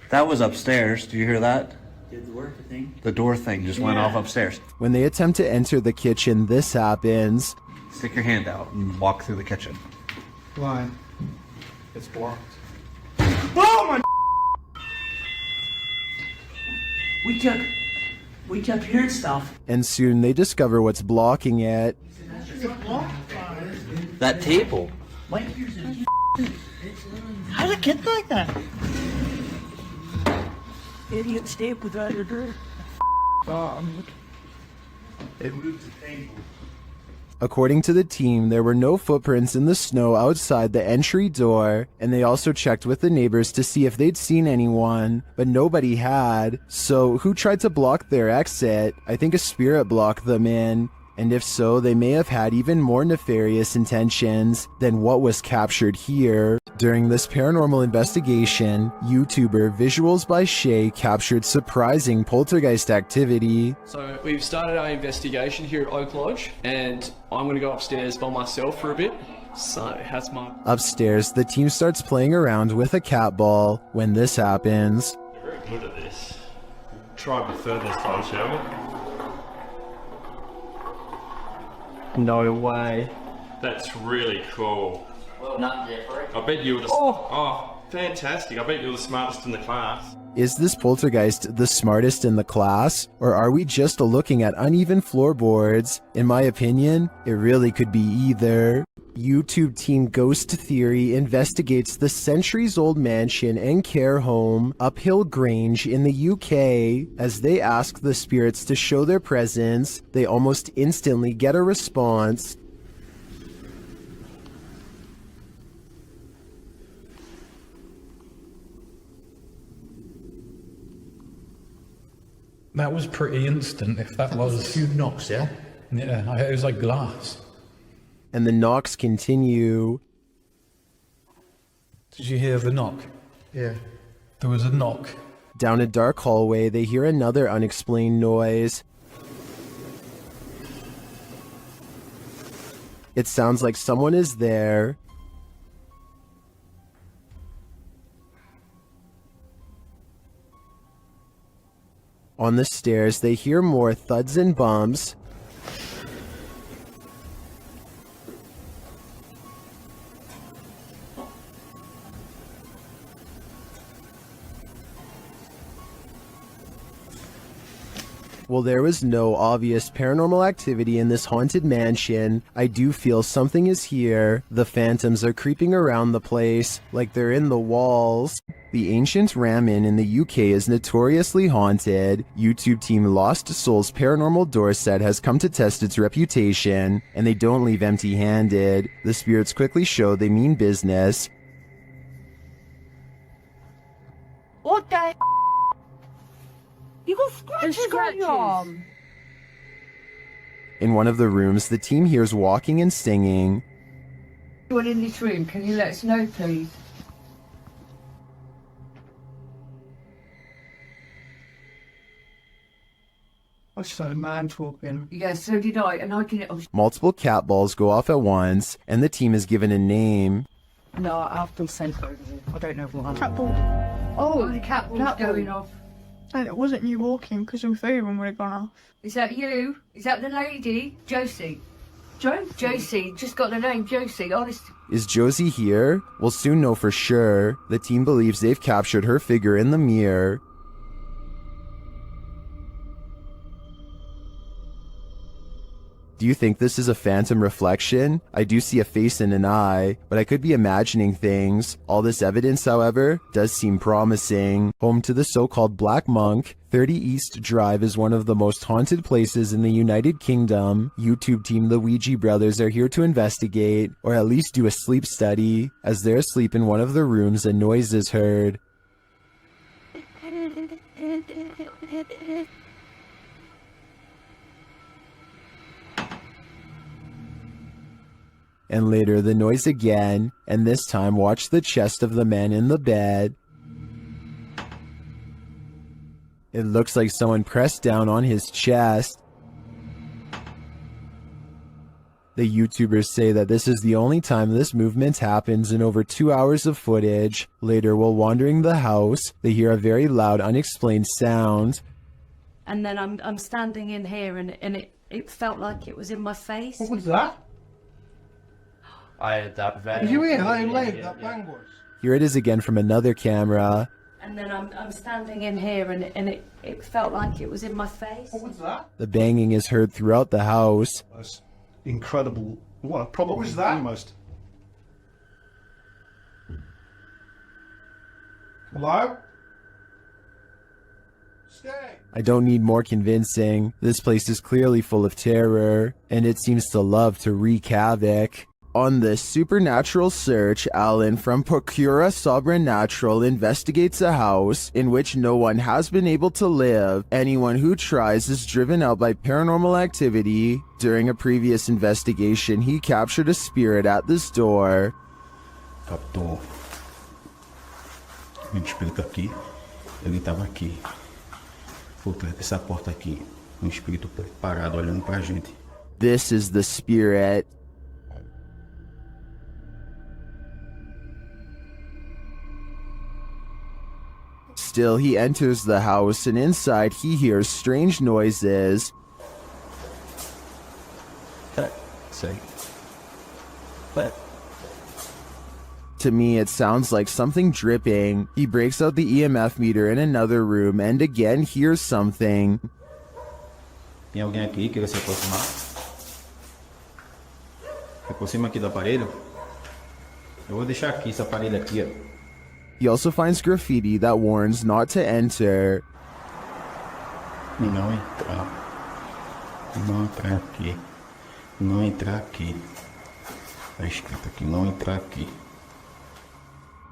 That was upstairs. Do you hear that? Did the door thing? The door thing just went off upstairs. When they attempt to enter the kitchen, this happens. Stick your hand out and walk through the kitchen. Why? It's blocked. Oh my! We kept hearing stuff. And soon they discover what's blocking it. That table. Wait. How did it get like that? Idiot stayed without your door. It moved the table. According to the team, there were no footprints in the snow outside the entry door, and they also checked with the neighbors to see if they'd seen anyone, but nobody had. So who tried to block their exit? I think a spirit blocked them in. And if so, they may have had even more nefarious intentions than what was captured here. During this paranormal investigation, YouTuber Visuals by Shay captured surprising poltergeist activity. So we've started our investigation here at Oak Lodge, and I'm going to go upstairs by myself for a bit So, how's my... Upstairs, the team starts playing around with a cat ball when this happens. You're very good at this. Try a bit further this time, shall we? No way. That's really cool. Well done, Jeffrey. I bet you were the... Oh, fantastic. I bet you were the smartest in the class. Is this poltergeist the smartest in the class, or are we just looking at uneven floorboards? In my opinion, it really could be either. YouTube team Ghost Theory investigates the centuries-old mansion and care home Uphill Grange in the UK. As they ask the spirits to show their presence, they almost instantly get a response. That was pretty instant, if that was... A few knocks, yeah? Yeah, it was like glass. And the knocks continue. Did you hear the knock? Yeah. There was a knock. Down a dark hallway, they hear another unexplained noise. It sounds like someone is there. On the stairs, they hear more thuds and bumps. While there was no obvious paranormal activity in this haunted mansion, I do feel something is here. The phantoms are creeping around the place, like they're in the walls. The ancient Ramen in the UK is notoriously haunted. YouTube team Lost Souls Paranormal Door Set has come to test its reputation, and they don't leave empty-handed. The spirits quickly show they mean business. What the f***? You got scratches on your arm. In one of the rooms, the team hears walking and singing. Anyone in this room, can you let us know, please? I saw a man talking. Yeah, so did I, and I didn't... Multiple cat balls go off at once, and the team is given a name. No, I've been sent over here. I don't know what. Cat ball. Oh, the cat ball's going off. And it wasn't you walking, because the third one would have gone off. Is that you? Is that the lady? Josie. Josie, just got the name Josie, honest. Is Josie here? We'll soon know for sure. The team believes they've captured her figure in the mirror. Do you think this is a phantom reflection? I do see a face and an eye, but I could be imagining things. All this evidence, however, does seem promising. Home to the so-called Black Monk, 30 East Drive is one of the most haunted places in the United Kingdom. YouTube team The Ouija Brothers are here to investigate, or at least do a sleep study. As they're asleep in one of the rooms, a noise is heard. And later the noise again, and this time watch the chest of the man in the bed. It looks like someone pressed down on his chest. The YouTubers say that this is the only time this movement happens in over 2 hours of footage. Later, while wandering the house, they hear a very loud, unexplained sound. And then I'm standing in here, and it felt like it was in my face. What was that? I had that very... You hear how loud that bang was? Here it is again from another camera. And then I'm standing in here, and it felt like it was in my face. What was that? The banging is heard throughout the house. That's incredible. Well, probably What was that? almost. Hello? Stay. I don't need more convincing. This place is clearly full of terror, and it seems to love to wreak havoc. On this supernatural search, Alan from Procura Sobrenatural investigates a house in which no one has been able to live. Anyone who tries is driven out by paranormal activity. During a previous investigation, he captured a spirit at this door. Captou um espírito aqui. Ele estava aqui, por trás dessa porta aqui. Espírito parado olhando pra gente. This is the spirit. Still, he enters the house, and inside he hears strange noises. To me, it sounds like something dripping. He breaks out the EMF meter in another room and again hears something. Tem alguém aqui que quer se aproximar? Se aproxima aqui do aparelho. Eu vou deixar aqui esse aparelho aqui, ó. He also finds graffiti that warns not to enter. Não entrar. Não entrar aqui. Não entrar aqui. Tá escrito aqui, não entrar aqui.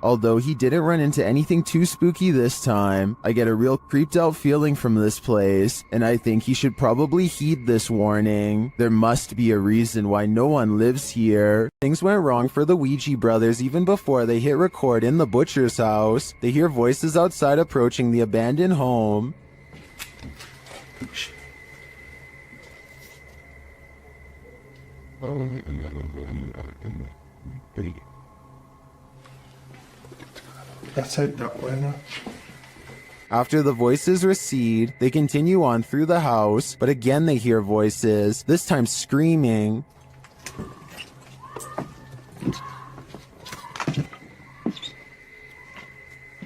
Although he didn't run into anything too spooky this time, I get a real creeped out feeling from this place, and I think he should probably heed this warning. There must be a reason why no one lives here. Things went wrong for the Ouija brothers even before they hit record in the butcher's house. They hear voices outside approaching the abandoned home. That's it, that way. After the voices recede, they continue on through the house, but again they hear voices, this time screaming.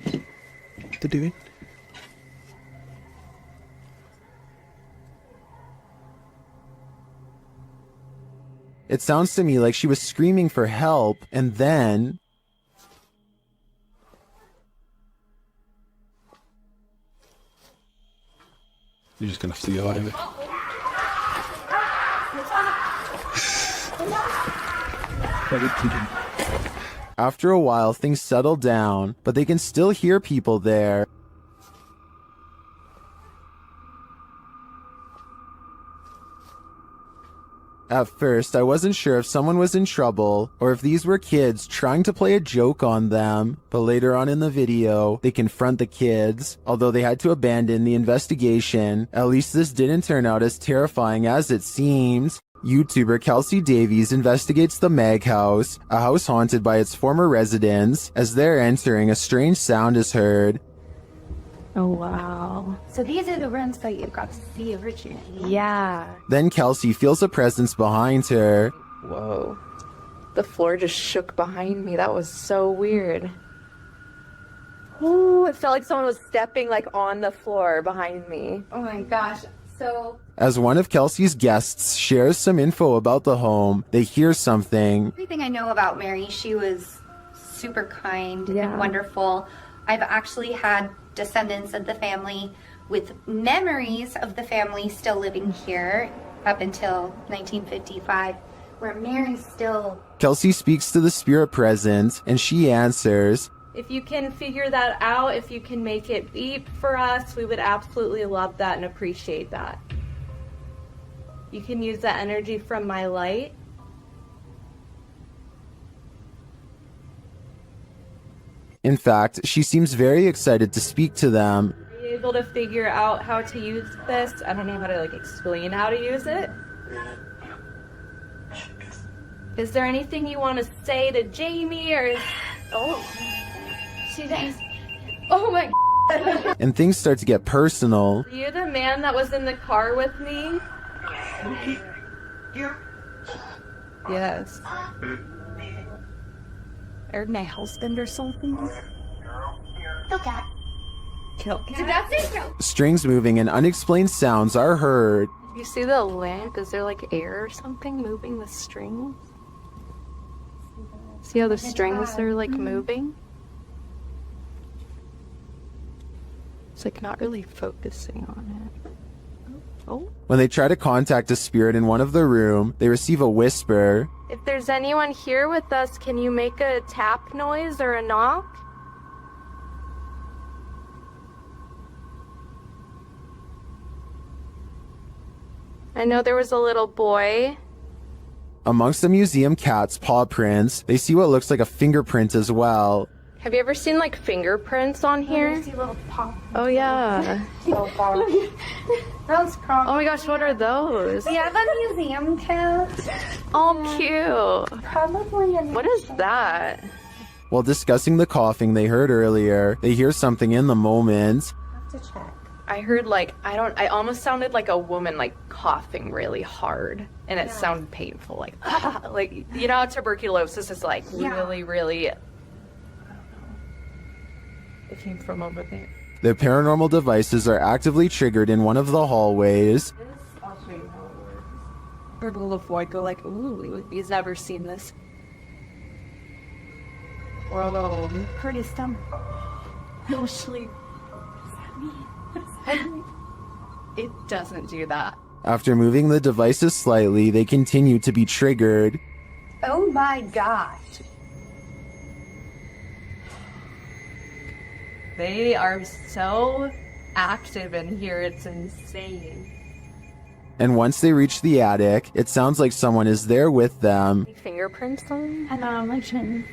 What they're doing? It sounds to me like she was screaming for help, and then... You're just gonna have to go out of it. After a while, things settle down, but they can still hear people there. At first, I wasn't sure if someone was in trouble or if these were kids trying to play a joke on them, but later on in the video, they confront the kids. Although they had to abandon the investigation, at least this didn't turn out as terrifying as it seems. YouTuber Kelsey Davies investigates the Meg house, a house haunted by its former residents. As they're entering, a strange sound is heard. Oh, wow. So these are the rooms that you got to see originally. Yeah. Then Kelsey feels a presence behind her. Whoa. The floor just shook behind me. That was so weird. Ooh, it felt like someone was stepping like on the floor behind me. Oh my gosh. So As one of Kelsey's guests shares some info about the home, they hear something. everything I know about Mary, she was super kind and wonderful. I've actually had descendants of the family with memories of the family still living here up until 1955, where Mary's still... Kelsey speaks to the spirit present, and she answers. If you can figure that out, if you can make it beep for us, we would absolutely love that and appreciate that. You can use that energy from my light. In fact, she seems very excited to speak to them. Are you able to figure out how to use this? I don't know how to explain how to use it. Is there anything you want to say to Jamie or is... Oh, she does. Oh my God. And things start to get personal. Are you the man that was in the car with me? Yes. Or my husband or something? Okay. Kill. Strings moving and unexplained sounds are heard. You see the lamp? Is there like air or something moving the strings? See how the strings are like moving? It's like not really focusing on it. Oh. When they try to contact a spirit in one of the room, they receive a whisper. If there's anyone here with us, can you make a tap noise or a knock? I know there was a little boy. Amongst the museum cat's paw prints, they see what looks like a fingerprint as well. Have you ever seen like fingerprints on here? Oh yeah. Those Oh my gosh, what are those? We have a museum cat. Oh, cute. Probably a... What is that? While discussing the coughing they heard earlier, they hear something in the moment. I heard I almost sounded like a woman coughing really hard, and it sounded painful, how tuberculosis is really, really. It came from over there. The paranormal devices are actively triggered in one of the hallways. I'll show you how it works. Purple of white go ooh, he's never seen this. Or although pretty stomach. No sleep. It doesn't do that. After moving the devices slightly, they continue to be triggered. Oh my god. They are so active in here, it's insane. And once they reach the attic, it sounds like someone is there with them. Fingerprints on? Hello, my friend.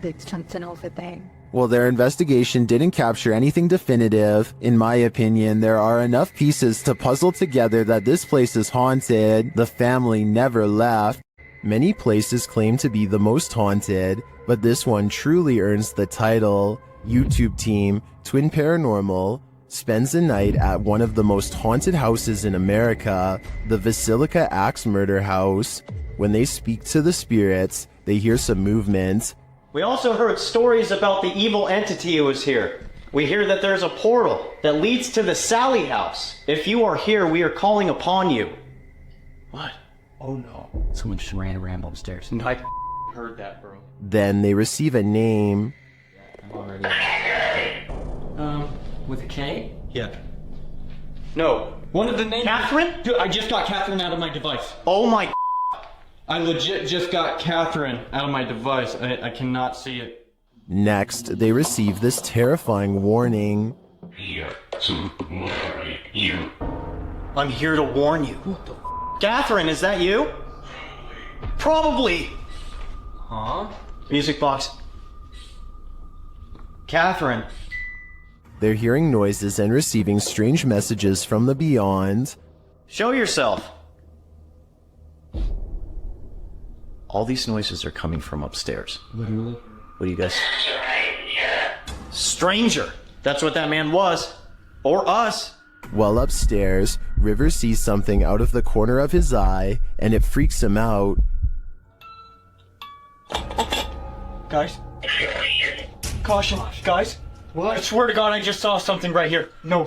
There's something over there. While their investigation didn't capture anything definitive, in my opinion, there are enough pieces to puzzle together that this place is haunted. The family never left. Many places claim to be the most haunted, but this one truly earns the title. YouTube team Twin Paranormal spends a night at one of the most haunted houses in America, the Basilica Axe Murder House. When they speak to the spirits, they hear some movement. We also heard stories about the evil entity who was here. We hear that there's a portal that leads to the Sally house. If you are here, we are calling upon you. What? Oh no. Someone just ran a ramble upstairs. No, I heard that, bro. Then they receive a name. I'm already... with a K? Yeah. No. One of the names... Catherine? Dude, I just got Catherine out of my device. Oh my... I legit just got Catherine out of my device. I cannot see it. Next, they receive this terrifying warning. I'm here to warn you. What the Catherine, is that you? Probably. Huh? Music box. Catherine. They're hearing noises and receiving strange messages from the beyond. Show yourself. All these noises are coming from upstairs. Literally? What do you guys... Stranger! That's what that man was. Or us. While upstairs, River sees something out of the corner of his eye, and it freaks him out. Guys? Caution, guys. What? I swear to God, I just saw something right here. No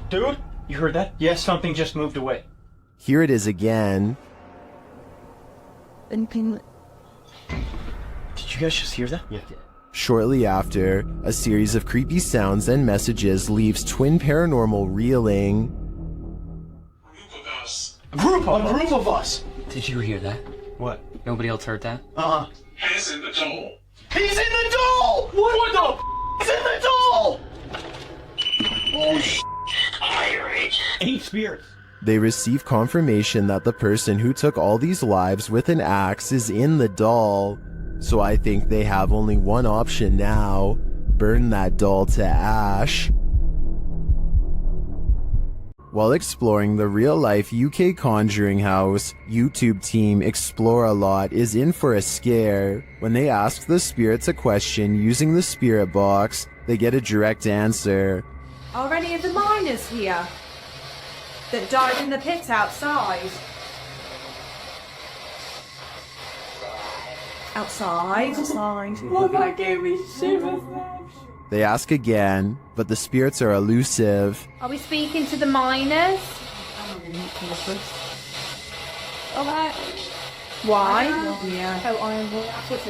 Dude, you heard that? Yes, something just moved away. Here it is again. Did you guys just hear that? Yeah. Shortly after, a series of creepy sounds and messages leaves Twin Paranormal reeling. A group of us! Did you hear that? What? Nobody else heard that? He's in the doll! He's in the doll! What the He's in the doll! Oh Irate. 8 spirits. They receive confirmation that the person who took all these lives with an axe is in the doll. So I think they have only one option now. Burn that doll to ash. While exploring the real-life UK Conjuring House, YouTube team Explore a Lot is in for a scare. When they ask the spirits a question using the spirit box, they get a direct answer. Are any of the miners here that died in the pit outside? Outside. Well, that gave me shivers. They ask again, but the spirits are elusive. Are we speaking to the miners? Okay. Why? Yeah. Oh,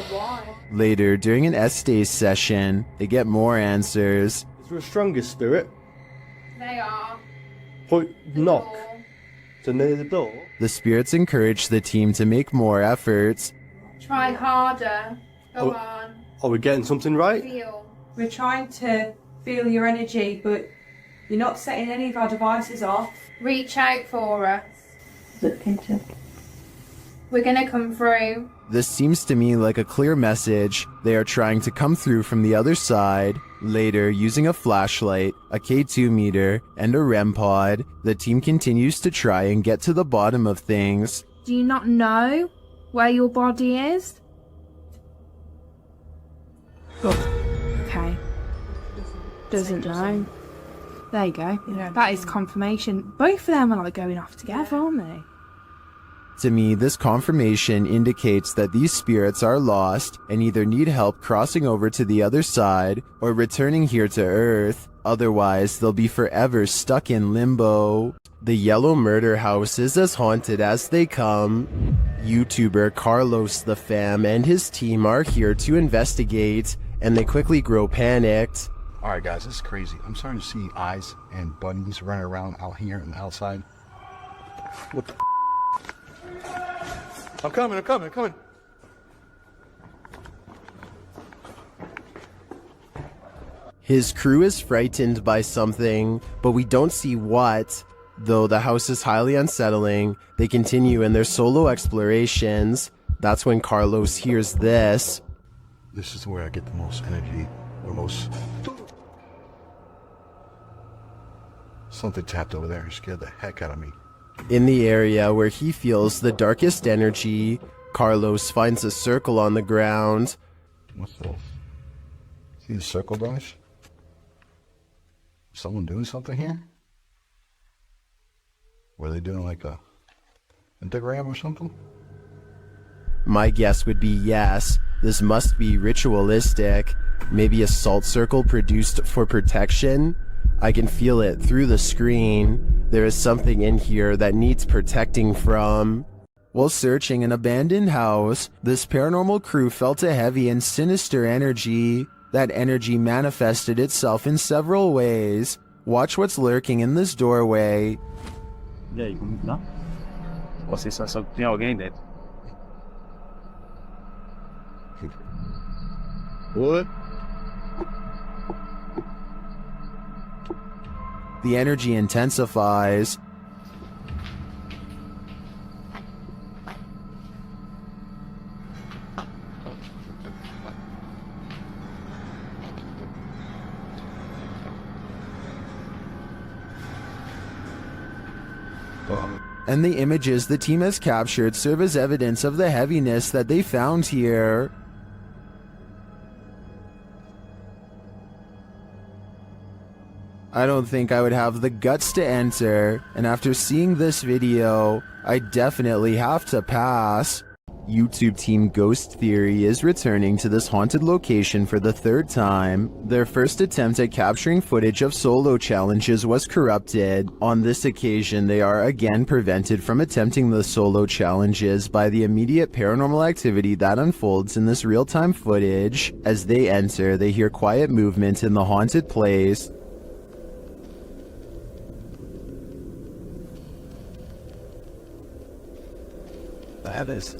why? Later, during an Estays session, they get more answers. Is there a strongest spirit? They are. Point knock. So near the door. The spirits encourage the team to make more efforts. Try harder. Go on. Are we getting something right? Feel. We're trying to feel your energy, but you're not setting any of our devices off. Reach out for us. Look into. We're gonna come through. This seems to me like a clear message. They are trying to come through from the other side. Later, using a flashlight, a K2 meter, and a REM pod, the team continues to try and get to the bottom of things. Do you not know where your body is? Okay. Doesn't know. There you go. That is confirmation. Both of them are like going off together, aren't they? To me, this confirmation indicates that these spirits are lost and either need help crossing over to the other side or returning here to Earth. Otherwise, they'll be forever stuck in limbo. The Yellow Murder House is as haunted as they come. YouTuber Carlos the Fam and his team are here to investigate, and they quickly grow panicked. Alright guys, this is crazy. I'm starting to see eyes and bunnies running around out here and outside. What the I'm coming. His crew is frightened by something, but we don't see what. Though the house is highly unsettling, they continue in their solo explorations. That's when Carlos hears this. This is where I get the most energy, or most... Something tapped over there and scared the heck out of me. In the area where he feels the darkest energy, Carlos finds a circle on the ground. What's this? See the circle, guys? Someone doing something here? Were they doing like a pentagram or something? My guess would be yes. This must be ritualistic. Maybe a salt circle produced for protection? I can feel it through the screen. There is something in here that needs protecting from. While searching an abandoned house, this paranormal crew felt a heavy and sinister energy. That energy manifested itself in several ways. Watch what's lurking in this doorway. E aí, como tá? Você só tem alguém dentro. What? The energy intensifies. And the images the team has captured serve as evidence of the heaviness that they found here. I don't think I would have the guts to enter, and after seeing this video, I definitely have to pass. YouTube team Ghost Theory is returning to this haunted location for the third time. Their first attempt at capturing footage of solo challenges was corrupted. On this occasion, they are again prevented from attempting the solo challenges by the immediate paranormal activity that unfolds in this real-time footage. As they enter, they hear quiet movement in the haunted place. That is.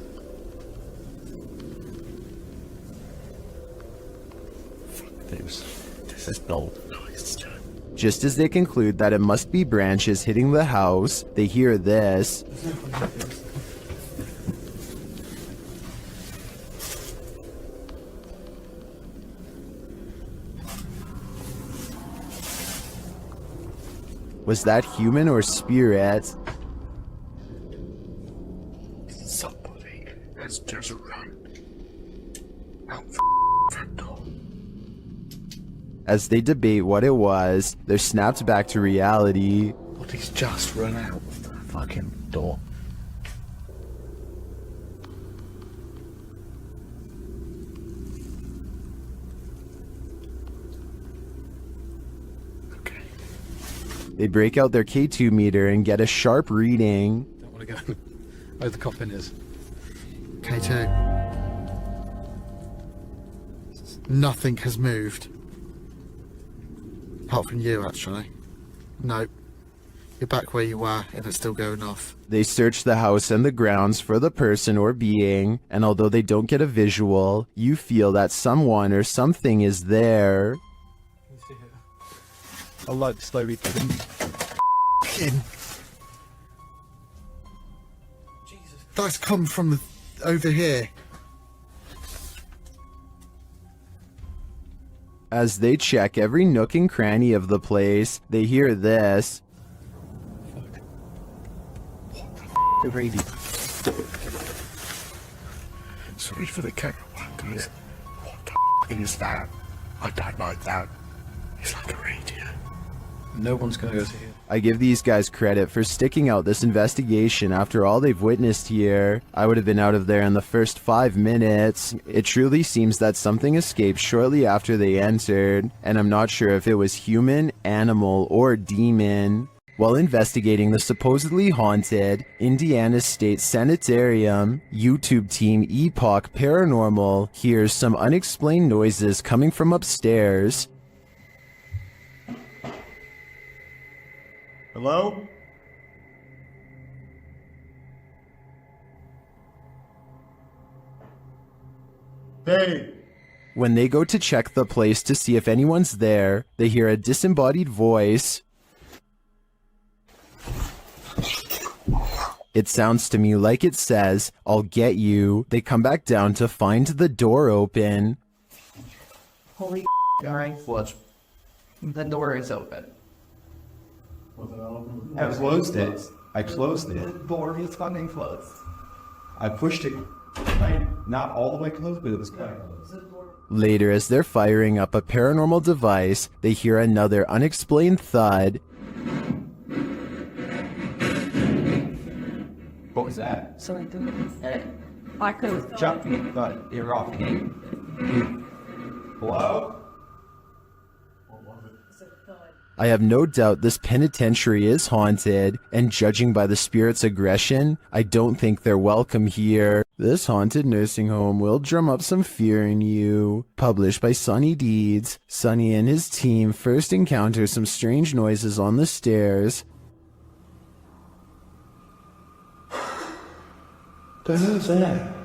This is no noise. Just as they conclude that it must be branches hitting the house, they hear this. Was that human or spirit? Somebody has just run out front door. As they debate what it was, they're snapped back to reality. But he's just run out of the fucking door. They break out their K2 meter and get a sharp reading. Don't want to go where the coffin is. K2. Nothing has moved. Apart from you, actually. No. You're back where you were, and it's still going off. They search the house and the grounds for the person or being, and although they don't get a visual, you feel that someone or something is there. I like the slow read. That's come from over here. As they check every nook and cranny of the place, they hear this. The radio. Sorry for the camera work, guys. What the is that? I don't like that. It's like a radio. No one's gonna go to here. I give these guys credit for sticking out this investigation after all they've witnessed here. I would have been out of there in the first 5 minutes. It truly seems that something escaped shortly after they entered, and I'm not sure if it was human, animal, or demon. While investigating the supposedly haunted Indiana State Sanitarium, YouTube team Epoch Paranormal hears some unexplained noises coming from upstairs. Hello? Hey! When they go to check the place to see if anyone's there, they hear a disembodied voice. It sounds to me like it says, "I'll get you." They come back down to find the door open. Holy alright, what? The door is open. I closed it. I closed it. The door is fucking closed. I pushed it. Not all the way closed, but it was kind of close. Later, as they're firing up a paranormal device, they hear another unexplained thud. What was that? Sorry, I could Jumping, but you're off. Hello? I have no doubt this penitentiary is haunted, and judging by the spirit's aggression, I don't think they're welcome here. This haunted nursing home will drum up some fear in you. Published by Sonny Deeds. Sonny and his team first encounter some strange noises on the stairs. The hell's that?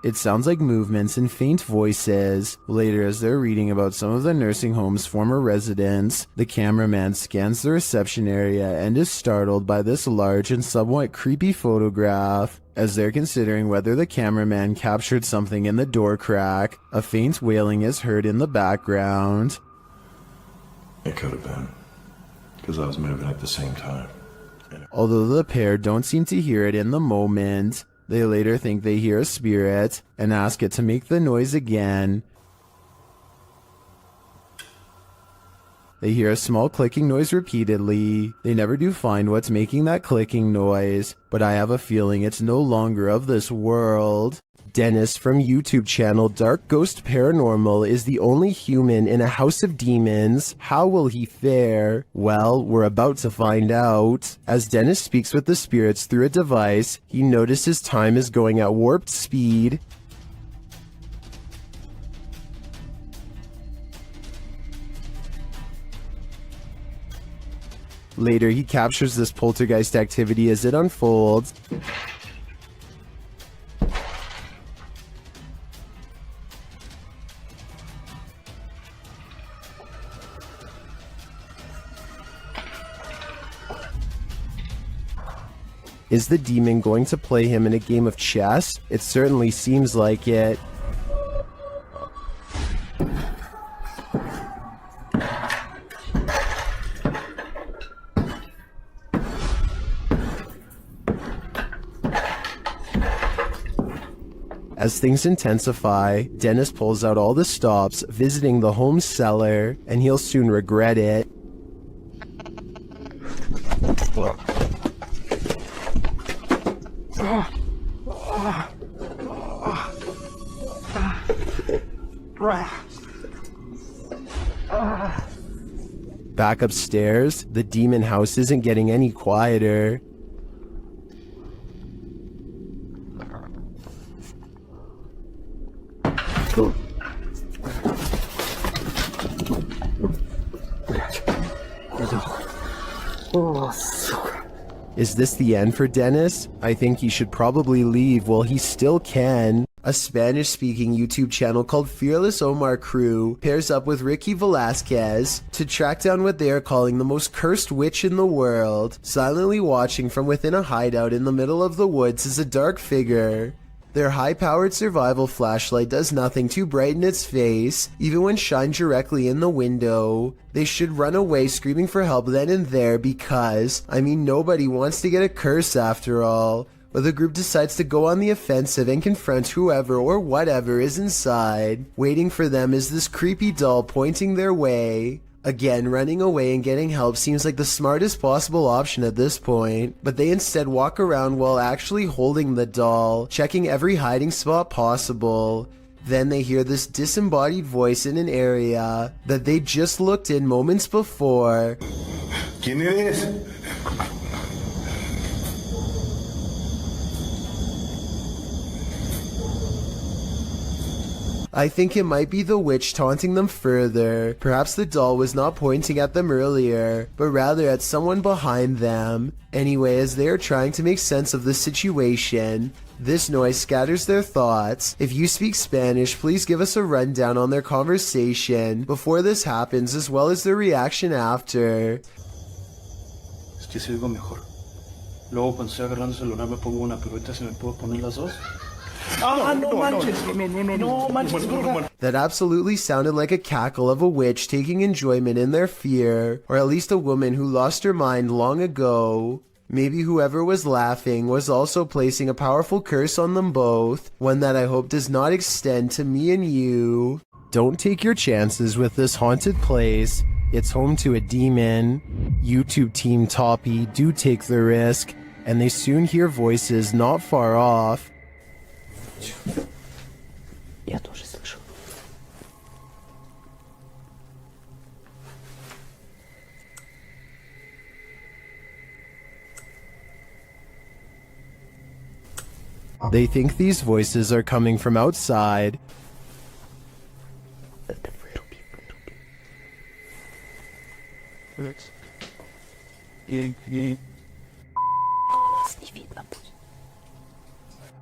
It sounds like movements and faint voices. Later, as they're reading about some of the nursing home's former residents, the cameraman scans the reception area and is startled by this large and somewhat creepy photograph. As they're considering whether the cameraman captured something in the door crack, a faint wailing is heard in the background. It could have been. Because I was moving at the same time. Although the pair don't seem to hear it in the moment, they later think they hear a spirit and ask it to make the noise again. They hear a small clicking noise repeatedly. They never do find what's making that clicking noise, but I have a feeling it's no longer of this world. Dennis from YouTube channel Dark Ghost Paranormal is the only human in a house of demons. How will he fare? Well, we're about to find out. As Dennis speaks with the spirits through a device, he notices time is going at warped speed. Later, he captures this poltergeist activity as it unfolds. Is the demon going to play him in a game of chess? It certainly seems like it. As things intensify, Dennis pulls out all the stops, visiting the home cellar, and he'll soon regret it. Back upstairs, the demon house isn't getting any quieter. Is this the end for Dennis? I think he should probably leave while he still can. A Spanish-speaking YouTube channel called Fearless Omar Crew pairs up with Ricky Velasquez to track down what they are calling the most cursed witch in the world. Silently watching from within a hideout in the middle of the woods is a dark figure. Their high-powered survival flashlight does nothing to brighten its face, even when shined directly in the window. They should run away screaming for help then and there because, I mean, nobody wants to get a curse after all. But the group decides to go on the offensive and confront whoever or whatever is inside. Waiting for them is this creepy doll pointing their way. Again, running away and getting help seems like the smartest possible option at this point, but they instead walk around while actually holding the doll, checking every hiding spot possible. Then they hear this disembodied voice in an area that they just looked in moments before. ¿Quién eres? I think it might be the witch taunting them further. Perhaps the doll was not pointing at them earlier, but rather at someone behind them. Anyway, as they are trying to make sense of the situation, this noise scatters their thoughts. If you speak Spanish, please give us a rundown on their conversation before this happens, as well as their reaction after. Es que se oigo mejor. Luego cuando estoy agarrando el celular me pongo una, pero ahorita se me puedo poner las dos. That absolutely sounded like a cackle of a witch taking enjoyment in their fear, or at least a woman who lost her mind long ago. Maybe whoever was laughing was also placing a powerful curse on them both, one that I hope does not extend to me and you. Don't take your chances with this haunted place. It's home to a demon. YouTube team Toppy do take the risk, and they soon hear voices not far off. Я тоже слышу. They think these voices are coming from outside.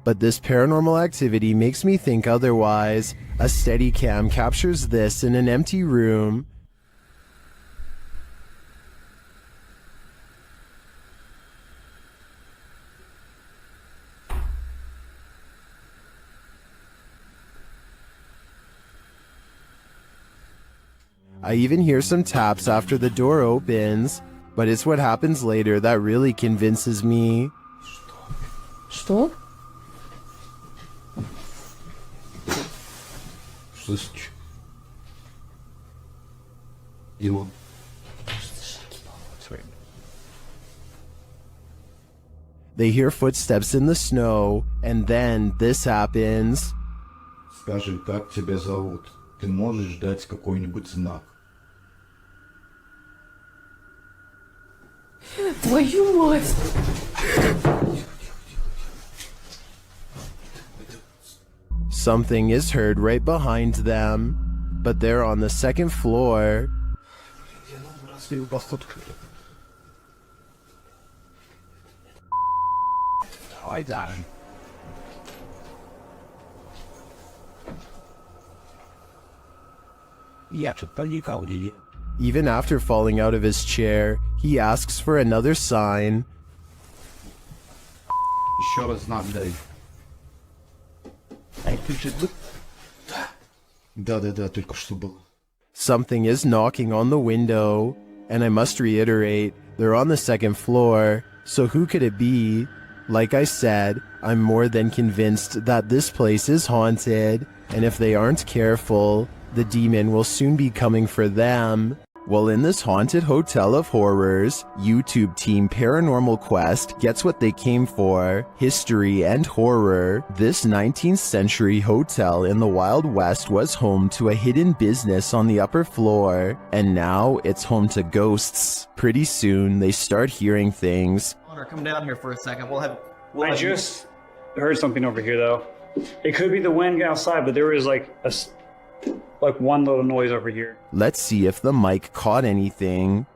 But this paranormal activity makes me think otherwise. A steady cam captures this in an empty room. I even hear some taps after the door opens, but it's what happens later that really convinces me. Что? Слышишь? Его. They hear footsteps in the snow, and then this happens. Скажи, как тебя зовут? Ты можешь дать какой-нибудь знак? Твою мать! Something is heard right behind them, but they're on the second floor. Oj, darling. Я что-то никого не делал. Even after falling out of his chair, he asks for another sign. Еще раз знак дай. Да, только что было. Something is knocking on the window, and I must reiterate, they're on the second floor, so who could it be? Like I said, I'm more than convinced that this place is haunted, and if they aren't careful, the demon will soon be coming for them. Well, in this haunted hotel of horrors, YouTube team Paranormal Quest gets what they came for, history and horror. This 19th century hotel in the Wild West was home to a hidden business on the upper floor, and now it's home to ghosts. Pretty soon, they start hearing things. Connor, come down here for a second. I just heard something over here, though. It could be the wind outside, but there was like one little noise over here. Let's see if the mic caught anything.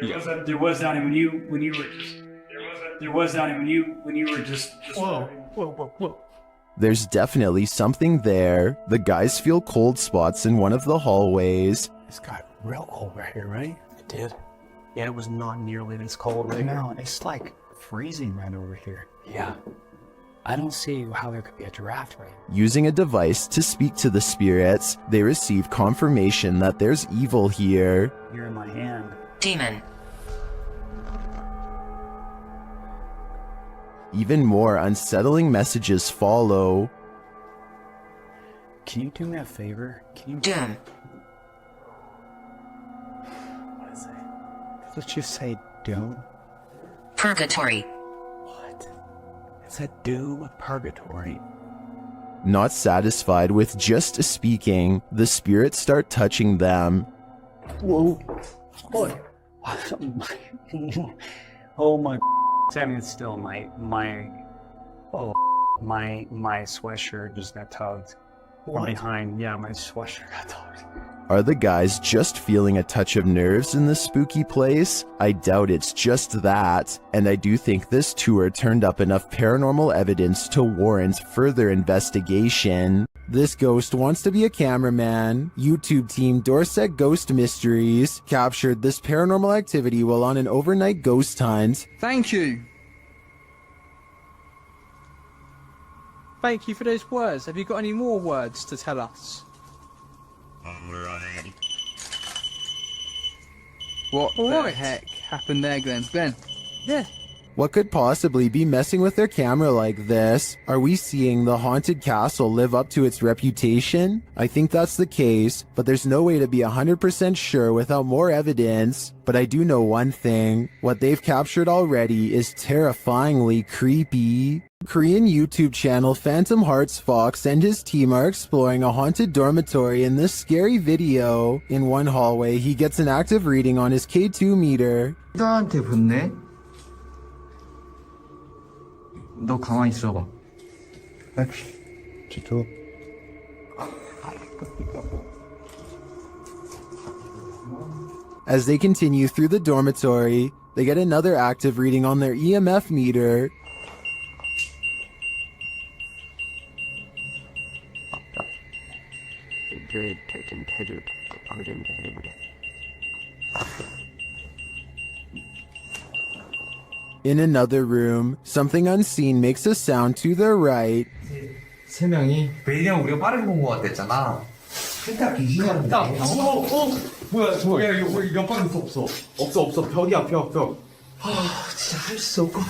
There was Donnie when you were just. Whoa. There's definitely something there. The guys feel cold spots in one of the hallways. It's got real cold right here, right? It did. Yeah, it was not nearly this cold right No, it's like freezing right over here. Yeah. I don't see how there could be a draft right here. Using a device to speak to the spirits, they receive confirmation that there's evil here. You're in my hand. Demon. Even more unsettling messages follow. Can you do me a favor? Can you... Doom. What is it? Let's just say doom. Purgatory. What? It's a doom purgatory. Not satisfied with just speaking, the spirits start touching them. Whoa. What? Oh my. Standing still, my sweatshirt just got tugged. From behind, yeah, my sweatshirt got tugged. Are the guys just feeling a touch of nerves in this spooky place? I doubt it's just that, and I do think this tour turned up enough paranormal evidence to warrant further investigation. This ghost wants to be a cameraman. YouTube team Dorset Ghost Mysteries captured this paranormal activity while on an overnight ghost hunt. Thank you. Thank you for those words. Have you got any more words to tell us? What the heck happened there, Glenn? Glenn? Yeah. What could possibly be messing with their camera like this? Are we seeing the haunted castle live up to its reputation? I think that's the case, but there's no way to be 100% sure without more evidence. But I do know one thing. What they've captured already is terrifyingly creepy. Korean YouTube channel Phantom Hearts Fox and his team are exploring a haunted dormitory in this scary video. In one hallway, he gets an active reading on his K2 meter. 나한테 붙네? 너 가만히 있어봐. 지도. As they continue through the dormitory, they get another active reading on their EMF meter. In another room, something unseen makes a sound to their right. 세 명이 베리랑 우리가 빠르게 본 거 같았잖아. 일단 귀신이었는데. 뭐야 이거 옆방에 없어. 벽이야 벽. 진짜 할 수 없고.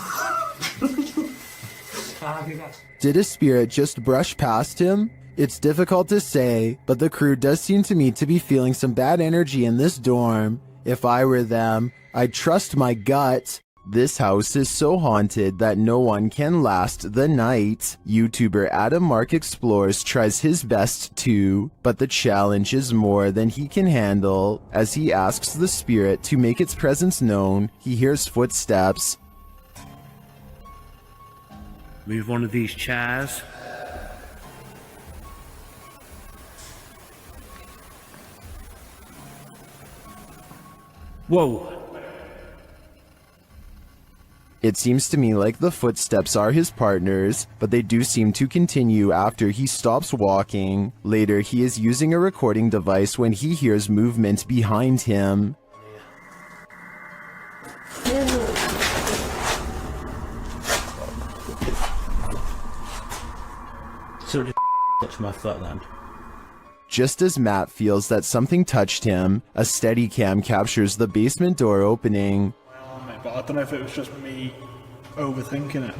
Did a spirit just brush past him? It's difficult to say, but the crew does seem to me to be feeling some bad energy in this dorm. If I were them, I'd trust my gut. This house is so haunted that no one can last the night. YouTuber Adam Mark Explores tries his best too, but the challenge is more than he can handle. As he asks the spirit to make its presence known, he hears footsteps. Move one of these chairs. Whoa. It seems to me like the footsteps are his partners, but they do seem to continue after he stops walking. Later, he is using a recording device when he hears movement behind him. So did touch my foot then? Just as Matt feels that something touched him, a Steadicam captures the basement door opening. But I don't know if it was just me overthinking it.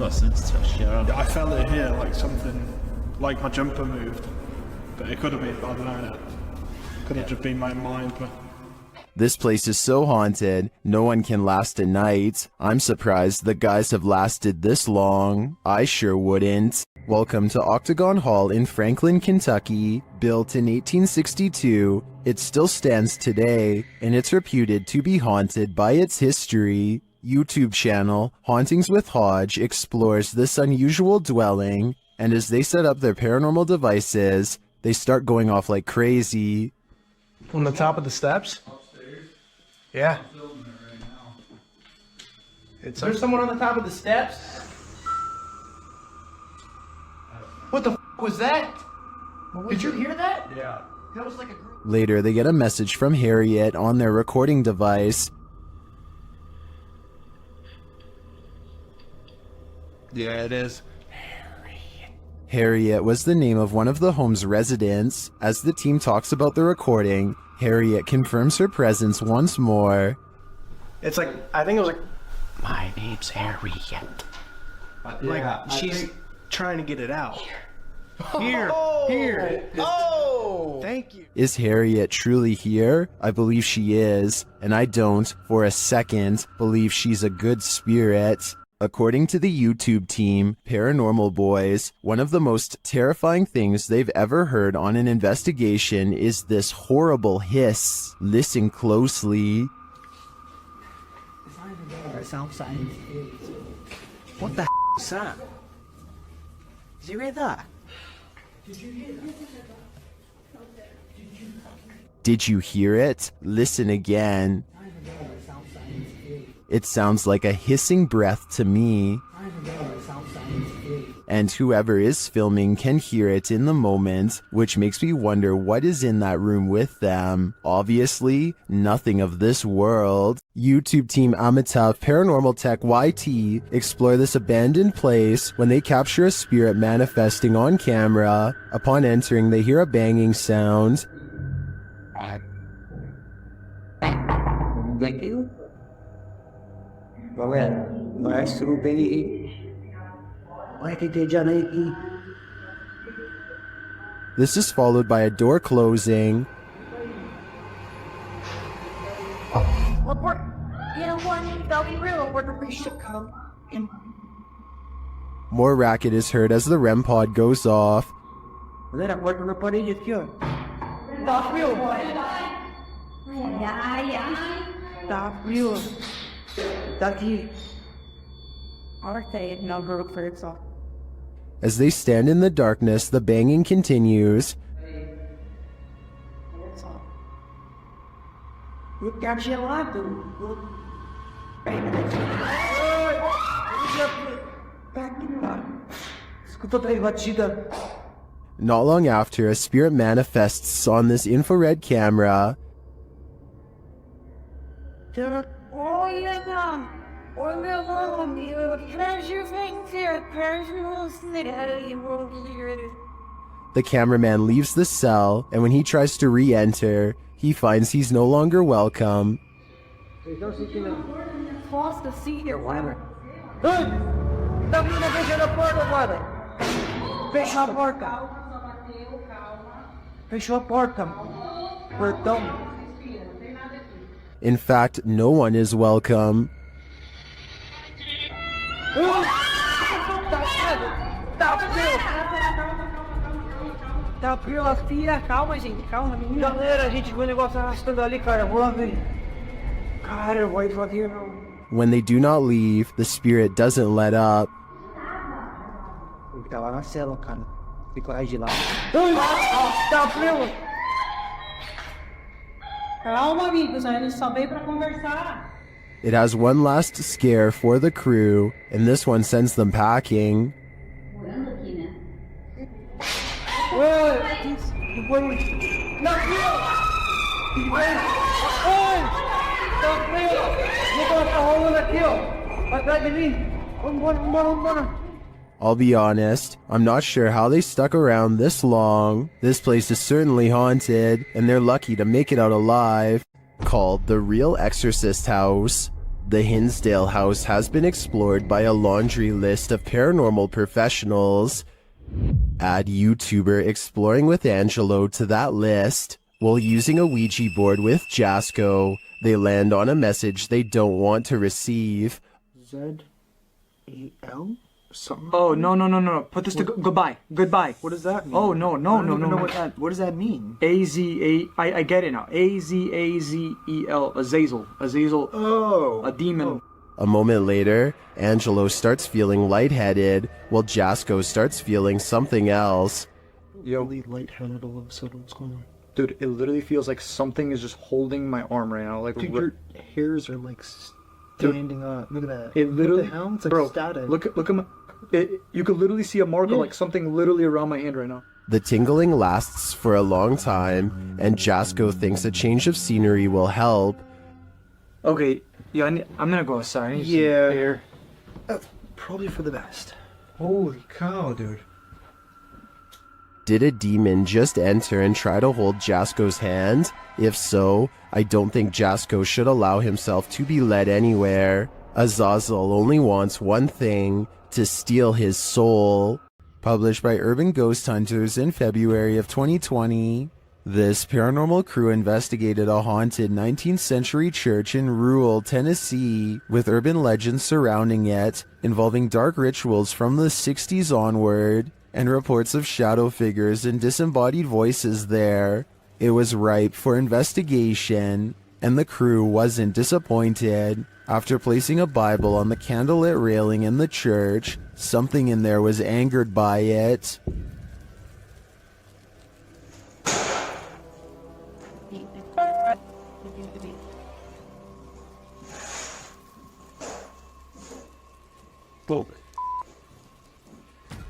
Not since touched your arm. I felt it here, like something, like my jumper moved. But it could have been, I don't know. Could have just been my mind. But This place is so haunted, no one can last a night. I'm surprised the guys have lasted this long. I sure wouldn't. Welcome to Octagon Hall in Franklin, Kentucky. Built in 1862, it still stands today, and it's reputed to be haunted by its history. YouTube channel Hauntings with Hodge explores this unusual dwelling, and as they set up their paranormal devices, they start going off like crazy. On the top of the steps? Yeah. Is there someone on the top of the steps? was that? Did you hear that? Yeah. That was like a group. Later, they get a message from Harriet on their recording device. Yeah, it is. Harriet was the name of one of the home's residents. As the team talks about the recording, Harriet confirms her presence once more. It's like, I think it was like, My name's Harriet. like she's trying to get it out. Here. Oh! Thank you. Is Harriet truly here? I believe she is, and I don't, for a second, believe she's a good spirit. According to the YouTube team, Paranormal Boys, one of the most terrifying things they've ever heard on an investigation is this horrible hiss. Listen closely. What the is that? Did you read that? Did you hear it? Listen again. It sounds like a hissing breath to me. And whoever is filming can hear it in the moment, which makes me wonder what is in that room with them. Obviously, nothing of this world. YouTube team Amitav Paranormal Tech YT explore this abandoned place when they capture a spirit manifesting on camera. Upon entering, they hear a banging sound. Thank you. Nice to be. This is followed by a door closing. More racket is heard as the REM pod goes off. As they stand in the darkness, the banging continues. Not long after, a spirit manifests on this infrared camera. The cameraman leaves the cell, and when he tries to re-enter, he finds he's no longer welcome. In fact, no one is welcome. Calma, gente, calma, menina. Galera, a gente viu o negócio arrastando ali, cara. Vamos ver. Cara, eu vou ir devagar, não. When they do not leave, the spirit doesn't let up. Ele tá lá na cela, cara. Fica lá de lá. Tá frio. Calma, amigos, a gente só veio pra conversar. It has one last scare for the crew, and this one sends them packing. I'll be honest, I'm not sure how they stuck around this long. This place is certainly haunted, and they're lucky to make it out alive. Called the Real Exorcist House, the Hinsdale house has been explored by a laundry list of paranormal professionals. Add YouTuber Exploring with Angelo to that list. While using a Ouija board with Jasco, they land on a message they don't want to receive. Z-E-L? Something? Oh, no. Put this to goodbye. Goodbye. What does that mean? Oh, no. I don't even know what does that mean? I get it now. A-Z-A-Z-E-L. Azazel. Oh. A demon. A moment later, Angelo starts feeling lightheaded, while Jasco starts feeling something else. Yo. Really lightheaded all of a sudden. What's going on? Dude, it literally feels like something is just holding my arm right now. Like, dude, your hairs are like standing up. Look at that. It literally, What the hell? It's like bro, static. look at my. You could literally see a mark of like something literally around my hand right now. The tingling lasts for a long time, and Jasko thinks a change of scenery will help. Okay, yeah, I'm gonna go outside. I need some air. Probably for the best. Holy cow, dude. Did a demon just enter and try to hold Jasko's hand? If so, I don't think Jasko should allow himself to be led anywhere. Azazel only wants one thing, to steal his soul. Published by Urban Ghost Hunters in February of 2020. This paranormal crew investigated a haunted 19th century church in rural Tennessee, with urban legends surrounding it, involving dark rituals from the 60s onward, and reports of shadow figures and disembodied voices there. It was ripe for investigation, and the crew wasn't disappointed. After placing a Bible on the candlelit railing in the church, something in there was angered by it.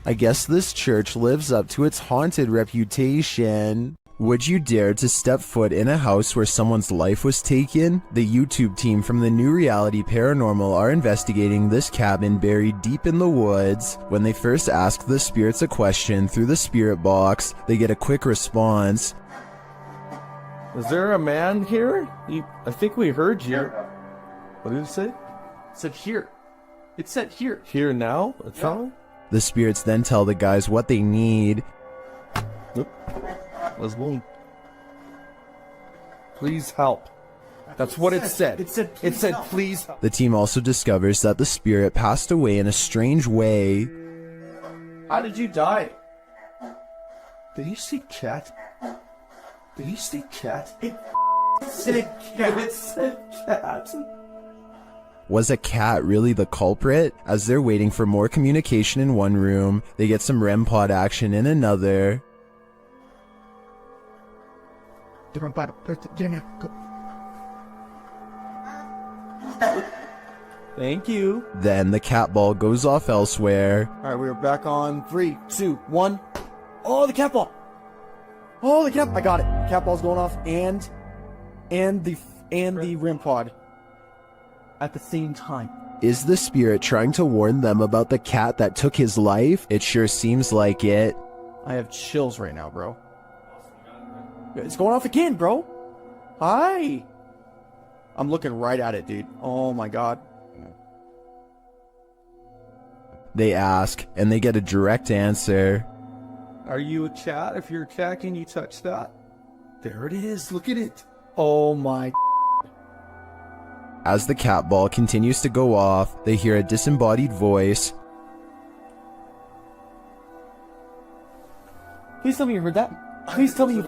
I guess this church lives up to its haunted reputation. Would you dare to step foot in a house where someone's life was taken? The YouTube team from the New Reality Paranormal are investigating this cabin buried deep in the woods. When they first ask the spirits a question through the spirit box, they get a quick response. Is there a man here? I think we heard you. What did it say? It said here. It said here. Here now? It's on? The spirits then tell the guys what they need. Let's go. Please help. That's what it said. It said please help. The team also discovers that the spirit passed away in a strange way. How did you die? Did you see cat? Did you see cat? It said cat. It said cat. Was a cat really the culprit? As they're waiting for more communication in one room, they get some REM pod action in another. Thank you. Then the cat ball goes off elsewhere. Alright, we're back on 3, 2, 1. Oh, the cat ball! Oh, the cat! I got it. Cat ball's going off, and the REM pod at the same time. Is the spirit trying to warn them about the cat that took his life? It sure seems like it. I have chills right now, bro. It's going off again, bro. Hi. I'm looking right at it, dude. Oh my god. They ask, and they get a direct answer. Are you a cat? If you're a cat, can you touch that? There it is. Look at it. Oh my. As the cat ball continues to go off, they hear a disembodied voice. Please tell me you heard that. Please tell me you...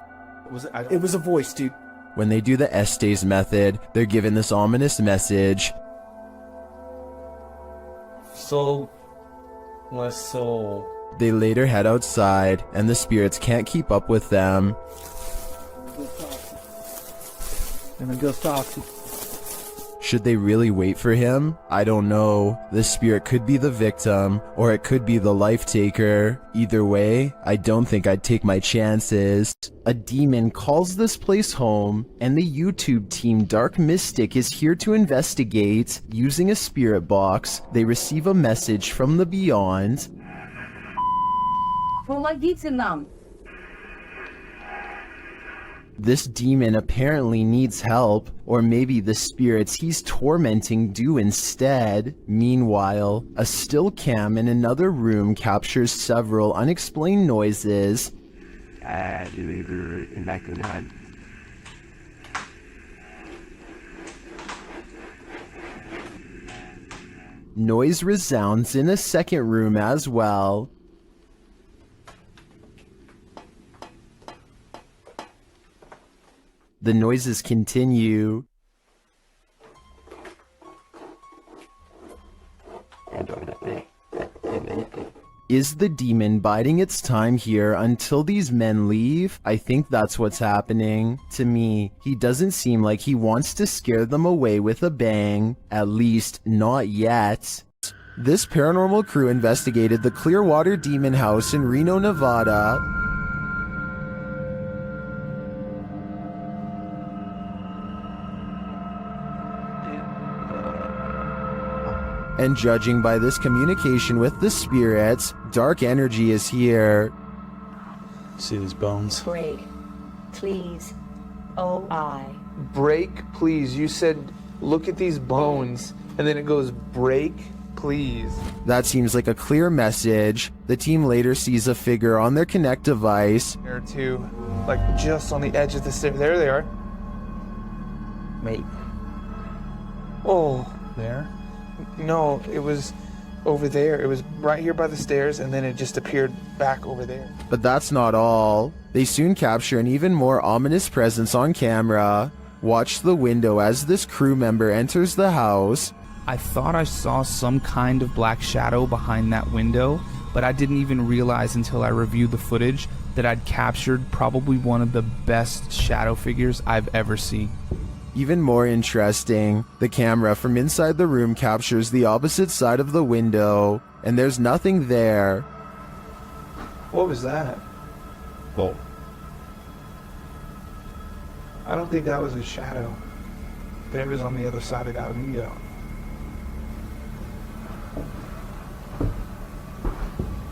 It was a voice, dude. When they do the Estes method, they're given this ominous message. So... my soul. They later head outside, and the spirits can't keep up with them. And then go talk to... Should they really wait for him? I don't know. The spirit could be the victim, or it could be the life taker. Either way, I don't think I'd take my chances. A demon calls this place home, and the YouTube team Dark Mystic is here to investigate. Using a spirit box, they receive a message from the beyond. Помогите нам. This demon apparently needs help, or maybe the spirits he's tormenting do instead. Meanwhile, a still cam in another room captures several unexplained noises. Noise resounds in a second room as well. The noises continue. Is the demon biding its time here until these men leave? I think that's what's happening. To me, he doesn't seem like he wants to scare them away with a bang. At least, not yet. This paranormal crew investigated the Clearwater Demon House in Reno, Nevada. And judging by this communication with the spirits, dark energy is here. See these bones? Break, please. Oh, I. Break, please. You said, look at these bones. And then it goes, break, please. That seems like a clear message. The team later sees a figure on their Kinect device. There are two, like just on the edge of the stair. There they are. Wait. Oh. There? No, it was over there. It was right here by the stairs, and then it just appeared back over there. But that's not all. They soon capture an even more ominous presence on camera. Watch the window as this crew member enters the house. I thought I saw some kind of black shadow behind that window, but I didn't even realize until I reviewed the footage that I'd captured probably one of the best shadow figures I've ever seen. Even more interesting, the camera from inside the room captures the opposite side of the window, and there's nothing there. What was that? Whoa. I don't think that was a shadow. But it was on the other side of that window.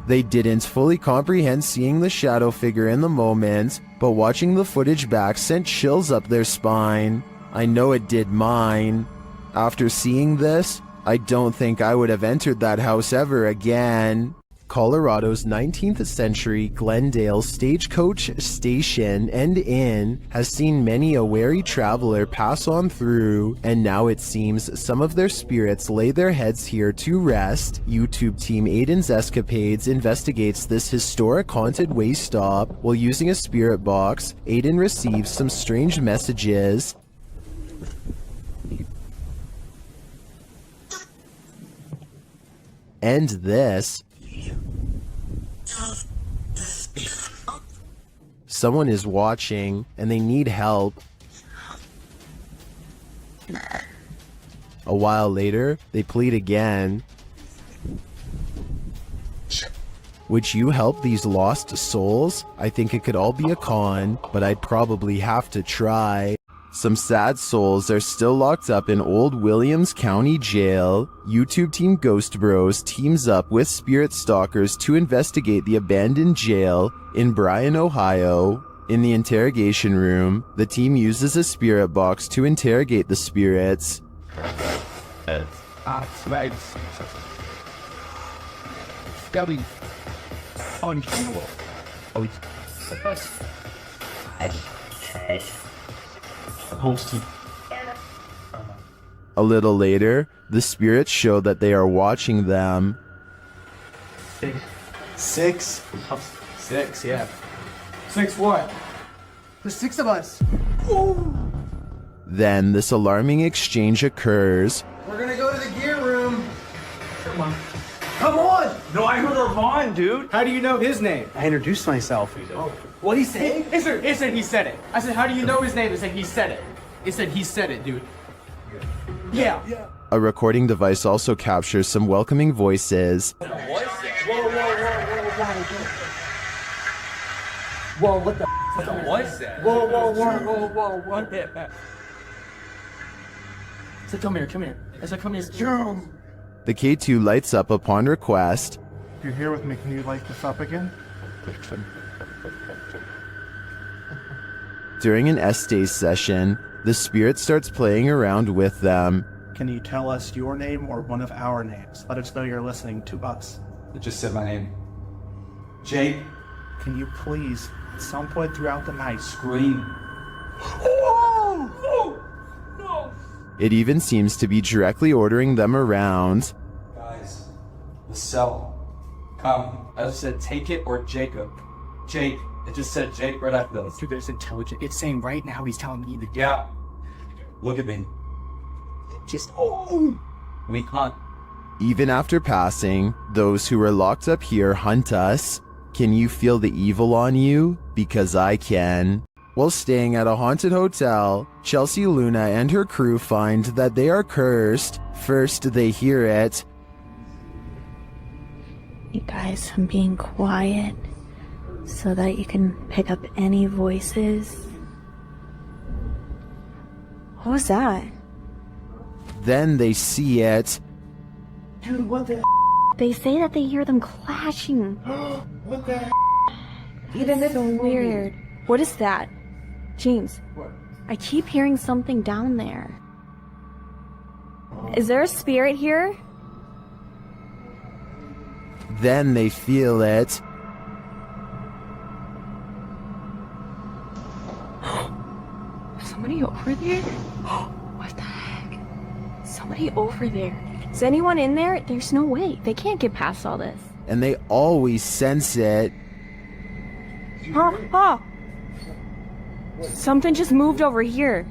They didn't fully comprehend seeing the shadow figure in the moment, but watching the footage back sent chills up their spine. I know it did mine. After seeing this, I don't think I would have entered that house ever again. Colorado's 19th century Glendale stagecoach station and inn has seen many a wary traveler pass on through, and now it seems some of their spirits lay their heads here to rest. YouTube team Aiden's Escapades investigates this historic haunted way stop. While using a spirit box, Aiden receives some strange messages. And this. Someone is watching, and they need help. A while later, they plead again. Would you help these lost souls? I think it could all be a con, but I'd probably have to try. Some sad souls are still locked up in Old Williams County Jail. YouTube team Ghost Bros teams up with spirit stalkers to investigate the abandoned jail in Bryan, Ohio. In the interrogation room, the team uses a spirit box to interrogate the spirits. A little later, the spirits show that they are watching them. Six, yeah. Six what? There's 6 of us. Then this alarming exchange occurs. We're gonna go to the gear room. Come on. Come on! No, I heard Ravon, dude. How do you know his name? I introduced myself. Oh. What'd he say? He said he said it. I said, how do you know his name? He said he said it. He said he said it, dude. Yeah. A recording device also captures some welcoming voices. Whoa, what the f*** was that? Whoa, what the I said, come here. I said, come here. The K2 lights up upon request. If you're here with me, can you light this up again? During an S-Days session, the spirit starts playing around with them. Can you tell us your name or one of our names? Let us know you're listening to us. It just said my name. Jake. Can you please, at some point throughout the night, Scream. Oh! No! It even seems to be directly ordering them around. Guys, the cell. Come. I just said take it or Jacob. Jake. It just said Jake right after this. Dude, there's intelligent. It's saying right now he's telling me the Yeah. Look at me. Just, oh! We can't. Even after passing, those who were locked up here hunt us. Can you feel the evil on you? Because I can. While staying at a haunted hotel, Chelsea Luna and her crew find that they are cursed. First, they hear it. You guys, I'm being quiet so that you can pick up any voices. What was that? Then they see it. Dude, what the? They say that they hear them clashing. What the? It's so weird. What is that? James, I keep hearing something down there. Is there a spirit here? Then they feel it. Somebody over there? What the heck? Somebody over there. Is anyone in there? There's no way. They can't get past all this. And they always sense it. Oh! Something just moved over here.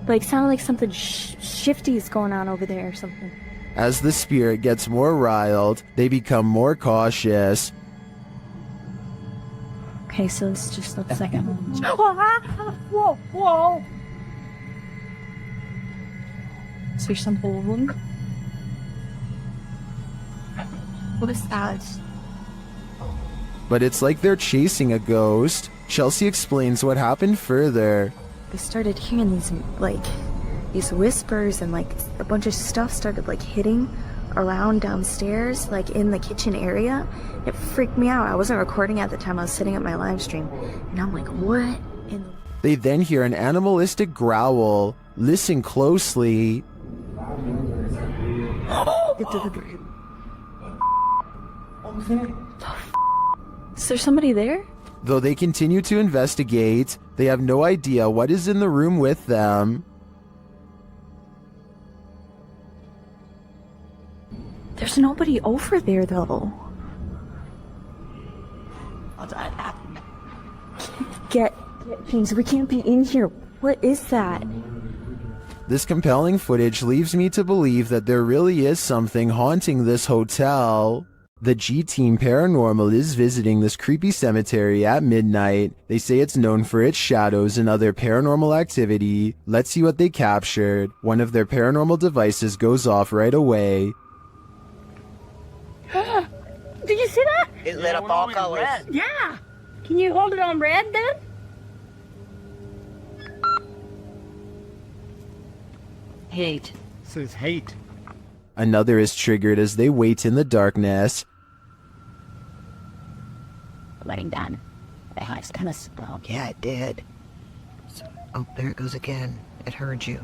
Like, sounded like something shifty is going on over there or something. As the spirit gets more riled, they become more cautious. Okay, so it's just the second one. Whoa, whoa! Is there something? What is that? But it's like they're chasing a ghost. Chelsea explains what happened further. I started hearing these whispers, and a bunch of stuff started hitting around downstairs, in the kitchen area. It freaked me out. I wasn't recording at the time. I was sitting at my live stream, and I'm like, what in the... They then hear an animalistic growl. Listen closely. Is there somebody there? Though they continue to investigate, they have no idea what is in the room with them. There's nobody over there, though. Get things. We can't be in here. What is that? This compelling footage leaves me to believe that there really is something haunting this hotel. The G-Team Paranormal is visiting this creepy cemetery at midnight. They say it's known for its shadows and other paranormal activity. Let's see what they captured. One of their paranormal devices goes off right away. Did you see that? It lit up all colors. Yeah. Can you hold it on red then? Hate. Says hate. Another is triggered as they wait in the darkness. Letting down. The house kind of spoke. Yeah, it did. Oh, there it goes again. It heard you.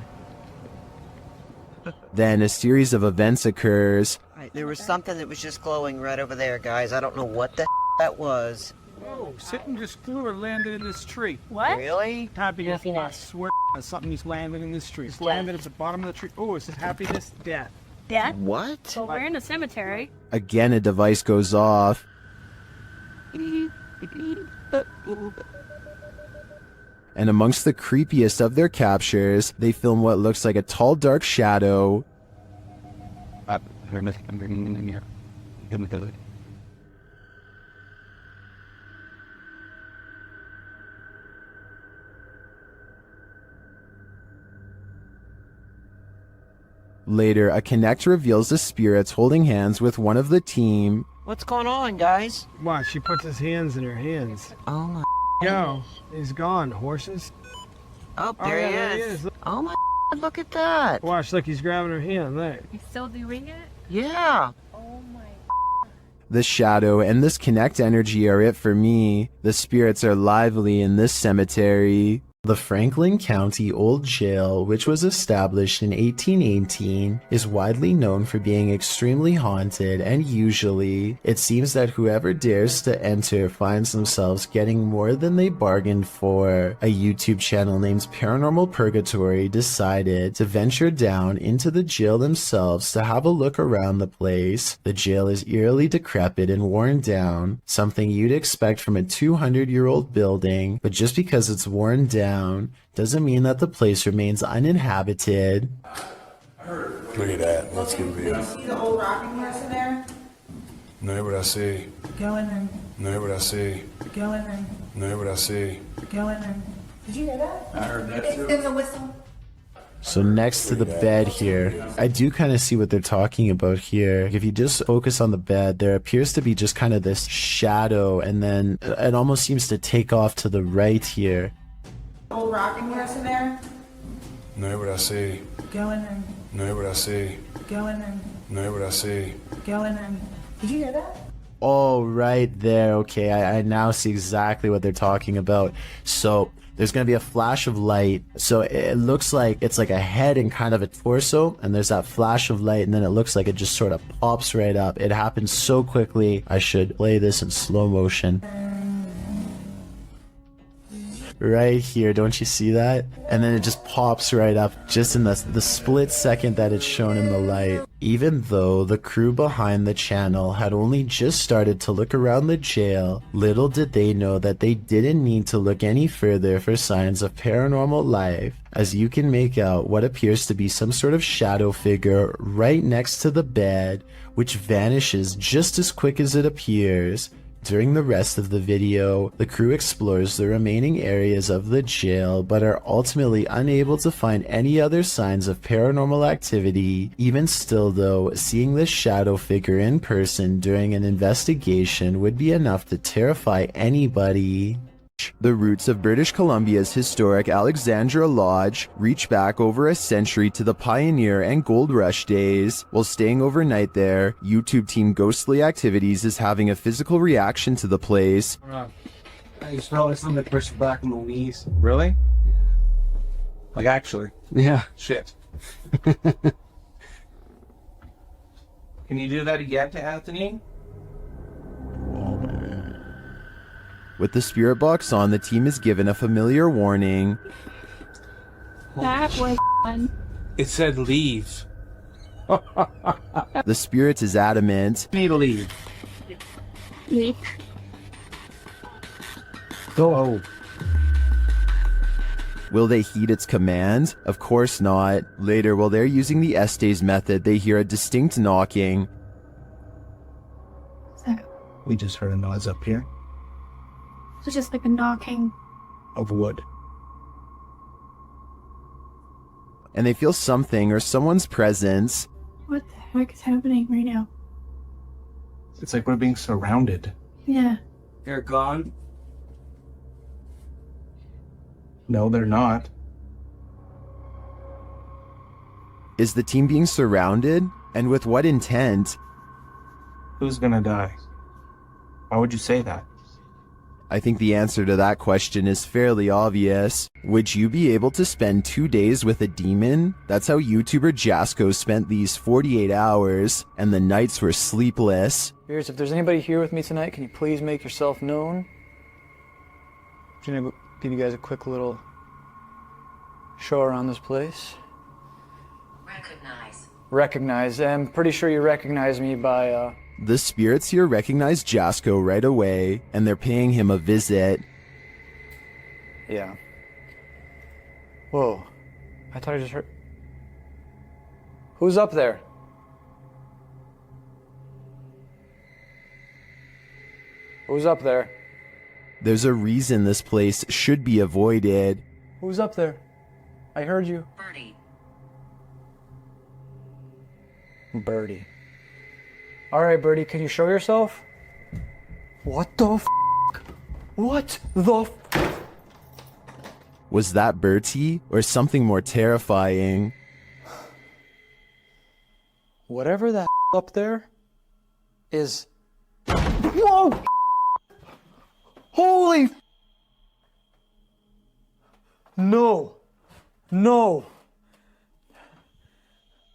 Then a series of events occurs. There was something that was just glowing right over there, guys. I don't know what the that was. Whoa, something just flew or landed in this tree. What? Really? Happiness. I swear something just landed in this tree. It's landed at the bottom of the tree. Oh, it says happiness, death. Death? What? Well, we're in a cemetery. Again, a device goes off. And amongst the creepiest of their captures, they film what looks like a tall, dark shadow. Later, a Connect reveals the spirits holding hands with one of the team. What's going on, guys? Watch, she puts his hands in her hands. Oh my. Yo, he's gone, horses. Oh, there yeah, he there is. Oh my. Look at that. Watch, look, he's grabbing her hand there. He's still doing it? Yeah. Oh my. The shadow and this Connect energy are it for me. The spirits are lively in this cemetery. The Franklin County Old Jail, which was established in 1818, is widely known for being extremely haunted, and usually, it seems that whoever dares to enter finds themselves getting more than they bargained for. A YouTube channel named Paranormal Purgatory decided to venture down into the jail themselves to have a look around the place. The jail is eerily decrepit and worn down, something you'd expect from a 200-year-old building, but just because it's worn down, down doesn't mean that the place remains uninhabited. Look at that. Let's get real. See the old rocking horse in there? No, what I see. Go in there. No, what I see. Go in there. No, what I see. Go in there. Did you hear that? I heard that too. There's a whistle. So next to the bed here, I do kind of see what they're talking about here. If you just focus on the bed, there appears to be just kind of this shadow, and then it almost seems to take off to the right here. Old rocking horse in there? No, what I see. Go in there. No, what I see. Go in there. No, what I see. Go in there. Did you hear that? Oh, right there. Okay, I now see exactly what they're talking about. So there's going to be a flash of light. So it looks like it's like a head and kind of a torso, and there's that flash of light, and then it looks like it just sort of pops right up. It happens so quickly. I should play this in slow motion. Right here, don't you see that? And then it just pops right up just in the split second that it's shown in the light. Even though the crew behind the channel had only just started to look around the jail, little did they know that they didn't need to look any further for signs of paranormal life, as you can make out what appears to be some sort of shadow figure right next to the bed, which vanishes just as quick as it appears. During the rest of the video, the crew explores the remaining areas of the jail, but are ultimately unable to find any other signs of paranormal activity. Even still though, seeing this shadow figure in person during an investigation would be enough to terrify anybody. The roots of British Columbia's historic Alexandra Lodge reach back over a century to the pioneer and gold rush days. While staying overnight there, YouTube team Ghostly Activities is having a physical reaction to the place. I smell like something pushed back on the knees. Really? Like actually? Yeah. Shit. Can you do that again to Anthony? With the spirit box on, the team is given a familiar warning. That was fun. It said leave. The spirit is adamant. Need to leave. Leave. Go. Will they heed its command? Of course not. Later, while they're using the Estes method, they hear a distinct knocking. We just heard a noise up here. So just like a knocking. Of wood. And they feel something or someone's presence. What the heck is happening right now? It's like we're being surrounded. Yeah. They're gone. No, they're not. Is the team being surrounded? And with what intent? Who's gonna die? Why would you say that? I think the answer to that question is fairly obvious. Would you be able to spend 2 days with a demon? That's how YouTuber Jasko spent these 48 hours, and the nights were sleepless. If there's anybody here with me tonight, can you please make yourself known? I'm gonna give you guys a quick little show around this place. Recognize. I'm pretty sure you recognize me by, The spirits here recognize Jasko right away, and they're paying him a visit. Yeah. Whoa. I thought I just heard... Who's up there? Who's up there? There's a reason this place should be avoided. Who's up there? I heard you. Birdie. Alright, Birdie, can you show yourself? What the f***? What the f***? Was that Bertie, or something more terrifying? Whatever that up there is... Whoa! Holy f***! No. No.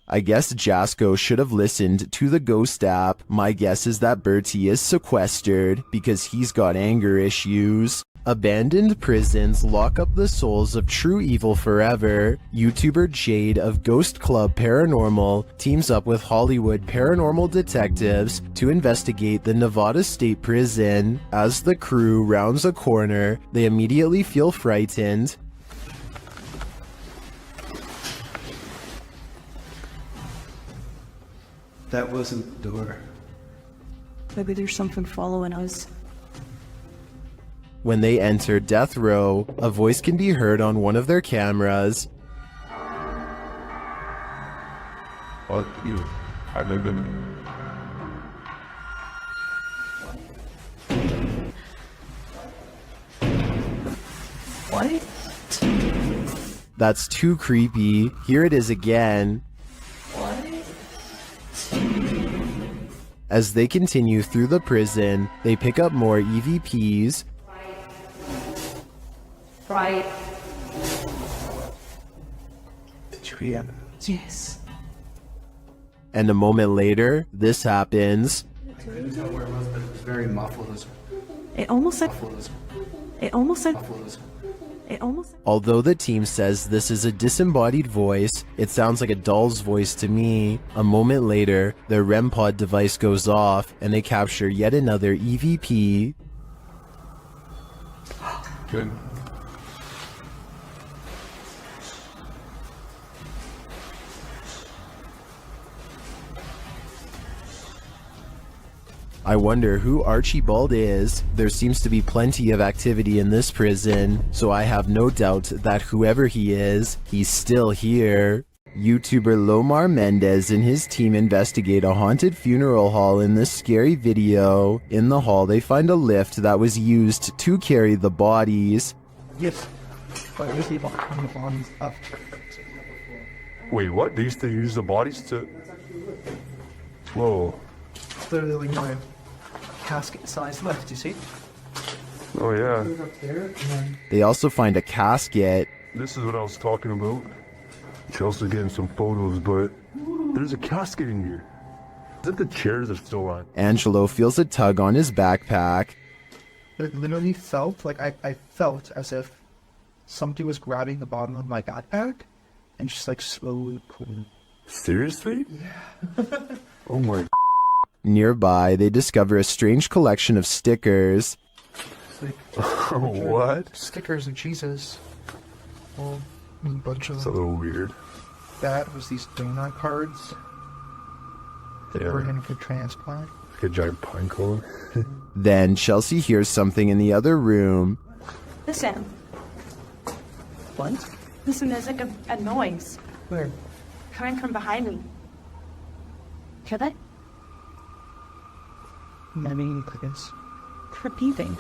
I guess Jasko should have listened to the ghost app. My guess is that Bertie is sequestered because he's got anger issues. Abandoned prisons lock up the souls of true evil forever. YouTuber Jade of Ghost Club Paranormal teams up with Hollywood paranormal detectives to investigate the Nevada State Prison. As the crew rounds a corner, they immediately feel frightened. That wasn't the door. Maybe there's something following us. When they enter death row, a voice can be heard on one of their cameras. Fuck you. I live in. What? That's too creepy. Here it is again. As they continue through the prison, they pick up more EVPs. Right. Did you hear? Yes. And a moment later, this happens. I couldn't tell where it was, but it was very muffled. It almost like. It almost like. It almost. Although the team says this is a disembodied voice, it sounds like a doll's voice to me. A moment later, their REM pod device goes off and they capture yet another EVP. Good. I wonder who Archibald is. There seems to be plenty of activity in this prison, so I have no doubt that whoever he is, he's still here. YouTuber Lomar Mendez and his team investigate a haunted funeral hall in this scary video. In the hall, they find a lift that was used to carry the bodies. Yes. But I see the bodies up. Wait, what? They used to use the bodies to. Whoa. Literally like my casket size lift, you see? Oh, yeah. Up there, and then They also find a casket. This is what I was talking about. Chelsea's getting some photos, but there's a casket in here. Is it the chairs are still on? Angelo feels a tug on his backpack. it literally felt like I felt as if somebody was grabbing the bottom of my backpack and just like slowly pulling. Seriously? Yeah. Oh my. Nearby, they discover a strange collection of stickers. What? Stickers of Jesus. Well, a bunch of It's a little weird. that was these donut cards that were in for transplant. Like a giant pine cone. Then Chelsea hears something in the other room. Listen. What? Listen, there's like a noise Where? coming from behind me. Hear that? I mean, I guess. Repeating.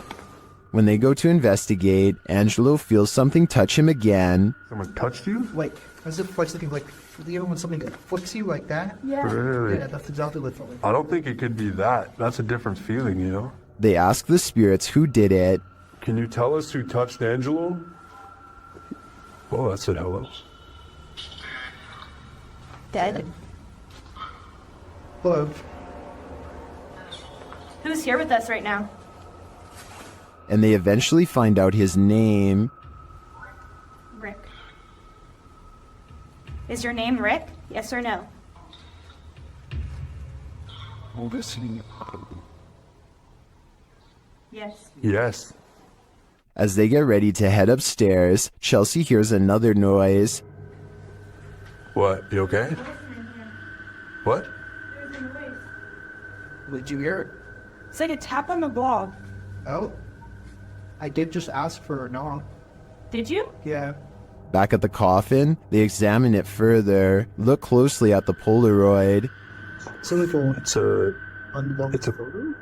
When they go to investigate, Angelo feels something touch him again. Someone touched you? Like, as if like something like, you know when something flicks you like that? Yeah. Really? Yeah, that's exactly what it felt like. I don't think it could be that. That's a different feeling, you know? They ask the spirits who did it. Can you tell us who touched Angelo? Oh, that said hello. Dead. Love. Who's here with us right now? And they eventually find out his name. Rick. Is your name Rick? Yes or no? Listening. Yes. Yes. As they get ready to head upstairs, Chelsea hears another noise. What? You okay? What? Did you hear it? It's like a tap on the wall. Oh. I did just ask for a knock. Did you? Yeah. Back at the coffin, they examine it further, look closely at the Polaroid. It's only for It's a photo?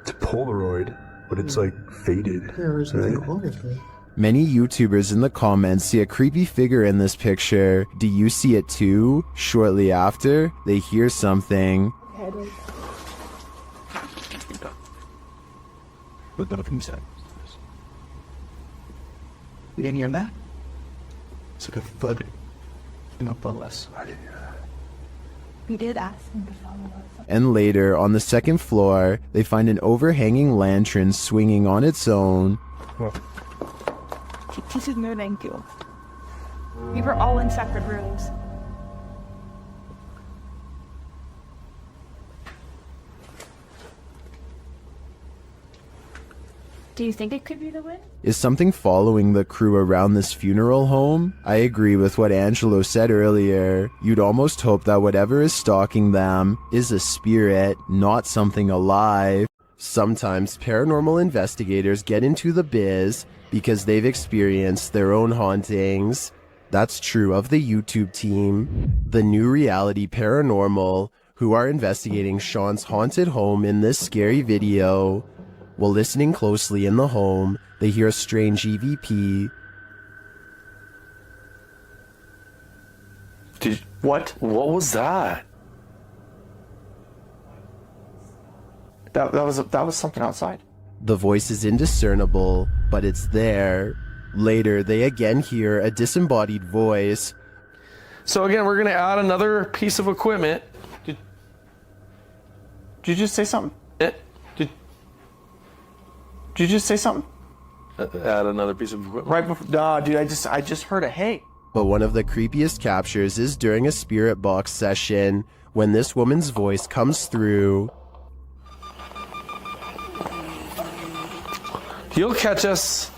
it's a Polaroid, but it's like faded. There's right? nothing wrong with it. Many YouTubers in the comments see a creepy figure in this picture. Do you see it too? Shortly after, they hear something. But none of them said. You didn't hear that? It's like a thud. Not less. We did ask him to follow us. And later, on the second floor, they find an overhanging lantern swinging on its own. This is no thank you. We were all in separate rooms. Do you think it could be the wind? Is something following the crew around this funeral home? I agree with what Angelo said earlier. You'd almost hope that whatever is stalking them is a spirit, not something alive. Sometimes paranormal investigators get into the biz because they've experienced their own hauntings. That's true of the YouTube team, the New Reality Paranormal, who are investigating Sean's haunted home in this scary video. While listening closely in the home, they hear a strange EVP. What was that? That was something outside. The voice is indiscernible, but it's there. Later, they again hear a disembodied voice. So again, we're gonna add another piece of equipment. Did you just say something? Did you just say something? Add another piece of equipment. Right before. Nah, dude, I just heard a hey. But one of the creepiest captures is during a spirit box session when this woman's voice comes through. You'll catch us.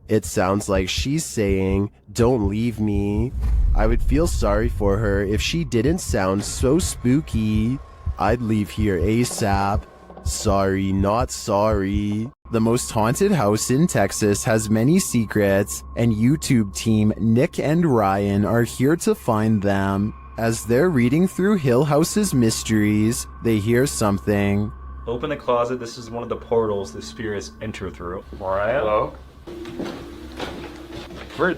It sounds like she's saying, "Don't leave me." I would feel sorry for her if she didn't sound so spooky. I'd leave here ASAP. Sorry, not sorry. The most haunted house in Texas has many secrets, and YouTube team Nick and Ryan are here to find them. As they're reading through Hill House's mysteries, they hear something. Open the closet. This is one of the portals the spirits enter through. Mariah? Hello? Where?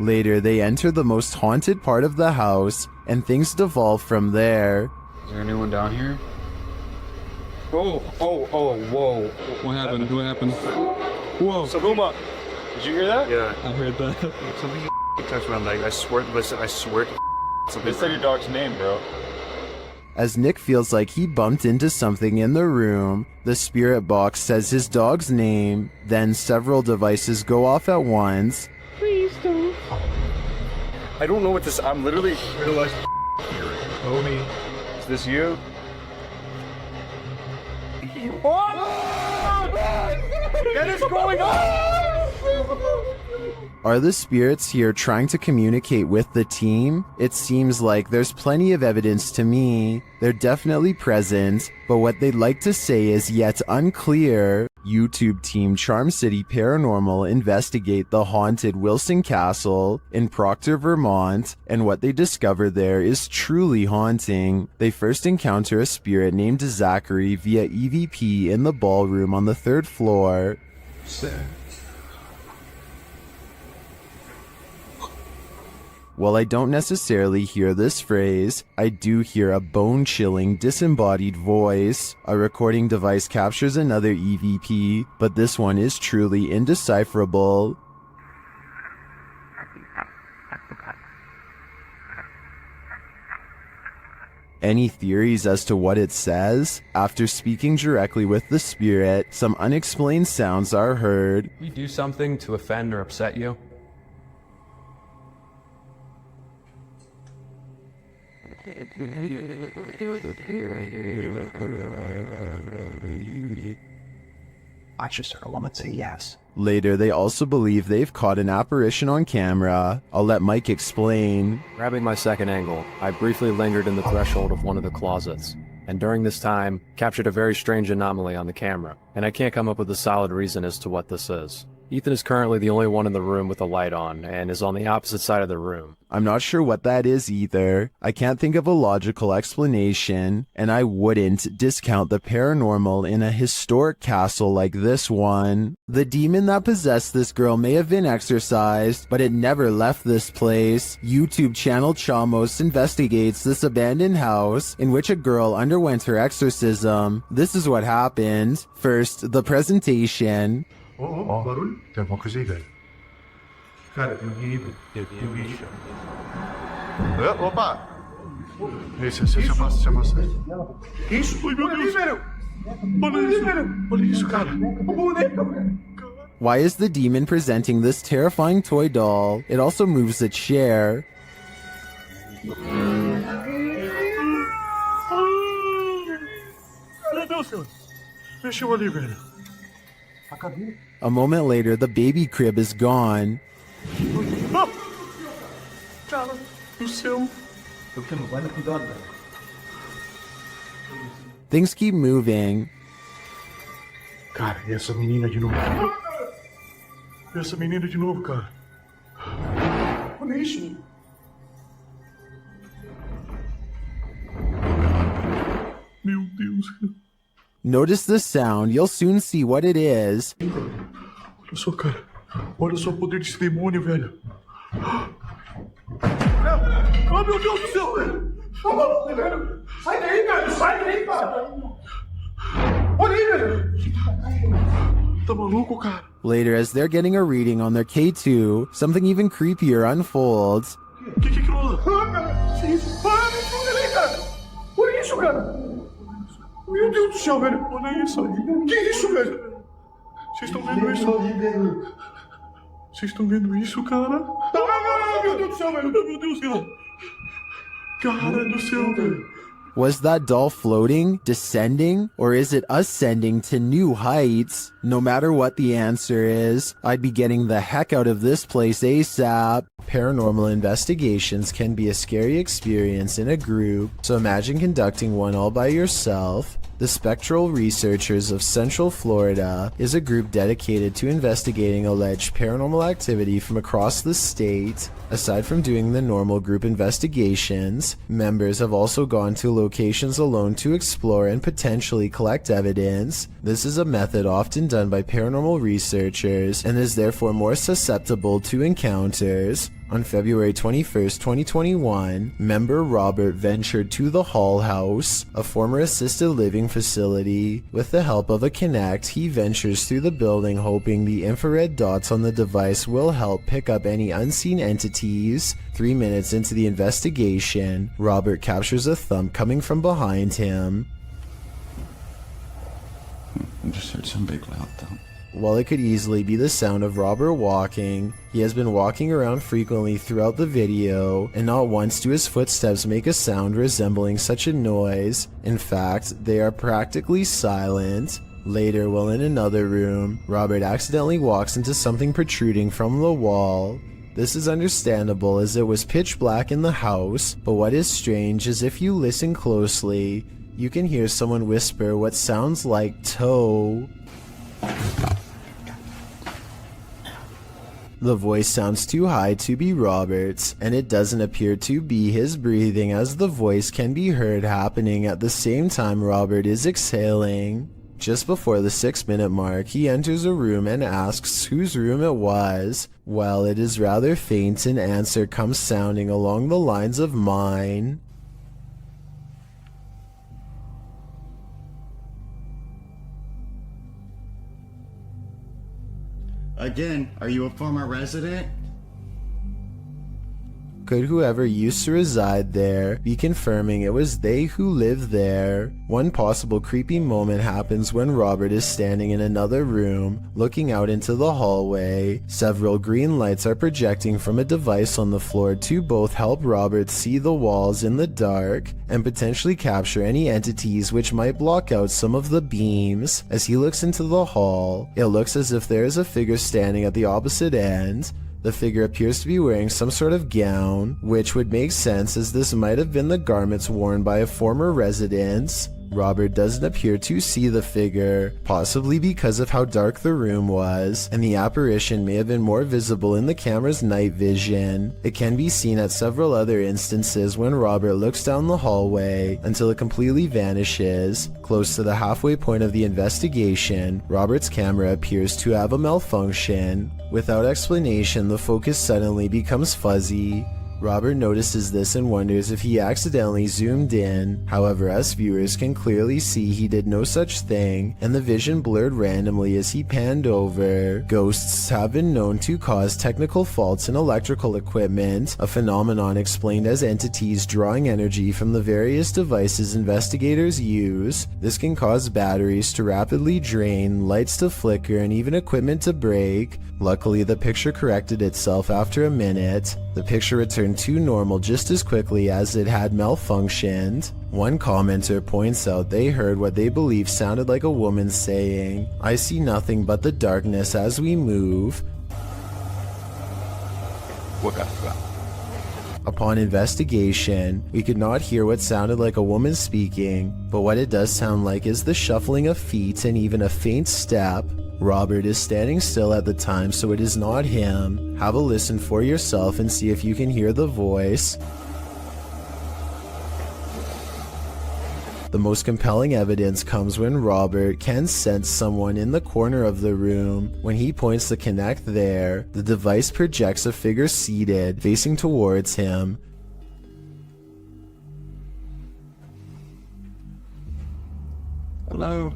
Later, they enter the most haunted part of the house, and things devolve from there. Is there anyone down here? Whoa. What happened? Whoa. Sabuma, did you hear that? Yeah. I heard that. Something touched my leg. I swear to something. They said your dog's name, bro. As Nick feels like he bumped into something in the room, the spirit box says his dog's name, then several devices go off at once. Please don't. I don't know what this. I'm literally realized. Homie, is this you? What is going on? Are the spirits here trying to communicate with the team? It seems like there's plenty of evidence to me. They're definitely present, but what they'd like to say is yet unclear. YouTube team Charm City Paranormal investigate the haunted Wilson Castle in Proctor, Vermont, and what they discover there is truly haunting. They first encounter a spirit named Zachary via EVP in the ballroom on the 3rd floor. While I don't necessarily hear this phrase, I do hear a bone-chilling, disembodied voice. A recording device captures another EVP, but this one is truly indecipherable. Any theories as to what it says? After speaking directly with the spirit, some unexplained sounds are heard. We do something to offend or upset you? I just heard a woman say yes. Later, they also believe they've caught an apparition on camera. I'll let Mike explain. Grabbing my second angle, I briefly lingered in the threshold of one of the closets, and during this time, captured a very strange anomaly on the camera, and I can't come up with a solid reason as to what this is. Ethan is currently the only one in the room with a light on, and is on the opposite side of the room. I'm not sure what that is either. I can't think of a logical explanation, and I wouldn't discount the paranormal in a historic castle like this one. The demon that possessed this girl may have been exorcised, but it never left this place. YouTube channel Chamos investigates this abandoned house in which a girl underwent her exorcism. This is what happened. First, the presentation. barulho? Tem alguma coisa aí, velho? Cara, tem um bicho. Opa! Esse chama-se. Isso? Ai, meu Deus! Olha isso, cara! O boneco! Why is the demon presenting this terrifying toy doll? It also moves a chair. A moment later, the baby crib is gone. Cara do céu. Things keep moving. Cara, e essa menina de novo? E essa menina de novo, cara? Olha isso. Meu Deus. Notice the sound, you'll soon see what it is. Olha só, cara. Olha só o poder desse demônio, velho. Oh, meu Deus do céu, velho. Tá maluco, velho. Sai daí, velho. Sai daí, cara. Olha aí, velho. Tá maluco, cara? Later, as they're getting a reading on their K2, something even creepier unfolds. Que é aquilo lá? Ah, cara. Ah, me fuga ali, cara. Olha isso, cara. Meu Deus do céu, velho. Olha isso. Que isso, velho? Vocês estão vendo isso? Vocês estão vendo isso, cara? Ah, meu Deus do céu, velho. Meu Deus do céu. Cara do céu, velho. Was that doll floating, descending, or is it ascending to new heights? No matter what the answer is, I'd be getting the heck out of this place ASAP. Paranormal investigations can be a scary experience in a group, so imagine conducting one all by yourself. The Spectral Researchers of Central Florida is a group dedicated to investigating alleged paranormal activity from across the state. Aside from doing the normal group investigations, members have also gone to locations alone to explore and potentially collect evidence. This is a method often done by paranormal researchers and is therefore more susceptible to encounters. On February 21st, 2021, member Robert ventured to the Hall House, a former assisted living facility. With the help of a Kinect, he ventures through the building hoping the infrared dots on the device will help pick up any unseen entities. 3 minutes into the investigation, Robert captures a thump coming from behind him. I just heard some big loud thump. While it could easily be the sound of Robert walking, he has been walking around frequently throughout the video, and not once do his footsteps make a sound resembling such a noise. In fact, they are practically silent. Later, while in another room, Robert accidentally walks into something protruding from the wall. This is understandable as it was pitch black in the house, but what is strange is if you listen closely, you can hear someone whisper what sounds like toe. The voice sounds too high to be Robert's, and it doesn't appear to be his breathing as the voice can be heard happening at the same time Robert is exhaling. Just before the 6-minute mark, he enters a room and asks whose room it was. Well, it is rather faint, an answer comes sounding along the lines of mine. Again, are you a former resident? Could whoever used to reside there be confirming it was they who lived there? One possible creepy moment happens when Robert is standing in another room, looking out into the hallway. Several green lights are projecting from a device on the floor to both help Robert see the walls in the dark and potentially capture any entities which might block out some of the beams. As he looks into the hall, it looks as if there is a figure standing at the opposite end. The figure appears to be wearing some sort of gown, which would make sense as this might have been the garments worn by a former resident. Robert doesn't appear to see the figure, possibly because of how dark the room was, and the apparition may have been more visible in the camera's night vision. It can be seen at several other instances when Robert looks down the hallway until it completely vanishes. Close to the halfway point of the investigation, Robert's camera appears to have a malfunction. Without explanation, the focus suddenly becomes fuzzy. Robert notices this and wonders if he accidentally zoomed in. However, us viewers can clearly see he did no such thing, and the vision blurred randomly as he panned over. Ghosts have been known to cause technical faults in electrical equipment, a phenomenon explained as entities drawing energy from the various devices investigators use. This can cause batteries to rapidly drain, lights to flicker, and even equipment to break. Luckily, the picture corrected itself after a minute. The picture returned to normal just as quickly as it had malfunctioned. One commenter points out they heard what they believe sounded like a woman saying, "I see nothing but the darkness as we move." Upon investigation, we could not hear what sounded like a woman speaking, but what it does sound like is the shuffling of feet and even a faint step. Robert is standing still at the time, so it is not him. Have a listen for yourself and see if you can hear the voice. The most compelling evidence comes when Robert can sense someone in the corner of the room. When he points the Kinect there, the device projects a figure seated, facing towards him. Hello?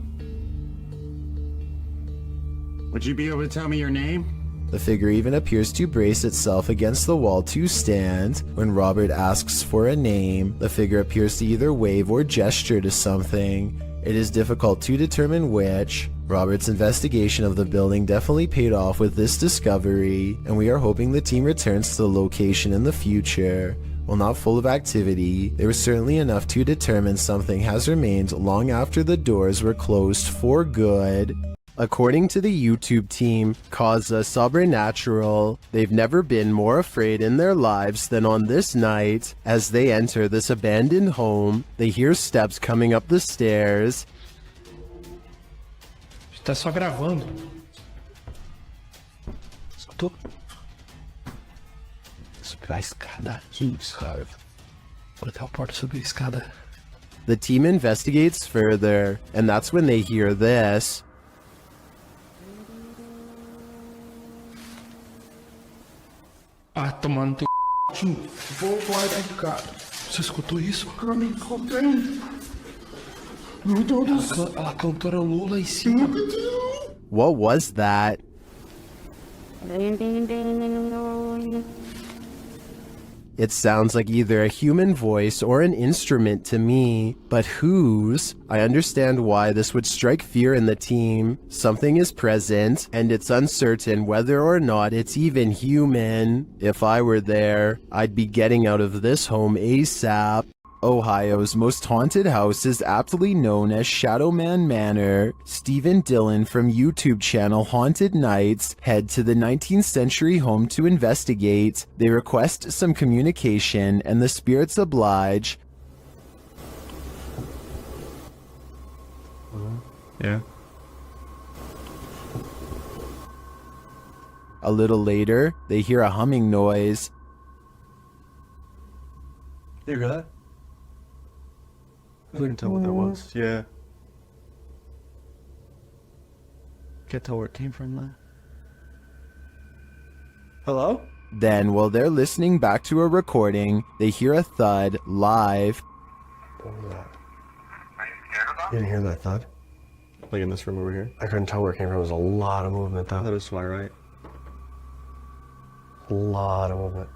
Would you be able to tell me your name? The figure even appears to brace itself against the wall to stand. When Robert asks for a name, the figure appears to either wave or gesture to something. It is difficult to determine which. Robert's investigation of the building definitely paid off with this discovery, and we are hoping the team returns to the location in the future. While not full of activity, there was certainly enough to determine something has remained long after the doors were closed for good. According to the YouTube team, Causa Sobrenatural, they've never been more afraid in their lives than on this night. As they enter this abandoned home, they hear steps coming up the stairs. Tá só gravando. Escutou? Subir a escada. Isso, cara. Vou até a porta subir a escada. The team investigates further, and that's when they hear this. Ah, tomando teu c... Vou guardar, cara. Você escutou isso? Eu me encontrei. Meu Deus do céu. A cantora Lula em cima. What was that? It sounds like either a human voice or an instrument to me, but whose? I understand why this would strike fear in the team. Something is present, and it's uncertain whether or not it's even human. If I were there, I'd be getting out of this home ASAP. Ohio's most haunted house is aptly known as Shadowman Manor. Stephen Dillon from YouTube channel Haunted Nights head to the 19th century home to investigate. They request some communication, and the spirits oblige. Yeah. A little later, they hear a humming noise. You hear that? I couldn't tell what that was. Yeah. Can't tell where it came from, though. Hello? Then, while they're listening back to a recording, they hear a thud live. What was that? You didn't hear that thud? Like in this room over here? I couldn't tell where it came from. There was a lot of movement, though. That is why, right? A lot of movement.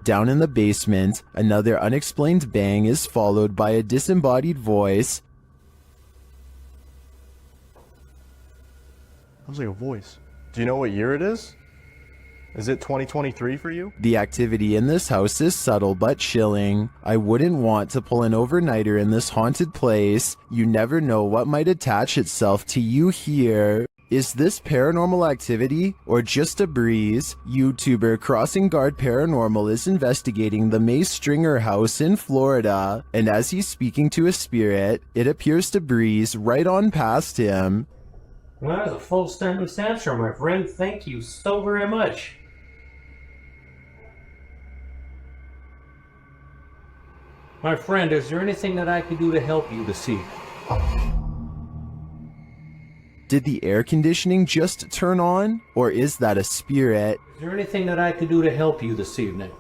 Down in the basement, another unexplained bang is followed by a disembodied voice. That was like a voice. Do you know what year it is? Is it 2023 for you? The activity in this house is subtle but chilling. I wouldn't want to pull an overnighter in this haunted place. You never know what might attach itself to you here. Is this paranormal activity or just a breeze? YouTuber Crossing Guard Paranormal is investigating the May Stringer house in Florida, and as he's speaking to a spirit, it appears to breeze right on past him. Well, that's a full sentence answer, my friend. Thank you so very much. My friend, is there anything that I can do to help you this evening? Did the air conditioning just turn on? Or is that a spirit? Is there anything that I can do to help you this evening?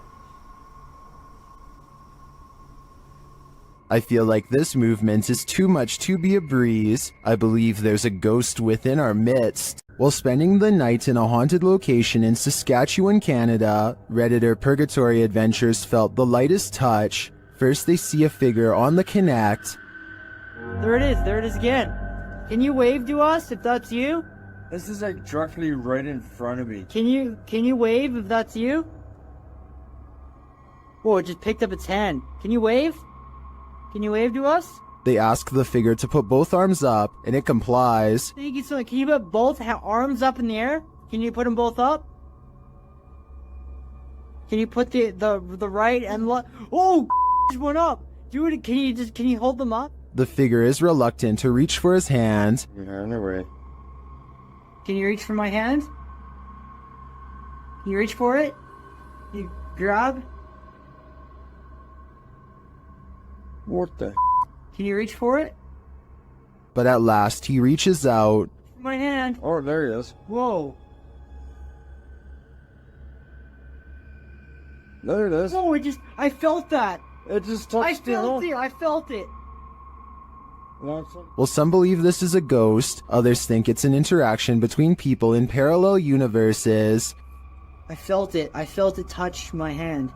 I feel like this movement is too much to be a breeze. I believe there's a ghost within our midst. While spending the night in a haunted location in Saskatchewan, Canada, Redditor Purgatory Adventures felt the lightest touch. First they see a figure on the Kinect. There it is again. Can you wave to us if that's you? This is like directly right in front of me. Can you wave if that's you? Whoa, it just picked up its hand. Can you wave? Can you wave to us? They ask the figure to put both arms up, and it complies. Thank you so much. Can you put both arms up in the air? Can you put them both up? Can you put the right and left? Oh, just went up. Dude, can you hold them up? The figure is reluctant to reach for his hand. You're on their way. Can you reach for my hand? Can you reach for it? You grab? What the? Can you reach for it? But at last he reaches out. My hand. Oh, there he is. Whoa. There it is. Oh, I felt that. It just touched it. I felt it. Well, some believe this is a ghost, others think it's an interaction between people in parallel universes. I felt it. I felt it touch my hand.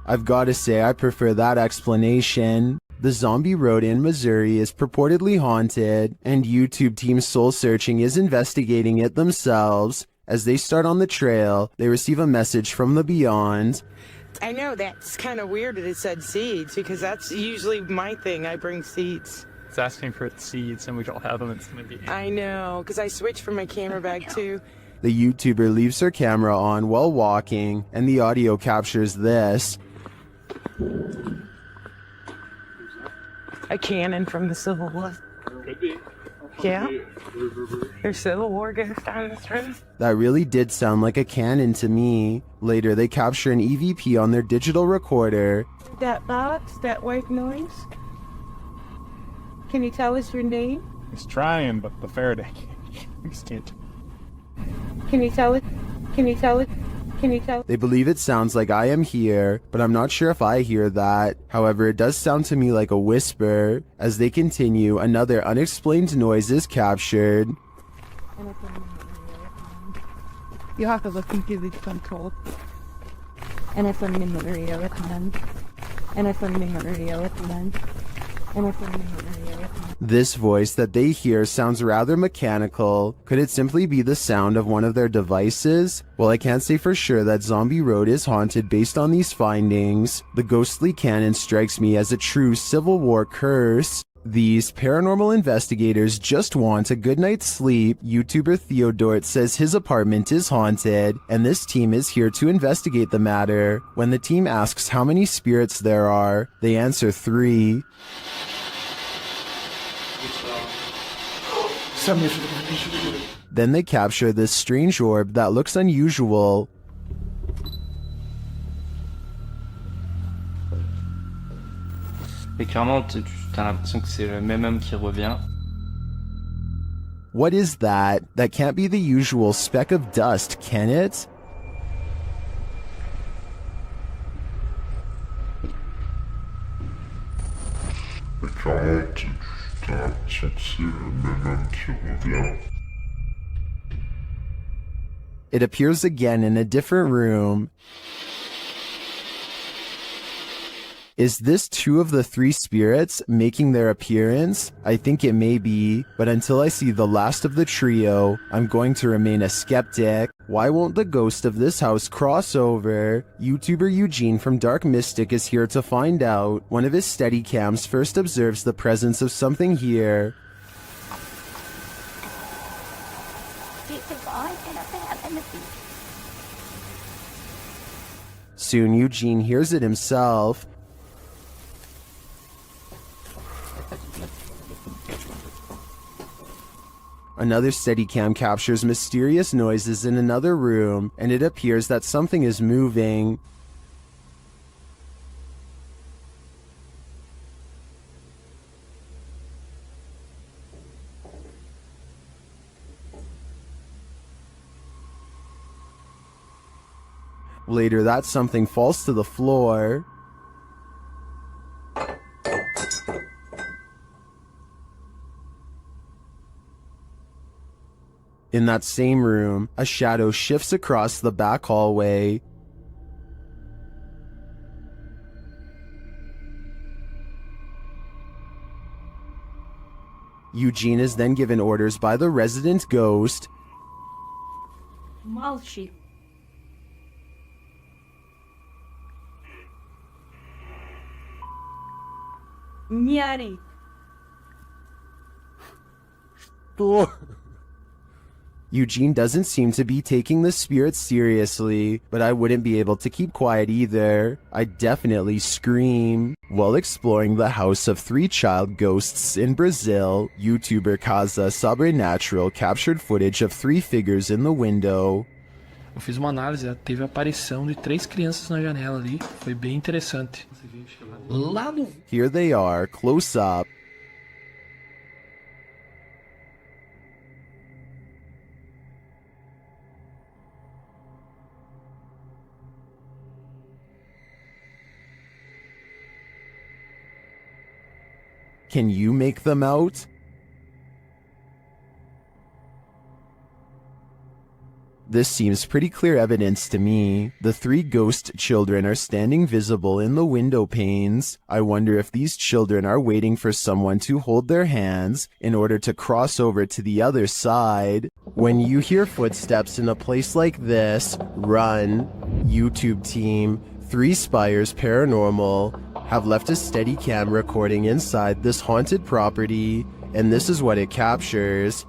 I've got to say, I prefer that explanation. The zombie road in Missouri is purportedly haunted, and YouTube Team Soul Searching is investigating it themselves. As they start on the trail, they receive a message from the beyond. I know, that's kind of weird that it said seeds, because that's usually my thing. I bring seeds. It's asking for seeds, and we don't have them. It's gonna be. I know, because I switched from my camera bag too. The YouTuber leaves her camera on while walking, and the audio captures this. A cannon from the Civil War. Could be. Yeah. There's Civil War goes down this road. That really did sound like a cannon to me. Later, they capture an EVP on their digital recorder. That box, that white noise. Can you tell us your name? He's trying, but the Faraday can't. Can you tell it? Can you tell it? Can you tell? They believe it sounds like I am here, but I'm not sure if I hear that. However, it does sound to me like a whisper. As they continue, another unexplained noise is captured. You have to look into the control. And if I'm in the area with them. And if I'm in the area with them. And if I'm in the area with them. This voice that they hear sounds rather mechanical. Could it simply be the sound of one of their devices? Well, I can't say for sure that Zombie Road is haunted based on these findings. The ghostly cannon strikes me as a true Civil War curse. These paranormal investigators just want a good night's sleep. YouTuber Theodort says his apartment is haunted, and this team is here to investigate the matter. When the team asks how many spirits there are, they answer 3. Then they capture this strange orb that looks unusual. Et clairement, t'as l'impression que c'est le même homme qui revient. What is that? That can't be the usual speck of dust, can it? It appears again in a different room. Is this 2 of the 3 spirits making their appearance? I think it may be, but until I see the last of the trio, I'm going to remain a skeptic. Why won't the ghost of this house cross over? YouTuber Eugene from Dark Mystic is here to find out. One of his Steadicams first observes the presence of something here. Soon Eugene hears it himself. Another Steadicam captures mysterious noises in another room, and it appears that something is moving. Later, that something falls to the floor. In that same room, a shadow shifts across the back hallway. Eugene is then given orders by the resident ghost. Malshi. Nyari. Eugene doesn't seem to be taking the spirits seriously, but I wouldn't be able to keep quiet either. I'd definitely scream. While exploring the house of 3 child ghosts in Brazil, YouTuber Casa Sobrenatural captured footage of 3 figures in the window. Eu fiz uma análise, teve a aparição de 3 crianças na janela ali, foi bem interessante. Lá no... Here they are, close up. Can you make them out? This seems pretty clear evidence to me. The 3 ghost children are standing visible in the window panes. I wonder if these children are waiting for someone to hold their hands in order to cross over to the other side. When you hear footsteps in a place like this, run. YouTube team, 3 Spires Paranormal have left a steady cam recording inside this haunted property, and this is what it captures.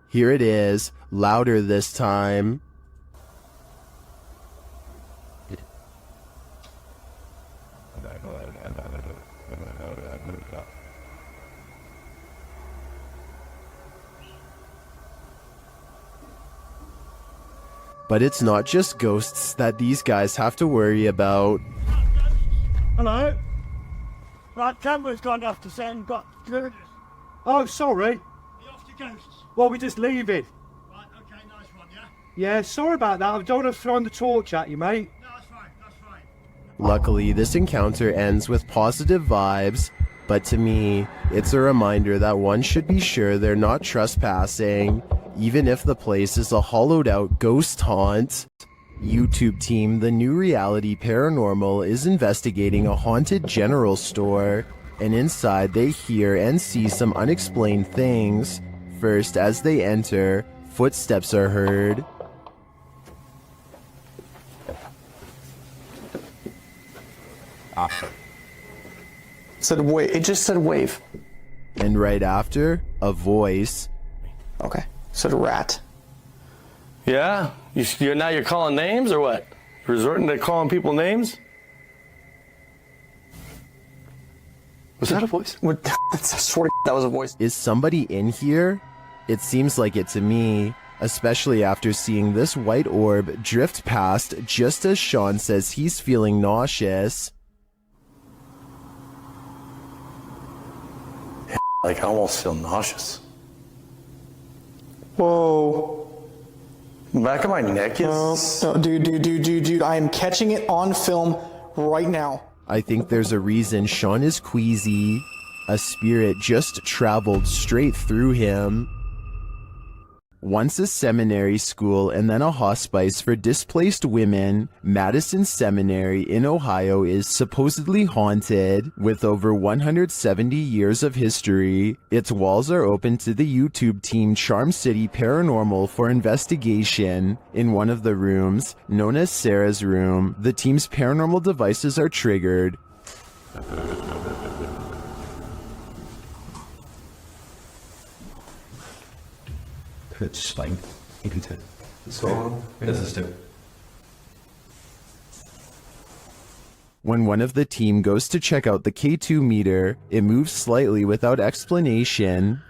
Here it is, louder this time. But it's not just ghosts that these guys have to worry about. Hello? Right, camera's gone off to send, got... Oh, sorry. Well, we're just leaving. Right, okay, nice one, yeah? Yeah, sorry about that. I don't want to throw the torch at you, mate. No, that's fine, that's fine. Luckily, this encounter ends with positive vibes, but to me, it's a reminder that one should be sure they're not trespassing, even if the place is a hollowed-out ghost haunt. YouTube team, the new reality Paranormal is investigating a haunted general store, and inside they hear and see some unexplained things. First, as they enter, footsteps are heard. Said wave. It just said wave. And right after, a voice. Okay. Said rat. Yeah? Now you're calling names or what? Resorting to calling people names? Was that a voice? I swear to God, that was a voice. Is somebody in here? It seems like it to me, especially after seeing this white orb drift past just as Sean says he's feeling nauseous. Like, I almost feel nauseous. Whoa. The back of my neck is... No, dude, I am catching it on film right now. I think there's a reason Sean is queasy. A spirit just traveled straight through him. Once a seminary school and then a hospice for displaced women, Madison Seminary in Ohio is supposedly haunted. With over 170 years of history, its walls are open to the YouTube team Charm City Paranormal for investigation. In one of the rooms, known as Sarah's room, the team's paranormal devices are triggered. Spine. So, this is too. When one of the team goes to check out the K2 meter, it moves slightly without explanation.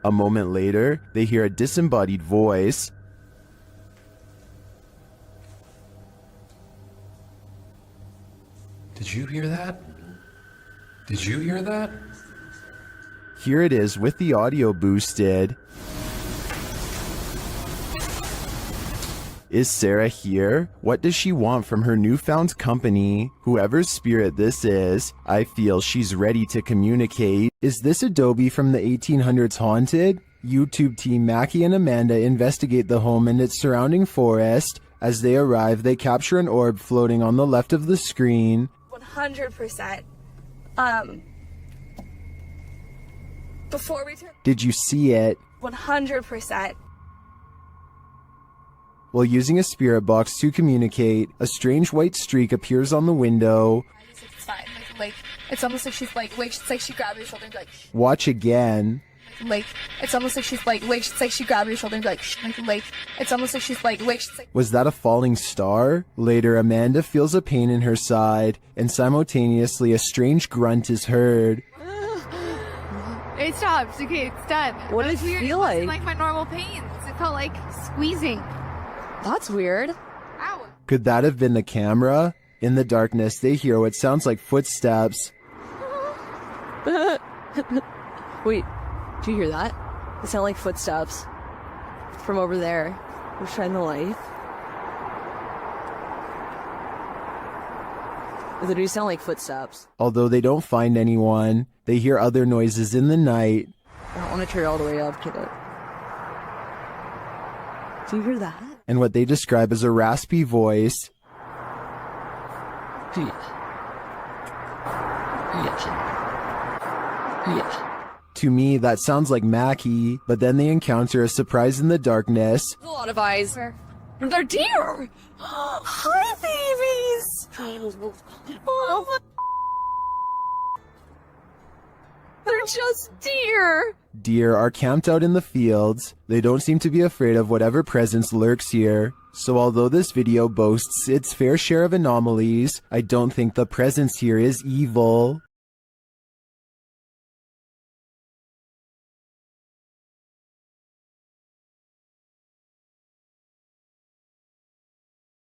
A moment later, they hear a disembodied voice. Did you hear that? Did you hear that? Here it is with the audio boosted. Is Sarah here? What does she want from her newfound company? Whoever's spirit this is, I feel she's ready to communicate. Is this Adobe from the 1800s haunted? YouTube team Mackie and Amanda investigate the home and its surrounding forest. As they arrive, they capture an orb floating on the left of the screen. 100%. Before we turn. Did you see it? 100%. While using a spirit box to communicate, a strange white streak appears on the window. It's fine. Like, it's almost like she's like, it's like she grabbed your shoulder and be like, Watch again. like, it's almost like she's like, it's like she grabbed your shoulder and be like, it's almost like she's like, it's like. Was that a falling star? Later, Amanda feels a pain in her side, and simultaneously a strange grunt is heard. It stopped. Okay, it's done. What did it feel like? It wasn't like my normal pains. It felt like squeezing. That's weird. Ow. Could that have been the camera? In the darkness, they hear what sounds like footsteps. Wait, do you hear that? It sound like footsteps from over there. We'll shine the light. They do sound like footsteps. Although they don't find anyone, they hear other noises in the night. I don't want to turn it all the way up, kid. Do you hear that? And what they describe as a raspy voice. To me, that sounds like Mackie, but then they encounter a surprise in the darkness. There's a lot of eyes. They're deer! Hi, babies! Oh, they're just deer! Deer are camped out in the fields. They don't seem to be afraid of whatever presence lurks here. So although this video boasts its fair share of anomalies, I don't think the presence here is evil.